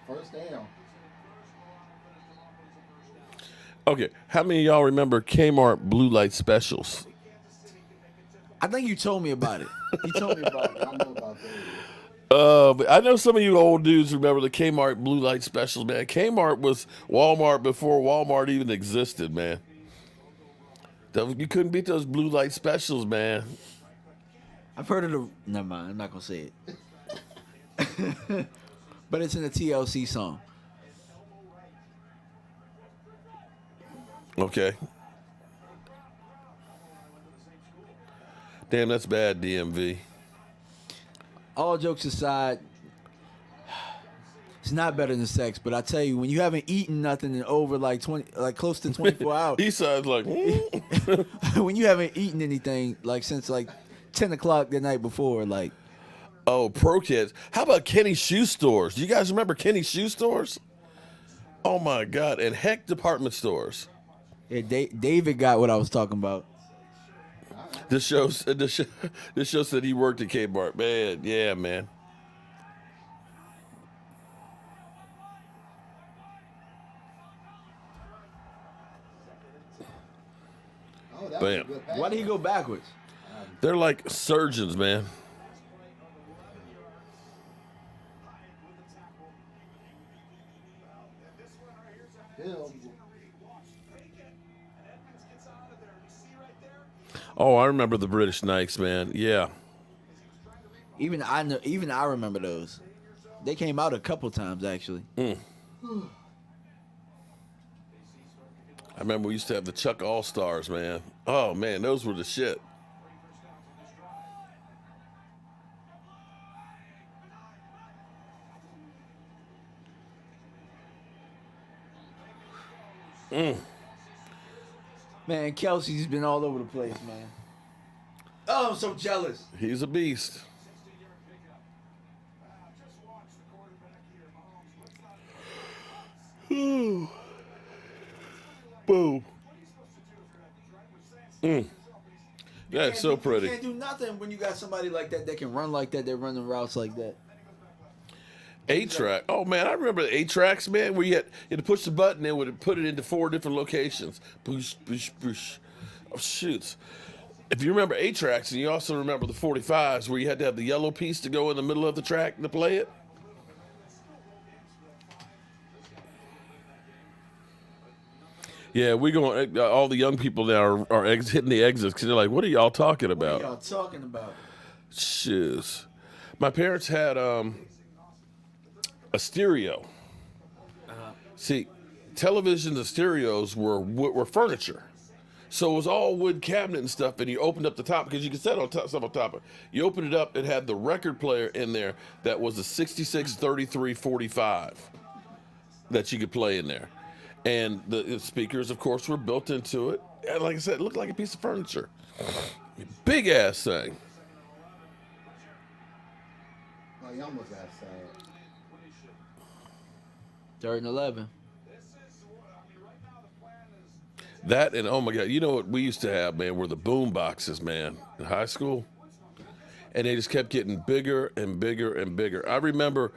First down. Okay, how many of y'all remember Kmart blue light specials? I think you told me about it. You told me about it. I know about that. But I know some of you old dudes remember the Kmart blue light specials, man. Kmart was Walmart before Walmart even existed, man. You couldn't beat those blue light specials, man. I've heard of the. Never mind. I'm not gonna say it. But it's in a TLC song. Okay. Damn, that's bad, DMV. All jokes aside, it's not better than sex. But I tell you, when you haven't eaten nothing in over like 20, like close to 24 hours, He sounds like, when you haven't eaten anything like since like 10 o'clock the night before, like. oh, Pro Kids. How about Kenny's Shoe Stores? Do you guys remember Kenny's Shoe Stores? Oh, my God. And Heck Department Stores. Yeah, David got what I was talking about. This show said he worked at Kmart. Man, yeah, man. Oh, that was a Bam. good pass. Why did he go backwards? They're like surgeons, man. Hill. Oh, I remember the British Knights, man. Yeah. Even I remember those. They came out a couple times actually. I remember we used to have the Chuck All-Stars, man. Oh, man, those were the shit. Man, Kelsey's been all over the place, man. Oh, I'm so jealous. He's a beast. Boom. That's so pretty. You can't do nothing when you got somebody like that that can run like that. They're running routes like that. 8-track. Oh man, I remember the 8-tracks, man, where you had to push the button and would put it into 4 different locations. Boosh, boosh, boosh. Oh shoots. If you remember 8-tracks, and you also remember the 45s, where you had to have the yellow piece to go in the middle of the track to play it. Yeah, we going. All the young people now are hitting the exits because they're like, "What are y'all talking about?" What are y'all talking about? Shoes. My parents had a stereo. See, televisions and stereos were furniture, so it was all wood cabinet and stuff. And you opened up the top because you could set on top, stuff on top of it. You opened it up, it had the record player in there that was a 66, 33, 45 that you could play in there. And the speakers, of course, were built into it. And like I said, it looked like a piece of furniture. Big ass thing. Oh, you almost got sad. 3rd and 11. That and oh my God, you know what we used to have, man, were the boom boxes, man, in high school. And they just kept getting bigger and bigger and bigger. I remember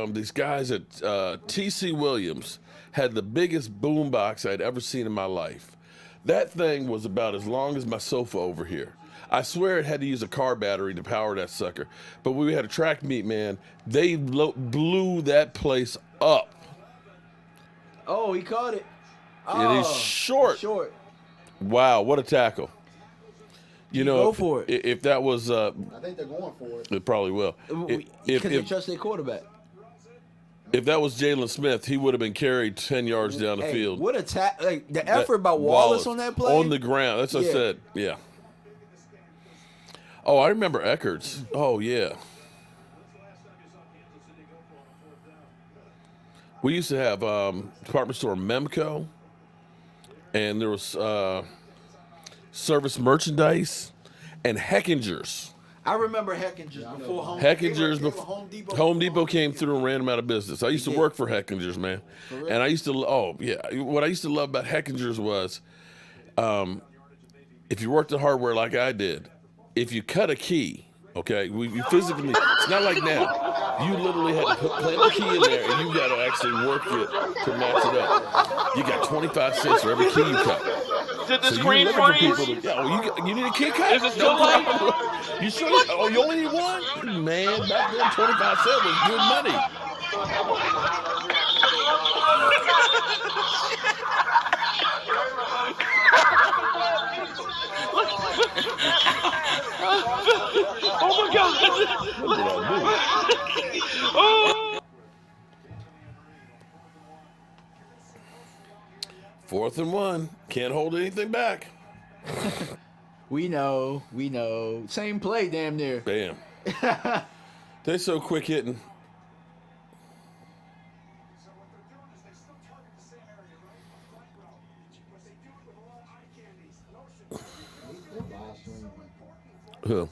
these guys at T.C. Williams had the biggest boom box I'd ever seen in my life. That thing was about as long as my sofa over here. I swear it had to use a car battery to power that sucker. But when we had a track meet, man, they blew that place up. Oh, he caught it. It is short. Short. Wow, what a tackle. You know, go for it. If that was, I think they're going for it. It probably will. Because they trust their quarterback. If that was Jalen Smith, he would have been carried 10 yards down the field. What a like the effort by Wallace on that play. On the ground. That's what I said. Yeah. Oh, I remember Eckerts. Oh, yeah. We used to have department store Memco, and there was service merchandise and Heckingers. I remember Heckingers before Home. Heckingers before Home Depot came through and ran them out of business. I used to work for Heckingers, man, and I used to. Oh yeah, what I used to love about Heckingers was, if you worked at hardware like I did, if you cut a key, okay, you physically. It's not like now. You literally had to plant the key in there, and you got to actually work it to match it up. You got 25 cents for every key you cut. Did the So screen freeze? You need a key cut? Is it still light? You sure? Oh, you only need one? Man, back then 25 cents was good money. Oh my God! What did I do? Oh. 4th and 1. Can't hold anything back. We know. Same play, damn near. Bam. They're so quick hitting. Who?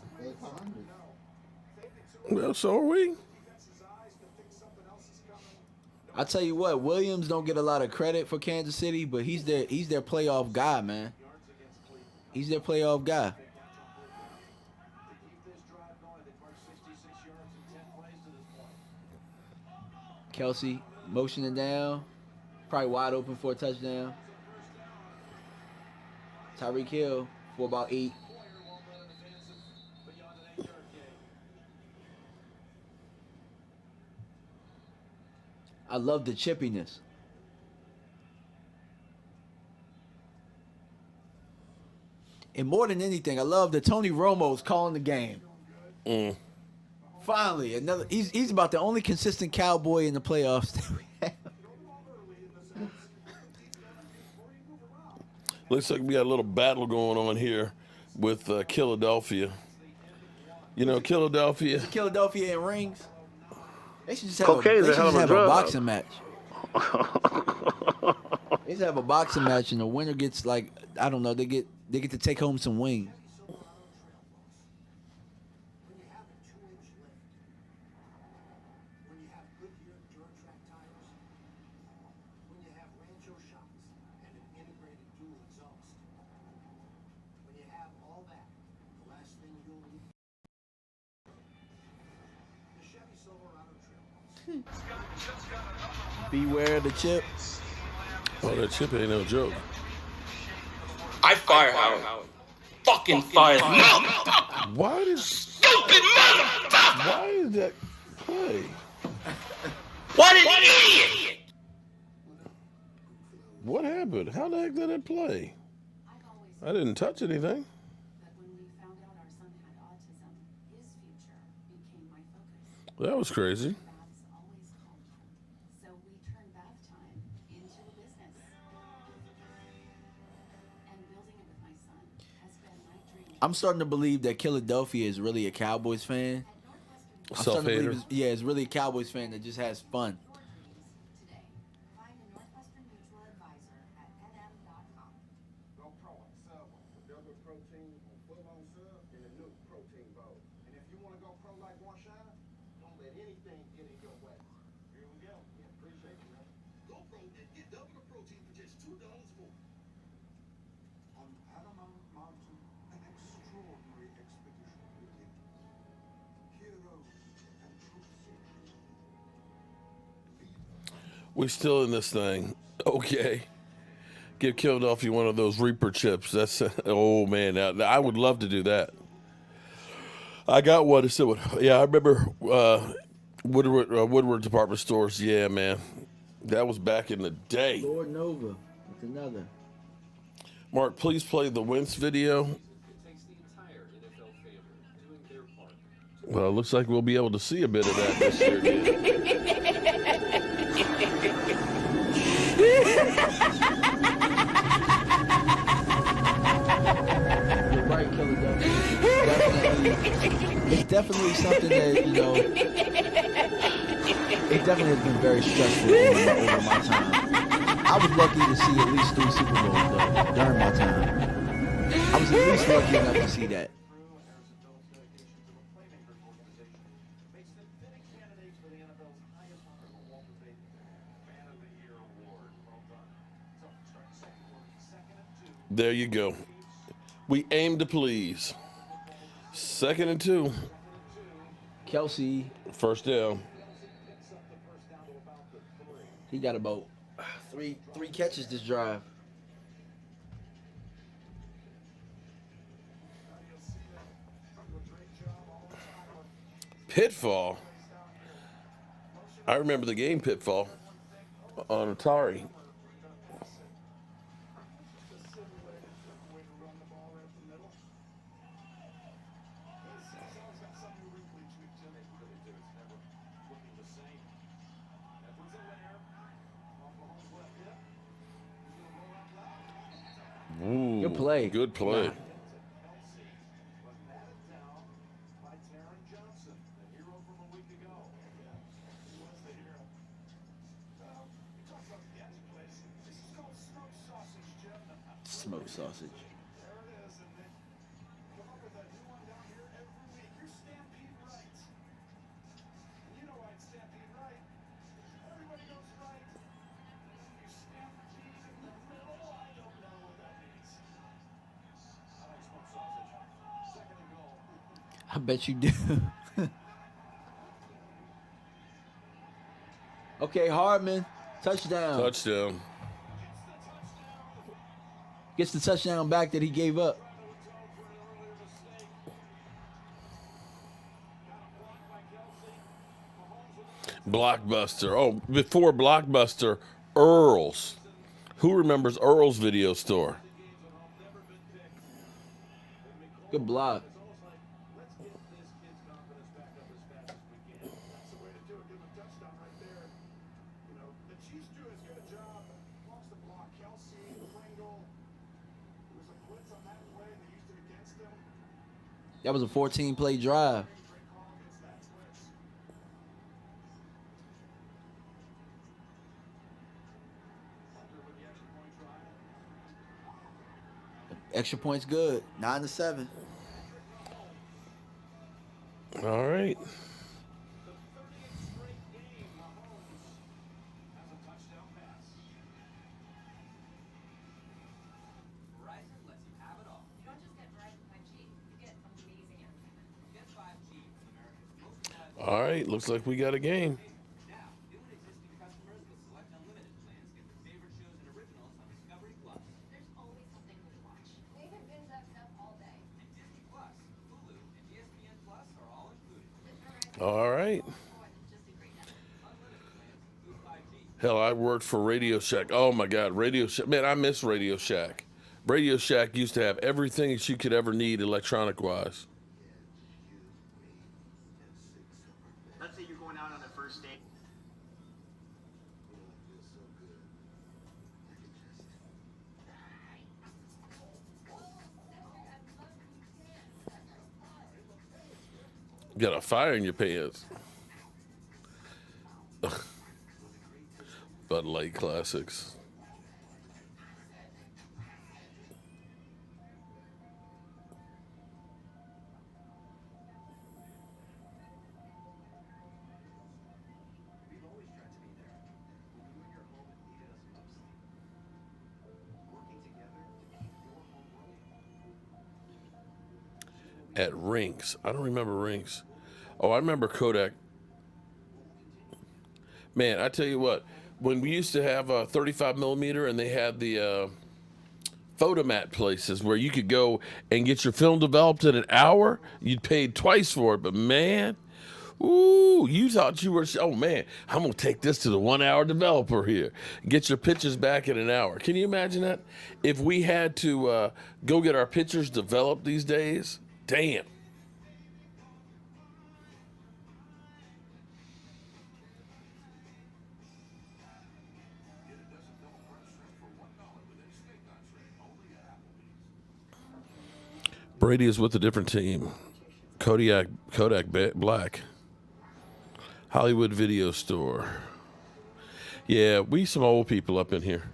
Well, so are we. I tell you what, Williams don't get a lot of credit for Kansas City, but he's their playoff guy, man. He's their playoff guy. Kelsey motioning down, probably wide open for a touchdown. Tyreek Hill for about 8. I love the chippiness. And more than anything, I love that Tony Romo's calling the game. Finally, another. He's about the only consistent Cowboy in the playoffs that we have. Looks like we got a little battle going on here with Philadelphia. You know, Philadelphia. Philadelphia in rings. They should just have, Cocaine's a hell of a drug. Boxing match. They should have a boxing match, and the winner gets like, I don't know, they get to take home some wings. Beware the chip. Oh, that chip ain't no joke. I fire Howard. Fucking fire him. Motherfucker! Why is Stupid motherfucker! why is that play? What an idiot! What happened? How the heck did it play? I didn't touch anything. But when we found out our son had autism, his future became my focus. That was crazy. Baths always called him. So we turned bath time into a business. And building it with my son has been my dream. I'm starting to believe that Philadelphia is really a Cowboys fan. I'm starting to Self-hater. believe it's really a Cowboys fan that just has fun. Today, find a Northwestern Mutual advisor at nm.com. Go pro and sub with double protein on full-on sub and a new protein bowl. And if you want to go pro like Warshawn, don't let anything get in your way. Here we go. Yeah, appreciate you, man. Go pro and get double the protein for just $2 more. On Paramount Mountain, an extraordinary expedition begins. Heroes and truth seekers. We still in this thing. Okay. Give Philadelphia one of those Reaper chips. That's oh man. Now, I would love to do that. I got one. Yeah, I remember Woodward department stores. Yeah, man. That was back in the day. Lord Nova. That's another. Mark, please play the Wentz video. Well, it looks like we'll be able to see a bit of that this year again. You're right, Philadelphia. It's definitely something that, it definitely has been very stressful over my time. I was lucky to see at least 3 Super Bowls, though, during my time. I was at least lucky enough to see that. There you go. We aim to please. 2nd and 2. Kelsey, First down. he got about three catches this drive. Pitfall. I remember the game Pitfall on Atari. Ooh, Good play. Good play. Smoked sausage. I bet you do. Okay, Hardman, touchdown. Touchdown. Gets the touchdown back that he gave up. Blockbuster. Oh, before Blockbuster, Earl's. Who remembers Earl's video store? Good block. That was a 14-play drive. Extra points good. 9-7. All right. All right, looks like we got a game. All right. Hell, I worked for Radio Shack. Oh my God, Radio Shack. Man, I miss Radio Shack. Radio Shack used to have everything that you could ever need electronic wise. Let's say you're going out on a first date. Got a fire in your pants. Bud Light Classics. We've always tried to be there. When you and your home needed us most. Working together to keep your home running. At Rinks. I don't remember Rinks. Oh, I remember Kodak. Man, I tell you what, when we used to have a 35 millimeter and they had the photomat places where you could go and get your film developed in an hour, you'd paid twice for it. But man, ooh, you thought you were, oh man, I'm going to take this to the 1 hour developer here. Get your pictures back in an hour. Can you imagine that? If we had to go get our pictures developed these days, damn. Brady is with a different team. Kodak Black. Hollywood Video Store. Yeah, we some old people up in here.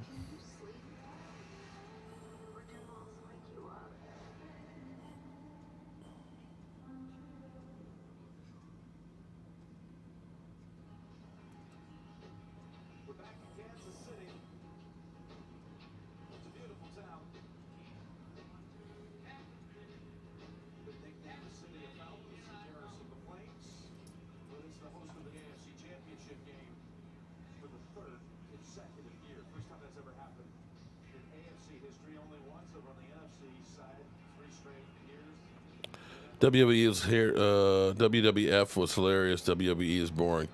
We're back in Kansas City. It's a beautiful town. The nickname the city of fountains, the terrace of the plains, but it's the host of the AFC Championship game for the third consecutive year. First time that's ever happened in AFC history. Only once over on the NFC side, 3 straight years. WWE is here. WWF was hilarious. WWE is boring.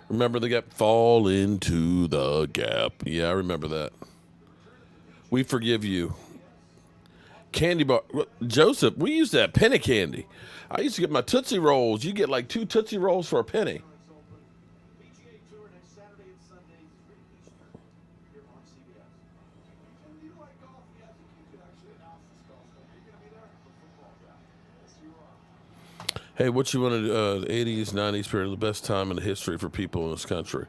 Remember they got fall into the gap. Yeah, I remember that. We forgive you. Candy bar. Joseph, we used to have penny candy. I used to get my Tootsie Rolls. You get like 2 Tootsie Rolls for a penny. PGA Tour next Saturday and Sunday, 3 Eastern, here on CBS. And you like golf? Yeah, I think you could actually announce this golf thing. Are you going to be there? The football guy. Yes, you are. Hey, what you wanted? The 80s, 90s period, the best time in the history for people in this country.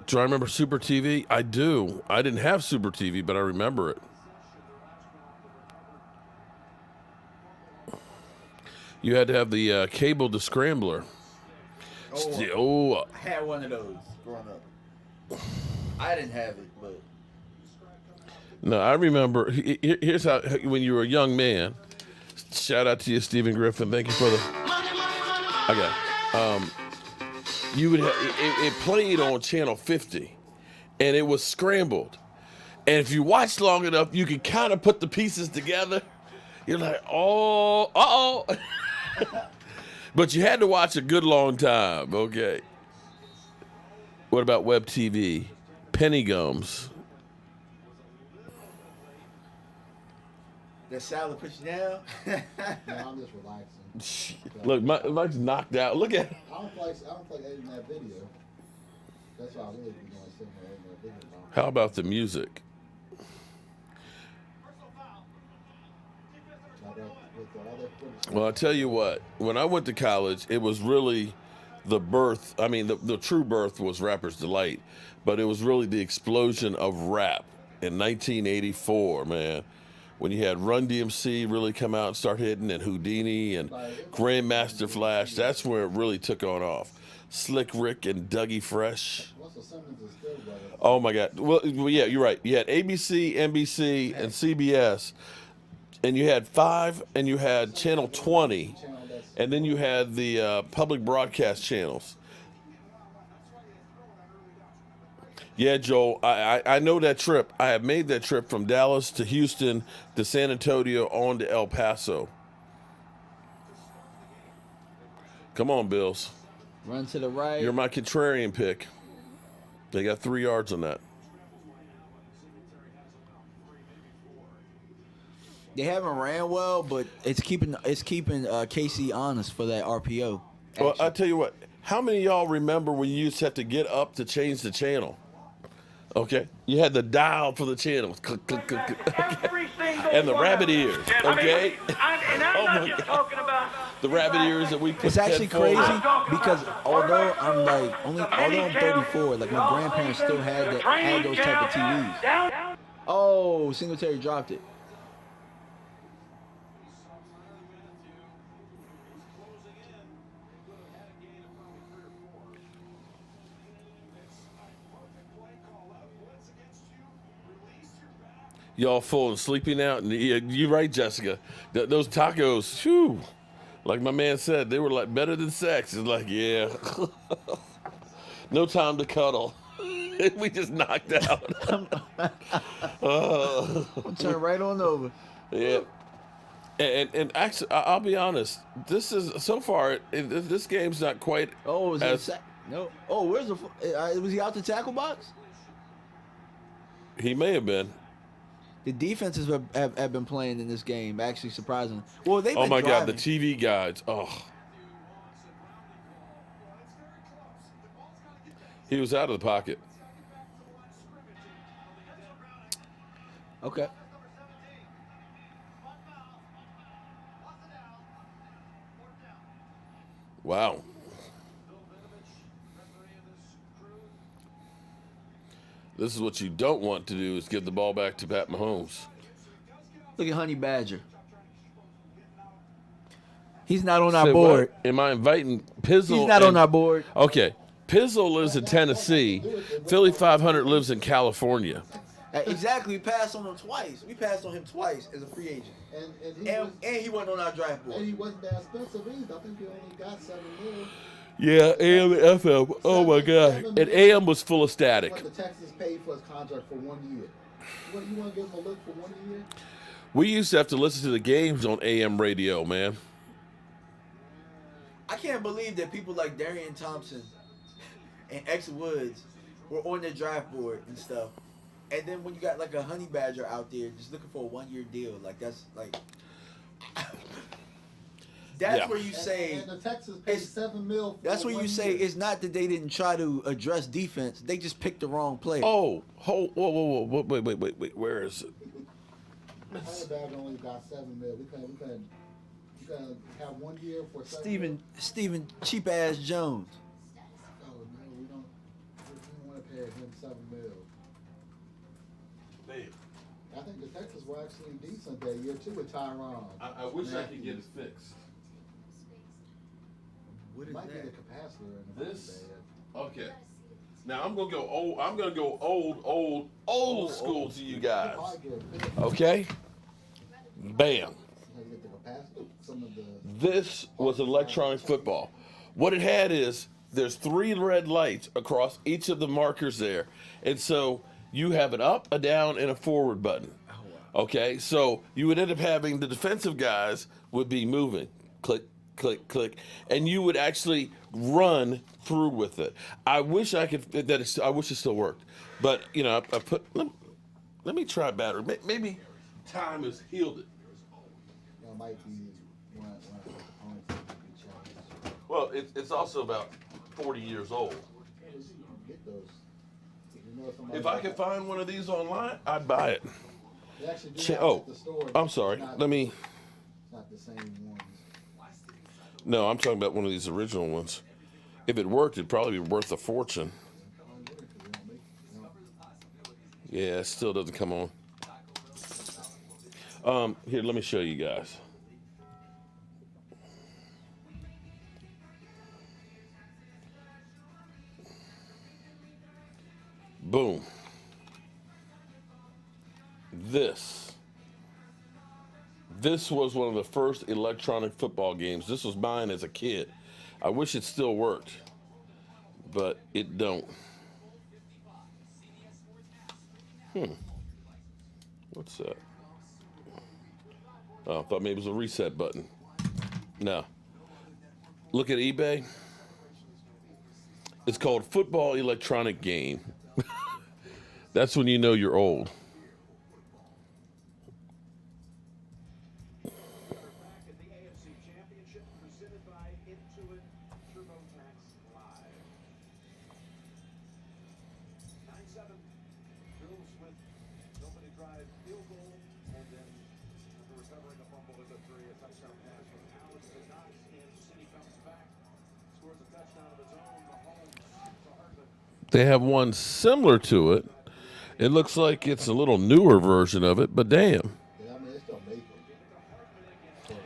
Do I remember Super TV? I do. I didn't have Super TV, but I remember it. You had to have the cable to scrambler. Oh, I had one of those growing up. I didn't have it, but no, I remember. Here's how, when you were a young man, shout out to you, Stephen Griffin. Thank you for the. I got. You would have, it played on channel 50, and it was scrambled. And if you watched long enough, you could kind of put the pieces together. You're like, oh. But you had to watch a good long time. Okay. What about web TV? Penny gums. that salad puts you down. No, I'm just relaxing. Look, Mike's knocked out. Look at. I don't feel like editing that video. That's why I really be doing sitting there editing that video. How about the music? Well, I tell you what, when I went to college, it was really the birth. I mean, the true birth was Rapper's Delight, but it was really the explosion of rap in 1984, man. When you had Run DMC really come out and start hitting, and Houdini and Grandmaster Flash, that's where it really took on off. Slick Rick and Dougie Fresh. Oh my God. Well, yeah, you're right. You had ABC, NBC, and CBS. And you had 5, and you had Channel 20, and then you had the public broadcast channels. Yeah, Joel, I know that trip. I have made that trip from Dallas to Houston to San Antonio on to El Paso. Come on, Bills. Run to the right. You're my contrarian pick. They got 3 yards on that. They haven't ran well, but it's keeping Casey honest for that RPO. Well, action. I tell you what. How many of y'all remember when you used to have to get up to change the channel? Okay, you had the dial for the channel. Click, click, click, click. Every single And the one rabbit of them. ears. I mean, Okay. and I'm Oh not my just God. talking about The rabbit ears that we put. It's actually headphones- crazy because although I'm 34, like my grandparents still had those type of TVs. Down. Oh, Singletary dropped it. Y'all full and sleepy now? And you're right, Jessica. Those tacos, whew, like my man said, they were like better than sex. It's like, yeah. No time to cuddle. We just knocked out. Turn right on over. Yeah. And actually, I'll be honest. This is so far. This game's not quite. Oh, is as, it no? Oh, where's the? Was he out the tackle box? He may have been. The defenses have been playing in this game, actually surprising. Well, they've been Oh my God, the driving. TV guides. Oh. He was out of the pocket. Okay. Wow. This is what you don't want to do is give the ball back to Pat Mahomes. Look at Honey Badger. He's not on our Say board. what? Am I inviting Pizzle? He's not on our board. Okay. Pizzle lives in Tennessee. Philly 500 lives in California. Exactly. We passed on him twice. We passed on him twice as a free agent. And he wasn't on our draft board. And he wasn't that expensive either. I think he only got $7 million. Yeah, AM and FM. Oh my God. And AM was full of static. What the Texans paid for his contract for 1 year. You want to give him a look for 1 year? We used to have to listen to the games on AM radio, man. I can't believe that people like Darian Thompson and X Woods were on their draft board and stuff. And then when you got like a Honey Badger out there just looking for a 1 year deal, like that's like that's Yeah. where you say And the Texans paid $7 million. that's where you say it's not that they didn't try to address defense, they just picked the wrong player. Oh, whoa, wait, where is it? Honeyberg only got $7 million. We couldn't have 1 year for $7 million. Steven cheap ass Jones. Oh no, we don't want to pay him $7 million. Man, I think the Texans were actually decent that year too with Tyron. I wish I could get it fixed. What is Might get a that? capacitor in the This? Okay. Now I'm gonna go old. I'm gonna go old school to you guys. Probably get a Okay. Bam. get the capacitor. Some of the This was electronic football. What it had is there's 3 red lights across each of the markers there, and so you have an up, a down, and a forward button. Okay, so you would end up having the defensive guys would be moving, click, click, click, and you would actually run through with it. I wish I could. I wish it still worked, but you know, I put. Let me try battery. Maybe time has healed it. might be one of the components that could change. Well, it's also about 40 years old. You can get those. You know somebody If I could find one of these online, I'd buy it. They actually do have it Oh, at the store. I'm sorry. Not- Let me. It's not the same ones. No, I'm talking about one of these original ones. If it worked, it'd probably be worth a fortune. Yeah, it still doesn't come on. Here, let me show you guys. Boom. This was one of the first electronic football games. This was mine as a kid. I wish it still worked, but it don't. What's that? Oh, I thought maybe it was a reset button. No. Look at eBay. It's called Football Electronic Game. That's when you know you're old. Back at the AFC Championship presented by Intuit TurboTax Live. 9-7. Bills with nobody drive field goal, and then after recovering a fumble into 3, a touchdown pass from Alex to Knox. Kansas City comes back, scores a touchdown of its own. The Holmes to Hartman. They have one similar to it. It looks like it's a little newer version of it, but damn. Yeah, I mean, it's still making.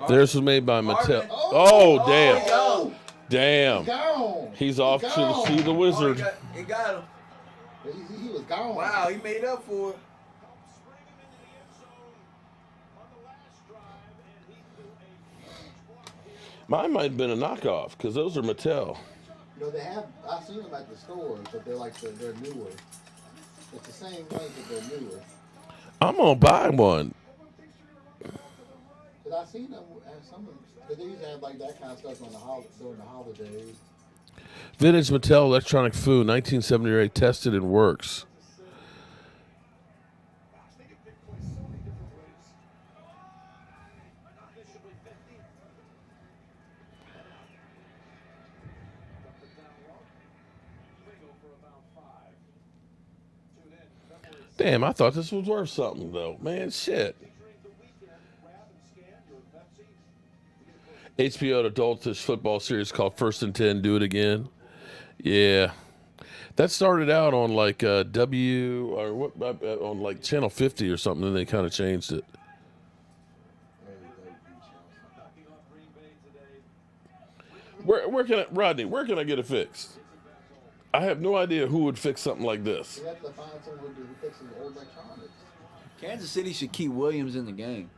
Theirs was made by Mattel. Oh, damn. Oh, Damn. gone. He's off to see the wizard. He got him. He was gone. Wow, he made up for it. Mine might have been a knockoff because those are Mattel. You know, they have. I've seen them at the stores, but they're like they're newer. It's the same way, but they're newer. I'm going to buy one. Cause I've seen them at some of them. Cause they used to have like that kind of stuff on during the holidays. Vintage Mattel electronic food, 1978, tested and works. Damn, I thought this was worth something, though. Man, shit. HBO adultish football series called First and 10, Do It Again. Yeah. That started out on like W or what on like Channel 50 or something, and they kind of changed it. Where can I, Rodney, where can I get it fixed? I have no idea who would fix something like this. You have to find someone who fixes old electronics. Kansas City should keep Williams in the game.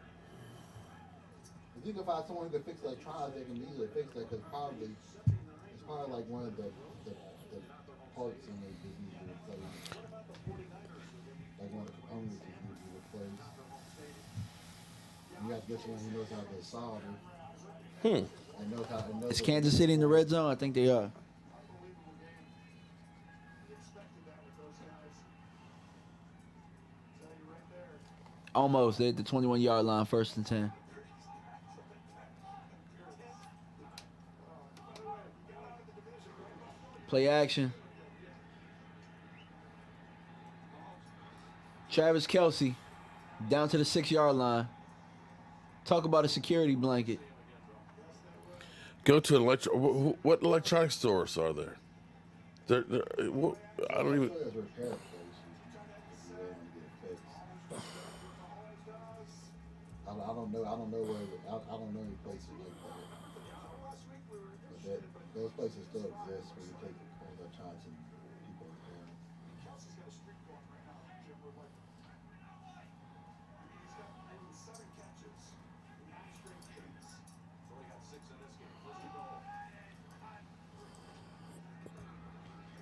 If you can find someone who can fix electronics, they can easily fix that because it's probably like one of the parts in it that needs to be replaced. Like one of the components that needs to be replaced. You have to get someone who knows how to solve it. And knows how. And knows Is Kansas City in the red zone? I think they are. Almost. They're at the 21-yard line, first and 10. Play action. Travis Kelce down to the 6-yard line. Talk about a security blanket. Go to an what electronic stores are there? I don't even. I don't know. I don't know any places like that. But those places still exist where you take electronics and people are there.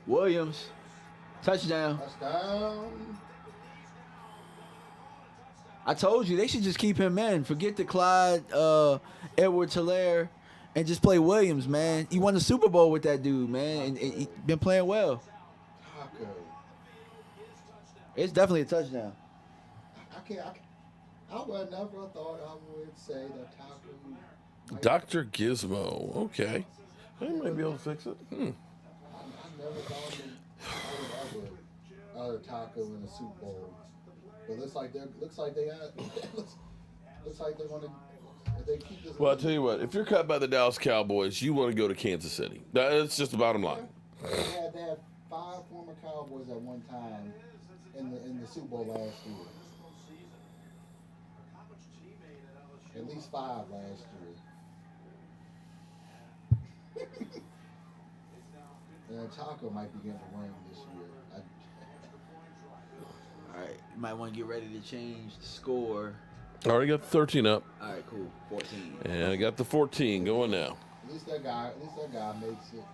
Williams, touchdown. Touchdown. I told you they should just keep him in. Forget the Clyde Edwards-Helaire and just play Williams, man. He won the Super Bowl with that dude, man, and he been playing well. Taco. It's definitely a touchdown. I would never thought I would say that Taco. Dr. Gizmo. Okay. I might be able to fix it. I never thought I would ever utter Taco in a Super Bowl. But looks like they got. looks like they want to. If they keep this. Well, I'll tell you what. If you're cut by the Dallas Cowboys, you want to go to Kansas City. That's just the bottom line. They had 5 former Cowboys at one time in the Super Bowl last year. At least 5 last year. And Taco might be getting a ring this year. All right, you might want to get ready to change the score. Already got the 13 up. All right, cool. 14. And I got the 14 going now. At least that guy makes it.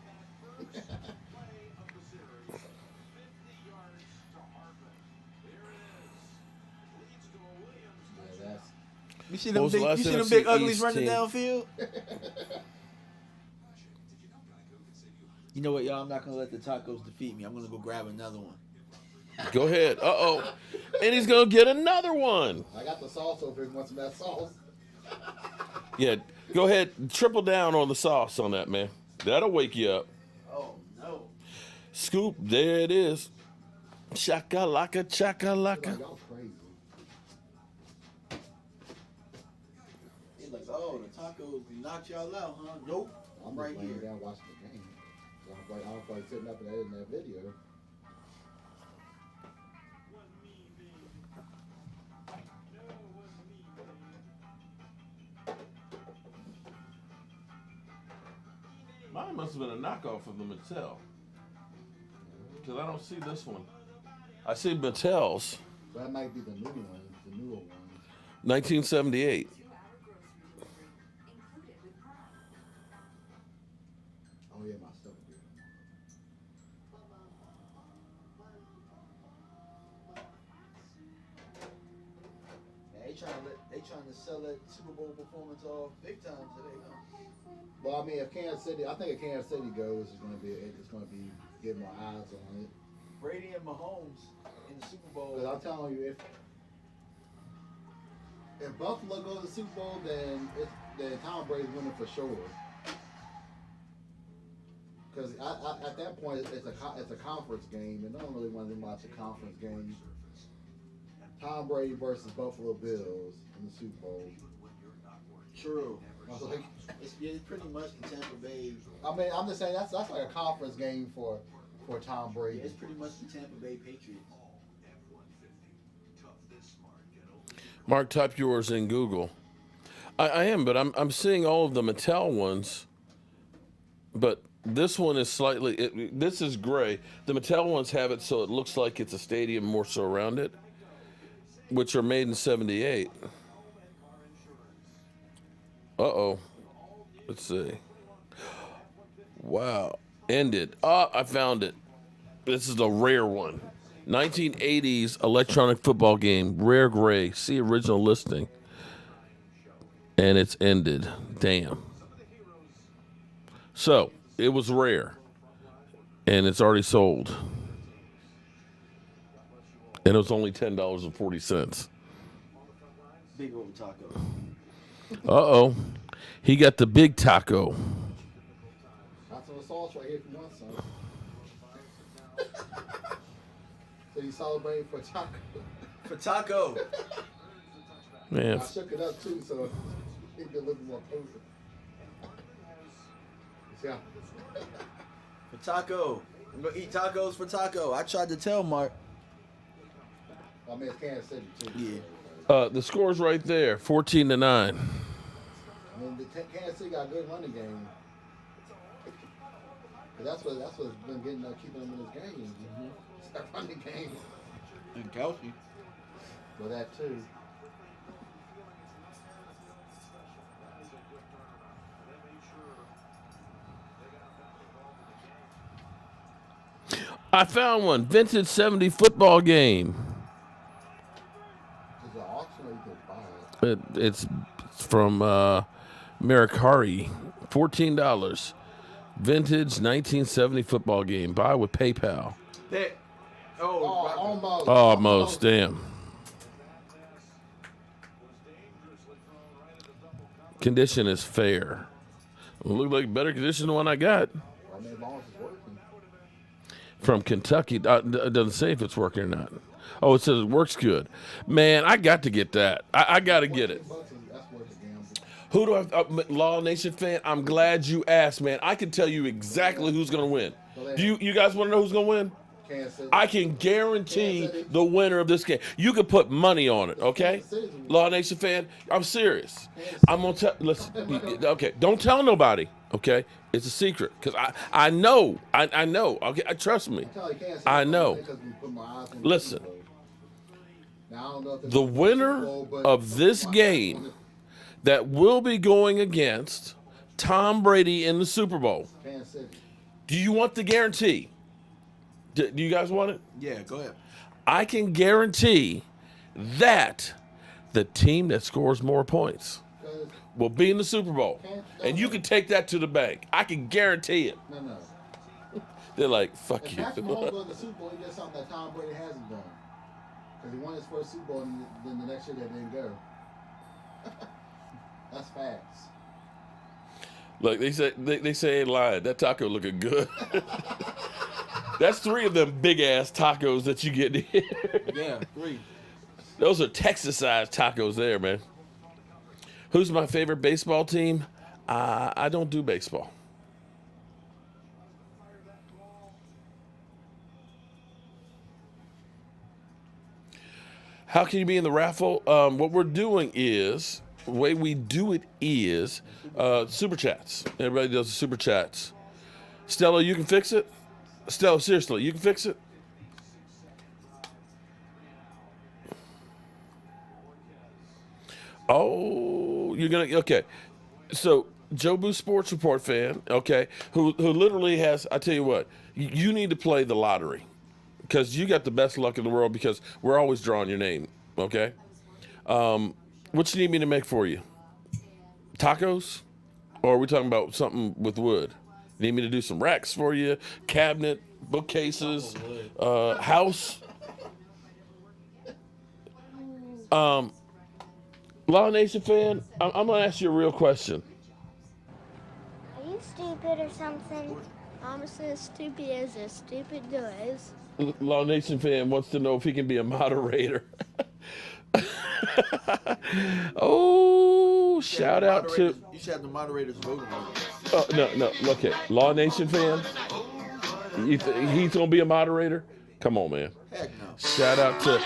You see them big uglies running downfield? You know what, y'all? I'm not gonna let the tacos defeat me. I'm gonna go grab another one. Go ahead. Uh-oh. And he's going to get another one. I got the sauce over here. Want some of that sauce? Yeah, go ahead. Triple down on the sauce on that, man. That'll wake you up. Oh no! Scoop, there it is. Chakalaka, chakalaka. Y'all crazy. He's like, oh, the tacos knocked y'all out, huh? Nope. I'm I'm right just laying here. down watching the game. So I was like sitting up and editing that video. Mine must have been a knockoff of the Mattel. Because I don't see this one. I see Mattel's. That might be the new one, the newer one. 1978. Oh yeah, my stuff. They trying to sell that Super Bowl performance off big time today, huh? Well, I mean, if Kansas City, I think if Kansas City goes, it's going to be getting more eyes on it. Brady and Mahomes in the Super Bowl. Because I'm telling you, if Buffalo goes to the Super Bowl, then Tom Brady's winning for sure. Because at that point, it's a conference game, and no one really wants to watch a conference game. Tom Brady versus Buffalo Bills in the Super Bowl. True. I was like, It's pretty much the Tampa Bay. I mean, I'm just saying that's like a conference game for Tom Brady. It's pretty much the Tampa Bay Patriots. Mark, type yours in Google. I am, but I'm seeing all of the Mattel ones. But this one is slightly. This is gray. The Mattel ones have it so it looks like it's a stadium more so around it, which are made in '78. Uh-oh. Let's see. Wow. Ended. Ah, I found it. This is a rare one. 1980s electronic football game. Rare gray. See original listing. And it's ended. Damn. So, it was rare. And it's already sold. And it was only $10.40. Big old taco. Uh-oh. He got the big taco. Got some sauce right here if you want some. So you celebrating for taco? For taco. Man. I shook it up too, so it get a little more potent. Yeah. For taco. I'm going to eat tacos for taco. I tried to tell Mark. I mean, it's Kansas City too. Yeah. The score's right there, 14-9. I mean, Kansas City got a good running game. That's what's been getting keeping them in this game. Mm-hmm. It's that running game. And Kelsey. Well, that too. I found one. Vintage 70 football game. Is it auction or you can buy it? It's from Mercari. $14. Vintage 1970 football game. Buy with PayPal. Almost. Almost. Damn. Condition is fair. Look like better condition than the one I got. I mean, as long as it's working. From Kentucky. It doesn't say if it's working or not. Oh, it says it works good. Man, I got to get that. I got to get it. That's worth the gamble. Who do I? Law Nation fan. I'm glad you asked, man. I can tell you exactly who's going to win. Do you guys want to know who's going to win? Kansas City. I can guarantee the winner of this game. You can put money on it, okay? Law Nation fan, I'm serious. I'm gonna tell. Listen, okay. Don't tell nobody, okay? It's a secret because I know. I know. Okay, trust me. I know. Listen. The winner of this game that will be going against Tom Brady in the Super Bowl. Kansas City. Do you want the guarantee? Do you guys want it? Yeah, go ahead. I can guarantee that the team that scores more points will be in the Super Bowl. And you can take that to the bank. I can guarantee it. No. They're like, fuck If you. Patrick Mahomes goes to the Super Bowl, he does something that Tom Brady hasn't done. Because he won his first Super Bowl, and then the next year they didn't go. That's facts. Look, they say ain't lying. That taco looking good. That's 3 of them big ass tacos that you get here. Yeah, 3. Those are Texas-sized tacos there, man. Who's my favorite baseball team? I don't do baseball. How can you be in the raffle? What we're doing is, the way we do it is super chats. Everybody does the super chats. Stella, you can fix it? Stella, seriously, you can fix it? Oh, you're going to, okay. So, Jobu Sports Report fan, okay, who literally has, I tell you what, you need to play the lottery. Because you got the best luck in the world because we're always drawing your name, okay? What you need me to make for you? Tacos? Or are we talking about something with wood? You need me to do some racks for you? Cabinet, bookcases, house? Law Nation fan, I'm going to ask you a real question. Are you stupid or something? I'm as stupid as a stupid does. Law Nation fan wants to know if he can be a moderator. Oh, shout out to... You should have the moderators voting on it. Oh, no, look at Law Nation fan. He's going to be a moderator? Come on, man. Heck no. Shout out to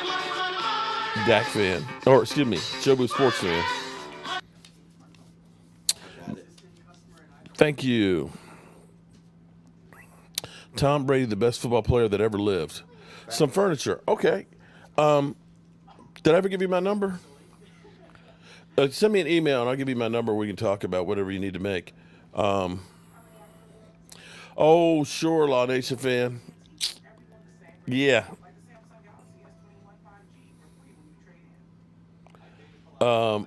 Dak fan. Or, excuse me, Jobu Sports fan. Thank you. Tom Brady, the best football player that ever lived. Some furniture. Okay. Did I ever give you my number? Send me an email and I'll give you my number. We can talk about whatever you need to make. Oh, sure, Law Nation fan. Yeah. I'll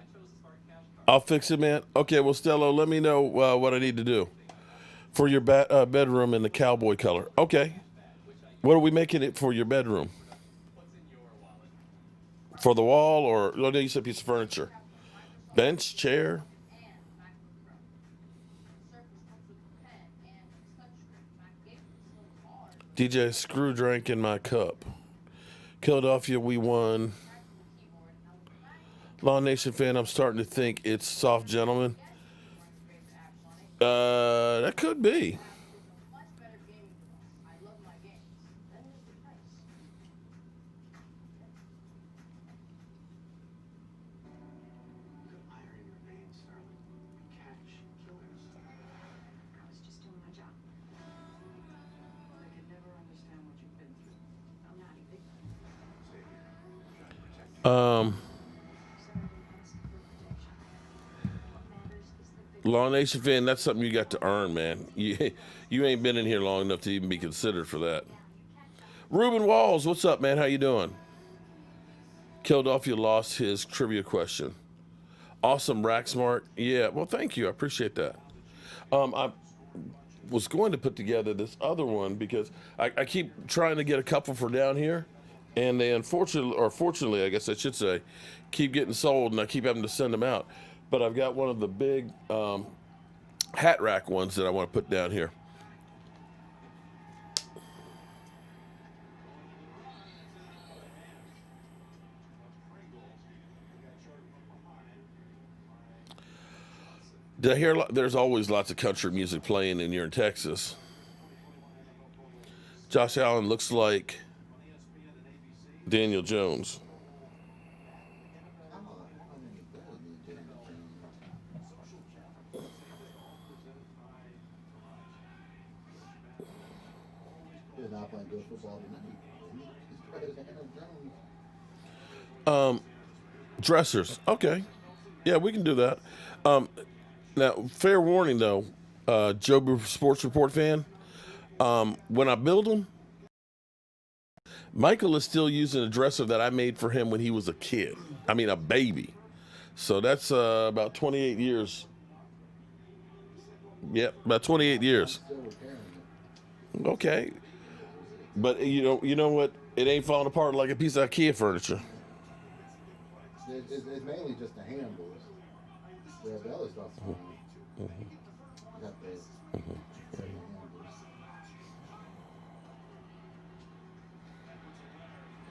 fix it, man. Okay, well, Stello, let me know what I need to do for your bedroom in the cowboy color. Okay. What are we making it for your bedroom? For the wall or, no, you said a piece of furniture. Bench, chair? DJ Screw drank in my cup. Philadelphia, we won. Law Nation fan, I'm starting to think it's Soft Gentleman. That could be. Law Nation fan, that's something you got to earn, man. You ain't been in here long enough to even be considered for that. Ruben Walls, what's up, man? How you doing? Philadelphia lost his trivia question. Awesome, Rack Smart. Yeah, well, thank you. I appreciate that. I was going to put together this other one because I keep trying to get a couple for down here, and they fortunately, I guess I should say, keep getting sold, and I keep having to send them out. But I've got one of the big hat rack ones that I want to put down here. Did I hear? There's always lots of country music playing, and you're in Texas. Josh Allen looks like Daniel Jones. Not playing good football tonight. Dressers. Okay. Yeah, we can do that. Now, fair warning, though, Joe Sports Report fan, when I build them, Michael is still using a dresser that I made for him when he was a kid. I mean, a baby. So that's about 28 years. Yep, about 28 years. Okay. But you know what? It ain't falling apart like a piece of IKEA furniture. It's mainly just the handles. The other stuff's fine. You got the handles.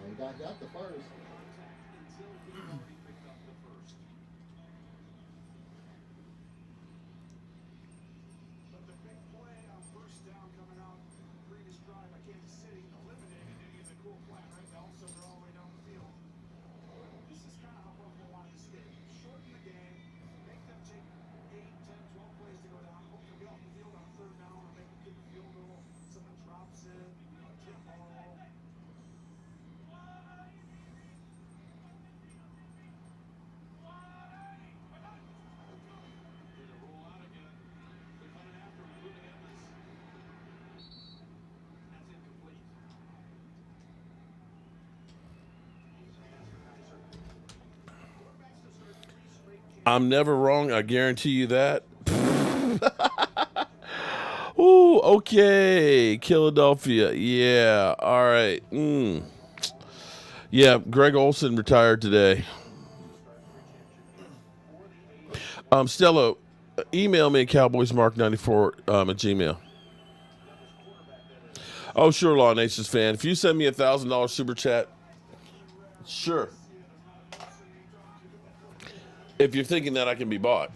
And got the first. But the big play on first down coming out previous drive by Kansas City eliminated any of the cool plan, right? All of a sudden they're all the way down the field. This is kind of how Buffalo wanted to stay. Shorten the game, make them take 8, 10, 12 plays to go down. Hopefully be off the field on third down or make them kick a field goal. Someone drops in, a tip ball. I'm never wrong. I guarantee you that. Ooh, okay. Philadelphia. Yeah. All right. Yeah, Greg Olson retired today. Stella, email me at cowboysmark94 at Gmail. Oh, sure, Law Nations fan. If you send me $1,000 super chat, sure. If you're thinking that I can be bought.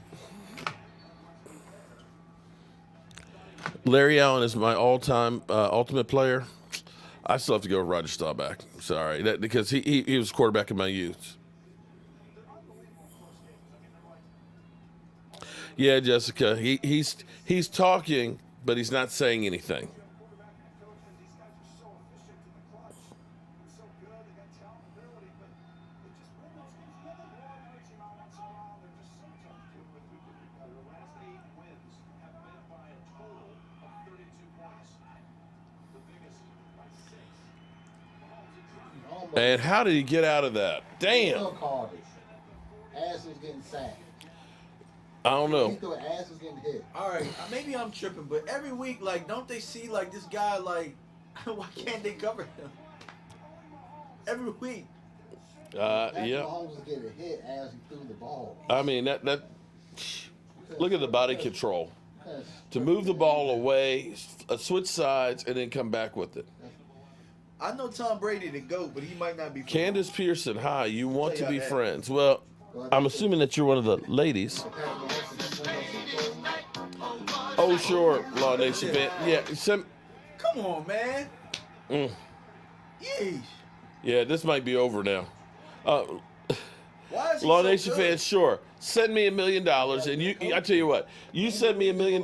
Larry Allen is my all-time ultimate player. I still have to go with Roger Staubach. Sorry, because he was quarterback in my youth. Yeah, Jessica. He's talking, but he's not saying anything. And how did he get out of that? Damn. Ass was getting sacked. I don't know. He thought ass was getting hit. All right, maybe I'm tripping, but every week, like, don't they see, like, this guy, like, why can't they cover him? Every week. Yeah. Holmes was getting hit as he threw the ball. I mean, that look at the body control. To move the ball away, switch sides, and then come back with it. I know Tom Brady to go, but he might not be. Candace Pearson, hi. You want to be friends? Well, I'm assuming that you're one of the ladies. Oh, sure, Law Nation fan. Yeah, come on, man. Yeesh. Yeah, this might be over now. Why is he Law so Nation good? fans, sure. Send me $1 million, and I tell you what, you send me $1 million,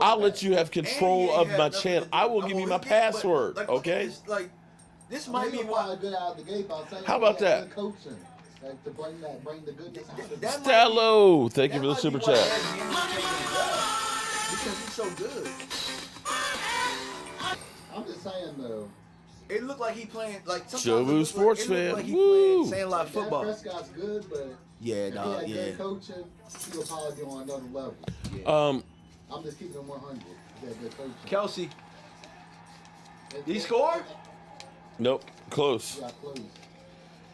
I'll let you have control of my channel. I will give you my password, okay? This might be why. Good out of the gate. How about that? Coaching, to bring the goodness out of Stello, thank you for the super chat. Because he's so good. I'm just saying though. It looked like he playing like Jobu sports fan. Like he Woo. playing Sandlot football. Dak Prescott's good, but yeah, no, if he yeah. had good coaching, he would probably be on another level. Yeah. I'm just keeping him 100. He had good coaching. Kelsey, did he score? Nope, close. Yeah, close.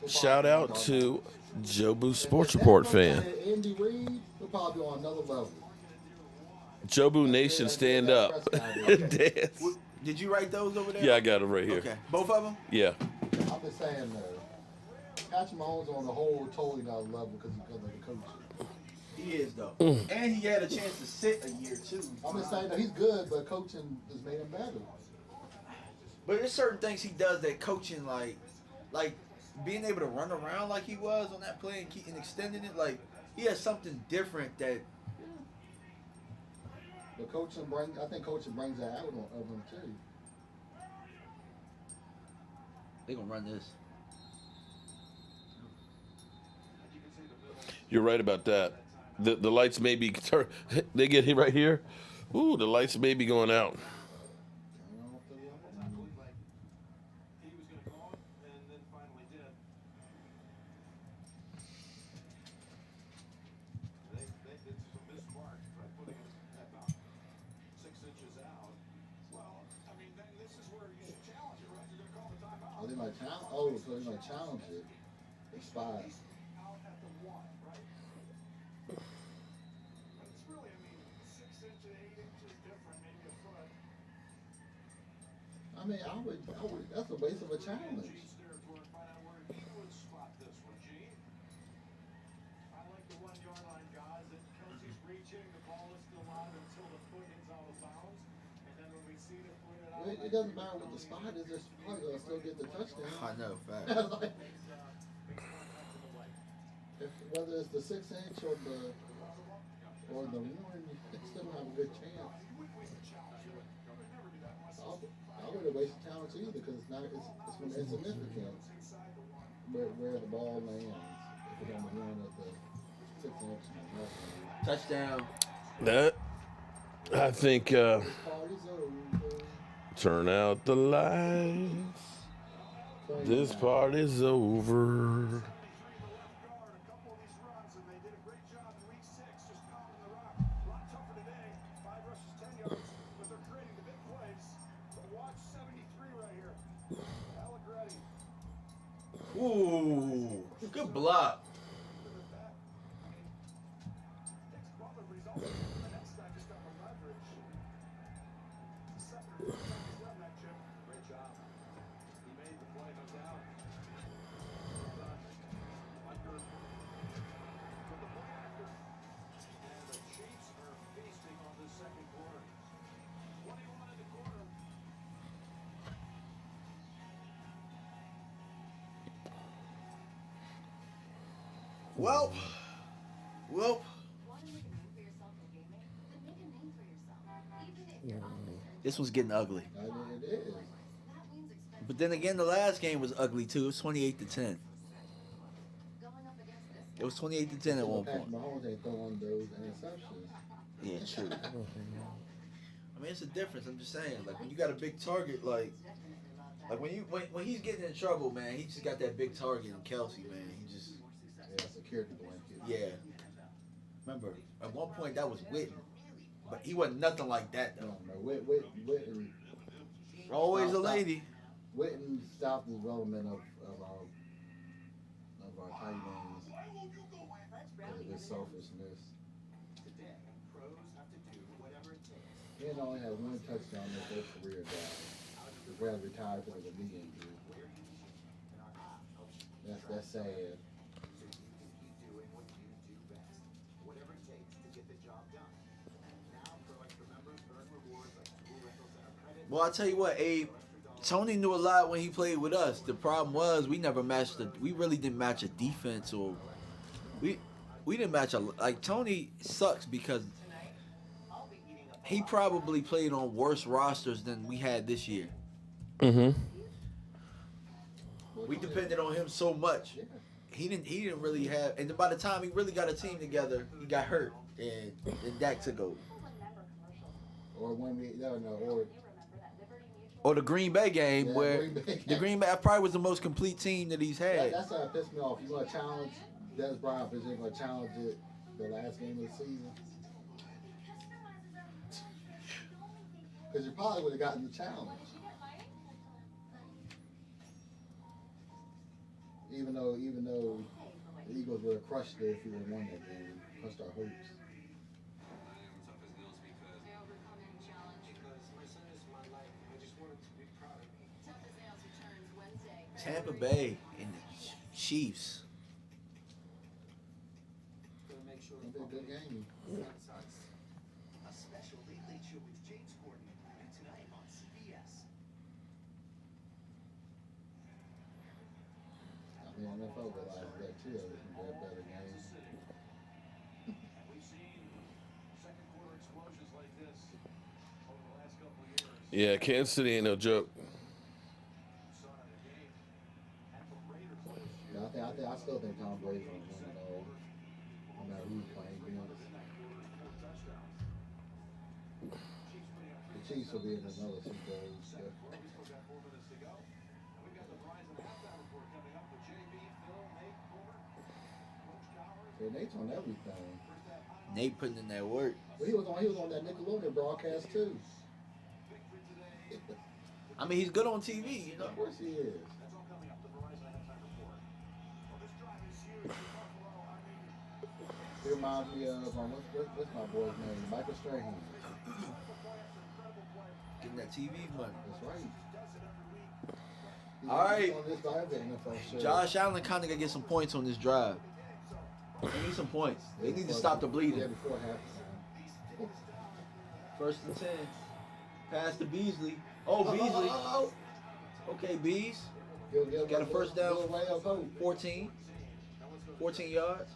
Shout out to Jobu Sports Report fan. Andy Reid will probably be on another level. Jobu Nation, stand up. Dance. Did you write those over there? Yeah, I got them right here. Okay, both of them? Yeah. I'm just saying though, Patrick Mahomes on the whole totally another level because of the coaching. He is though, and he had a chance to sit a year too. I'm just saying that he's good, but coaching has made him better. But there's certain things he does that coaching, like being able to run around like he was on that play and extending it. Like he has something different that. But I think coaching brings that out of him too. They gonna run this. You're right about that. The lights may be they get hit right here. Ooh, the lights may be going out. challenge. Oh, so you're gonna challenge it. The spot. Out at the 1, right? But it's really, I mean, 6 inches, 8 inches different, maybe a foot. I mean, I would. That's a waste of a challenge. Gene's territory, find out where he would spot this one, Gene. I like the 1 yard line, guys. That Kelsey's reaching, the ball is still out until the foot hits out of bounds. And then when we see the foot hit out, It doesn't matter what the spot is. They're probably gonna still get the touchdown. I know, fact. Like, whether it's the 6 inch or the 1, they still have a good chance. I wouldn't waste a challenge either because it's not. It's insignificant where the ball lands if it's on the 1 at the 6 inch. Touchdown. That, I think, Party's over. turn out the lights. This party's over. Ooh, good block. Great job. He made the play, no doubt. Under from the play after. And the Chiefs are feasting on this second quarter. 21 in the quarter. Well. Want to make a name for yourself in gaming? Then make a name for yourself. Even if you're opposite. This was getting ugly. I mean, it is. That means expensive. But then again, the last game was ugly too. It was 28-10. Going up against this It was 28-10 at one Patrick point. Mahomes ain't throwing those interceptions. Yeah, true. I mean, it's a difference. I'm just saying. Like when you got a big target, like when he's getting in trouble, man, he just got that big target in Kelsey, man. He just Yeah, security blanket. yeah. Remember, at one point that was Witten, but he wasn't nothing like that though. No, Witten. Always a lady. Witten stopped the development of our tight ends because of his selfishness. Today, pros have to do whatever it takes. He had only had 1 touchdown in his whole career, guys. His brother retired because of a knee injury. That's sad. So you can keep doing what you do best. Whatever it takes to get the job done. Now, pro extra members earn rewards like school rental center credit. Well, I tell you what, Abe. Tony knew a lot when he played with us. The problem was we never matched we really didn't match a defense or we didn't match like Tony sucks because he probably played on worse rosters than we had this year. Mm-hmm. We depended on him so much. He didn't really have, and then by the time he really got a team together, he got hurt and Dak took over. Or when we or Or the Green Bay game Yeah, where Green Bay game. the Green Bay probably was the most complete team that he's had. that's how it pissed me off. You want to challenge Des Bryant because you're going to challenge it the last game of the season. Because you probably would have gotten the challenge. Even though the Eagles would have crushed it if we would have won that game, crushed our hopes. Tampa Bay and the Chiefs. It'll be a good game. A special Late Late Show with James Corden tonight on CBS. I mean, NFL realizes that too. They can get a better game. We've seen second quarter explosions like this over the last couple of years. Yeah, Kansas City ain't no joke. I still think Tom Brady's going to win it all. No matter who he's playing against. The Chiefs will be in another Super Bowl. So. So Nate's on everything. Nate putting in that work. But he was on that Nickelodeon broadcast too. I mean, he's good on TV, you know. Of course he is. He reminds me of what's my boy's name? Michael Strahan. Getting that TV money. That's right. All right. On this drive, the NFL show. Josh Allen kind of got to get some points on this drive. They need some points. They need to stop the bleeding. Yeah, before halftime. First and 10. Pass to Beasley. Oh, Beasley. Okay, Bees. Got a first down. 14. 14 yards.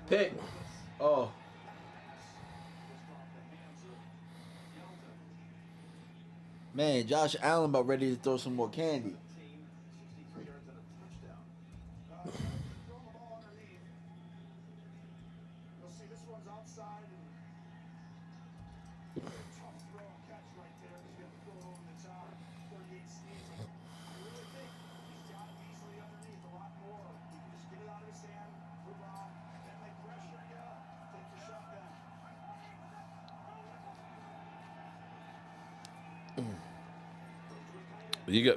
Pick. Oh. Man, Josh Allen about ready to throw some more candy.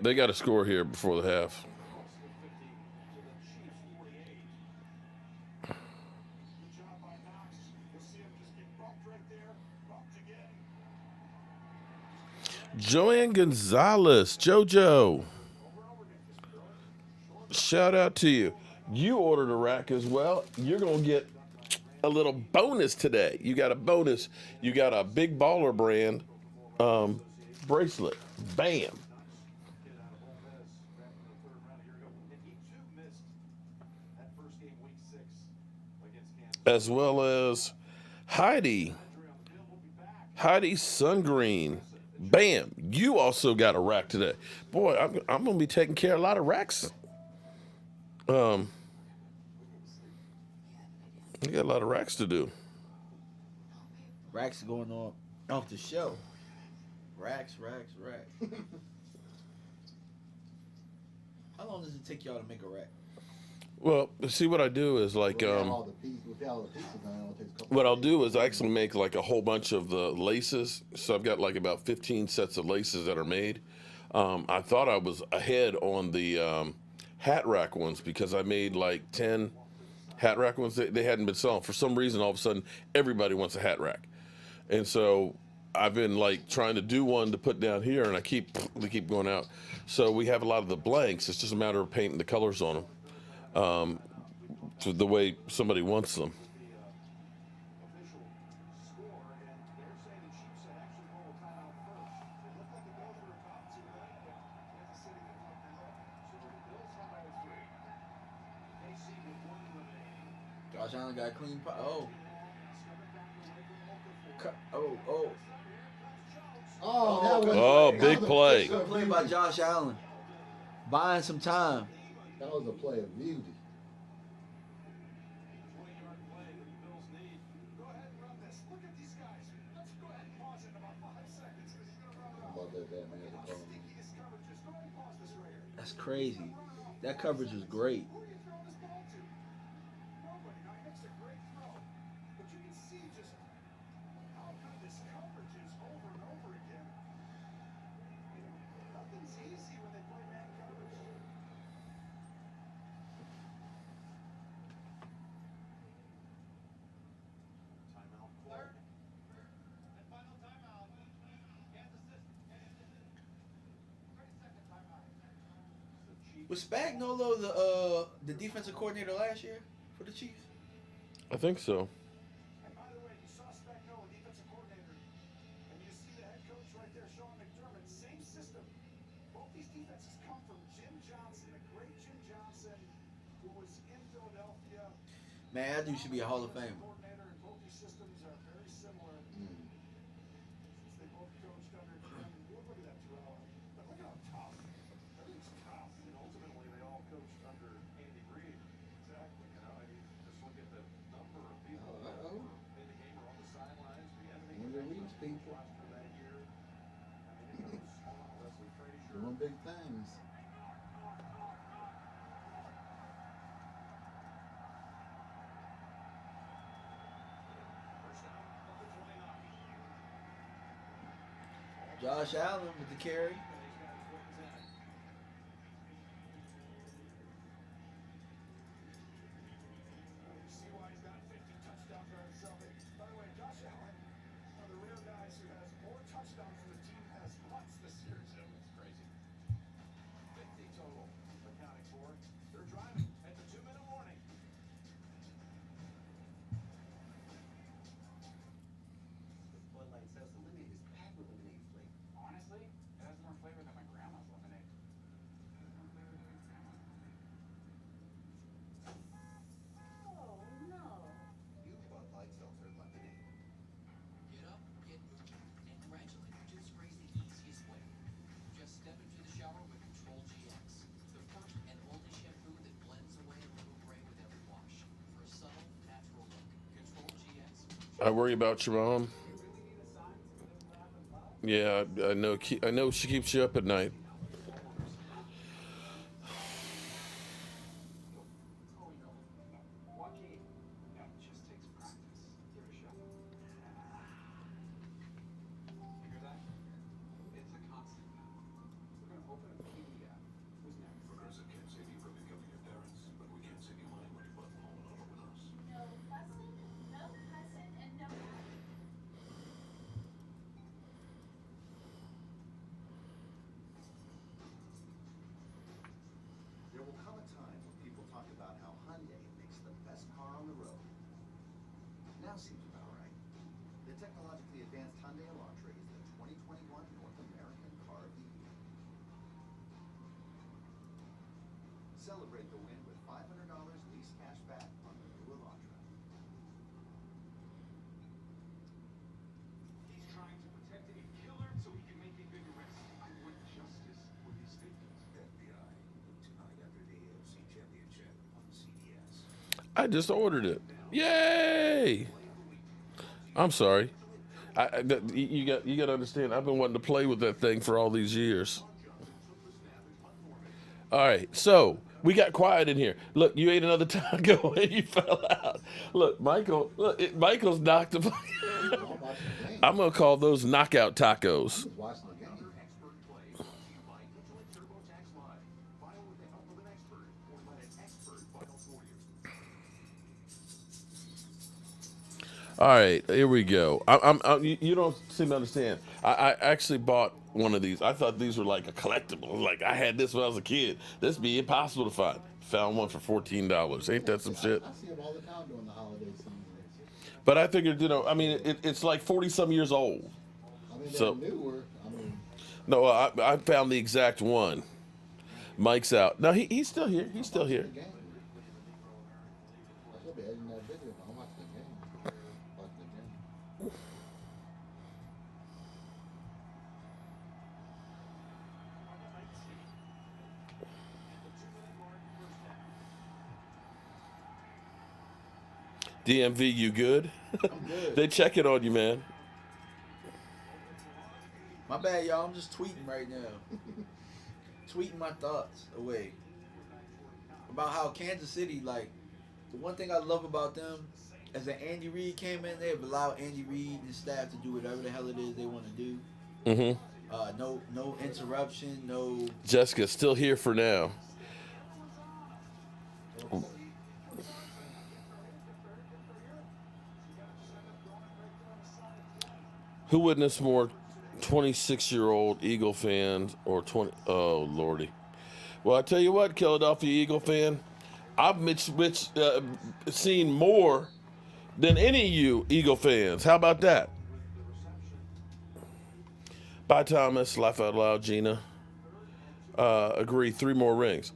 They got to score here before the half. Joanne Gonzalez, JoJo. Shout out to you. You ordered a rack as well. You're going to get a little bonus today. You got a bonus. You got a Big Baller brand bracelet. Bam. As well as Heidi Sungreen. Bam. You also got a rack today. Boy, I'm going to be taking care of a lot of racks. We got a lot of racks to do. Racks going on off the show. Racks. How long does it take y'all to make a rack? Well, see what I do is like what I'll do is I actually make like a whole bunch of the laces. So I've got like about 15 sets of laces that are made. I thought I was ahead on the hat rack ones because I made like 10 hat rack ones. They hadn't been selling. For some reason, all of a sudden, everybody wants a hat rack. And so I've been like trying to do one to put down here, and they keep going out. So we have a lot of the blanks. It's just a matter of painting the colors on them. To the way somebody wants them. Josh Allen got a clean pot. Oh, big play. Good play by Josh Allen. Buying some time. That was a play of beauty. That's crazy. That coverage was great. Was Spagnuolo the defensive coordinator last year for the Chiefs? I think so. And by the way, you saw Spagnuolo, defensive coordinator, and you see the head coach right there, Sean McDermott, same system. Both these defenses come from Jim Johnson, the great Jim Johnson, who was in Philadelphia. Man, that dude should be a Hall of Famer. Coordinator, and both these systems are very similar. Since they both coached under Jim. Look at that, Terrell. But look at how tough. Everything's tough. And ultimately, they all coached under Andy Reid. Exactly. You know, I mean, just look at the people. Doing big things. Josh Allen with the carry. I worry about your mom. Yeah, I know. I know she keeps you up at night. There will come a time when people talk about how Hyundai makes the best car on the road. Now seems about right. The technologically advanced Hyundai Elantra is the 2021 North American Car of the Year. Celebrate the win with $500 lease cash back on the new Elantra. He's trying to protect a killer so he can make a big arrest. I want justice for these victims. FBI, tonight after the AFC Championship on CBS. I just ordered it. Yay! I'm sorry. You got to understand. I've been wanting to play with that thing for all these years. All right, so we got quiet in here. Look, you ate another taco and you fell out. Look, Michael. Look, Michael's knocked him. I'm gonna call those knockout tacos. Watching the game. All right, here we go. You don't seem to understand. I actually bought one of these. I thought these were like a collectible. Like I had this when I was a kid. This would be impossible to find. Found one for $14. Ain't that some shit? I see them all the time during the holiday season. But I figured, I mean, it's like 40-some years old. I mean, they're So newer. I mean, no, I found the exact one. Mike's out. No, he's still here. He's still here. the game. I should be editing that video, but I'm watching the game. Watching the game. DMV, you good? I'm good. They checking on you, man. My bad, y'all. I'm just tweeting right now. Tweeting my thoughts away about how Kansas City, like, the one thing I love about them is that Andy Reid came in, they've allowed Andy Reid and his staff to do whatever the hell it is they want to do. Mm-hmm. No interruption, no. Jessica's still here for now. Who witnessed more 26-year-old Eagle fans or 20? Oh, Lordy. Well, I tell you what, Philadelphia Eagle fan, I've seen more than any of you Eagle fans. How about that? Bye, Thomas. Laugh out loud, Gina. Agree, 3 more rings.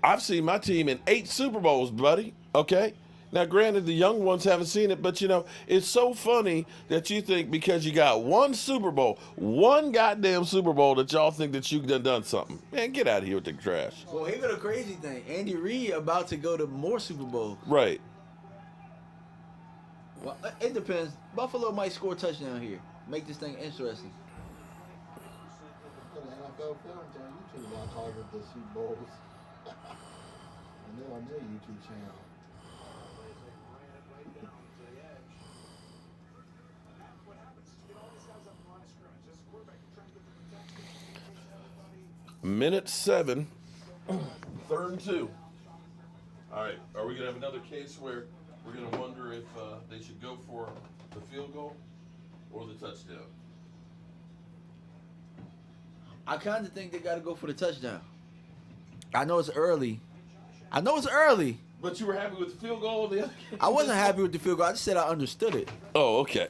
I've seen my team in 8 Super Bowls, buddy. Okay? Now, granted, the young ones haven't seen it, but, it's so funny that you think because you got one Super Bowl, one goddamn Super Bowl, that y'all think that you done something. Man, get out of here with the trash. Well, here's the crazy thing. Andy Reid about to go to more Super Bowls. Right. Well, it depends. Buffalo might score a touchdown here. make this thing interesting. Put an NFL films on YouTube. Watch all of the Super Bowls, and they're on their YouTube channel. Minute 7, 3rd and 2. All right, are we gonna have another case where we're gonna wonder if they should go for the field goal or the touchdown? I kind of think they got to go for the touchdown. I know it's early. But you were happy with the field goal? I wasn't happy with the field goal. I just said I understood it. Oh, okay.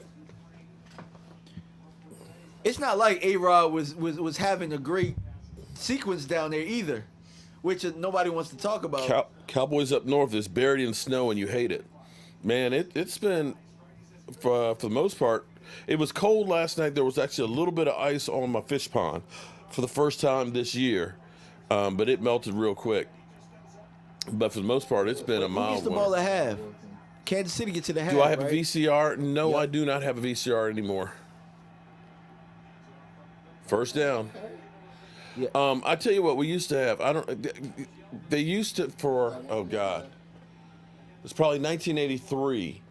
It's not like A-Rod was having a great sequence down there either, which nobody wants to talk about. Cowboys up north is buried in snow and you hate it. Man, it's been, for the most part, it was cold last night. There was actually a little bit of ice on my fish pond for the first time this year, but it melted real quick. But for the most part, it's been a mild one. Who gets the ball at half? Kansas City gets to the half. Do I have right? a VCR? No, Yep. I do not have a VCR anymore. First down. Yeah. I tell you what, we used to have. They used to oh God. It's probably 1983.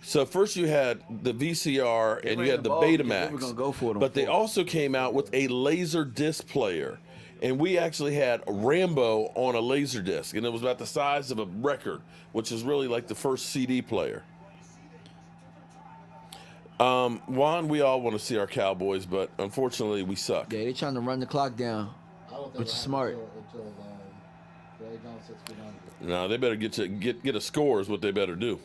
So first you had the VCR and you had the Betamax. They were gonna go for it, but they also came out with a laser disc player. And we actually had Rambo on a laser disc, and it was about the size of a record, which is really like the first CD player. Juan, we all want to see our Cowboys, but unfortunately we suck. Yeah, they're trying to run the clock down, which is smart. Until Jerry Jones 6 feet under. No, they better get a score is what they better do.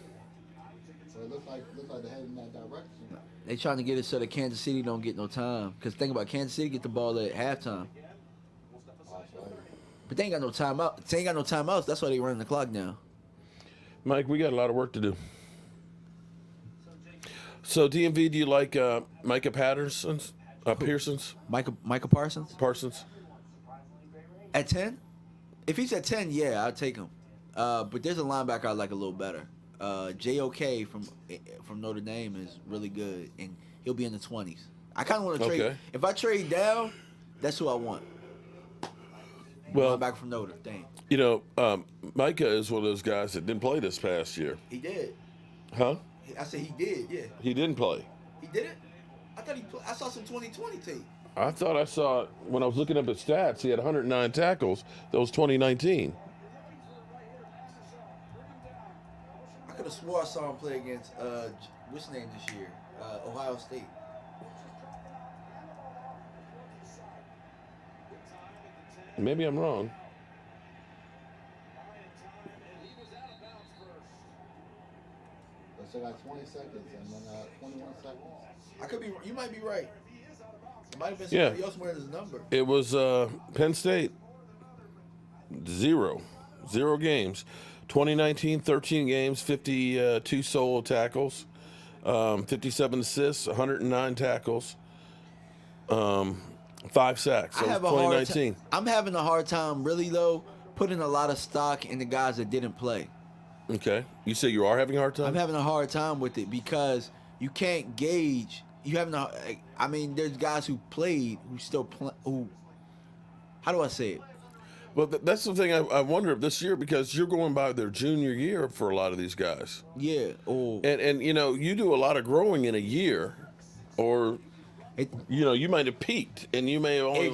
So it looks like they're heading in that direction. They trying to get it so that Kansas City don't get no time. Because think about Kansas City get the ball at halftime. But they ain't got no timeout. They ain't got no timeouts. That's why they running the clock now. Mike, we got a lot of work to do. So DMV, do you like Micah Pearsons? Micah Parsons? Parsons. At 10? If he's at 10, yeah, I'll take him. But there's a linebacker I like a little better. JOK from Notre Dame is really good, and he'll be in the 20s. I kind of want to trade. Okay. If I trade down, that's who I want. Well, back from Notre Dame. You know, Micah is one of those guys that didn't play this past year. He did. Huh? I said he did, yeah. He didn't play. He didn't? I thought I saw some 2020 tape. I thought I saw, when I was looking up his stats, he had 109 tackles. That was 2019. I could have swore I saw him play against, what's his name this year? Ohio State. Maybe I'm wrong. So got 20 seconds and then 21 seconds. I could be. You might be right. It might have been somebody else wearing his number. It was Penn State. 0 games. 2019, 13 games, 52 solo tackles, 57 assists, 109 tackles, 5 sacks. That was 2019. I'm having a hard time, really though, putting a lot of stock in the guys that didn't play. Okay. You say you are having a hard time? I'm having a hard time with it because you can't gauge. I mean, there's guys who played who still play. How do I say it? Well, that's the thing. I wonder if this year, because you're going by their junior year for a lot of these guys. Yeah. And you know, you do a lot of growing in a year, or you know, you might have peaked, and you may only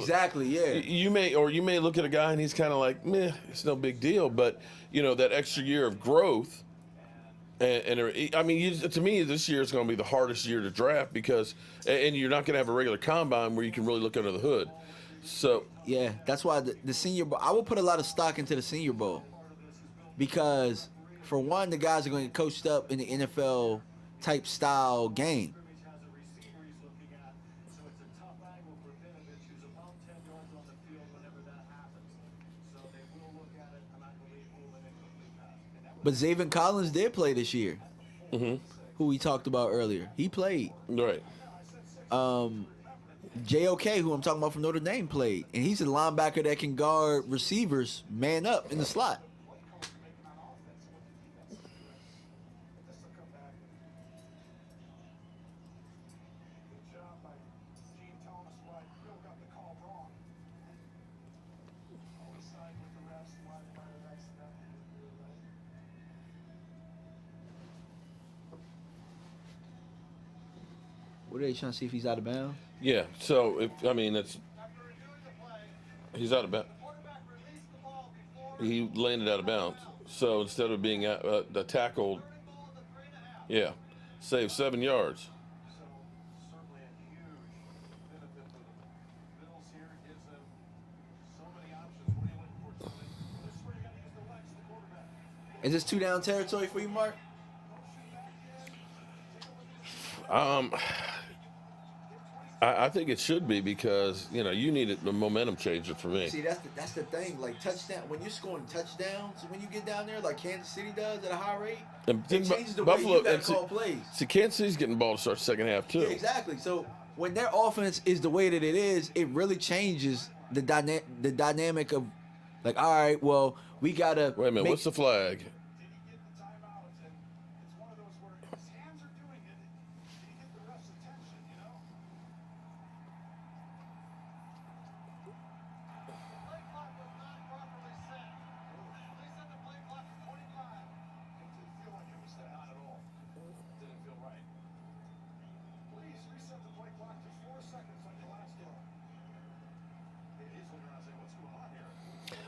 You may look at a guy and he's kind of like, meh, it's no big deal. But you know, that extra year of growth. And I mean, to me, this year is going to be the hardest year to draft because, and you're not going to have a regular combine where you can really look under the hood. So yeah, that's why the Senior Bowl. I will put a lot of stock into the Senior Bowl because, for one, the guys are going to get coached up in the NFL type style game. But Zaven Collins did play this year, who we talked about earlier. He played. Right. JOK, who I'm talking about from Notre Dame, played. And he's a linebacker that can guard receivers man up in the slot. What are they trying to see if he's out of bounds? Yeah. So he's out of bounds. He landed out of bounds. So instead of being tackled, yeah, save 7 yards. Certainly a huge benefit for the Bills here. It gives them so many options. What are you looking for, Tony? This is where you got to use the legs, the quarterback. Is this 2-down territory for you, Mark? I think it should be because you need the momentum changer for me. See, that's the thing. Like touchdown, when you're scoring touchdowns, when you get down there, like Kansas City does at a high rate, it changes the way you gotta call plays. See, Kansas City's getting the ball to start the second half too. Yeah, exactly. So when their offense is the way that it is, it really changes the dynamic of, like, all right, well, we gotta. Wait a minute, what's the flag?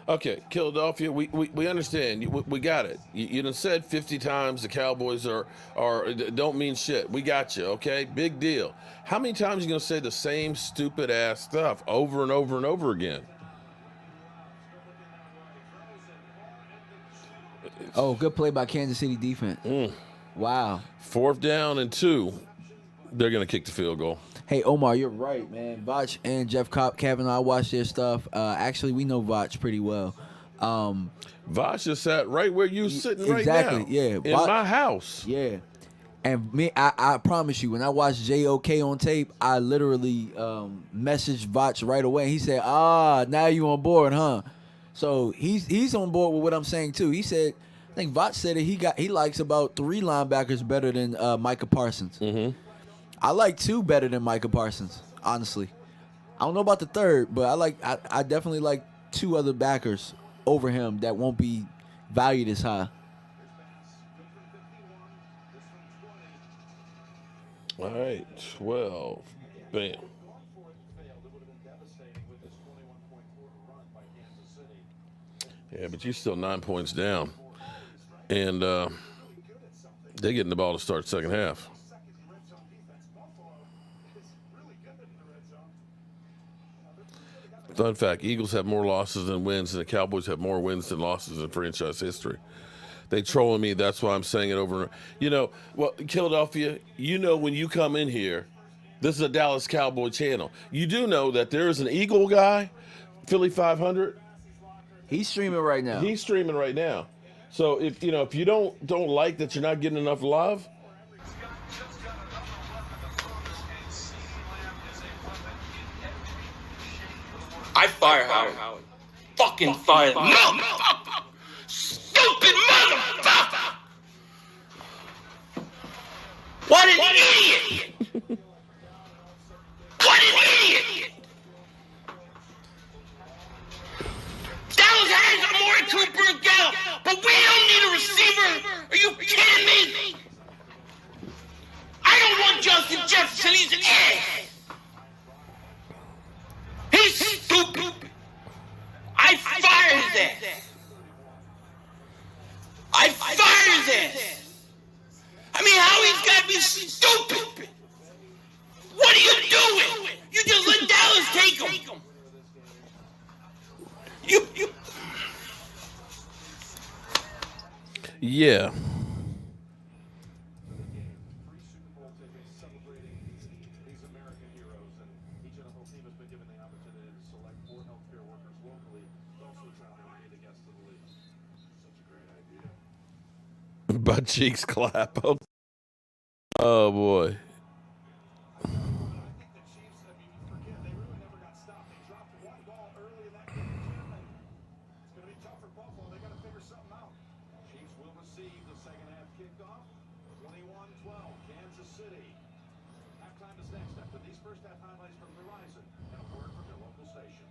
Okay, Philadelphia, we understand. We got it. You done said 50 times the Cowboys are don't mean shit. We got you, okay? Big deal. How many times are you going to say the same stupid ass stuff over and over and over again? Oh, good play by Kansas City defense. Wow. 4th down and 2. They're going to kick the field goal. Hey, Omar, you're right, man. Vach and Jeff Kavanaugh, I watched their stuff. Actually, we know Vach pretty well. Vach is sat right where you sitting right now. Exactly, yeah. In my house. Yeah. And me, I promise you, when I watched JOK on tape, I literally messaged Vach right away. He said, now you on board, huh? So he's on board with what I'm saying, too. He said, I think Vach said that he likes about 3 linebackers better than Micah Parsons. Mm-hmm. I like 2 better than Micah Parsons, honestly. I don't know about the third, but I definitely like 2 other backers over him that won't be valued as high. All right, 12. Bam. Yeah, but you're still 9 points down. And they're getting the ball to start second half. Fun fact, Eagles have more losses than wins, and the Cowboys have more wins than losses in franchise history. They trolling me, that's why I'm saying it over and over. Well, Philadelphia, when you come in here, this is a Dallas Cowboy channel. You do know that there is an Eagle guy, Philly 500. He's streaming right now. He's streaming right now. So if you don't like that you're not getting enough love, I fire Howard. Fucking fire. Motherfucker! Stupid motherfucker! What an idiot! What an idiot! Dallas has a more Cooper Gallup, but we don't need a receiver. Are you kidding me? I don't want Justin Jefferson. He's an ass. He's stupid. I fired his ass. I fired his ass. I mean, how he's got to be stupid. What are you doing? You just let Dallas take him. You. Yeah. Butt cheeks clap. Oh boy. Chiefs will receive the second half kickoff. 21-12, Kansas City. Halftime is next after these first half highlights from Verizon and a word from your local station.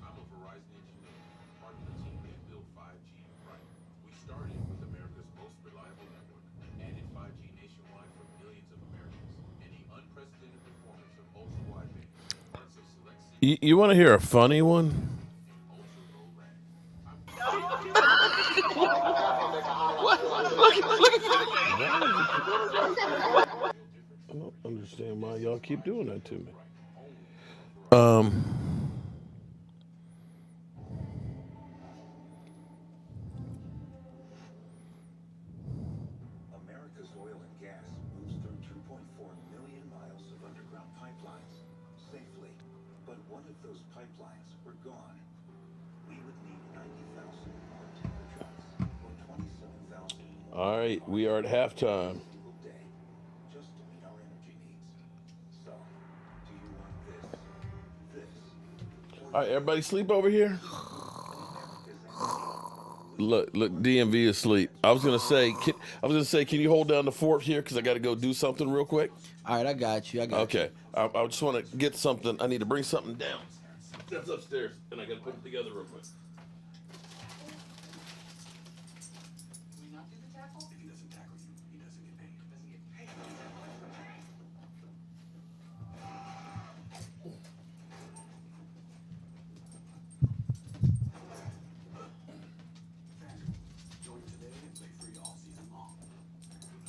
I'm a Verizon engineer, part of the team that built 5G right. We started with America's most reliable network, added 5G nationwide for millions of Americans. You want to hear a funny one? I don't understand why y'all keep doing that to me. America's oil and gas moves through 2.4 million miles of underground pipelines safely. But what if those pipelines were gone? We would need 90,000 more tanker trucks or 27,000 more. All right, we are at halftime. Single day just to meet our energy needs. So, do you want this? All right, everybody sleep over here. Look, DMV is asleep. I was gonna say, can you hold down the fort here because I got to go do something real quick. All right, I got you. Okay, I just want to get something. I need to bring something down. That's upstairs, and I got to put it together real quick.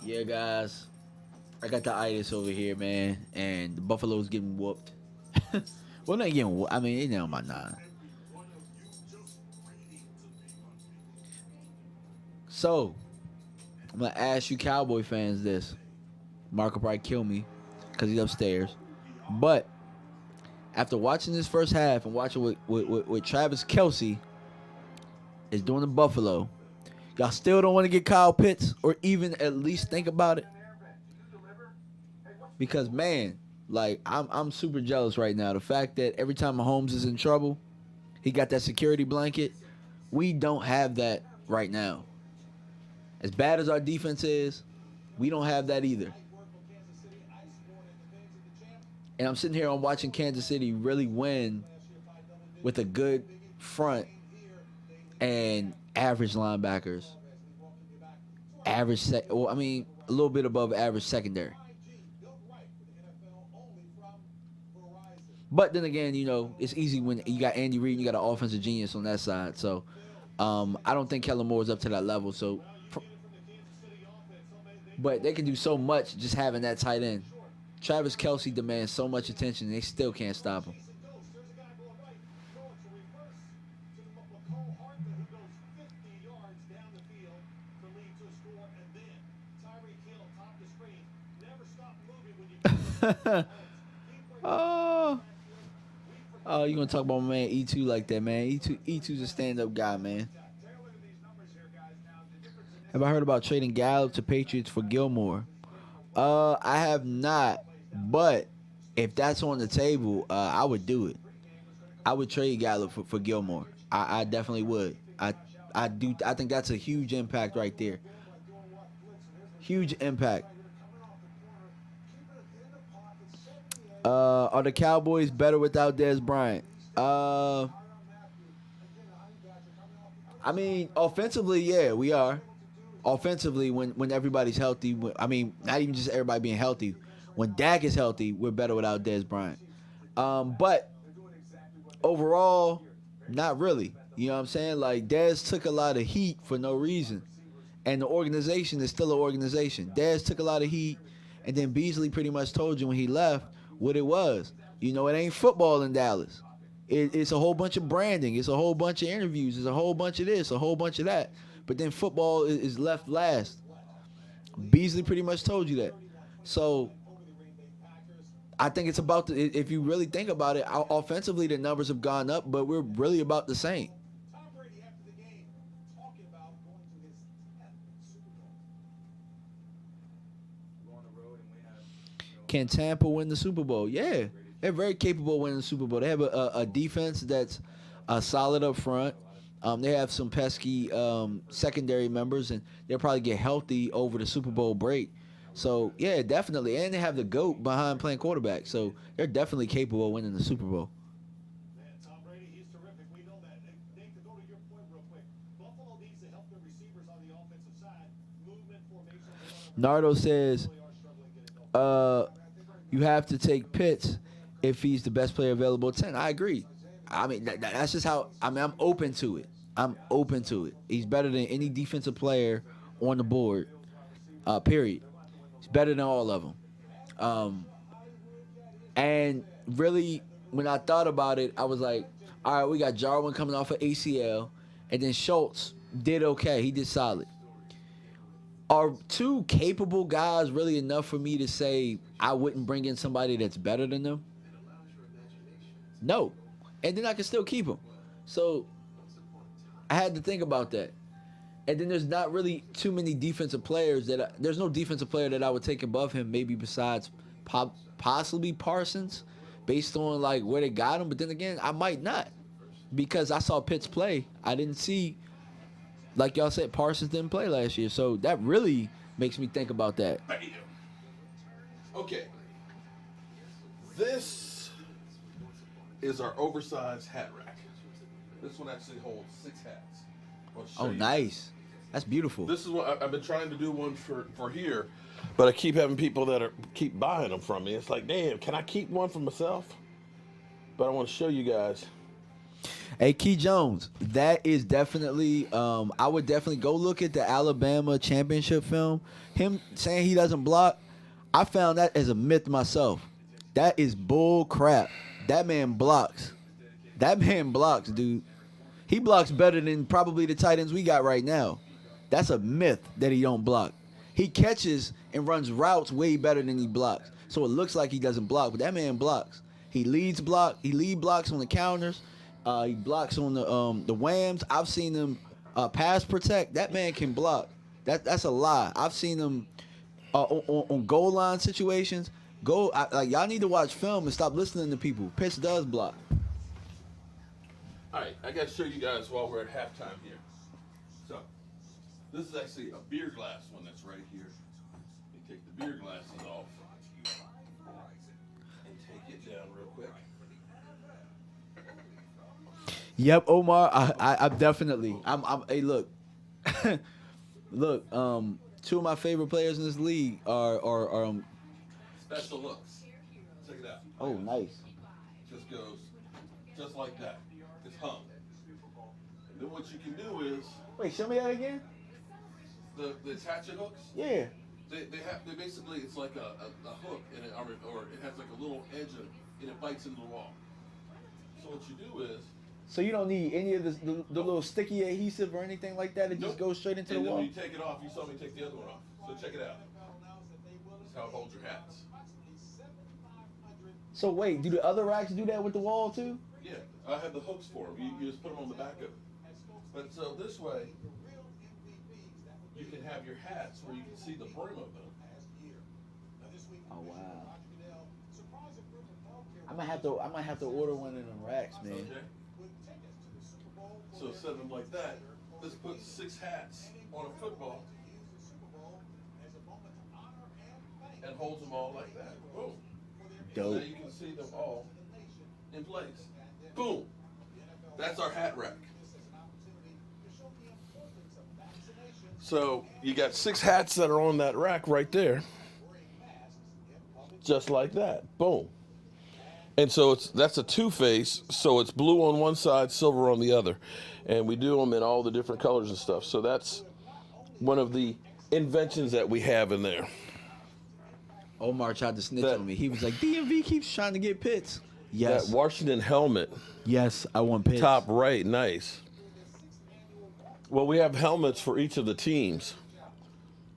Yeah, guys, I got the itis over here, man, and the Buffalo's getting whooped. Well, not getting whooped. I mean, they down by 9. So, I'm gonna ask you Cowboy fans this. Mark will probably kill me because he's upstairs. But after watching this first half and watching what Travis Kelce is doing to Buffalo, y'all still don't want to get Kyle Pitts or even at least think about it? Because, man, like, I'm super jealous right now. The fact that every time Holmes is in trouble, he got that security blanket. We don't have that right now. As bad as our defense is, we don't have that either. And I'm sitting here, I'm watching Kansas City really win with a good front and average linebackers. A little bit above average secondary. But then again, it's easy when you got Andy Reid and you got an offensive genius on that side. So I don't think Kellen Moore is up to that level. But they can do so much just having that tight end. Travis Kelce demands so much attention, and they still can't stop him. Oh, you gonna talk about my man E2 like that, man? E2's a stand-up guy, man. Have I heard about trading Gallup to Patriots for Gilmore? I have not, but if that's on the table, I would do it. I would trade Gallup for Gilmore. I definitely would. I think that's a huge impact right there. Huge impact. Are the Cowboys better without Dez Bryant? I mean, offensively, yeah, we are. Offensively, when everybody's healthy, not even just everybody being healthy. When Dak is healthy, we're better without Dez Bryant. But overall, not really. You know what I'm saying? Like, Dez took a lot of heat for no reason. And the organization is still an organization. Dez took a lot of heat, and then Beasley pretty much told you when he left what it was. It ain't football in Dallas. It's a whole bunch of branding. It's a whole bunch of interviews. It's a whole bunch of this, a whole bunch of that. But then football is left last. Beasley pretty much told you that. So I think it's about if you really think about it, offensively the numbers have gone up, but we're really about the same. Can Tampa win the Super Bowl? Yeah, they're very capable of winning the Super Bowl. They have a defense that's solid up front. They have some pesky secondary members, and they'll probably get healthy over the Super Bowl break. So, yeah, definitely. And they have the GOAT behind playing quarterback. So, they're definitely capable of winning the Super Bowl. Nardo says, you have to take Pitts if he's the best player available at 10. I agree. I mean, that's just how. I mean, I'm open to it. I'm open to it. He's better than any defensive player on the board. Period. He's better than all of them. And really, when I thought about it, I was like, all right, we got Jarwin coming off of ACL, and then Schultz did okay. He did solid. Are two capable guys really enough for me to say I wouldn't bring in somebody that's better than them? No. And then I can still keep him. So I had to think about that. And then there's not really too many defensive players there's no defensive player that I would take above him, maybe besides possibly Parsons, based on like where they got him. But then again, I might not, because I saw Pitts play. I didn't see, like y'all said, Parsons didn't play last year. So that really makes me think about that. Okay. This is our oversized hat rack. This one actually holds 6 hats. Oh, nice. That's beautiful. This is what I've been trying to do one for here, but I keep having people that keep buying them from me. It's like, damn, can I keep one for myself? But I want to show you guys. Hey, Key Jones, that is definitely, I would definitely go look at the Alabama championship film. Him saying he doesn't block, I found that as a myth myself. That is bull crap. That man blocks. That man blocks, dude. He blocks better than probably the tight ends we got right now. That's a myth that he don't block. He catches and runs routes way better than he blocks. So it looks like he doesn't block, but that man blocks. He lead blocks on the counters. He blocks on the whams. I've seen him pass protect. That man can block. That's a lie. I've seen him on goal line situations. Y'all need to watch film and stop listening to people. Pitts does block. All right, I got to show you guys while we're at halftime here. So, this is actually a beer glass one that's right here. You take the beer glasses off and take it down real quick. Yep, Omar. I definitely. Hey, look, look. Two of my favorite players in this league are Special looks. Check it out. Oh, nice. Just goes just like that. It's hung. And then what you can do is wait. Show me that again. The attachment hooks. Yeah. They basically, it's like a hook and or it has like a little edge and it bites into the wall. So what you do is. So you don't need any of the little sticky adhesive or anything like that. It just goes straight into the wall. And then when you take it off, you saw me take the other one off. So check it out. This is how it holds your hats. So wait, do the other racks do that with the wall too? Yeah, I have the hooks for them. You just put them on the back of it. But so this way, you can have your hats where you can see the brim of them. Oh wow! I might have to order one of them racks, man. Okay. So set them like that. This puts 6 hats on a football and holds them all like that. Boom. Dope. Now you can see them all in place. Boom. That's our hat rack. So you got 6 hats that are on that rack right there. Just like that. Boom. And so that's a 2-face, so it's blue on one side, silver on the other. And we do them in all the different colors and stuff. So that's one of the inventions that we have in there. Omar tried to snitch on me. He was like, DMV keeps trying to get Pitts. Yes. That Washington helmet. Yes, I want Pitts. Top right, nice. Well, we have helmets for each of the teams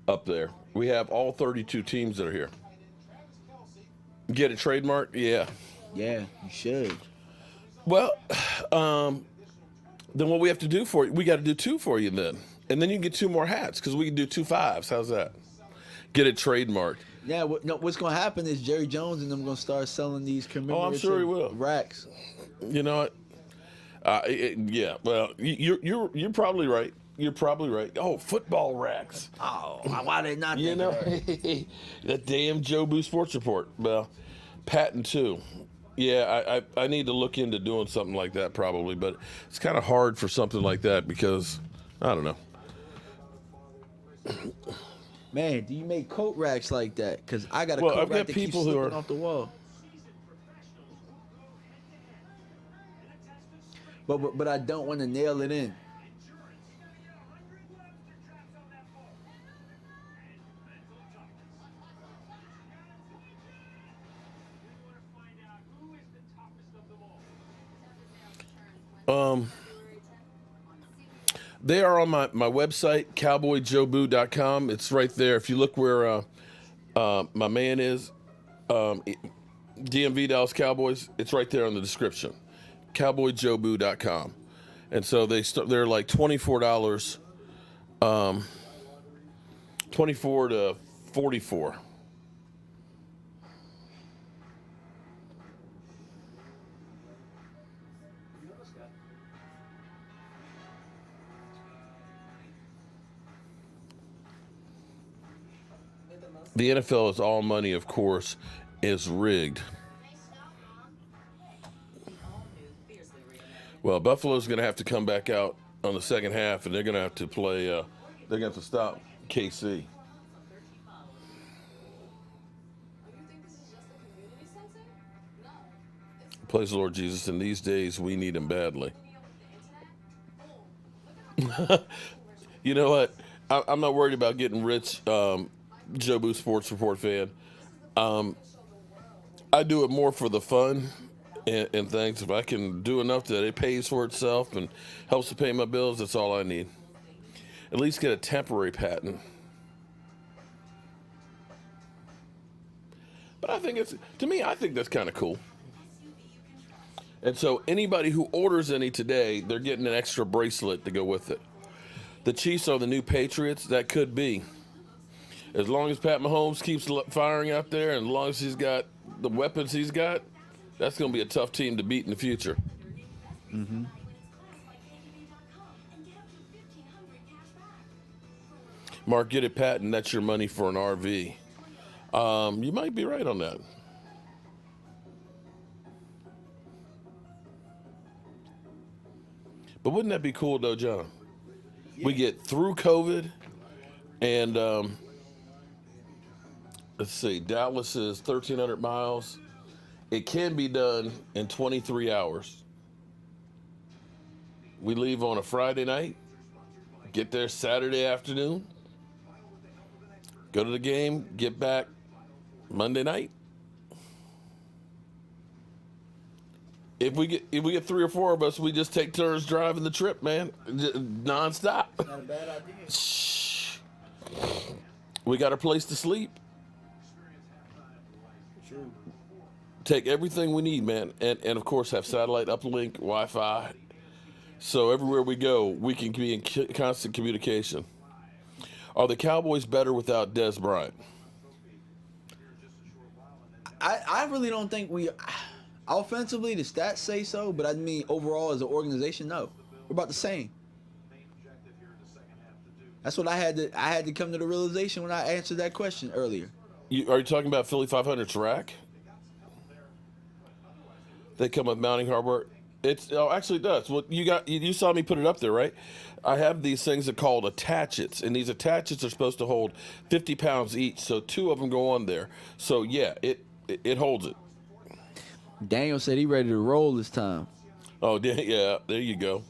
up there. We have all 32 teams that are here. Get it trademarked? Yeah. Yeah, you should. Well, then what we have to do for you, we got to do 2 for you then. And then you can get 2 more hats because we can do 2 5s. How's that? Get it trademarked. Yeah, what's going to happen is Jerry Jones and them going to start selling these commemorative I'm sure he will. racks. You know what? Yeah, well, you're probably right. You're probably right. Oh, football racks. Oh, why they not? You know, that damn Joe Boo Sports Report. Well, patent too. Yeah, I need to look into doing something like that probably, but it's kind of hard for something like that because I don't know. Man, do you make coat racks like that? Because I got a coat rack that keeps slipping off the wall. But I don't want to nail it in. They are on my website, cowboyjoeboo.com. It's right there. If you look where my man is, DMV Dallas Cowboys, it's right there in the description, cowboyjoeboo.com. And so they're like $24, 24 to 44. The NFL is all money, of course, is rigged. Well, Buffalo's going to have to come back out on the second half, and they're going to have to play. They're going to have to stop KC. Praise the Lord Jesus. In these days, we need him badly. You know what? I'm not worried about getting rich. Jobu Sports Report fan. I do it more for the fun and things. If I can do enough that it pays for itself and helps to pay my bills, that's all I need. At least get a temporary patent. But I think I think that's kind of cool. And so anybody who orders any today, they're getting an extra bracelet to go with it. The Chiefs are the new Patriots. That could be. As long as Pat Mahomes keeps firing out there, and as long as he's got the weapons he's got, that's going to be a tough team to beat in the future. Mm-hmm. Mark, get it, Pat, and that's your money for an RV. You might be right on that. But wouldn't that be cool, though, John? Yeah. We get through COVID, and let's see, Dallas is 1,300 miles. It can be done in 23 hours. We leave on a Friday night, get there Saturday afternoon, go to the game, get back Monday night. If we get 3 or 4 of us, we just take turns driving the trip, man, nonstop. Not a bad idea. Shh. We got a place to sleep. True. Take everything we need, man, and of course have satellite uplink, Wi-Fi, so everywhere we go, we can be in constant communication. Are the Cowboys better without Dez Bryant? I really don't think we. Offensively, the stats say so, but I mean overall as an organization, no. We're about the same. That's what I had to come to the realization when I answered that question earlier. Are you talking about Philly 500's rack? They come with mounting hardware. Actually it does. Well, you saw me put it up there, right? I have these things that are called attachets, and these attachets are supposed to hold 50 pounds each, so 2 of them go on there. So yeah, it holds it. Daniel said he ready to roll this time. Oh yeah, there you go.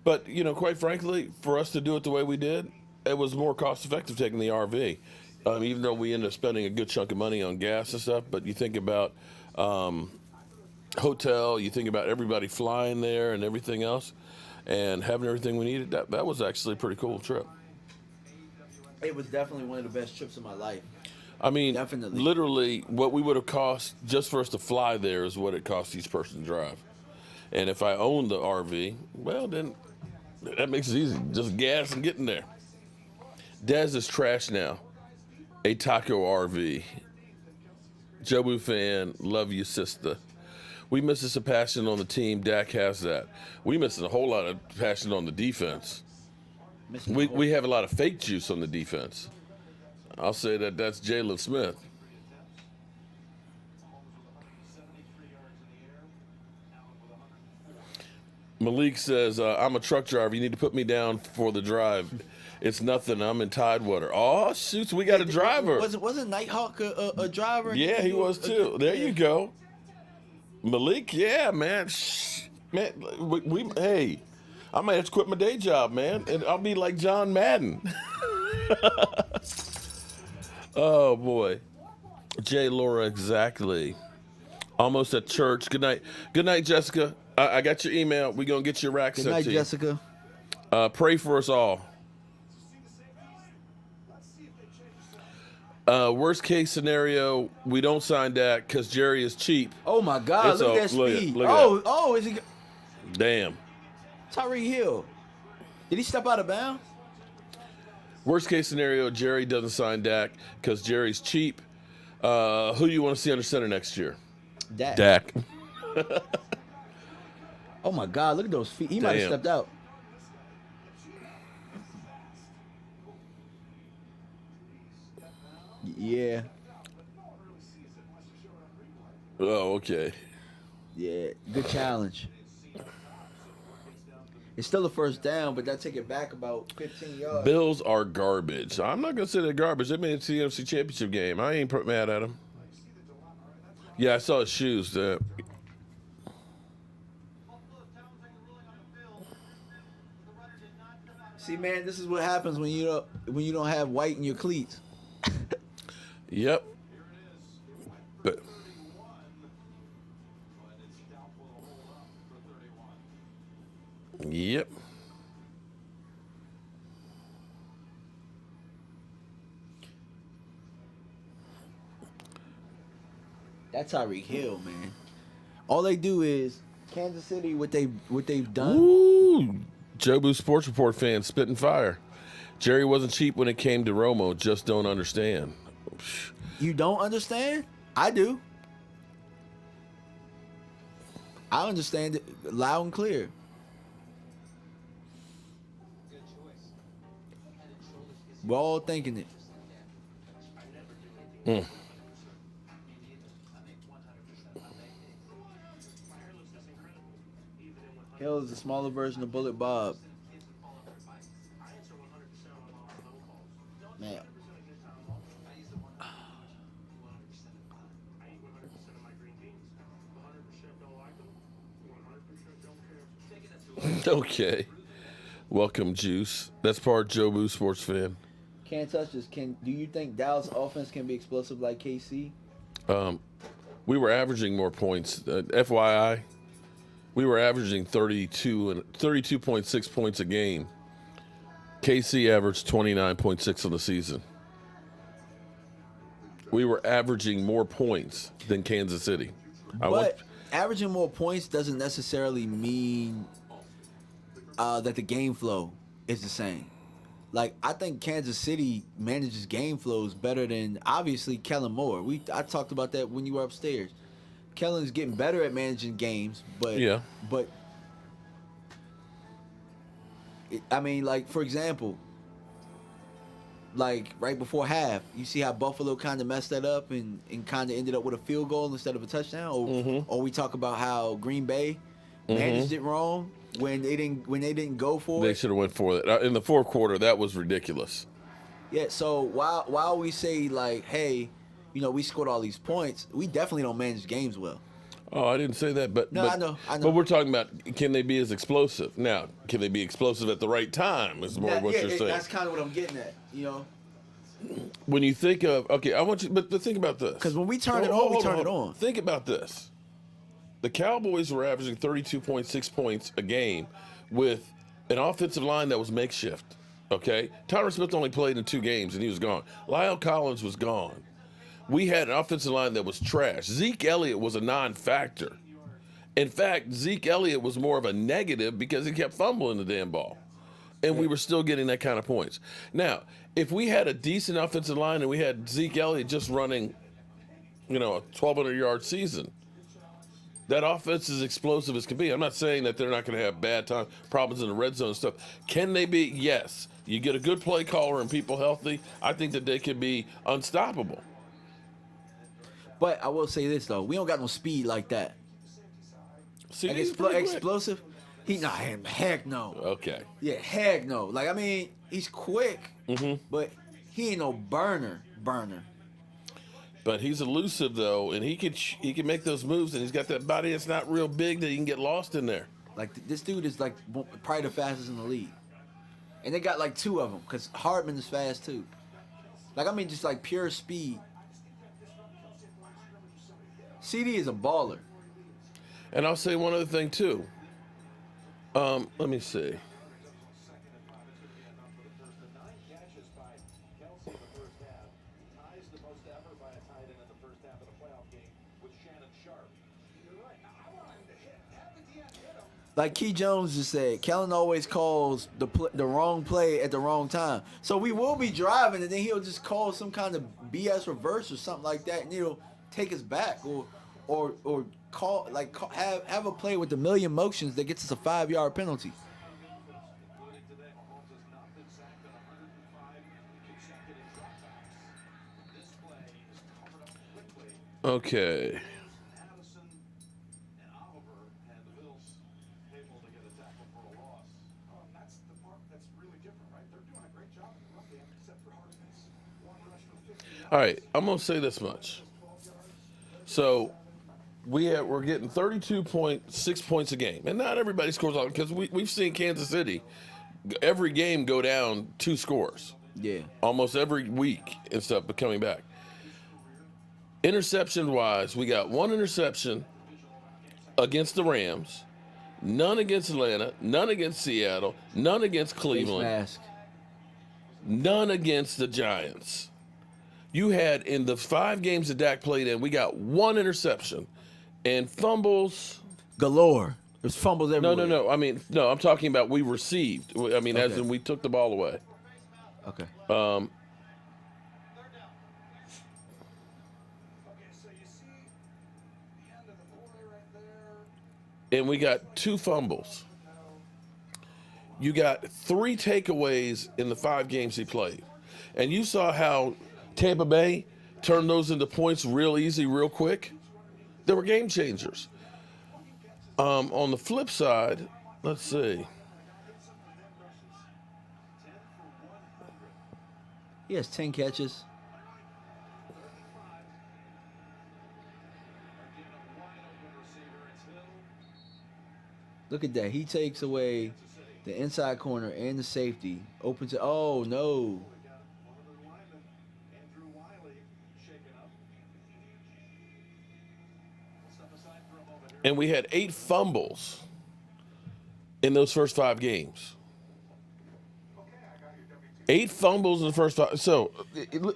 But quite frankly, for us to do it the way we did, it was more cost effective taking the RV. Even though we ended up spending a good chunk of money on gas and stuff, but you think about hotel, you think about everybody flying there and everything else, and having everything we needed. That was actually a pretty cool trip. It was definitely one of the best trips of my life. I mean, definitely. Literally, what we would have cost just for us to fly there is what it cost each person to drive. And if I owned the RV, well, then that makes it easy. Just gas and getting there. Dez is trash now. A taco RV. Jobu fan, love you, sister. We miss some passion on the team. Dak has that. We missing a whole lot of passion on the defense. We have a lot of fake juice on the defense. I'll say that's Jalen Smith. Malik says, I'm a truck driver. You need to put me down for the drive. It's nothing. I'm in Tidewater. Oh, shoots. We got a driver. Wasn't Nighthawk a driver? Yeah, he was too. There you go. Malik, yeah, man. Shh. Man, hey, I might have to quit my day job, man, and I'll be like John Madden. Oh boy, Jay, Laura, exactly. Almost at church. Good night. Good night, Jessica. I got your email. We're gonna get your rack Good sent night, to you. Jessica. Pray for us all. Worst case scenario, we don't sign Dak because Jerry is cheap. Oh my God! Look at that speed. Oh, is he? Damn. Tyreek Hill. Did he step out of bounds? Worst case scenario, Jerry doesn't sign Dak because Jerry's cheap. Who do you want to see under center next year? Dak. Oh my God! Look at those feet. He might have stepped out. Yeah. Oh, okay. Yeah, good challenge. It's still a first down, but that take it back about 15 yards. Bills are garbage. I'm not going to say they're garbage. They made it to the NFC Championship game. I ain't mad at them. Yeah, I saw his shoes. See, man, this is what happens when you don't have white in your cleats. Yep. But yep. That's Tyreek Hill, man. All they do is Kansas City. What they've done. Ooh, Jobu Sports Report fans spitting fire. Jerry wasn't cheap when it came to Romo. Just don't understand. You don't understand? I do. I understand it loud and clear. We're all thinking it. Hill is a smaller version of Bullet Bob. Man. Okay. Welcome, Juice. That's part Jobu Sports fan. Can't touch this. Do you think Dallas offense can be explosive like KC? We were averaging more points. FYI, we were averaging 32.6 points a game. KC averaged 29.6 on the season. We were averaging more points than Kansas City. But averaging more points doesn't necessarily mean that the game flow is the same. Like, I think Kansas City manages game flows better than, obviously, Kellen Moore. I talked about that when you were upstairs. Kellen's getting better at managing games, but I mean, like, for example, like right before half, you see how Buffalo kind of messed that up and kind of ended up with a field goal instead of a touchdown. Or we talk about how Green Bay managed it wrong when they didn't go for it. They should have went for it in the fourth quarter. That was ridiculous. Yeah. So while we say like, hey, we scored all these points, we definitely don't manage games well. Oh, I didn't say that, but I know. But we're talking about, can they be as explosive? Now, can they be explosive at the right time? Is more what you're saying. That's kind of what I'm getting at. When you think of I want you, but think about this. Because when we turn it on, we turn it on. Think about this. The Cowboys were averaging 32.6 points a game with an offensive line that was makeshift. Okay, Tyron Smith only played in 2 games and he was gone. Lyle Collins was gone. We had an offensive line that was trash. Zeke Elliott was a non-factor. In fact, Zeke Elliott was more of a negative because he kept fumbling the damn ball. And we were still getting that kind of points. Now, if we had a decent offensive line and we had Zeke Elliott just running, a 1,200-yard season, that offense is explosive as can be. I'm not saying that they're not going to have bad problems in the red zone and stuff. Can they be? Yes. You get a good play caller and people healthy, I think that they can be unstoppable. But I will say this, though. We don't got no speed like that. See, like explosive? Heck no. Okay. Yeah, heck no. Like, I mean, he's quick, but he ain't no burner. But he's elusive, though, and he can make those moves, and he's got that body that's not real big that he can get lost in there. Like this dude is like probably the fastest in the league, and they got like 2 of them because Hardman is fast too. Like I mean, just like pure speed. CD is a baller. And I'll say one other thing too. Let me see. Like Key Jones just said, Kellen always calls the wrong play at the wrong time. So we will be driving, and then he'll just call some kind of BS reverse or something like that, and he'll take us back, or have a play with a million motions that gets us a 5-yard penalty. Okay. All right, I'm gonna say this much. So we're getting 32.6 points a game, and not everybody scores on because we've seen Kansas City every game go down 2 scores. Yeah, almost every week and stuff, but coming back. Interception wise, we got 1 interception against the Rams, none against Atlanta, none against Seattle, none against Cleveland, none against the Giants. You had in the 5 games that Dak played in, we got 1 interception and fumbles galore. There's fumbles everywhere. No. I mean, no, I'm talking about we received. I mean, as Okay. in we took the ball away. Okay. And we got 2 fumbles. You got 3 takeaways in the 5 games he played. And you saw how Tampa Bay turned those into points real easy, real quick. They were game changers. On the flip side, let's see. He has 10 catches. Look at that. He takes away the inside corner and the safety. Opens it. Oh, no. And we had 8 fumbles in those first 5 games. 8 fumbles in the first 5. So,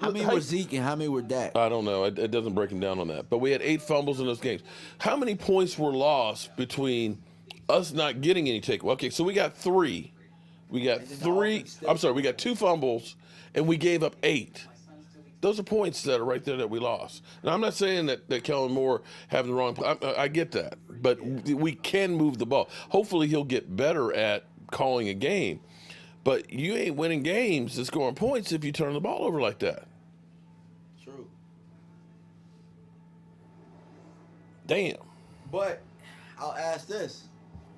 how many were Zeke and how many were Dak? I don't know. It doesn't break them down on that. But we had 8 fumbles in those games. How many points were lost between us not getting any takeaway? Okay, so we got 3. We got 3. I'm sorry, we got 2 fumbles, and we gave up 8. Those are points that are right there that we lost. Now, I'm not saying that Kellen Moore having the wrong. I get that, but we can move the ball. Hopefully, he'll get better at calling a game. But you ain't winning games and scoring points if you turn the ball over like that. True. Damn. But I'll ask this.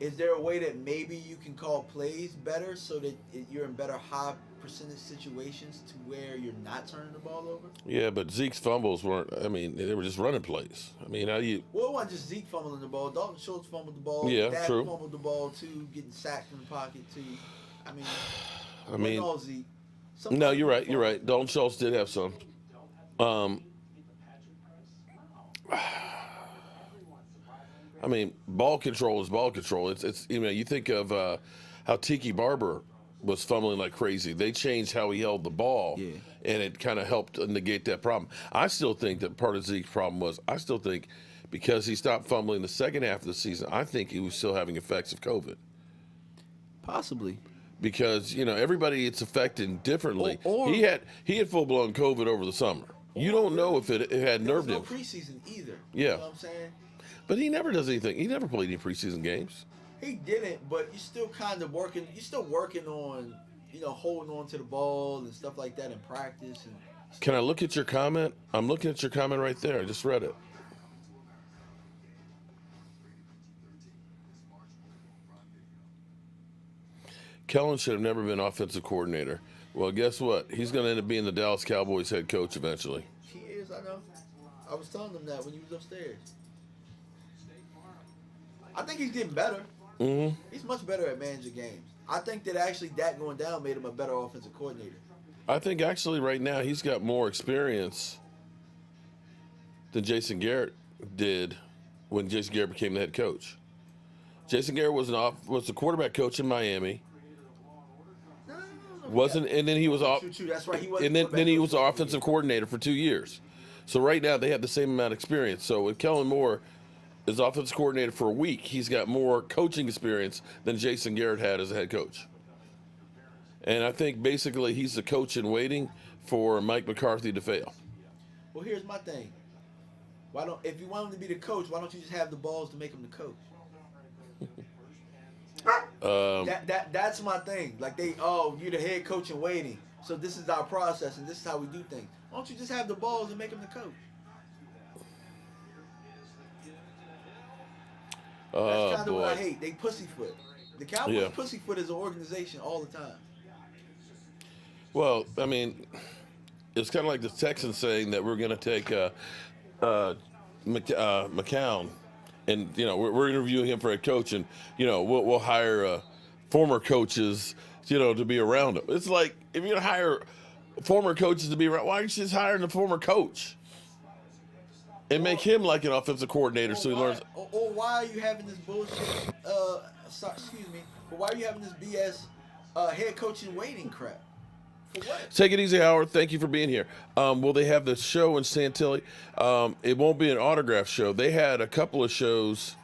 Is there a way that maybe you can call plays better so that you're in better high percentage situations to where you're not turning the ball over? Yeah, but Zeke's fumbles weren't, I mean, they were just running plays. I mean, how do you... Well, it wasn't just Zeke fumbling the ball. Dalton Schultz fumbled the ball. Yeah, Dak true. fumbled the ball, too, getting sacked in the pocket, too. I mean, all Zeke. No, you're right. You're right. Dalton Schultz did have some. I mean, ball control is ball control. It's you think of how Tiki Barber was fumbling like crazy. They changed how he held the ball, and it kind of helped negate that problem. I still think that part of Zeke's problem was, I still think because he stopped fumbling the second half of the season, I think he was still having effects of COVID. Possibly. Because, everybody it's affecting differently. He had full-blown COVID over the summer. You don't know if it had nerve damage. No preseason either. Yeah. You know what I'm saying? But he never does anything. He never played any preseason games. He didn't, but you're still kind of working. You're still working on, holding on to the ball and stuff like that in practice. And Can I look at your comment? I'm looking at your comment right there. I just read it. Kellen should have never been offensive coordinator. Well, guess what? He's going to end up being the Dallas Cowboys head coach eventually. He is, I know. I was telling him that when he was upstairs. I think he's getting better. Mm-hmm. He's much better at managing games. I think that actually Dak going down made him a better offensive coordinator. I think actually right now he's got more experience than Jason Garrett did when Jason Garrett became the head coach. Jason Garrett was the quarterback coach in Miami. And then he was off. That's right. He was. And then he was the offensive coordinator for 2 years. So right now they have the same amount of experience. So with Kellen Moore as offensive coordinator for a week, he's got more coaching experience than Jason Garrett had as a head coach. And I think basically he's the coach in waiting for Mike McCarthy to fail. Well, here's my thing. If you want him to be the coach, why don't you just have the balls to make him the coach? That's my thing. Like you're the head coach in waiting. So this is our process and this is how we do things. Why don't you just have the balls and make him the coach? That's kind of what I hate. They pussyfoot. The Cowboys pussyfoot as an organization all the time. Well, I mean, it's kind of like the Texans saying that we're going to take McCown, and we're interviewing him for a coach, and we'll hire former coaches, to be around him. It's like if you're going to hire former coaches to be around, why aren't you just hiring the former coach and make him like an offensive coordinator so he learns? Or why are you having this bullshit? Excuse me. But why are you having this BS head coaching waiting crap? For what? Take it easy, Howard. Thank you for being here. Will they have the show in Santilli? It won't be an autograph show. They had a couple of shows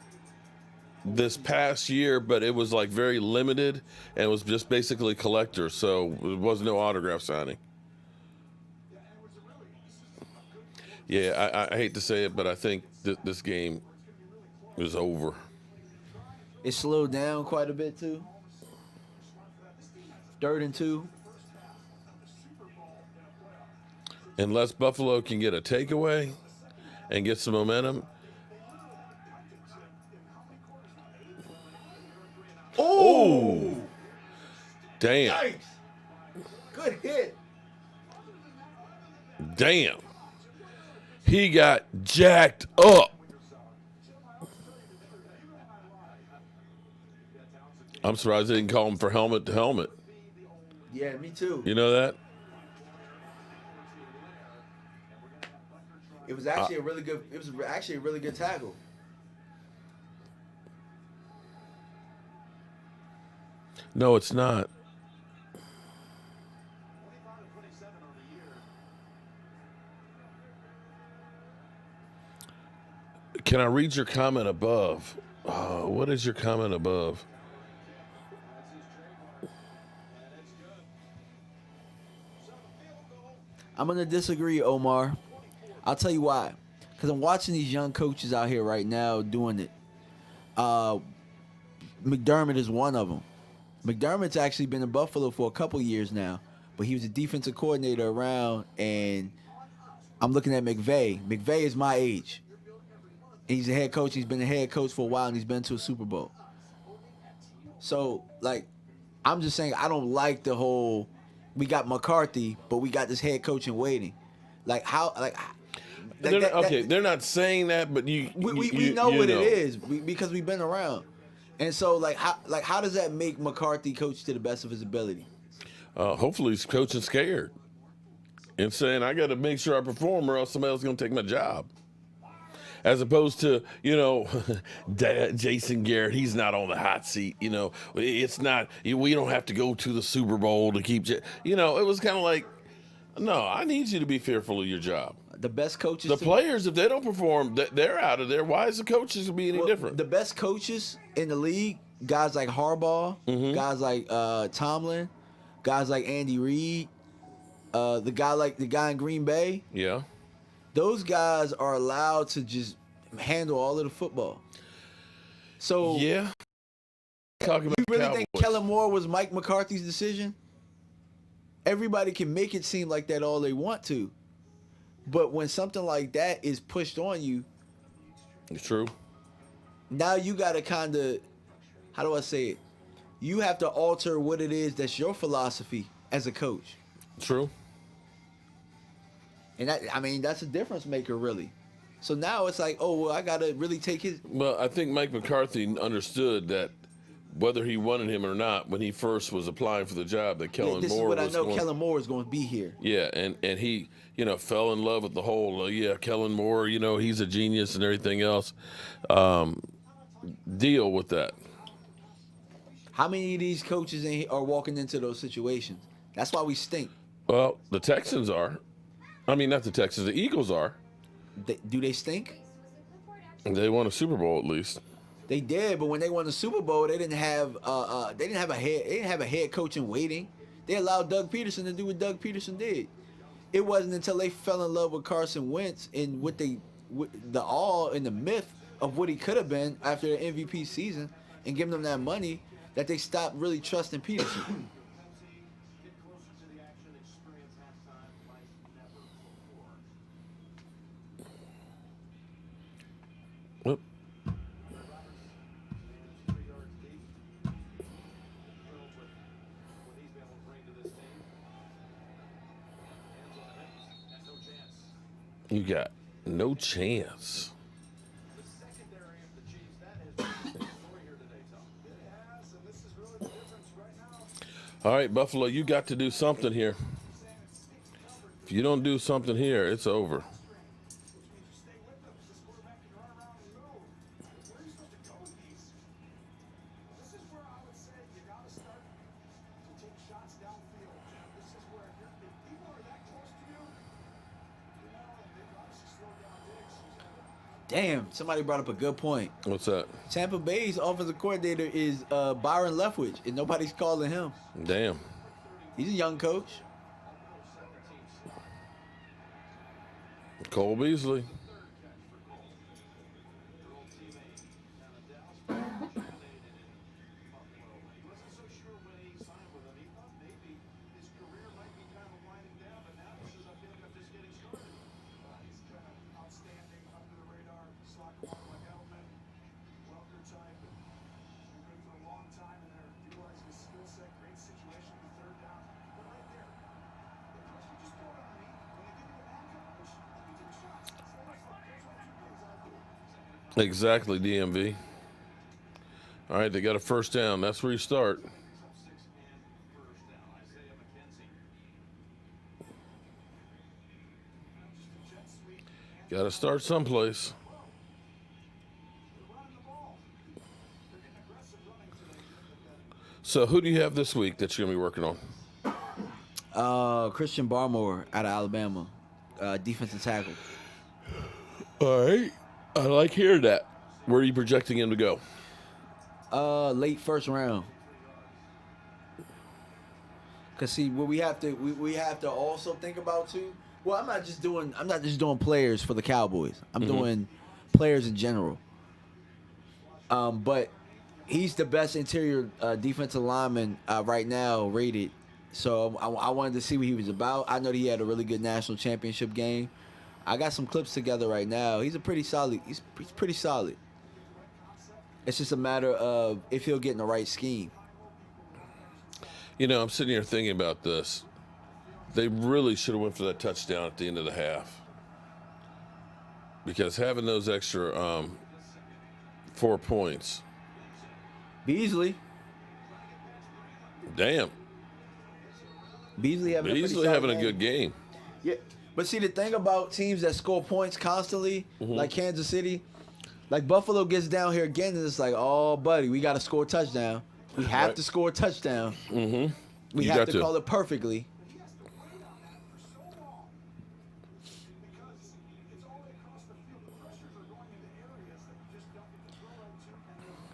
this past year, but it was like very limited and it was just basically collector, so there was no autograph signing. Yeah, I hate to say it, but I think this game is over. It slowed down quite a bit too. 3rd and 2. Unless Buffalo can get a takeaway and get some momentum. Oh! Damn. Yikes. Good hit. Damn. He got jacked up. I'm surprised they didn't call him for helmet to helmet. Yeah, me too. You know that? It was actually a really good. It was actually a really good tackle. No, it's not. Can I read your comment above? What is your comment above? I'm going to disagree, Omar. I'll tell you why. Because I'm watching these young coaches out here right now doing it. McDermott is one of them. McDermott's actually been in Buffalo for a couple years now, but he was a defensive coordinator around, and I'm looking at McVay. McVay is my age. He's a head coach. He's been a head coach for a while, and he's been to a Super Bowl. So, I'm just saying I don't like the whole we got McCarthy, but we got this head coach in waiting. They're not saying that, but we know what it is because we've been around. And so, how does that make McCarthy coach to the best of his ability? Hopefully he's coaching scared and saying, I got to make sure I perform or else somebody else is going to take my job. As opposed to, Jason Garrett, he's not on the hot seat. It's not, we don't have to go to the Super Bowl to keep, it was kind of like, no, I need you to be fearful of your job. The best coaches. The players, if they don't perform, they're out of there. Why is the coaches be any different? The best coaches in the league, guys like Harbaugh, guys like Tomlin, guys like Andy Reid, the guy in Green Bay. Yeah. Those guys are allowed to just handle all of the football. So yeah. Talking about you really Cowboys. think Kellen Moore was Mike McCarthy's decision? Everybody can make it seem like that all they want to. But when something like that is pushed on you, it's true. Now you got to kind of, how do I say it? You have to alter what it is that's your philosophy as a coach. True. And that's a difference maker, really. So now it's like, I got to really take his. Well, I think Mike McCarthy understood that whether he wanted him or not, when he first was applying for the job, that Kellen this Moore is what I was know. going. Kellen Moore is going to be here. Yeah, and he, fell in love with the whole, Kellen Moore, he's a genius and everything else. Deal with that. How many of these coaches are walking into those situations? That's why we stink. Well, the Texans are. I mean, not the Texans. The Eagles are. Do they stink? They won a Super Bowl at least. They did, but when they won the Super Bowl, they didn't have a head coach in waiting. They allowed Doug Peterson to do what Doug Peterson did. It wasn't until they fell in love with Carson Wentz and the awe and the myth of what he could have been after the MVP season and giving them that money that they stopped really trusting Peterson. Whoop. You got no chance. All right, Buffalo, you got to do something here. If you don't do something here, it's over. Damn, somebody brought up a good point. What's that? Tampa Bay's offensive coordinator is Byron Leftwich, and nobody's calling him. Damn. He's a young coach. Cole Beasley. Exactly, DMV. All right, they got a first down. That's where you start. Got to start someplace. So who do you have this week that you're going to be working on? Christian Barmore out of Alabama, defensive tackle. All right. I like hearing that. Where are you projecting him to go? Late first round. Cause see, what we have to also think about too. Well, I'm not just doing players for the Cowboys. I'm doing players in general. But he's the best interior defensive lineman right now rated. So I wanted to see what he was about. I know that he had a really good national championship game. I got some clips together right now. He's pretty solid. He's pretty solid. It's just a matter of if he'll get in the right scheme. I'm sitting here thinking about this. They really should have went for that touchdown at the end of the half. Because having those extra 4 points. Beasley. Damn. Beasley having a good game. Yeah. But see, the thing about teams that score points constantly, like Kansas City, like Buffalo gets down here again, and it's like, oh, buddy, we got to score a touchdown. We have to score a touchdown. Mm-hmm. We have to call it perfectly.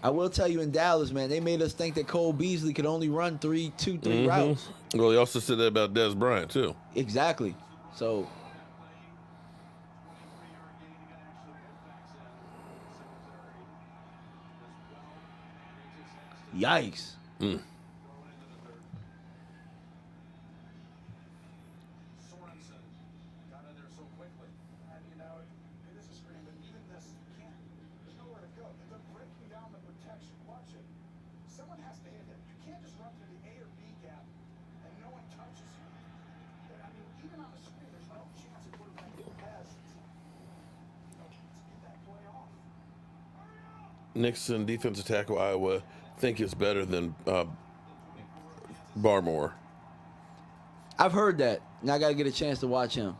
I will tell you, in Dallas, man, they made us think that Cole Beasley could only run three routes. Well, he also said that about Dez Bryant, too. Exactly. So, yikes. Nixon, defensive tackle, Iowa, think is better than Barmore. I've heard that. Now I got to get a chance to watch him.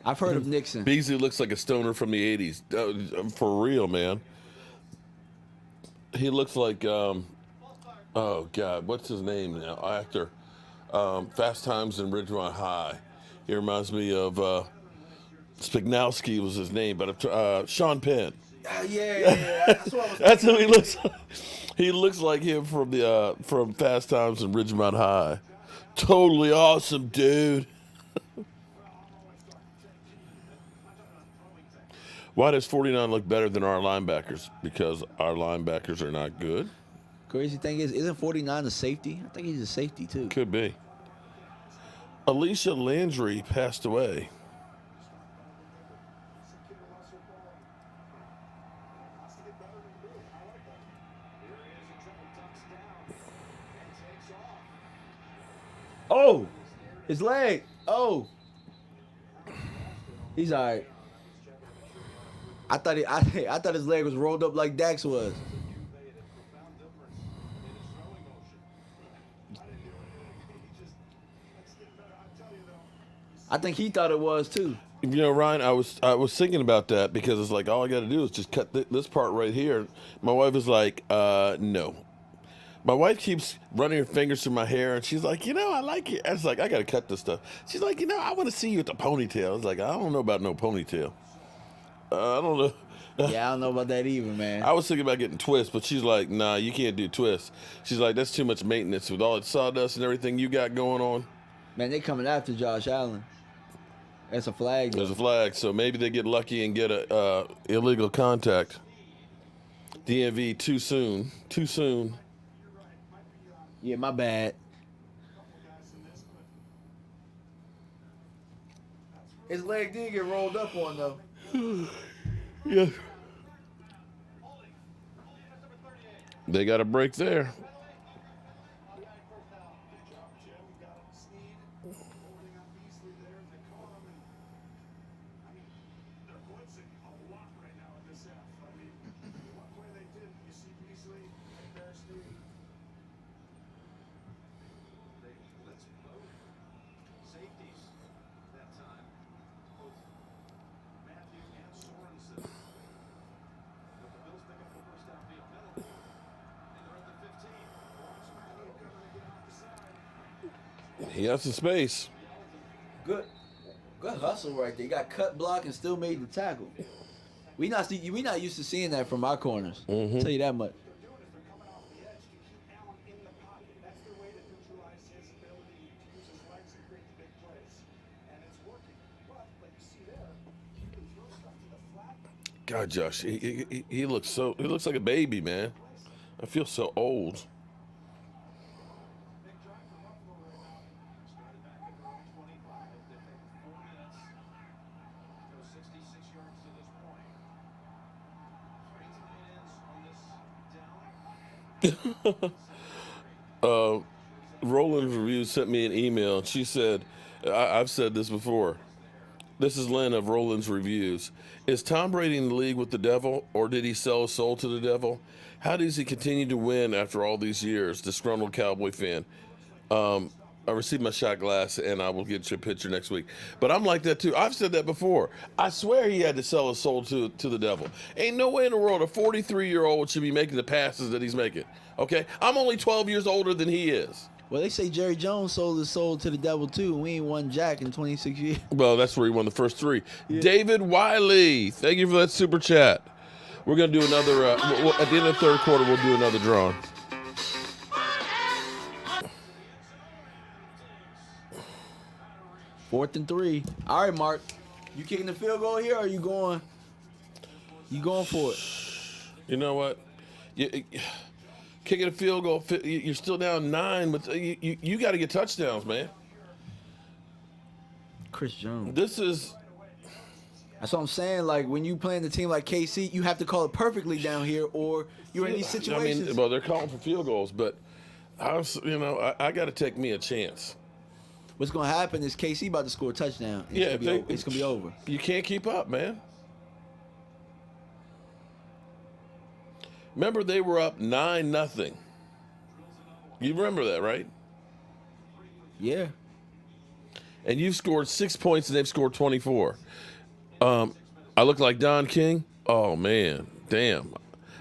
I've heard of Nixon. Beasley looks like a stoner from the 80s. For real, man. He looks like, oh, God, what's his name now? Actor. Fast Times in Ridgemont High. He reminds me of Spignowski was his name, but Sean Penn. Yeah. That's what I was That's who he looks like. He looks like him from Fast Times in Ridgemont High. Totally awesome, dude. Why does 49 look better than our linebackers? Because our linebackers are not good? Crazy thing is, isn't 49 a safety? I think he's a safety, too. Could be. Alicia Landry passed away. Oh, his leg. Oh, he's all right. I thought his leg was rolled up like Dak's was. I think he thought it was too. You know, Ryan, I was thinking about that because it's like all I got to do is just cut this part right here. My wife was like, no. My wife keeps running her fingers through my hair, and she's like, I like it. I was like, I got to cut this stuff. She's like, I want to see you with the ponytail. I was like, I don't know about no ponytail. I don't know. Yeah, I don't know about that either, man. I was thinking about getting twists, but she's like, nah, you can't do twists. She's like, that's too much maintenance with all that sawdust and everything you got going on. Man, they coming after Josh Allen. That's a flag. There's a flag, so maybe they get lucky and get a illegal contact. DMV too soon. Too soon. Yeah, my bad. His leg did get rolled up on, though. Yeah. They got a break there. He has some space. Good hustle right there. He got cut, block, and still made the tackle. We not used to seeing that from our corners. Mm-hmm. I'll tell you that much. God, Josh, he looks like a baby, man. I feel so old. Roland's Review sent me an email, and she said, I've said this before. This is Lynn of Roland's Reviews. Is Tom Brady in the league with the devil, or did he sell his soul to the devil? How does he continue to win after all these years? Disgruntled Cowboy fan. I received my shot glass, and I will get you a picture next week. But I'm like that, too. I've said that before. I swear he had to sell his soul to the devil. Ain't no way in the world a 43-year-old should be making the passes that he's making. Okay? I'm only 12 years older than he is. Well, they say Jerry Jones sold his soul to the devil, too. We ain't won jack in 26 years. Well, that's where he won the first three. Yeah. David Wiley, thank you for that super chat. We're going to do another, at the end of the third quarter, we'll do another drawing. Fourth and 3. All right, Mark. You kicking the field goal here, or you going for it? You know what? Kicking a field goal, you're still down 9, but you got to get touchdowns, man. Chris Jones. That's what I'm saying. Like, when you playing the team like KC, you have to call it perfectly down here, or you're in these situations. I mean, well, they're calling for field goals, but I got to take me a chance. What's going to happen is KC about to score a touchdown. It's going to be over. You can't keep up, man. Remember, they were up 9-0. You remember that, right? Yeah. And you've scored 6 points and they've scored 24. I look like Don King? Oh, man. Damn.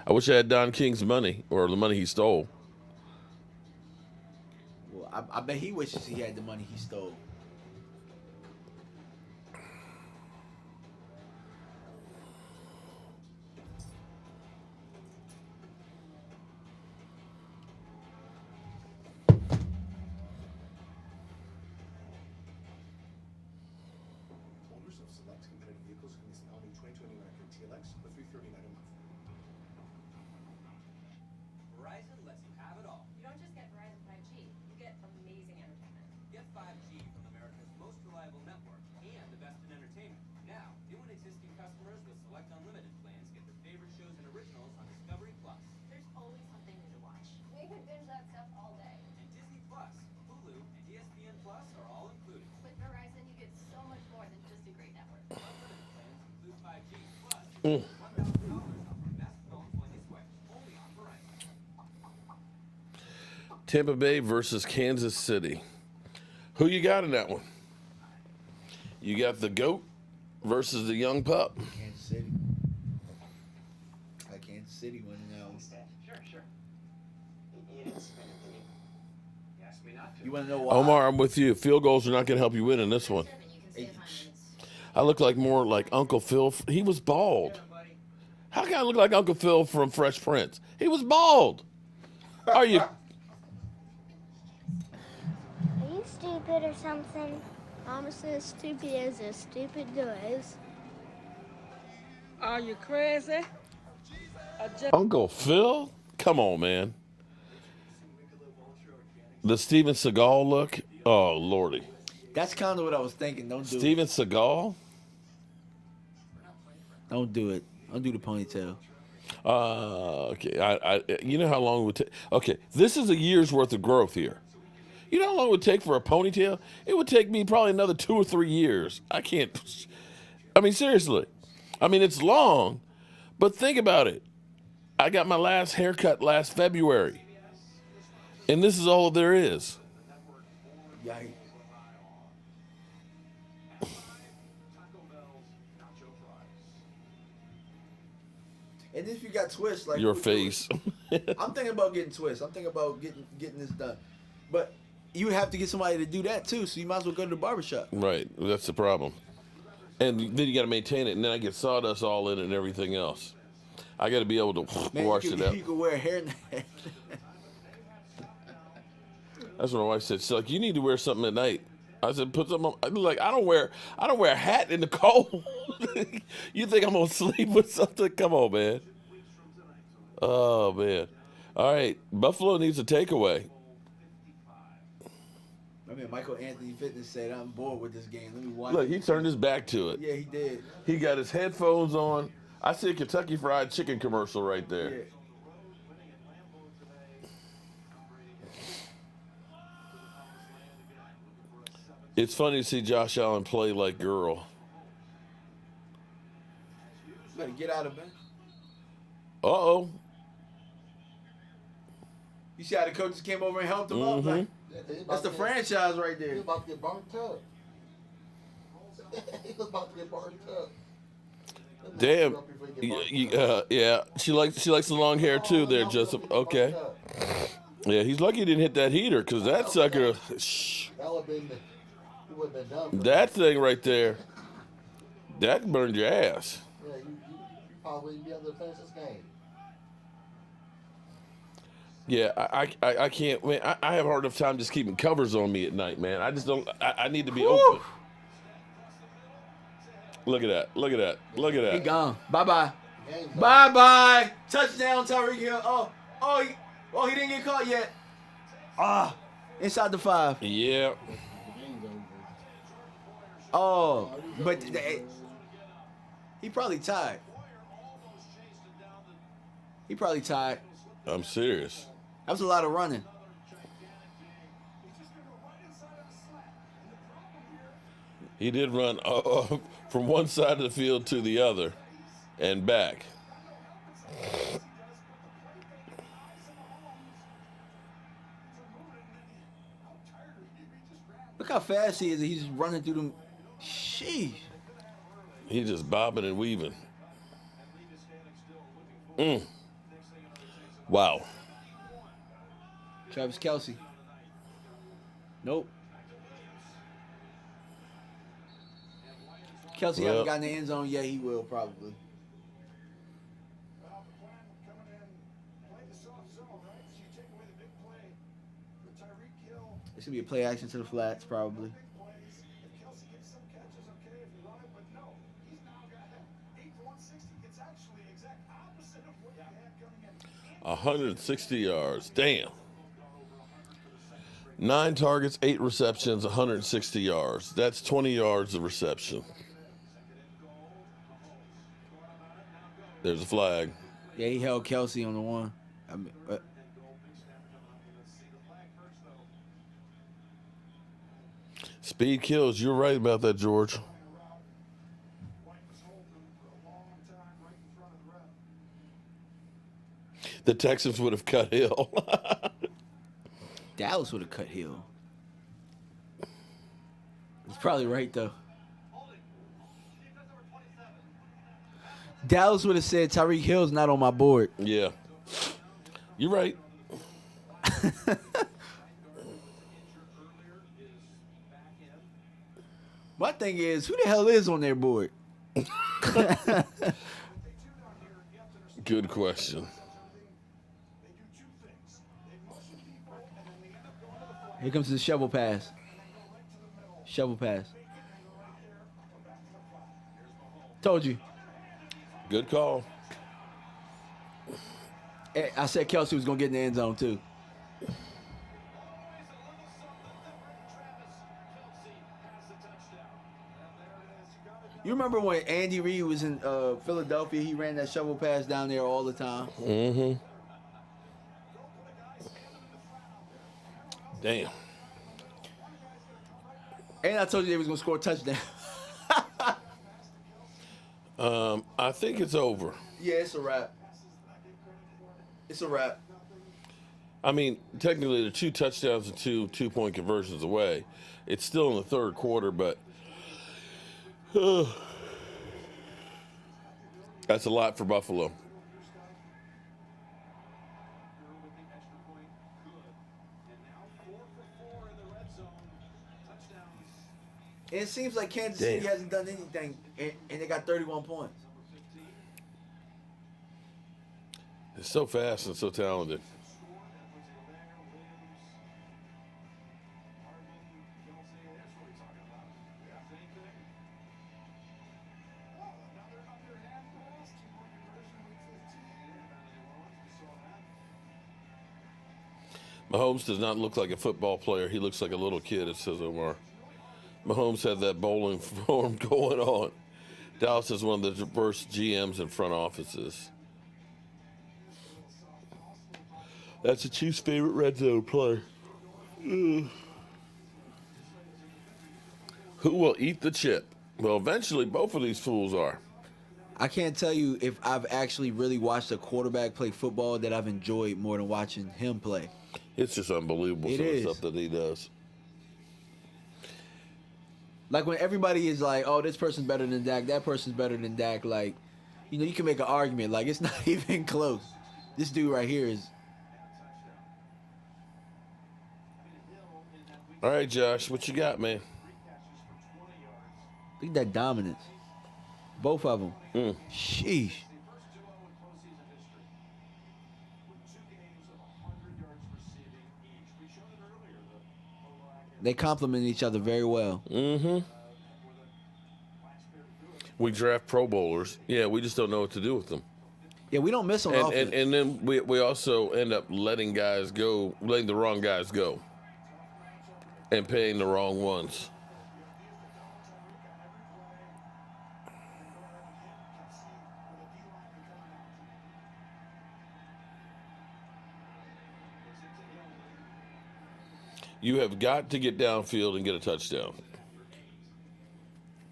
I wish I had Don King's money or the money he stole. Well, I bet he wishes he had the money he stole. Holders of select competitive vehicles can lease an all-new 2020 Acura TLX for $339 a month. Verizon lets you have it all. You don't just get Verizon 5G, you get amazing entertainment. Get 5G from America's most reliable network and the best in entertainment. Now, new and existing customers with select unlimited plans get their favorite shows and originals on Discovery Plus. There's always something new to watch. We could binge that stuff all day. And Disney Plus, Hulu, and ESPN Plus are all included. With Verizon, you get so much more than just a great network. Unlimited plans include 5G plus $1,000 off our best phones when you switch. Only on Verizon. Tampa Bay versus Kansas City. Who you got in that one? You got the GOAT versus the young pup. Kansas City. I Kansas City winning that one. Sure. You didn't spend it, did you? You asked me not to. You want to know why? Omar, I'm with you. Field goals are not going to help you win in this one. I look like more like Uncle Phil. He was bald. How can I look like Uncle Phil from Fresh Prince? He was bald. Are you? Are you stupid or something? I'm as stupid as a stupid does. Are you crazy? Uncle Phil? Come on, man. The Steven Seagal look? Oh, Lordy. That's kind of what I was thinking. Don't do Steven it. Seagal? Don't do it. Don't do the ponytail. Okay. I you know how long it would take? Okay, this is a year's worth of growth here. You know how long it would take for a ponytail? It would take me probably another 2 or 3 years. I can't. I mean, seriously. I mean, it's long, but think about it. I got my last haircut last February, and this is all there is. Yikes. And if you got twists, like Your face. I'm thinking about getting twists. I'm thinking about getting this done. But you would have to get somebody to do that too, so you might as well go to the barbershop. Right. That's the problem. And then you got to maintain it, and then I get sawdust all in it and everything else. I got to be able to wash it out. You could wear a hairnet. That's what my wife said. She's like, you need to wear something at night. I said, put something on. I was like, I don't wear a hat in the cold. You think I'm gonna sleep with something? Come on, man. Oh man. All right, Buffalo needs a takeaway. I mean, Michael Anthony Fitness said, "I'm bored with this game. Let me watch." Look, he turned his back to it. Yeah, he did. He got his headphones on. I see a Kentucky Fried Chicken commercial right there. Yeah. It's funny to see Josh Allen play like girl. You better get out of bed. Uh-oh. You see how the coaches came over and helped him up? Like, that's the franchise right there. He's about to get burnt up. He's about to get burnt up. Damn. Yeah. She likes the long hair too there, Joseph. Okay. Yeah, he's lucky he didn't hit that heater, because that sucker, that thing right there, that burned your ass. Yeah, you probably wouldn't be able to finish this game. Yeah, I can't, man, I have a hard enough time just keeping covers on me at night, man. I just don't, I need to be open. Look at that, look at that, look at that. He gone. Bye-bye. Bye-bye. Touchdown, Tyreek Hill. He didn't get caught yet. Inside the 5. Yeah. Oh, but he probably tied. I'm serious. That was a lot of running. He did run from one side of the field to the other and back. Look how fast he is. He's just running through them. Sheesh. He's just bobbing and weaving. Wow. Travis Kelce. Nope. Kelce hasn't gotten the end zone yet. He will probably. It's going to be a play action to the flats, probably. 160 yards. Damn. 9 targets, 8 receptions, 160 yards. That's 20 yards of reception. There's a flag. Yeah, he held Kelce on the one. I mean, Speed kills. You're right about that, George. The Texans would have cut Hill. Dallas would have cut Hill. He's probably right, though. Dallas would have said Tyreek Hill's not on my board. Yeah. You're right. My thing is, who the hell is on their board? Good question. Here comes the shovel pass. Shovel pass. Told you. Good call. I said Kelce was going to get in the end zone, too. You remember when Andy Reid was in Philadelphia? He ran that shovel pass down there all the time. Mm-hmm. Damn. And I told you they was going to score a touchdown. I think it's over. Yeah, it's a wrap. It's a wrap. I mean, technically, they're 2 touchdowns and 2 two-point conversions away. It's still in the third quarter, but that's a lot for Buffalo. And it seems like Kansas City hasn't done anything, and they got 31 points. They're so fast and so talented. Mahomes does not look like a football player. He looks like a little kid, it says Omar. Mahomes had that bowling form going on. Dallas is one of the diverse GMs and front offices. That's the Chiefs' favorite red zone player. Who will eat the chip? Well, eventually, both of these fools are. I can't tell you if I've actually really watched a quarterback play football that I've enjoyed more than watching him play. It's just unbelievable some of the stuff that he does. Like when everybody is like, oh, this person's better than Dak, that person's better than Dak, like, you know, you can make an argument. Like, it's not even close. This dude right here is. All right, Josh, what you got, man? Look at that dominance. Both of them. Sheesh. They complement each other very well. Mm-hmm. We draft Pro Bowlers. Yeah, we just don't know what to do with them. Yeah, we don't miss on offense. And then we also end up letting the wrong guys go. And paying the wrong ones. You have got to get downfield and get a touchdown.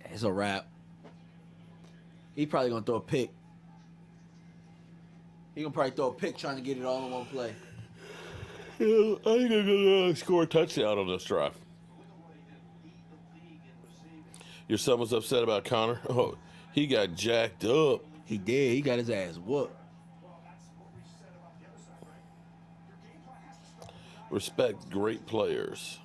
It's a wrap. He probably going to throw a pick. He going to probably throw a pick trying to get it all in one play. Yeah, I think they're going to score a touchdown on this drive. Your son was upset about Connor? Oh, he got jacked up. He did. He got his ass whooped. Respect great players.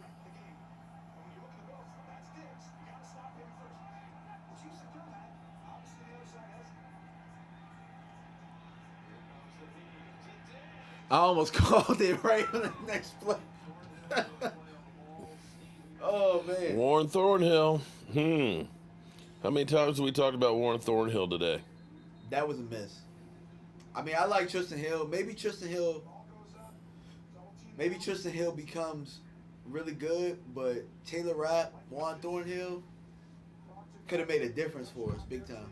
I almost called it right on the next play. Oh, man. Warren Thornhill. How many times have we talked about Warren Thornhill today? That was a miss. I mean, I like Tristan Hill. Maybe Tristan Hill becomes really good, but Taylor Rapp, Warren Thornhill could have made a difference for us big time.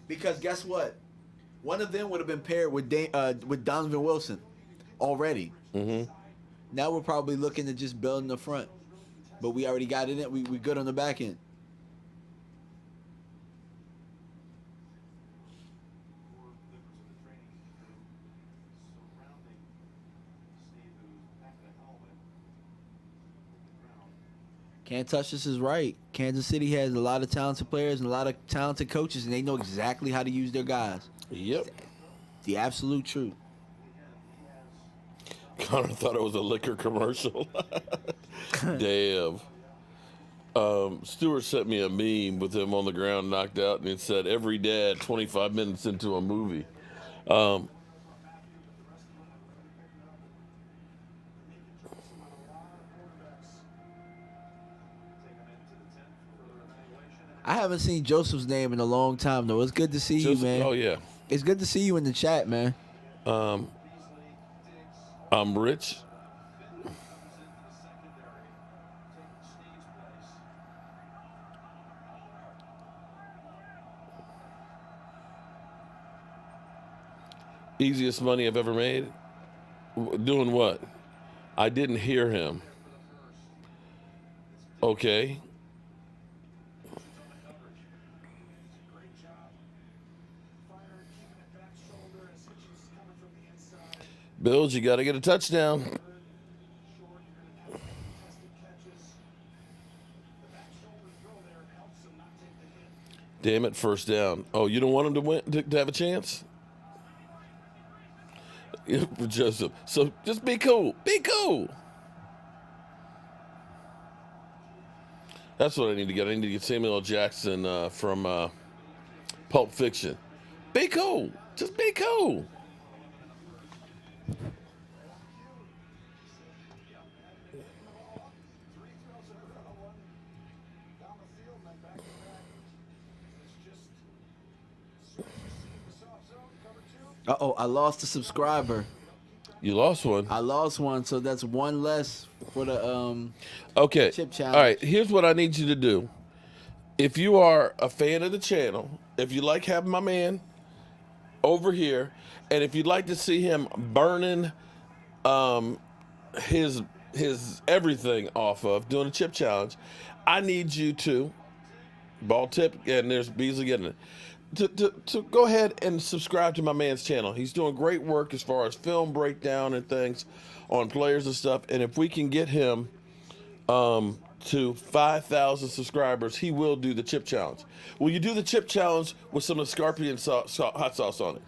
Because guess what? One of them would have been paired with Donovan Wilson already. Mm-hmm. Now we're probably looking to just build in the front. But we already got it in. We good on the back end. Can't touch this is right. Kansas City has a lot of talented players and a lot of talented coaches, and they know exactly how to use their guys. Yep. The absolute truth. Connor thought it was a liquor commercial. Damn. Stewart sent me a meme with him on the ground knocked out, and it said, every dad 25 minutes into a movie. I haven't seen Joseph's name in a long time, though. It's good to see you, man. Oh, yeah. It's good to see you in the chat, man. I'm Rich. Easiest money I've ever made? Doing what? I didn't hear him. Okay. Bills, you got to get a touchdown. Damn it, first down. Oh, you don't want him to win, to have a chance? For Joseph. So just be cool. Be cool. That's what I need to get. I need to get Samuel L. Jackson from Pulp Fiction. Be cool. Just be cool. Uh-oh, I lost a subscriber. You lost one? I lost one, so that's one less for the okay. chip challenge. All right, here's what I need you to do. If you are a fan of the channel, if you like having my man over here, and if you'd like to see him burning his everything off of doing a chip challenge, I need you to ball tip, and there's Beasley getting it. To go ahead and subscribe to my man's channel. He's doing great work as far as film breakdown and things on players and stuff. And if we can get him to 5,000 subscribers, he will do the chip challenge. Will you do the chip challenge with some of the Scorpion hot sauce on it?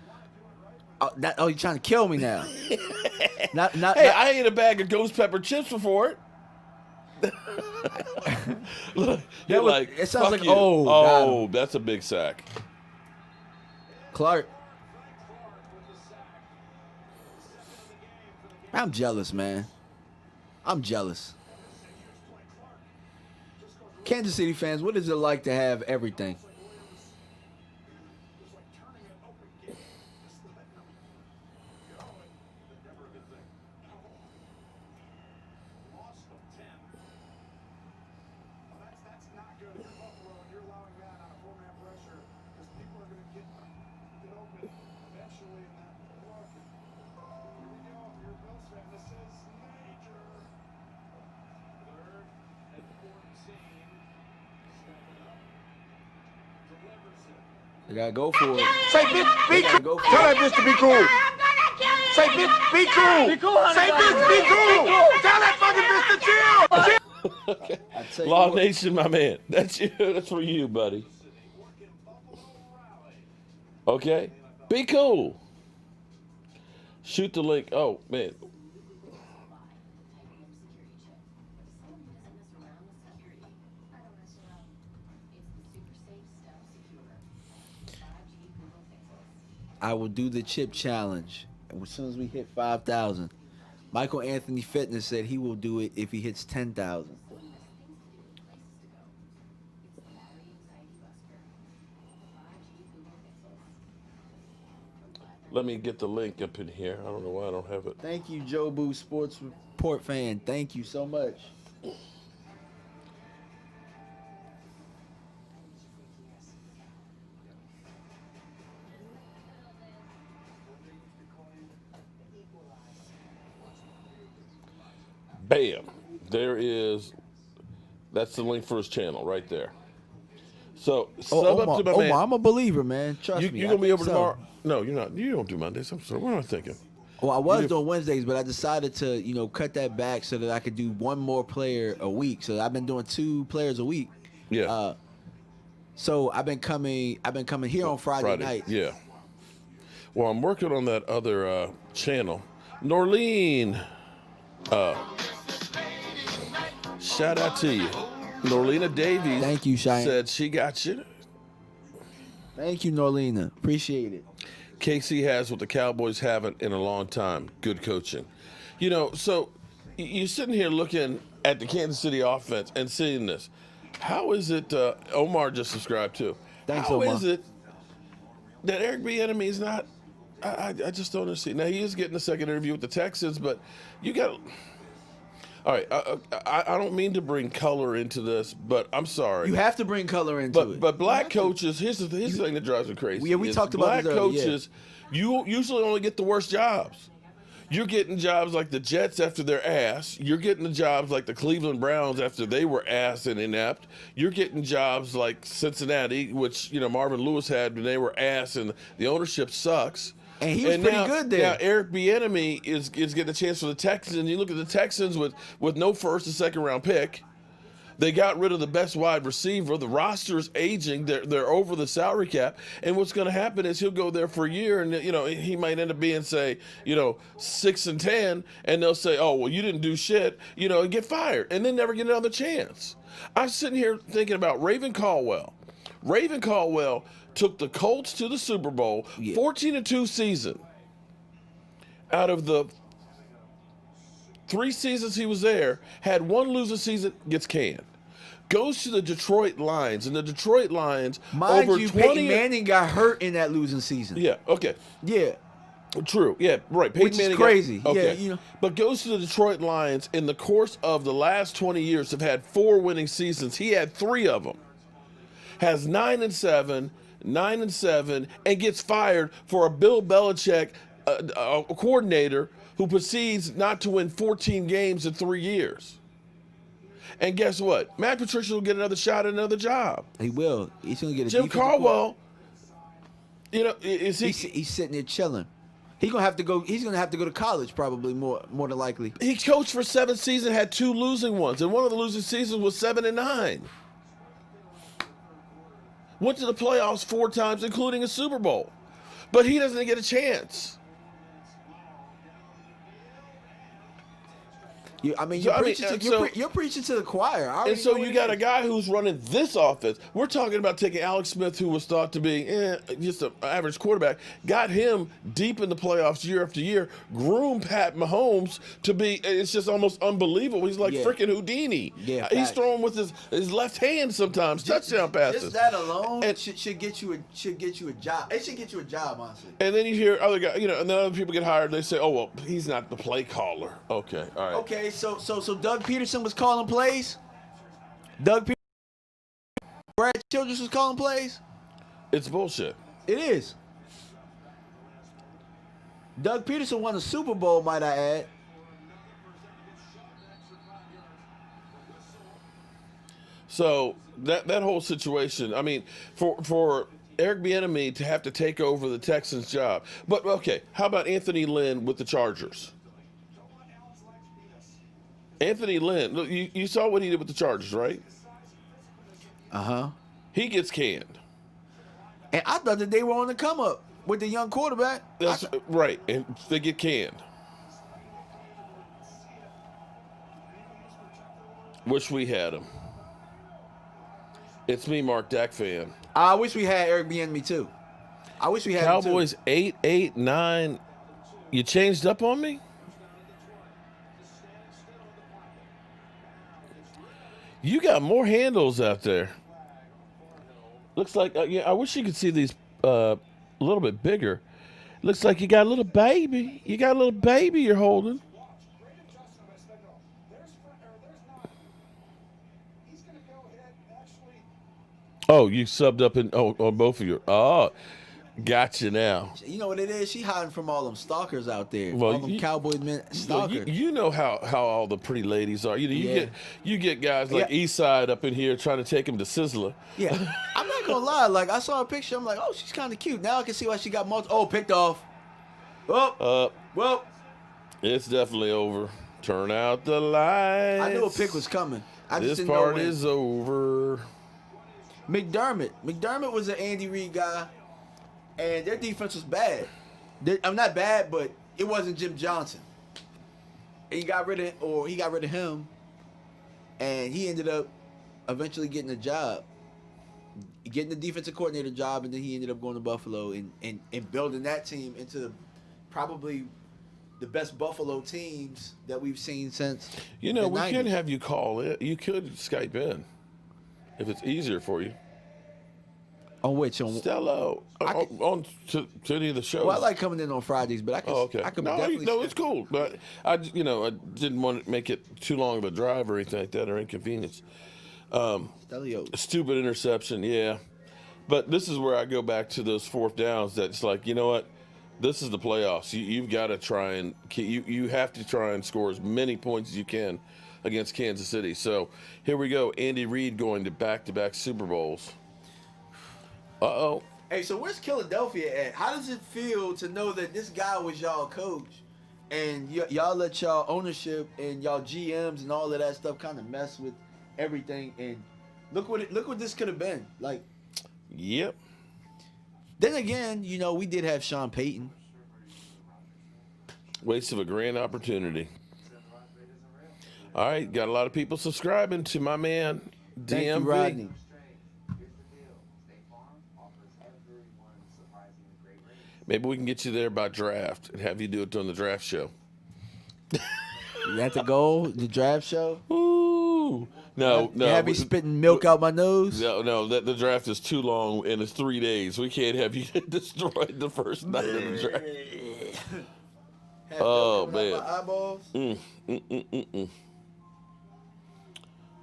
Oh, you're trying to kill me now. Hey, I ate a bag of ghost pepper chips before it. Look, it sounds like, you. oh, that's a big sack. Clark. I'm jealous, man. I'm jealous. Kansas City fans, what is it like to have everything? They gotta go for it. Say, bitch, be cool. Tell that bitch to be cool. Say, bitch, be cool. Say, bitch, be cool. Tell that fucking bitch to chill. Okay. I tell you Law what- Nation, my man. That's you. That's for you, buddy. Okay. Be cool. Shoot the link. Oh, man. I will do the chip challenge as soon as we hit 5,000. Michael Anthony Fitness said he will do it if he hits 10,000. Let me get the link up in here. I don't know why I don't have it. Thank you, Joe Boo Sports Report fan. Thank you so much. Bam. There is. That's the link for his channel right there. So, sub up to my man. I'm a believer, man. Trust me. You're going to be over tomorrow? No, you're not. You don't do Mondays. I'm sorry. What am I thinking? Well, I was doing Wednesdays, but I decided to, cut that back so that I could do one more player a week. So I've been doing 2 players a week. Yeah. So I've been coming here on Friday nights. Yeah. Well, I'm working on that other channel. Norleen. Shout out to you. Norlena Davies. Thank you, Cheyenne. Said she got you. Thank you, Norlena. Appreciate it. KC has what the Cowboys haven't in a long time. Good coaching. So you're sitting here looking at the Kansas City offense and seeing this. How is it, Omar just subscribed to. Thanks, How Omar. is it that Eric Bieniemy is not, I just don't understand. Now, he is getting a second interview with the Texans, but you got, all right, I don't mean to bring color into this, but I'm sorry. You have to bring color into it. But black coaches, here's the thing that drives me crazy. Yeah, we is talked about black this earlier, coaches, you usually only get the worst jobs. You're getting jobs like the Jets after their ass. You're getting the jobs like the Cleveland Browns after they were ass and inept. You're getting jobs like Cincinnati, which Marvin Lewis had when they were ass and the ownership sucks. And he was pretty good there. Now Eric Bieniemy is getting a chance for the Texans. And you look at the Texans with no first and second round pick. They got rid of the best wide receiver. The roster is aging. They're over the salary cap. And what's going to happen is he'll go there for a year, and he might end up being 6-10, and they'll say, "Oh, well, you didn't do shit," and get fired, and then never get another chance. I'm sitting here thinking about Raven Caldwell. Raven Caldwell took the Colts to the Super Bowl, 14-2 season. Out of the 3 seasons he was there, had 1 losing season, gets canned. Goes to the Detroit Lions, and the Detroit Lions, Mind over you, 20 Peyton Manning got hurt in that losing season. Yeah, okay. Yeah. True, yeah, right. Peyton Which is Manning crazy. Okay. Yeah, But goes to the Detroit Lions, in the course of the last 20 years, have had 4 winning seasons. He had 3 of them. Has 9-7, and gets fired for a Bill Belichick a coordinator who proceeds not to win 14 games in 3 years. And guess what? Matt Patricia will get another shot at another job. He will. He's going to get a Jim defensive Caldwell, is he? He's sitting there chilling. He's going to have to go to college probably more than likely. He coached for 7 seasons, had 2 losing ones, and one of the losing seasons was 7-9. Went to the playoffs 4 times, including a Super Bowl. But he doesn't get a chance. You're preaching to the choir. And so you got a guy who's running this offense. We're talking about taking Alex Smith, who was thought to be just an average quarterback, got him deep in the playoffs year after year, groomed Pat Mahomes to be, it's just almost unbelievable. He's like freaking Houdini. Yeah, he's throwing with his left hand sometimes, touchdown passes. Just that alone should get you a job. It should get you a job, honestly. And then you hear other guys, and then other people get hired. They say, "Oh well, he's not the play caller." Okay, all right. Okay, so Doug Peterson was calling plays. Brad Childress was calling plays. It's bullshit. It is. Doug Peterson won a Super Bowl, might I add. So that whole situation, I mean, for Eric Bieniemy to have to take over the Texans' job. But okay, how about Anthony Lynn with the Chargers? Anthony Lynn. Look, you saw what he did with the Chargers, right? He gets canned. And I thought that they were on the come up with the young quarterback. That's right, and they get canned. Wish we had him. It's me, Mark, Dak fan. I wish we had Eric Bieniemy too. I wish we had him too. Cowboys 8-9. You changed up on me? You got more handles out there. Looks like I wish you could see these a little bit bigger. Looks like you got a little baby. You got a little baby you're holding. Oh, you subbed up on both of you. Oh, gotcha now. You know what it is? She hiding from all them stalkers out there. Well, all them Cowboys men stalkers. You know how all the pretty ladies are. You get guys like Eastside up in here trying to take him to Sizzler. Yeah, I'm not gonna lie. Like I saw a picture, I'm like, oh, she's kind of cute. Now I can see why she got multiple. Oh, picked off. Oh, well, it's definitely over. Turn out the lights. I knew a pick was coming. This part is over. McDermott was an Andy Reid guy, and their defense was bad. I'm not bad, but it wasn't Jim Johnson. He got rid of him, and he ended up eventually getting a job, getting the defensive coordinator job, and then he ended up going to Buffalo and building that team into probably the best Buffalo teams that we've seen since. We 90s. could have you call it. You could Skype in. If it's easier for you. On which? On Stello. On to any of the shows. Well, I like coming in on Fridays, but I can. Okay. I can no, definitely. No, it's cool. But I didn't want to make it too long of a drive or anything like that or inconvenience. Stupid interception, yeah. But this is where I go back to those fourth downs. That's like, you know what? This is the playoffs. You've got to try and you have to try and score as many points as you can against Kansas City. So here we go. Andy Reid going to back-to-back Super Bowls. Uh-oh. Hey, so where's Philadelphia at? How does it feel to know that this guy was y'all coach, and y'all let y'all ownership and y'all GMs and all of that stuff kind of mess with everything? And look what this could have been. Like, yep. Then again, we did have Sean Payton. Waste of a grand opportunity. All right, got a lot of people subscribing to my man, DMV. Thank you, Rodney. Maybe we can get you there by draft and have you do it on the draft show. Is that the goal? The draft show? Ooh. No. You have me spitting milk out my nose? No, the draft is too long and it's 3 days. We can't have you destroyed the first night of the draft. Oh, man.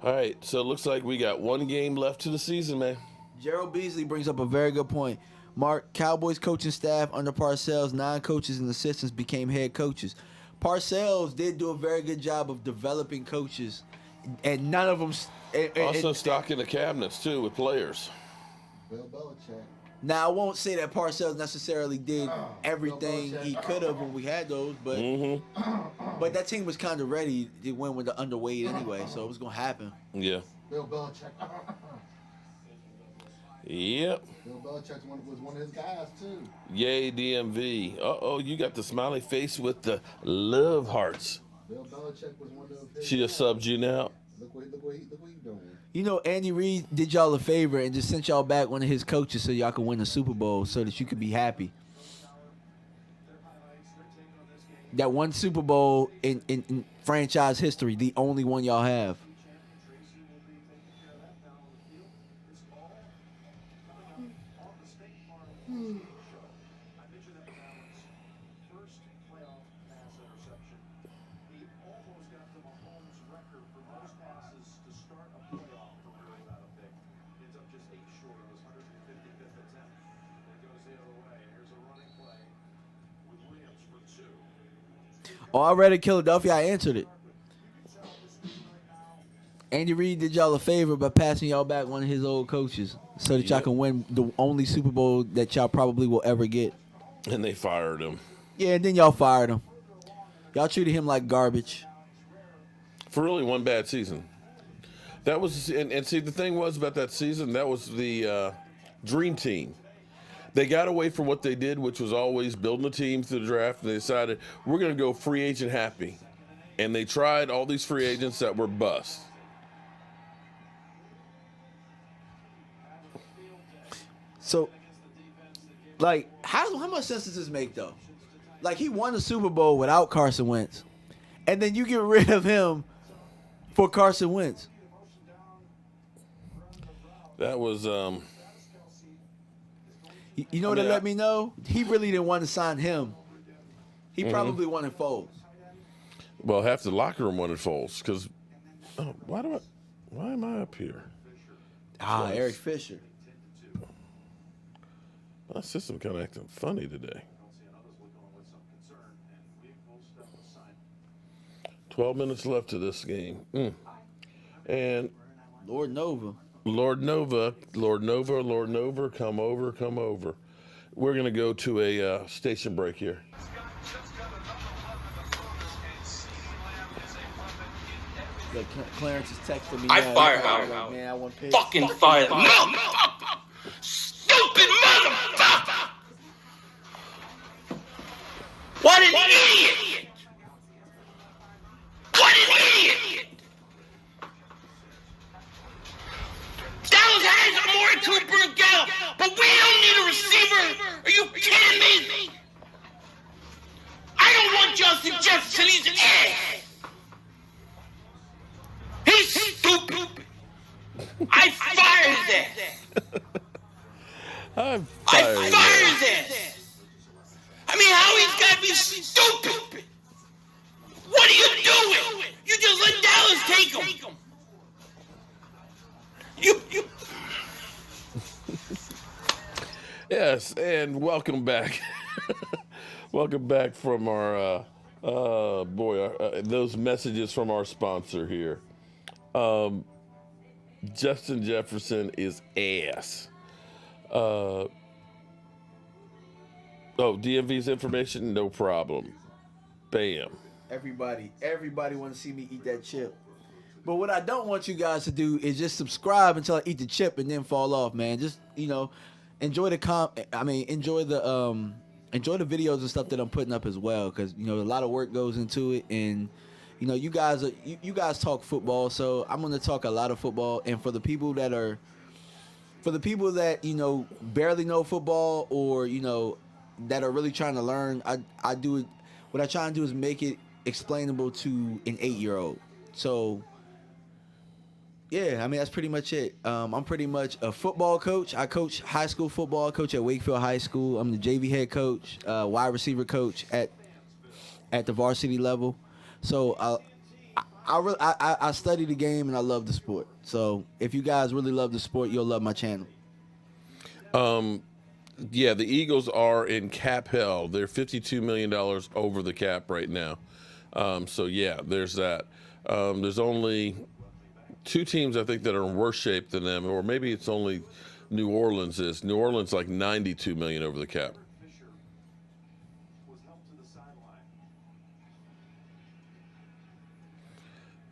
All right, so it looks like we got one game left to the season, man. Gerald Beasley brings up a very good point. Mark, Cowboys coaching staff under Parcells, 9 coaches and assistants became head coaches. Parcells did do a very good job of developing coaches, and none of them... Also stocking the cabinets, too, with players. Bill Belichick. Now, I won't say that Parcells necessarily did everything he could have when we had those, but but that team was kind of ready to win with the underweight anyway, so it was going to happen. Yeah. Bill Belichick. Yep. Bill Belichick was one of his guys, too. Yay, DMV. Uh-oh, you got the smiley face with the love hearts. Bill Belichick was one of his She just subbed you now. Look what he doing. Andy Reid did y'all a favor and just sent y'all back one of his coaches so y'all could win the Super Bowl so that you could be happy. That one Super Bowl in franchise history, the only one y'all have. Oh, I read it, Philadelphia. I answered it. Andy Reid did y'all a favor by passing y'all back one of his old coaches so that y'all can win the only Super Bowl that y'all probably will ever get. And they fired him. Yeah, and then y'all fired him. Y'all treated him like garbage. for really one bad season. That was, and see, the thing was about that season, that was the dream team. They got away from what they did, which was always building a team through the draft, and they decided, we're going to go free agent happy. And they tried all these free agents that were bust. So, like, how much sense does this make, though? Like, he won the Super Bowl without Carson Wentz. And then you get rid of him for Carson Wentz. That was, you know what it let me know? He really didn't want to sign him. He probably wanted Foles. Well, half the locker room wanted Foles because, why am I up here? Eric Fisher. My system kind of acting funny today. 12 minutes left to this game. And Lord Nova, come over. We're going to go to a station break here. Like Clarence is texting me. I fire him. Like, man, I want pay. Fucking fire him. Motherfucker! Stupid motherfucker! What an idiot! What an idiot! Dallas has more to Pregame, but we don't need a receiver. Are you kidding me? I don't want Justin Jefferson. He's an ass. He's stupid. I fire his ass. I fire his ass. I mean, Howie's got to be stupid. What are you doing? You just let Dallas take him. You. Yes, and welcome back. Welcome back from our, those messages from our sponsor here. Justin Jefferson is ass. DMV's information, no problem. Bam. Everybody want to see me eat that chip. But what I don't want you guys to do is just subscribe until I eat the chip and then fall off, man. Just, enjoy the videos and stuff that I'm putting up as well, because a lot of work goes into it, and you guys talk football, so I'm going to talk a lot of football. And for the people that barely know football, or that are really trying to learn, I do it. What I try and do is make it explainable to an 8-year-old. So yeah, I mean, that's pretty much it. I'm pretty much a football coach. I coach high school football. I coach at Wakefield High School. I'm the JV head coach, wide receiver coach at the varsity level. So I study the game and I love the sport. So if you guys really love the sport, you'll love my channel. Yeah, the Eagles are in cap hell. They're $52 million over the cap right now. So yeah, there's that. There's only 2 teams I think that are in worse shape than them, or maybe it's only New Orleans is. New Orleans like $92 million over the cap.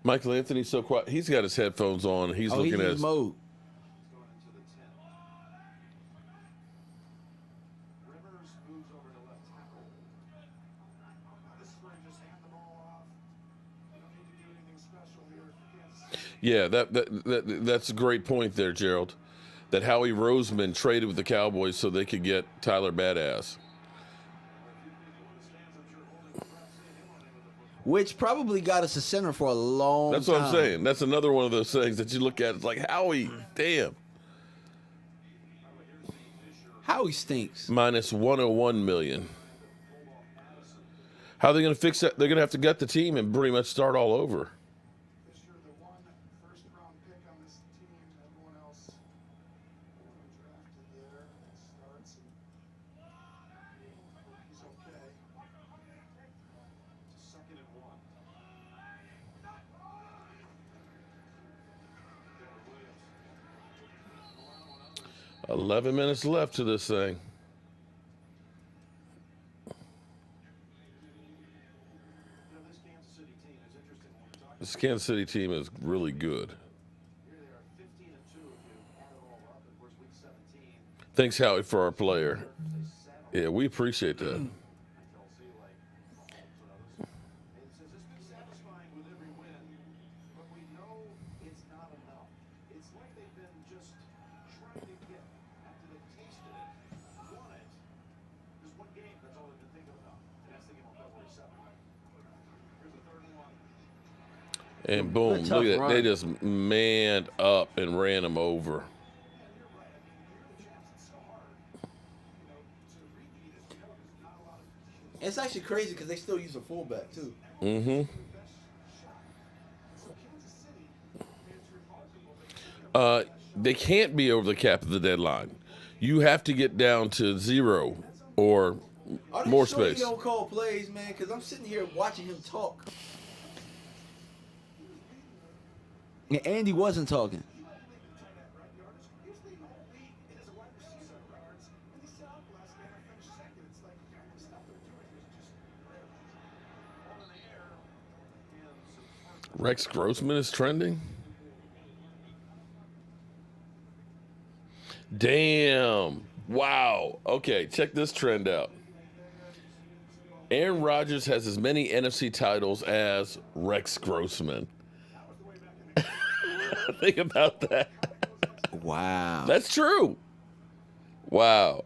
Michael Anthony's so quiet. He's got his headphones on. He's looking at his mode. Yeah, that's a great point there, Gerald. That Howie Roseman traded with the Cowboys so they could get Tyler Badass. Which probably got us a center for a long time. That's what I'm saying. That's another one of those things that you look at. It's like, Howie, damn. Howie stinks. Minus 101 million. How are they going to fix that? They're going to have to gut the team and pretty much start all over. Second and 1. 11 minutes left to this thing. This Kansas City team is really good. Thanks, Howie, for our player. Yeah, we appreciate that. And boom, look at that. They just manned up and ran him over. It's actually crazy because they still use a fullback, too. Mm-hmm. They can't be over the cap of the deadline. You have to get down to 0 or more space. You don't call plays, man, because I'm sitting here watching him talk. And Andy wasn't talking. Rex Grossman is trending? Damn. Wow. Okay, check this trend out. Aaron Rodgers has as many NFC titles as Rex Grossman. Think about that. Wow. That's true. Wow.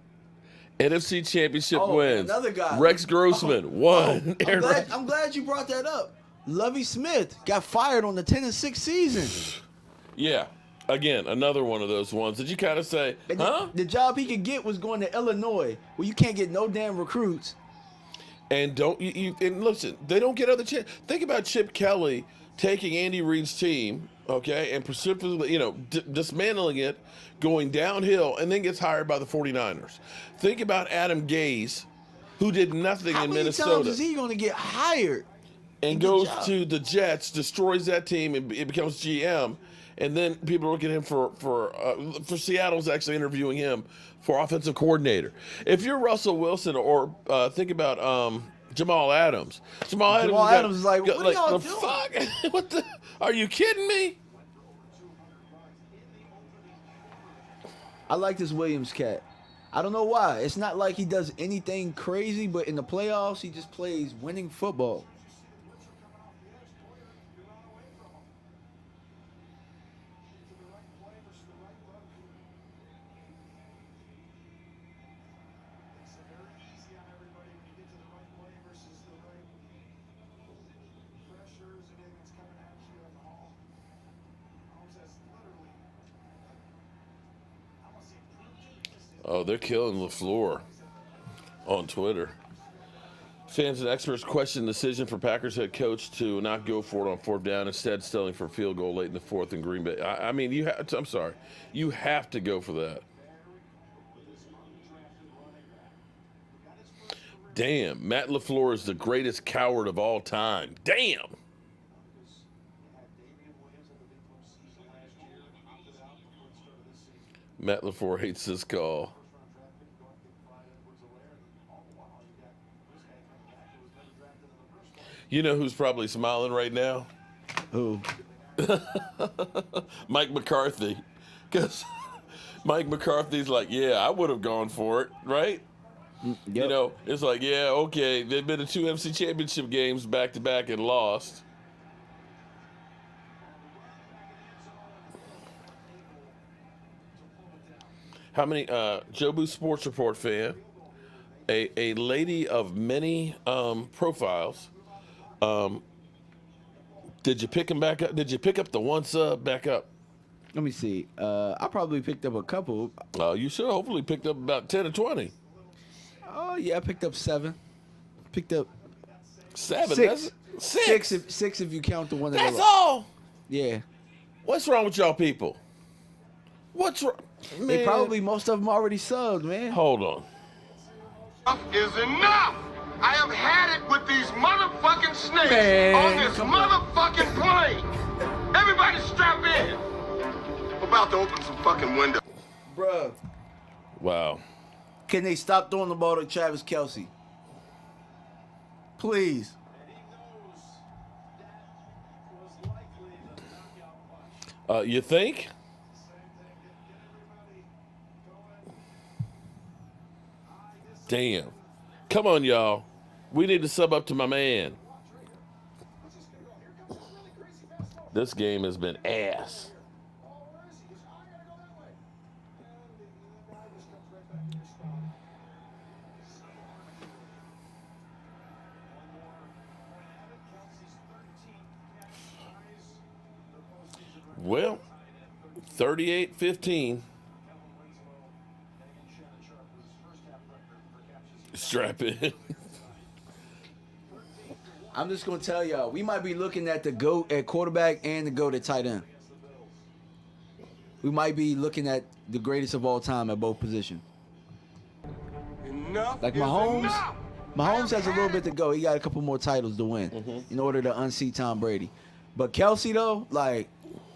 NFC Championship wins. Another guy. Rex Grossman won. I'm glad you brought that up. Lovie Smith got fired on the 10-6 season. Yeah. Again, another one of those ones that you kind of say, huh? The job he could get was going to Illinois, where you can't get no damn recruits. And don't you and listen, they don't get other chances. Think about Chip Kelly taking Andy Reid's team, okay, and precipitously, dismantling it, going downhill, and then gets hired by the 49ers. Think about Adam Gase, who did nothing in Minnesota. How many times is he going to get hired? And goes to the Jets, destroys that team, and it becomes GM. And then people look at him for Seattle's actually interviewing him for offensive coordinator. If you're Russell Wilson or think about Jamal Adams. Jamal Adams is like, what are y'all doing? Fuck? What the? Are you kidding me? I like this Williams cat. I don't know why. It's not like he does anything crazy, but in the playoffs, he just plays winning football. Oh, they're killing LaFleur on Twitter. Fans and experts question the decision for Packers head coach to not go for it on 4th down, instead settling for a field goal late in the 4th in Green Bay. I mean, I'm sorry. You have to go for that. Damn, Matt LaFleur is the greatest coward of all time. Damn. Matt LaFleur hates this call. You know who's probably smiling right now? Who? Mike McCarthy. Because Mike McCarthy's like, yeah, I would have gone for it, right? Yep. You know, it's like, yeah, okay, they've been to 2 NFC Championship games back-to-back and lost. How many, Jobu Sports Report fan, a lady of many profiles, did you pick him back up? Did you pick up the one sub back up? Let me see. I probably picked up a couple. You should have hopefully picked up about 10 or 20. Oh, yeah, I picked up 7. Picked up 7? 6. That's 6. 6 if you count the one that That's all? Yeah. What's wrong with y'all people? What's wrong? They probably, most of them already subbed, man. Hold on. Enough is enough. I have had it with these motherfucking snakes on this motherfucking plane. Everybody strap in. I'm about to open some fucking windows. Bruh. Wow. Can they stop throwing the ball to Travis Kelce? Please. You think? Damn. Come on, y'all. We need to sub up to my man. This game has been ass. Well, 38-15. Strap in. I'm just gonna tell y'all, we might be looking at the GOAT at quarterback and the GOAT at tight end. We might be looking at the greatest of all time at both positions. Enough. Like Mahomes has a little bit to go. He got a couple more titles to win in order to unseat Tom Brady. But Kelsey though, like,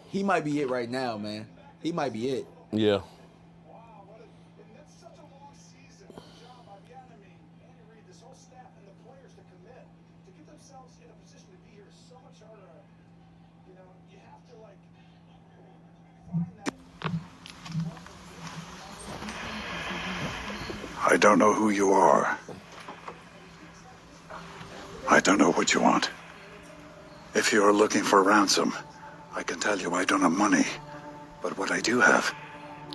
he might be it right now, man. He might be it. Yeah. I don't know who you are. I don't know what you want. If you are looking for ransom, I can tell you I don't have money. But what I do have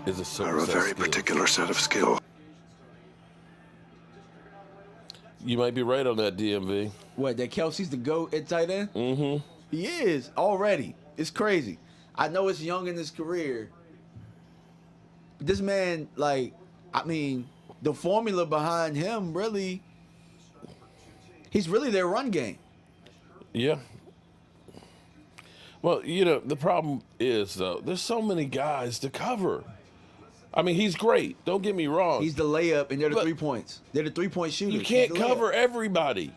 are a very particular set of skills. You might be right on that, DMV. What, that Kelsey's the GOAT at tight end? Mm-hmm. He is already. It's crazy. I know it's young in his career. This man, like, I mean, the formula behind him really, he's really their run game. Yeah. Well, you know, the problem is, though, there's so many guys to cover. I mean, he's great. Don't get me wrong. He's the layup, and they're the 3 points. They're the 3-point shooters. You can't cover everybody.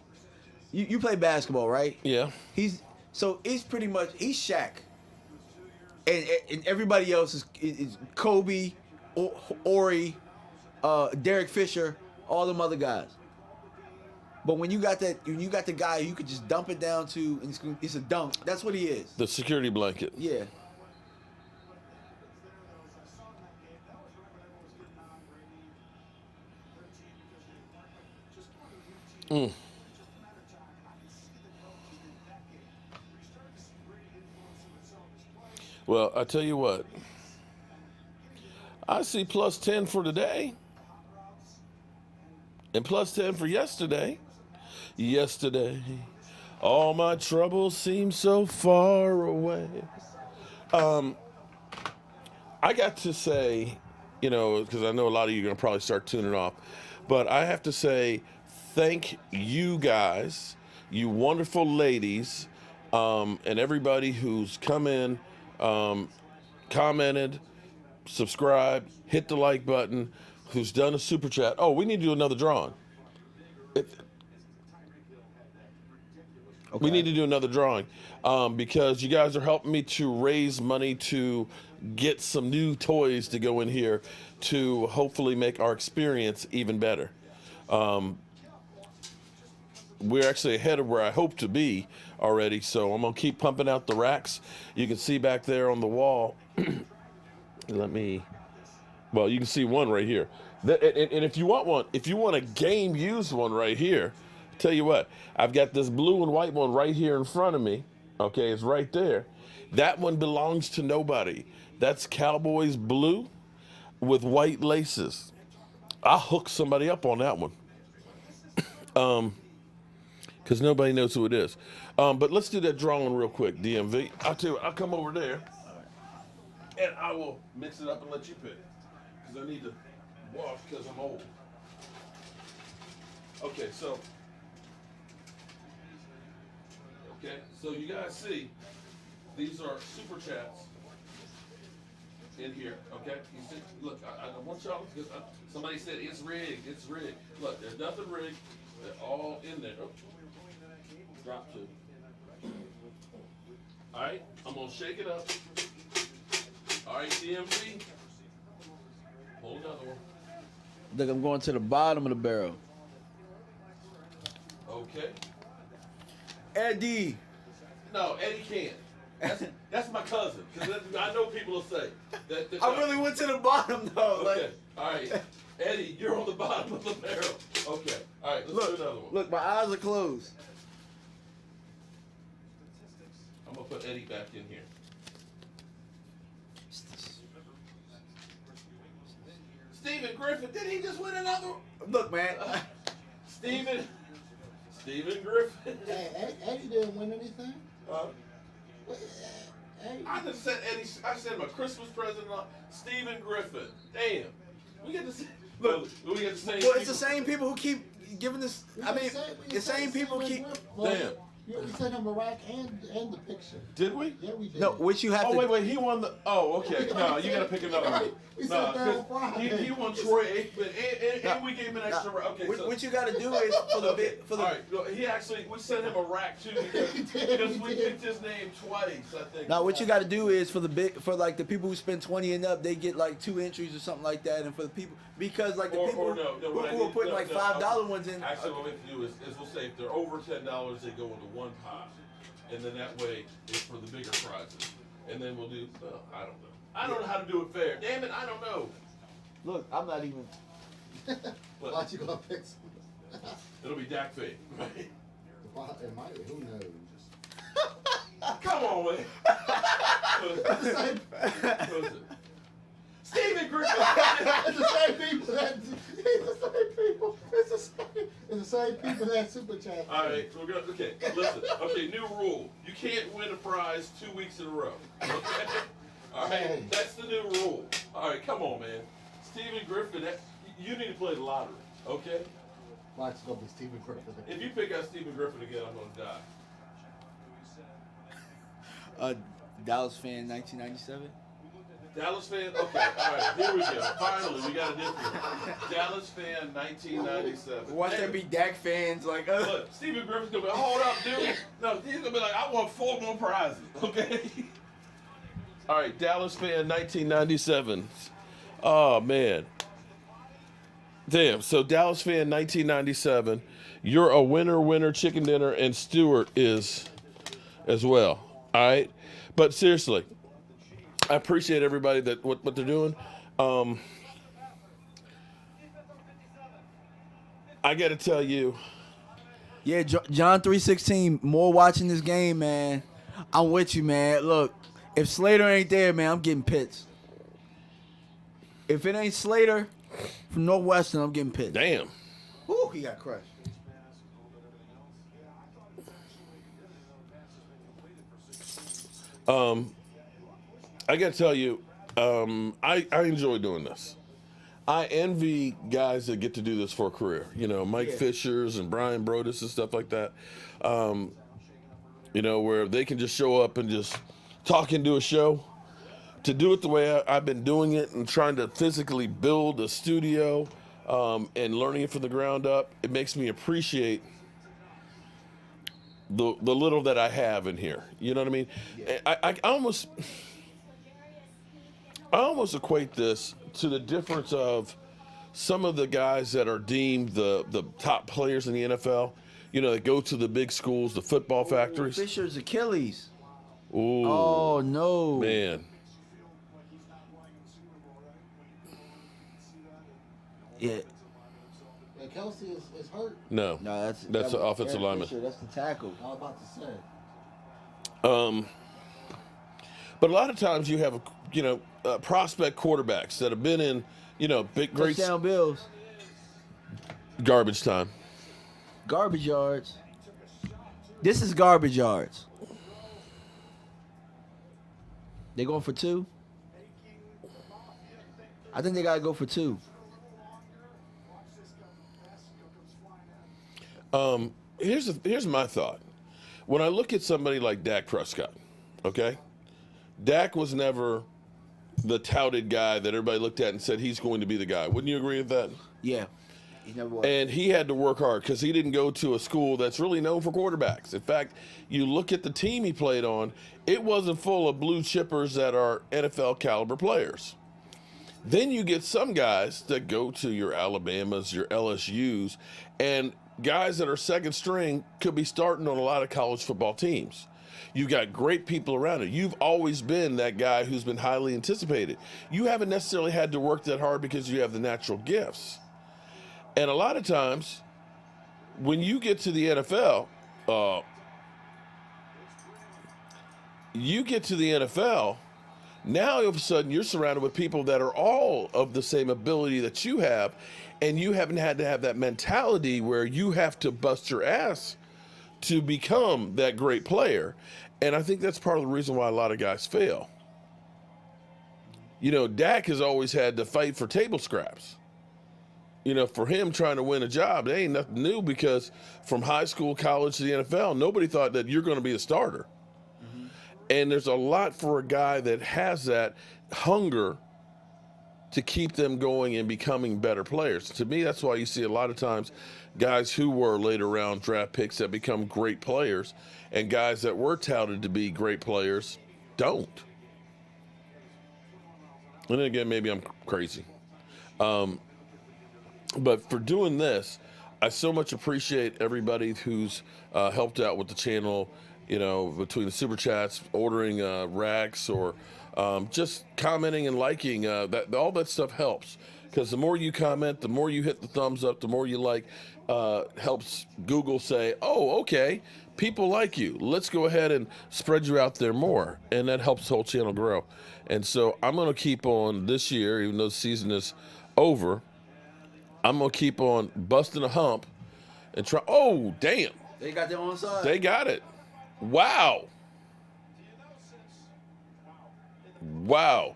You play basketball, right? Yeah. He's pretty much, he's Shaq. And everybody else is Kobe, Ori, Derek Fisher, all them other guys. But when you got the guy you could just dump it down to, and it's a dunk. That's what he is. The security blanket. Yeah. Mm. Well, I tell you what. I see plus 10 for today. And plus 10 for yesterday. Yesterday, all my troubles seem so far away. I got to say, you know, because I know a lot of you are going to probably start tuning off, but I have to say thank you guys, you wonderful ladies, and everybody who's come in, commented, subscribed, hit the like button, who's done a super chat. Oh, we need to do another drawing. We need to do another drawing because you guys are helping me to raise money to get some new toys to go in here to hopefully make our experience even better. We're actually ahead of where I hope to be already, so I'm going to keep pumping out the racks. You can see back there on the wall. Well, you can see one right here. And if you want one, if you want a game used one right here, tell you what, I've got this blue and white one right here in front of me. Okay, it's right there. That one belongs to nobody. That's Cowboys blue with white laces. I'll hook somebody up on that one. Because nobody knows who it is. But let's do that drawing real quick, DMV. I'll tell you what, I'll come over there and I will mix it up and let you pick. Because I need to wash because I'm old. Okay, so you guys see, these are super chats in here, okay? You see, look, I want y'all, because somebody said it's rigged, it's rigged. Look, there's nothing rigged, they're all in there. Oh, drop two. All right, I'm gonna shake it up. All right, DMV, hold another one. Look, I'm going to the bottom of the barrel. Okay. Eddie. No, Eddie can't. That's my cousin. 'Cause I know people will say that. I really went to the bottom though. Okay. All right. Eddie, you're on the bottom of the barrel. Okay. All right. Let's do another one. Look, my eyes are closed. I'm gonna put Eddie back in here. Stephen Griffin, did he just win another one? Look, man. Stephen Griffin. Hey, Eddie didn't win anything. I just said Eddie. I sent him a Christmas present. Stephen Griffin. Damn. We get the same. Look, we get the same. Well, it's the same people who keep giving this. I mean, the same people keep. Damn. You sent him a rack and the picture. Did we? Yeah, we did. No, which you have to. Oh, wait, he won the. Oh, okay. No, you gotta pick another one. No, he won Troy Aikman, and we gave him an extra. Okay, so what you gotta do is for the all right, he actually we sent him a rack too because we picked his name twice. I think. Now, what you got to do is for the people who spend 20 and up, they get like 2 entries or something like that, and for the people because like the people who are putting like $5 ones in. Actually, what we have to do is we'll say if they're over $10, they go into one pot, and then that way it's for the bigger prizes, and then we'll do. I don't know. I don't know how to do it fair. Damn it, I don't know. Look, I'm not even. Watch you gonna pick some. It'll be Dak fade, right? It might. Who knows? Come on, man. Stephen Griffin. It's the same people that. It's the same people. It's the same people that super chat. All right, we're gonna. Okay, listen. Okay, new rule. You can't win a prize 2 weeks in a row. Okay. All right, that's the new rule. All right, come on, man. Stephen Griffin, you need to play the lottery, okay? Watch it's gonna be Stephen Griffin. If you pick out Stephen Griffin again, I'm gonna die. Dallas fan, 1997. Dallas fan. Okay, all right. Here we go. Finally, we got a different one. Dallas fan, 1997. Watch there be Dak fans like. Look, Stephen Griffin's gonna be. Hold up, dude. No, he's gonna be like, I want 4 more prizes, okay? All right, Dallas fan, 1997. Oh, man. Damn, so Dallas fan, 1997. You're a winner, chicken dinner, and Stewart is as well. All right? But seriously, I appreciate everybody that what they're doing. I got to tell you. Yeah, John 3:16, more watching this game, man. I'm with you, man. Look. If Slater ain't there, man, I'm getting pissed. If it ain't Slater from Northwestern, I'm getting pissed. Damn. Woo, he got crushed. I got to tell you, I enjoy doing this. I envy guys that get to do this for a career. You know, Mike Fishers and Brian Brodus and stuff like that. You know, where they can just show up and just talk and do a show. To do it the way I've been doing it and trying to physically build a studio and learning it from the ground up, it makes me appreciate the little that I have in here. You know what I mean? Yeah. I almost equate this to the difference of some of the guys that are deemed the top players in the NFL. You know, that go to the big schools, the football factories. Fisher's Achilles. Ooh. Oh, no. Man. Yeah. Kelsey is hurt. No, that's the offensive lineman. That's the tackle. I was about to say. But a lot of times you have, prospect quarterbacks that have been in, big, great. Touchdown Bills. Garbage time. Garbage yards. This is garbage yards. They going for 2? I think they got to go for 2. Here's my thought. When I look at somebody like Dak Prescott, okay? Dak was never the touted guy that everybody looked at and said he's going to be the guy. Wouldn't you agree with that? Yeah. He never was. And he had to work hard because he didn't go to a school that's really known for quarterbacks. In fact, you look at the team he played on, it wasn't full of blue chippers that are NFL caliber players. Then you get some guys that go to your Alabamas, your LSUs, and guys that are second string could be starting on a lot of college football teams. You've got great people around it. You've always been that guy who's been highly anticipated. You haven't necessarily had to work that hard because you have the natural gifts. And a lot of times, when you get to the NFL, now all of a sudden you're surrounded with people that are all of the same ability that you have, and you haven't had to have that mentality where you have to bust your ass to become that great player. And I think that's part of the reason why a lot of guys fail. You know, Dak has always had to fight for table scraps. You know, for him trying to win a job, it ain't nothing new, because from high school, college to the NFL, nobody thought that you're going to be a starter. Mm-hmm. And there's a lot for a guy that has that hunger to keep them going and becoming better players. To me, that's why you see a lot of times guys who were later round draft picks that become great players, and guys that were touted to be great players don't. And then again, maybe I'm crazy. But for doing this, I so much appreciate everybody who's helped out with the channel, you know, between the super chats, ordering racks, or just commenting and liking. All that stuff helps, because the more you comment, the more you hit the thumbs up, the more you like, helps Google say, oh, okay, people like you. Let's go ahead and spread you out there more. And that helps the whole channel grow. And so I'm going to keep on this year, even though the season is over, I'm going to keep on busting a hump and try. Oh, damn. They got their own side. They got it. Wow. Wow.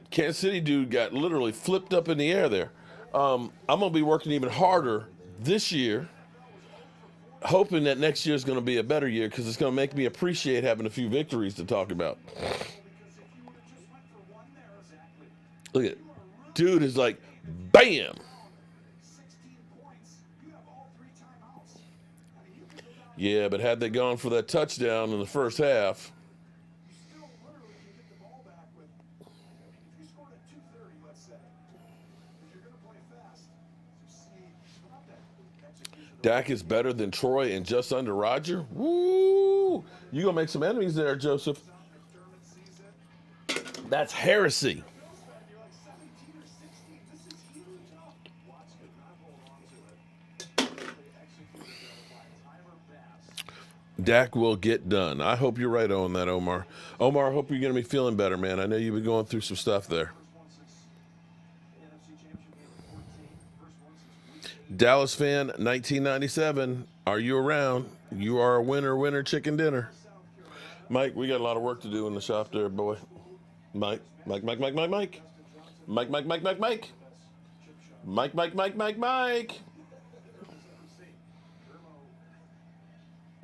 Kansas City dude got literally flipped up in the air there. I'm going to be working even harder this year, hoping that next year is going to be a better year, because it's going to make me appreciate having a few victories to talk about. Look at it. Dude is like, bam. Yeah, but had they gone for that touchdown in the first half. Dak is better than Troy and just under Roger. Woo! You gonna make some enemies there, Joseph. That's heresy. Dak will get done. I hope you're right on that, Omar. Omar, I hope you're going to be feeling better, man. I know you've been going through some stuff there. Dallas fan, 1997. Are you around? You are a winner, chicken dinner. Mike, we got a lot of work to do in the shop there, boy. Mike.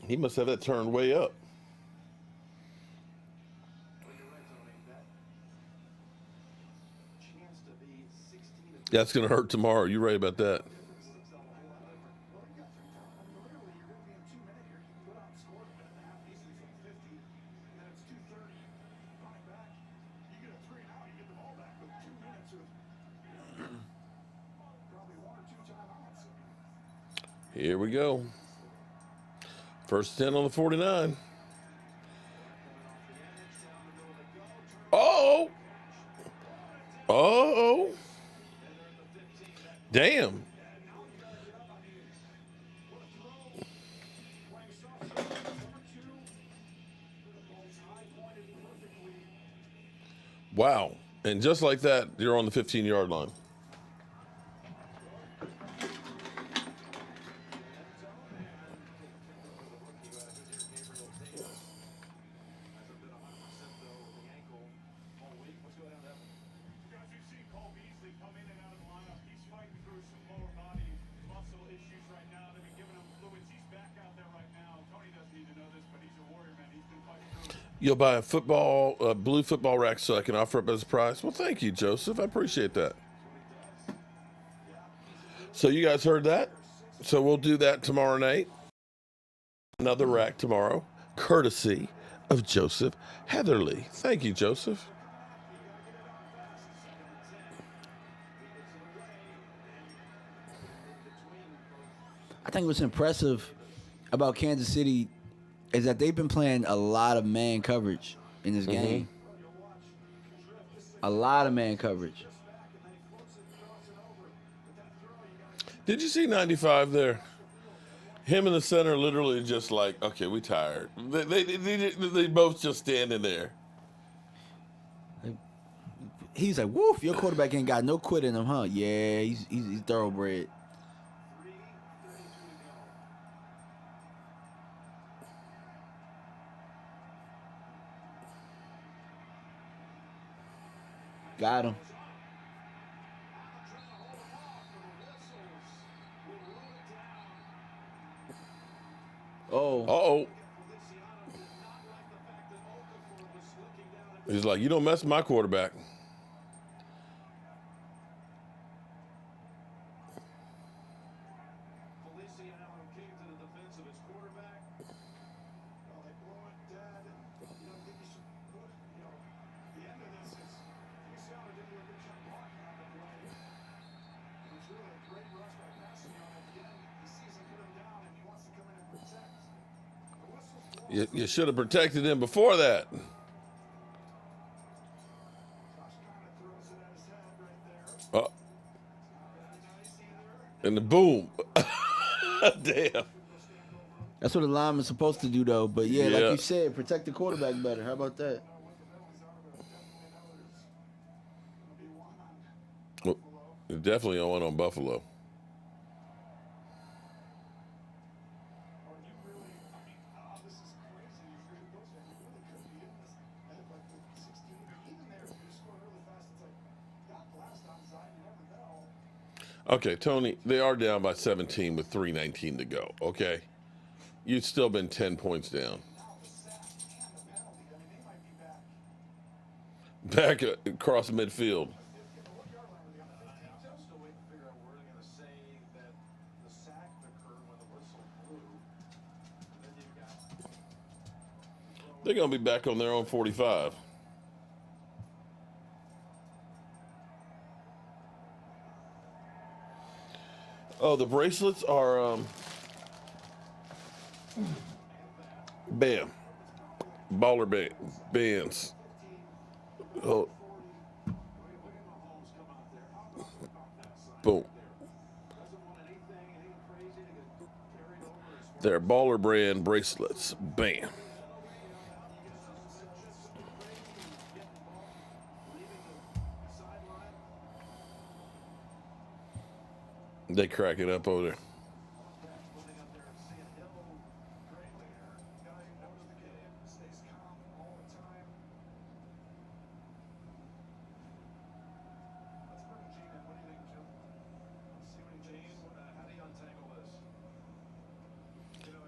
He must have that turned way up. That's going to hurt tomorrow. You're right about that. Here we go. First 10 on the 49. Oh! Oh! Damn. Wow. And just like that, you're on the 15-yard line. You'll buy a football, blue football rack so I can offer up as a prize. Well, thank you, Joseph. I appreciate that. So you guys heard that? So we'll do that tomorrow night. Another rack tomorrow, courtesy of Joseph Heatherly. Thank you, Joseph. I think what's impressive about Kansas City is that they've been playing a lot of man coverage in this game. A lot of man coverage. Did you see 95 there? Him in the center literally just like, okay, we tired. They both just standing there. He's like, woof, your quarterback ain't got no quit in him, huh? Yeah, he's thoroughbred. Got him. Oh. Uh-oh. He's like, you don't mess with my quarterback. You should have protected him before that. And the boom. Damn. That's what a lineman's supposed to do, though. But, yeah, like you said, protect the quarterback better. How about that? Well, you definitely don't want on Buffalo. Okay, Tony, they are down by 17 with 3:19 to go, okay? You've still been 10 points down. Back across midfield. They're going to be back on their own 45. Oh, the bracelets are, bam. Baller bands. Oh. Boom. They're baller brand bracelets. Bam. They crack it up over there.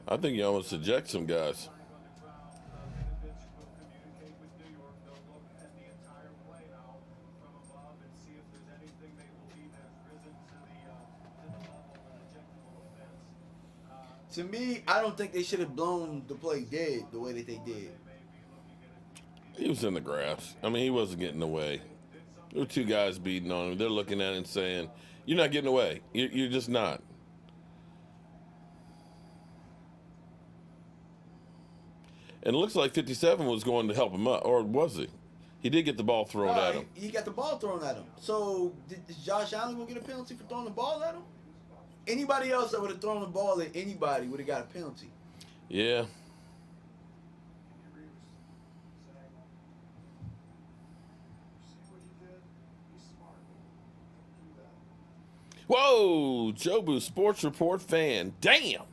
I think you almost eject some guys. To me, I don't think they should have blown the play dead the way that they did. He was in the grass. I mean, he wasn't getting away. There were two guys beating on him. They're looking at him and saying, you're not getting away. You're just not. And it looks like 57 was going to help him up, or was he? He did get the ball thrown at him. He got the ball thrown at him. So, is Josh Allen going to get a penalty for throwing the ball at him? Anybody else that would have thrown the ball at anybody would have got a penalty. Yeah. Whoa, Jobu Sports Report fan. Damn.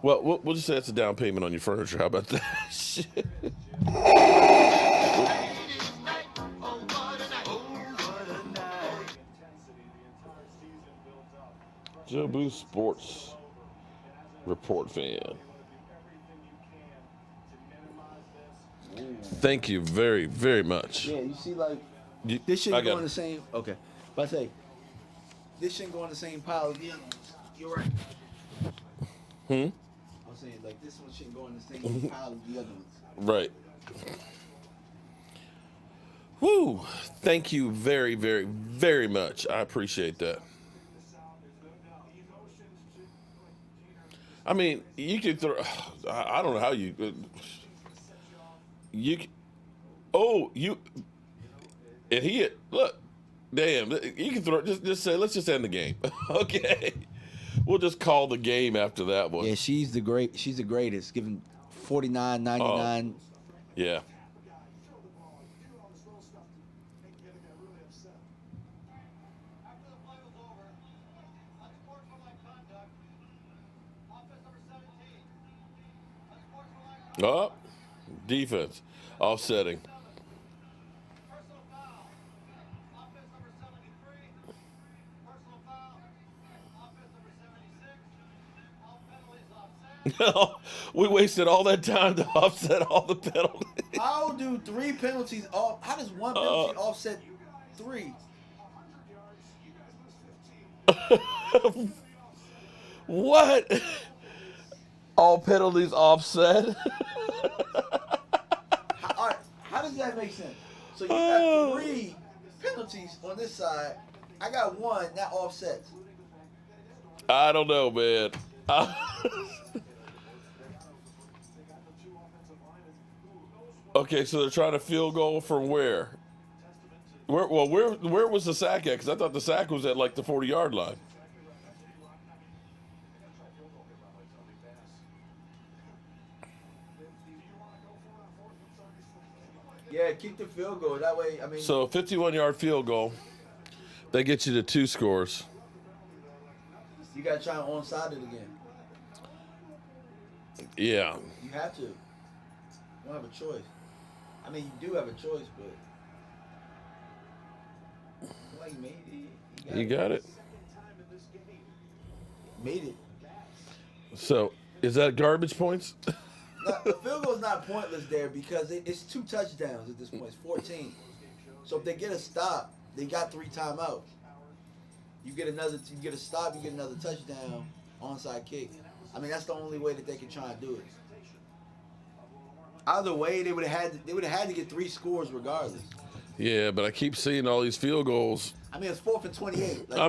Well, we'll just say that's a down payment on your furniture. How about that? Shit. Jobu Sports Report fan. Thank you very, very much. Yeah, you see, like, this shouldn't go in the same. Okay. But I say, this shouldn't go in the same pile as the other ones. You're right. I'm saying, like, this one shouldn't go in the same pile as the other ones. Right. Woo. Thank you very, very, very much. I appreciate that. I mean, you can throw. I don't know how you. You. Oh, you. And he hit. Look, damn. You can throw. Just say. Let's just end the game. Okay. We'll just call the game after that one. Yeah, she's the greatest. Giving 49.99. Yeah. Oh, defense offsetting. We wasted all that time to offset all the penalties. How do 3 penalties off? How does 1 penalty offset 3? What? All penalties offset? How does that make sense? So you got 3 penalties on this side. I got 1 that offsets. I don't know, man. Okay, so they're trying to field goal from where? Where was the sack at? Because I thought the sack was at like the 40-yard line. Yeah, kick the field goal. That way, I mean. So 51-yard field goal. That gets you to 2 scores. You got to try and onside it again. Yeah. You have to. You don't have a choice. I mean, you do have a choice, but. Well, you made it. You got it. Made it. So, is that garbage points? No, the field goal is not pointless there because it's 2 touchdowns at this point. It's 14. So if they get a stop, they got 3 timeouts. You get a stop, you get another touchdown, onside kick. I mean, that's the only way that they can try and do it. Either way, they would have had to get 3 scores regardless. Yeah, but I keep seeing all these field goals. I mean, it's 4th and 28. Like, I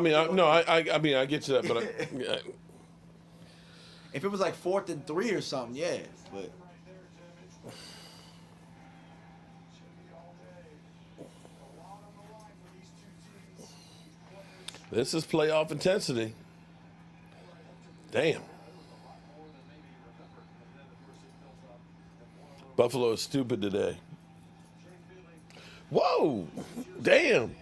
mean, I get you that, but if it was like 4th and 3 or something, yeah. But this is playoff intensity. Damn. Buffalo is stupid today. Whoa! Damn.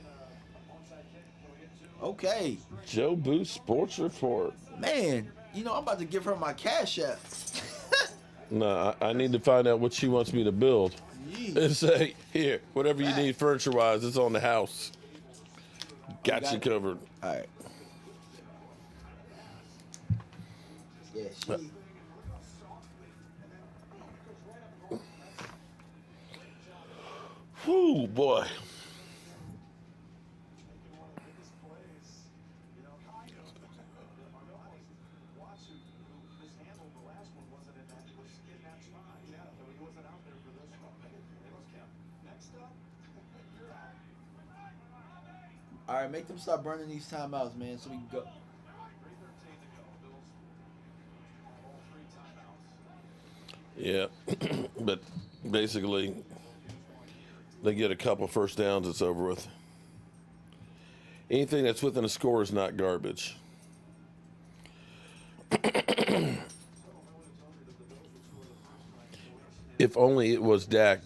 Okay. Joe Booth Sports Report. Man, I'm about to give her my cash app. No, I need to find out what she wants me to build. Jeez. And say, here, whatever you need furniture-wise, it's on the house. Got you covered. All right. Yeah, she. Whew, boy. All right, make them start burning these timeouts, man, so we can go. Yeah, but basically, they get a couple first downs, it's over with. Anything that's within a score is not garbage. If only it was Dak,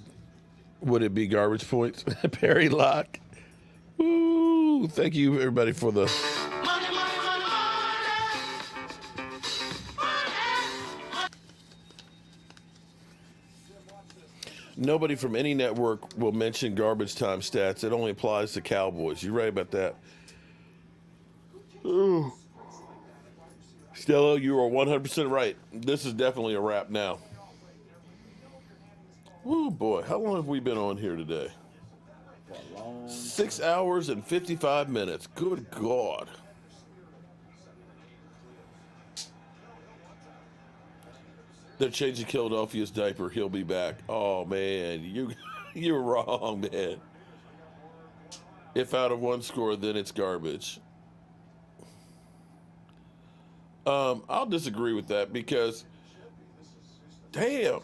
would it be garbage points? Perry Lock. Ooh, thank you, everybody, for the... Nobody from any network will mention garbage time stats. It only applies to Cowboys. You right about that? Ooh. Stello, you are 100% right. This is definitely a wrap now. Oh boy, how long have we been on here today? 6 hours and 55 minutes. Good God. They're changing Philadelphia's diaper. He'll be back. Oh man, you're wrong, man. If out of one score, then it's garbage. I'll disagree with that because, damn,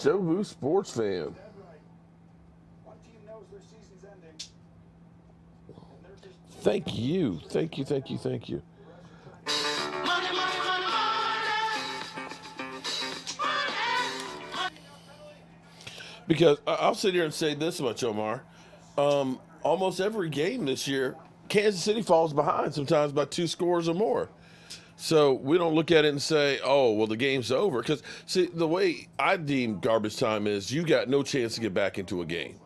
Joe Vu sports fan. Thank you. Because I'll sit here and say this much, Omar. Almost every game this year, Kansas City falls behind sometimes by 2 scores or more. So we don't look at it and say, oh, well, the game's over. Because, see, the way I deem garbage time is you got no chance to get back into a game.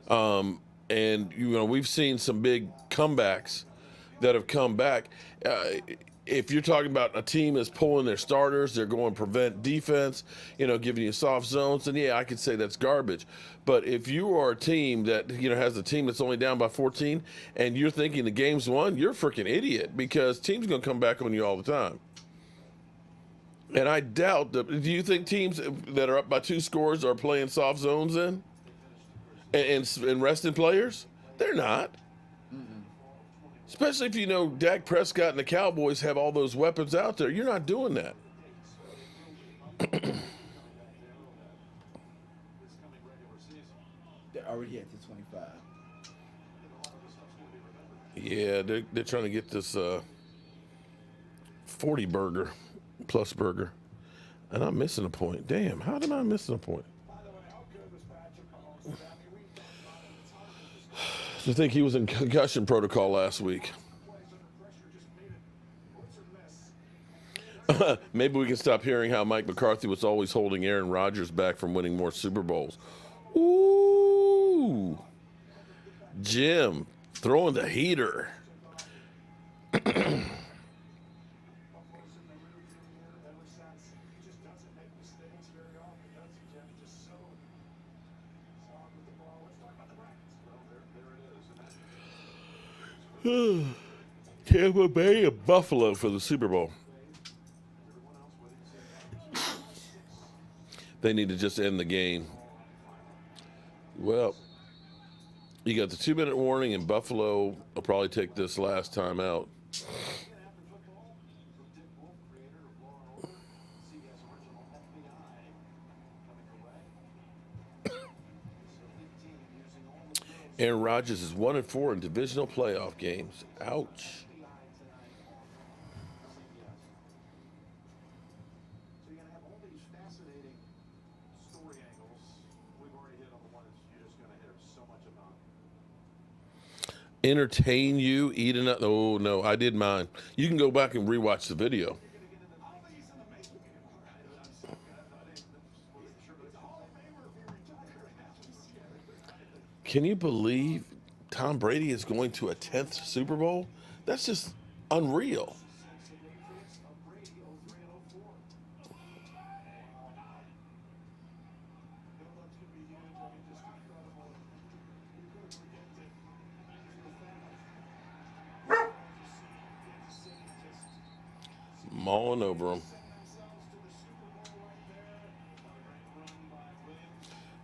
And, we've seen some big comebacks that have come back. If you're talking about a team that's pulling their starters, they're going to prevent defense, giving you soft zones, then yeah, I could say that's garbage. But if you are a team that, has a team that's only down by 14 and you're thinking the game's won, you're a freaking idiot because teams are going to come back on you all the time. And I doubt that. Do you think teams that are up by 2 scores are playing soft zones in and resting players? They're not. Especially if Dak Prescott and the Cowboys have all those weapons out there. You're not doing that. They're already at the 25. Yeah, they're trying to get this 40 burger plus burger. And I'm missing a point. Damn, how am I missing a point? I think he was in concussion protocol last week. Maybe we can stop hearing how Mike McCarthy was always holding Aaron Rodgers back from winning more Super Bowls. Ooh. Jim, throwing the heater. Tampa Bay and Buffalo for the Super Bowl. They need to just end the game. Well, you got the 2-minute warning, and Buffalo will probably take this last time out. Aaron Rodgers is 1-4 in divisional playoff games. Ouch. Entertain you, eat enough. Oh, no, I did mine. You can go back and rewatch the video. Can you believe Tom Brady is going to a 10th Super Bowl? That's just unreal. Mauling over them.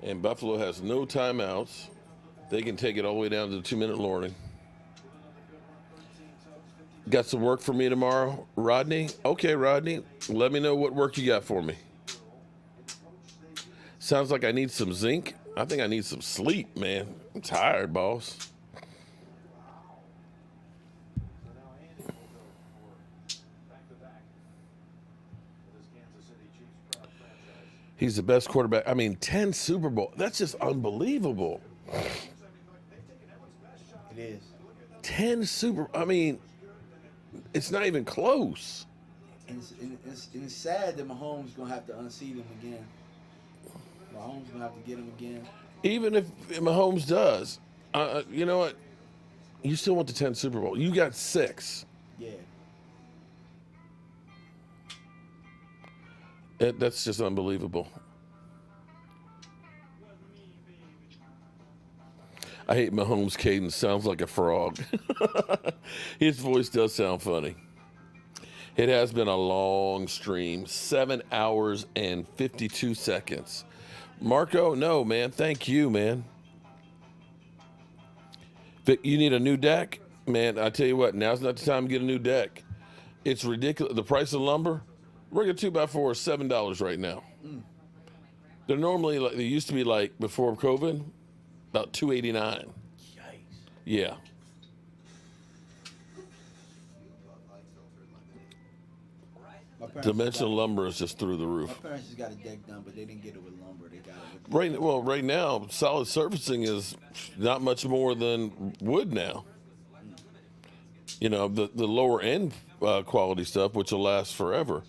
And Buffalo has no timeouts. They can take it all the way down to the 2-minute warning. Got some work for me tomorrow, Rodney? Okay, Rodney, let me know what work you got for me. Sounds like I need some zinc. I think I need some sleep, man. I'm tired, boss. He's the best quarterback. I mean, 10 Super Bowl. That's just unbelievable. It is. 10 Super. I mean, it's not even close. And it's sad that Mahomes gonna have to unseat him again. Mahomes gonna have to get him again. Even if Mahomes does, you know what? You still want the 10 Super Bowl. You got 6. Yeah. That's just unbelievable. I hate Mahomes' cadence. Sounds like a frog. His voice does sound funny. It has been a long stream. 7 hours and 52 seconds. Marco, no, man. Thank you, man. Vic, you need a new deck? Man, I tell you what, now's not the time to get a new deck. It's ridiculous. The price of lumber, regular 2x4 is $7 right now. They're normally like, they used to be like before COVID, about $2.89. Yikes. Yeah. Dimensional lumber is just through the roof. My parents just got a deck done, but they didn't get it with lumber. They got it with Right now, solid surfacing is not much more than wood now. You know, the lower end quality stuff, which will last forever.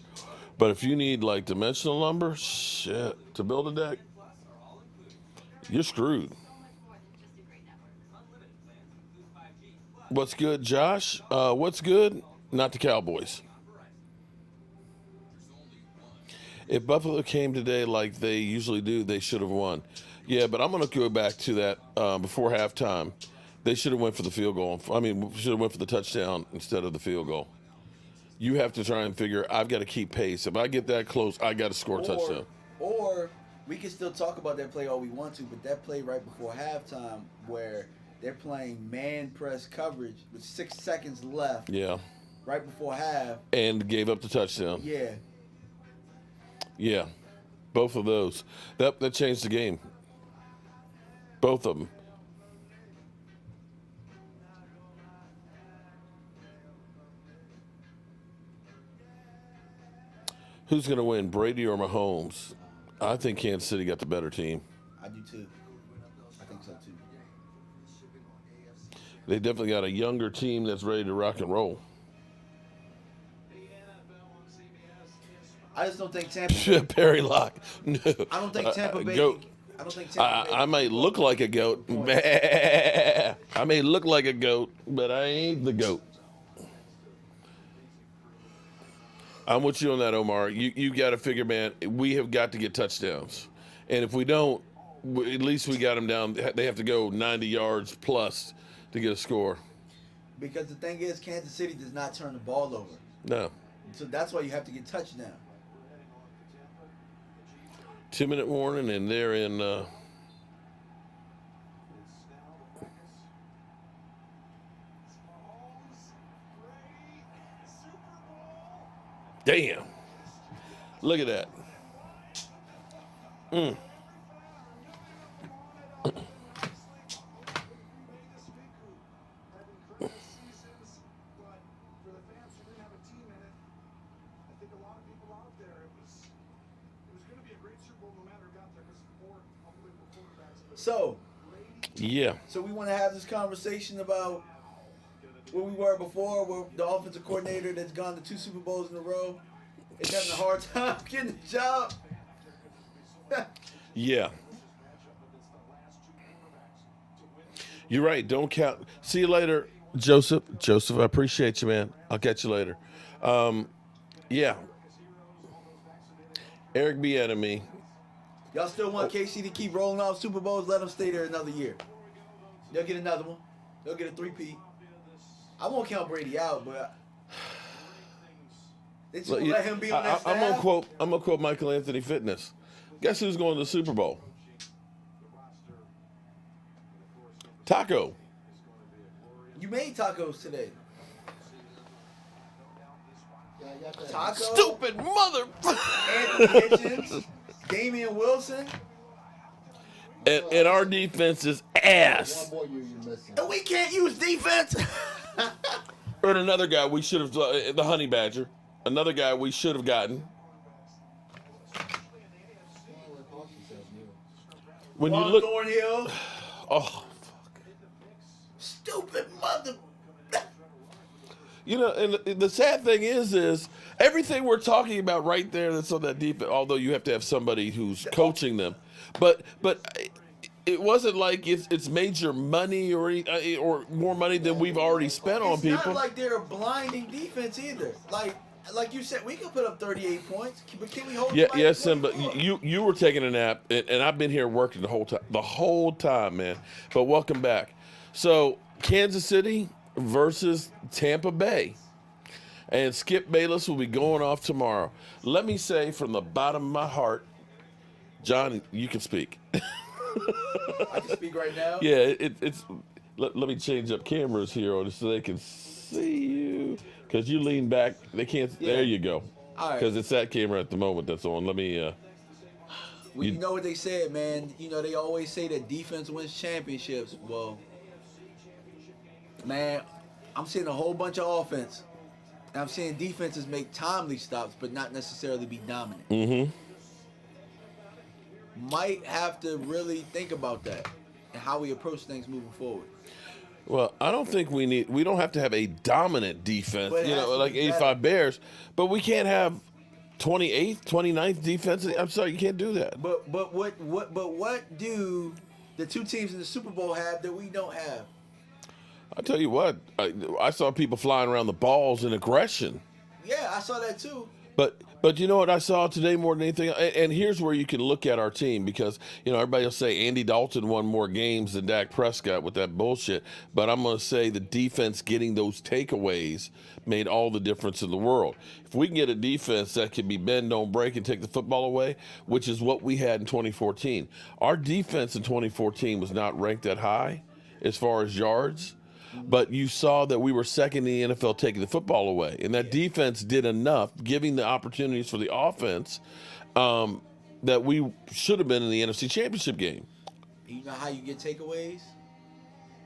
But if you need like dimensional lumber, shit, to build a deck, you're screwed. What's good, Josh? What's good? Not the Cowboys. If Buffalo came today like they usually do, they should have won. Yeah, but I'm going to go back to that before halftime. They should have went for the field goal. I mean, should have went for the touchdown instead of the field goal. You have to try and figure, I've got to keep pace. If I get that close, I got to score a touchdown. Or we can still talk about that play all we want to, but that play right before halftime where they're playing man press coverage with 6 seconds left. Yeah. Right before half. And gave up the touchdown. Yeah. Yeah. Both of those. That changed the game. Both of them. Who's going to win, Brady or Mahomes? I think Kansas City got the better team. I do too. I think so too. They definitely got a younger team that's ready to rock and roll. I just don't think Tampa Bay. Perry Lock. No. I don't think Tampa Bay. Goat. I don't think Tampa Bay. I may look like a goat. I may look like a goat, but I ain't the goat. I'm with you on that, Omar. You got to figure, man, we have got to get touchdowns. And if we don't, at least we got them down. They have to go 90 yards plus to get a score. Because the thing is, Kansas City does not turn the ball over. No. So that's why you have to get touchdown. 2-minute warning, and they're in. Damn. Look at that. So. Yeah. So we want to have this conversation about where we were before, where the offensive coordinator that's gone to 2 Super Bowls in a row is having a hard time getting the job. Yeah. You're right. Don't count. See you later, Joseph. Joseph, I appreciate you, man. I'll catch you later. Yeah. Eric Bieniemy. Y'all still want KC to keep rolling off Super Bowls? Let them stay there another year. They'll get another one. They'll get a 3-peat. I won't count Brady out, but they just let him be on that staff. I'm gonna quote Michael Anthony Fitness. Guess who's going to the Super Bowl? Taco. You made tacos today. Taco. Stupid mother. Anthony Hitchens, Damian Wilson. And our defense is ass. And we can't use defense. Or another guy we should have, the Honey Badger. Another guy we should have gotten. When you look, Thornhill. Oh, fuck. Stupid mother. You know, and the sad thing is everything we're talking about right there that's on that defense, although you have to have somebody who's coaching them. But it wasn't like it's major money or more money than we've already spent on people. It's not like they're a blinding defense either. Like you said, we can put up 38 points, but can we hold? Yes, Sim, but you were taking a nap, and I've been here working the whole time, man. But welcome back. So Kansas City versus Tampa Bay, and Skip Bayless will be going off tomorrow. Let me say from the bottom of my heart, John, you can speak. I can speak right now. Yeah, it's let me change up cameras here on so they can see you. Because you lean back, they can't. Yeah. There you go. All right. Because it's that camera at the moment that's on. Let me. Well, you know what they said, man. You know, they always say that defense wins championships. Well, man, I'm seeing a whole bunch of offense. And I'm seeing defenses make timely stops, but not necessarily be dominant. Mm-hmm. Might have to really think about that and how we approach things moving forward. Well, I don't think we don't have to have a dominant defense, But it you has know, to like be 85 better. Bears, but we can't have 28th, 29th defense. I'm sorry, you can't do that. But what do the two teams in the Super Bowl have that we don't have? I tell you what, I saw people flying around the balls in aggression. Yeah, I saw that too. But you know what I saw today more than anything, and here's where you can look at our team, because you know everybody will say Andy Dalton won more games than Dak Prescott with that bullshit, but I'm going to say the defense getting those takeaways made all the difference in the world. If we can get a defense that can be bend, don't break, and take the football away, which is what we had in 2014. Our defense in 2014 was not ranked that high as far as yards. But you saw that we were second in the NFL taking the football away. And that defense did enough, giving the opportunities for the offense, that we should have been in the NFC Championship game. You know how you get takeaways?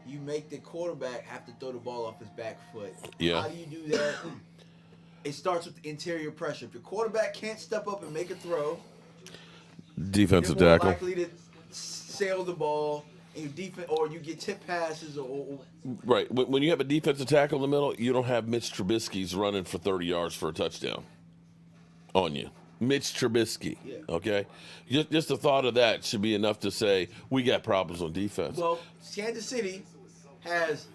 You make the quarterback have to throw the ball off his back foot. Yeah. How do you do that? It starts with interior pressure. If your quarterback can't step up and make a throw, Defensive you're more tackle. likely to sail the ball. And you or you get tip passes or Right. When you have a defensive tackle in the middle, you don't have Mitch Trubisky's running for 30 yards for a touchdown on you. Mitch Trubisky. Yeah. Okay? Just the thought of that should be enough to say we got problems on defense. Well, Kansas City has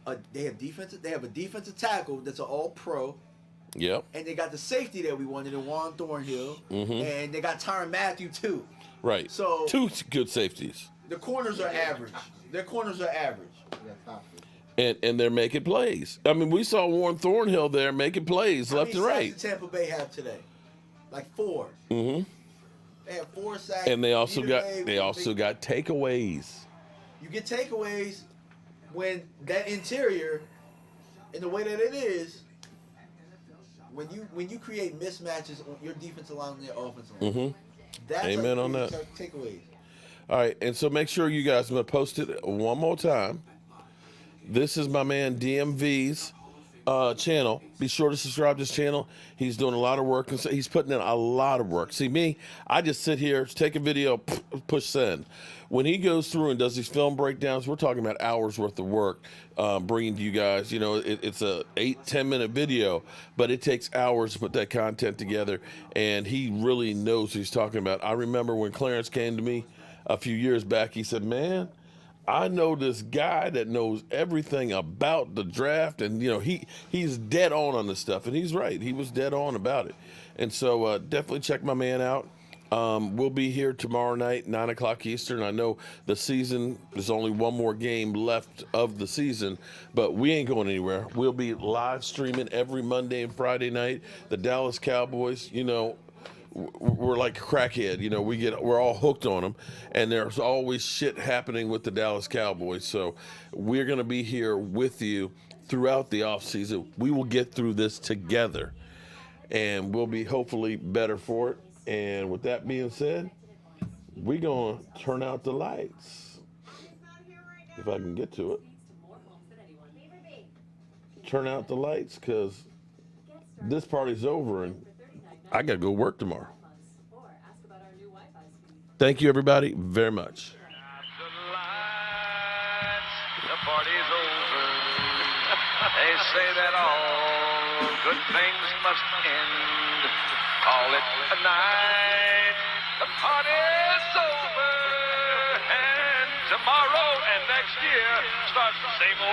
a defensive tackle that's an all-pro. Yep. And they got the safety that we wanted in Juan Thornhill. Mm-hmm. And they got Tyrann Mathieu too. Right. So two good safeties. The corners are average. Their corners are average. And they're making plays. I mean, we saw Warren Thornhill there making plays left and right. How many sacks did Tampa Bay have today? Like 4. Mm-hmm. They had 4 sacks. And they also got takeaways. You get takeaways when that interior, in the way that it is, when you create mismatches on your defensive line and their offensive line. Mm-hmm. That's Amen on that. Takeaways. All right, and so make sure you guys, I'm going to post it one more time. This is my man DMV's channel. Be sure to subscribe to his channel. He's doing a lot of work. And so he's putting in a lot of work. See, me, I just sit here, take a video, push send. When he goes through and does these film breakdowns, we're talking about hours worth of work, bringing to you guys. You know, it's a 8-10 minute video, but it takes hours to put that content together. And he really knows what he's talking about. I remember when Clarence came to me a few years back, he said, man, I know this guy that knows everything about the draft, and you know he's dead on this stuff, and he's right. He was dead on about it, and so definitely check my man out. We'll be here tomorrow night, 9 o'clock Eastern. I know the season, there's only one more game left of the season, but we ain't going anywhere. We'll be live streaming every Monday and Friday night. The Dallas Cowboys, you know, we're like a crackhead, you know, we're all hooked on them, and there's always shit happening with the Dallas Cowboys. So we're going to be here with you throughout the offseason. We will get through this together, and we'll be hopefully better for it. And with that being said, we're going to turn out the lights, if I can get to it. Turn out the lights, because this party's over, and I got to go work tomorrow. Thank you, everybody, very much. The party's over. They say that all good things must end. Call it a night. The party's over. And tomorrow and next year starts the same old.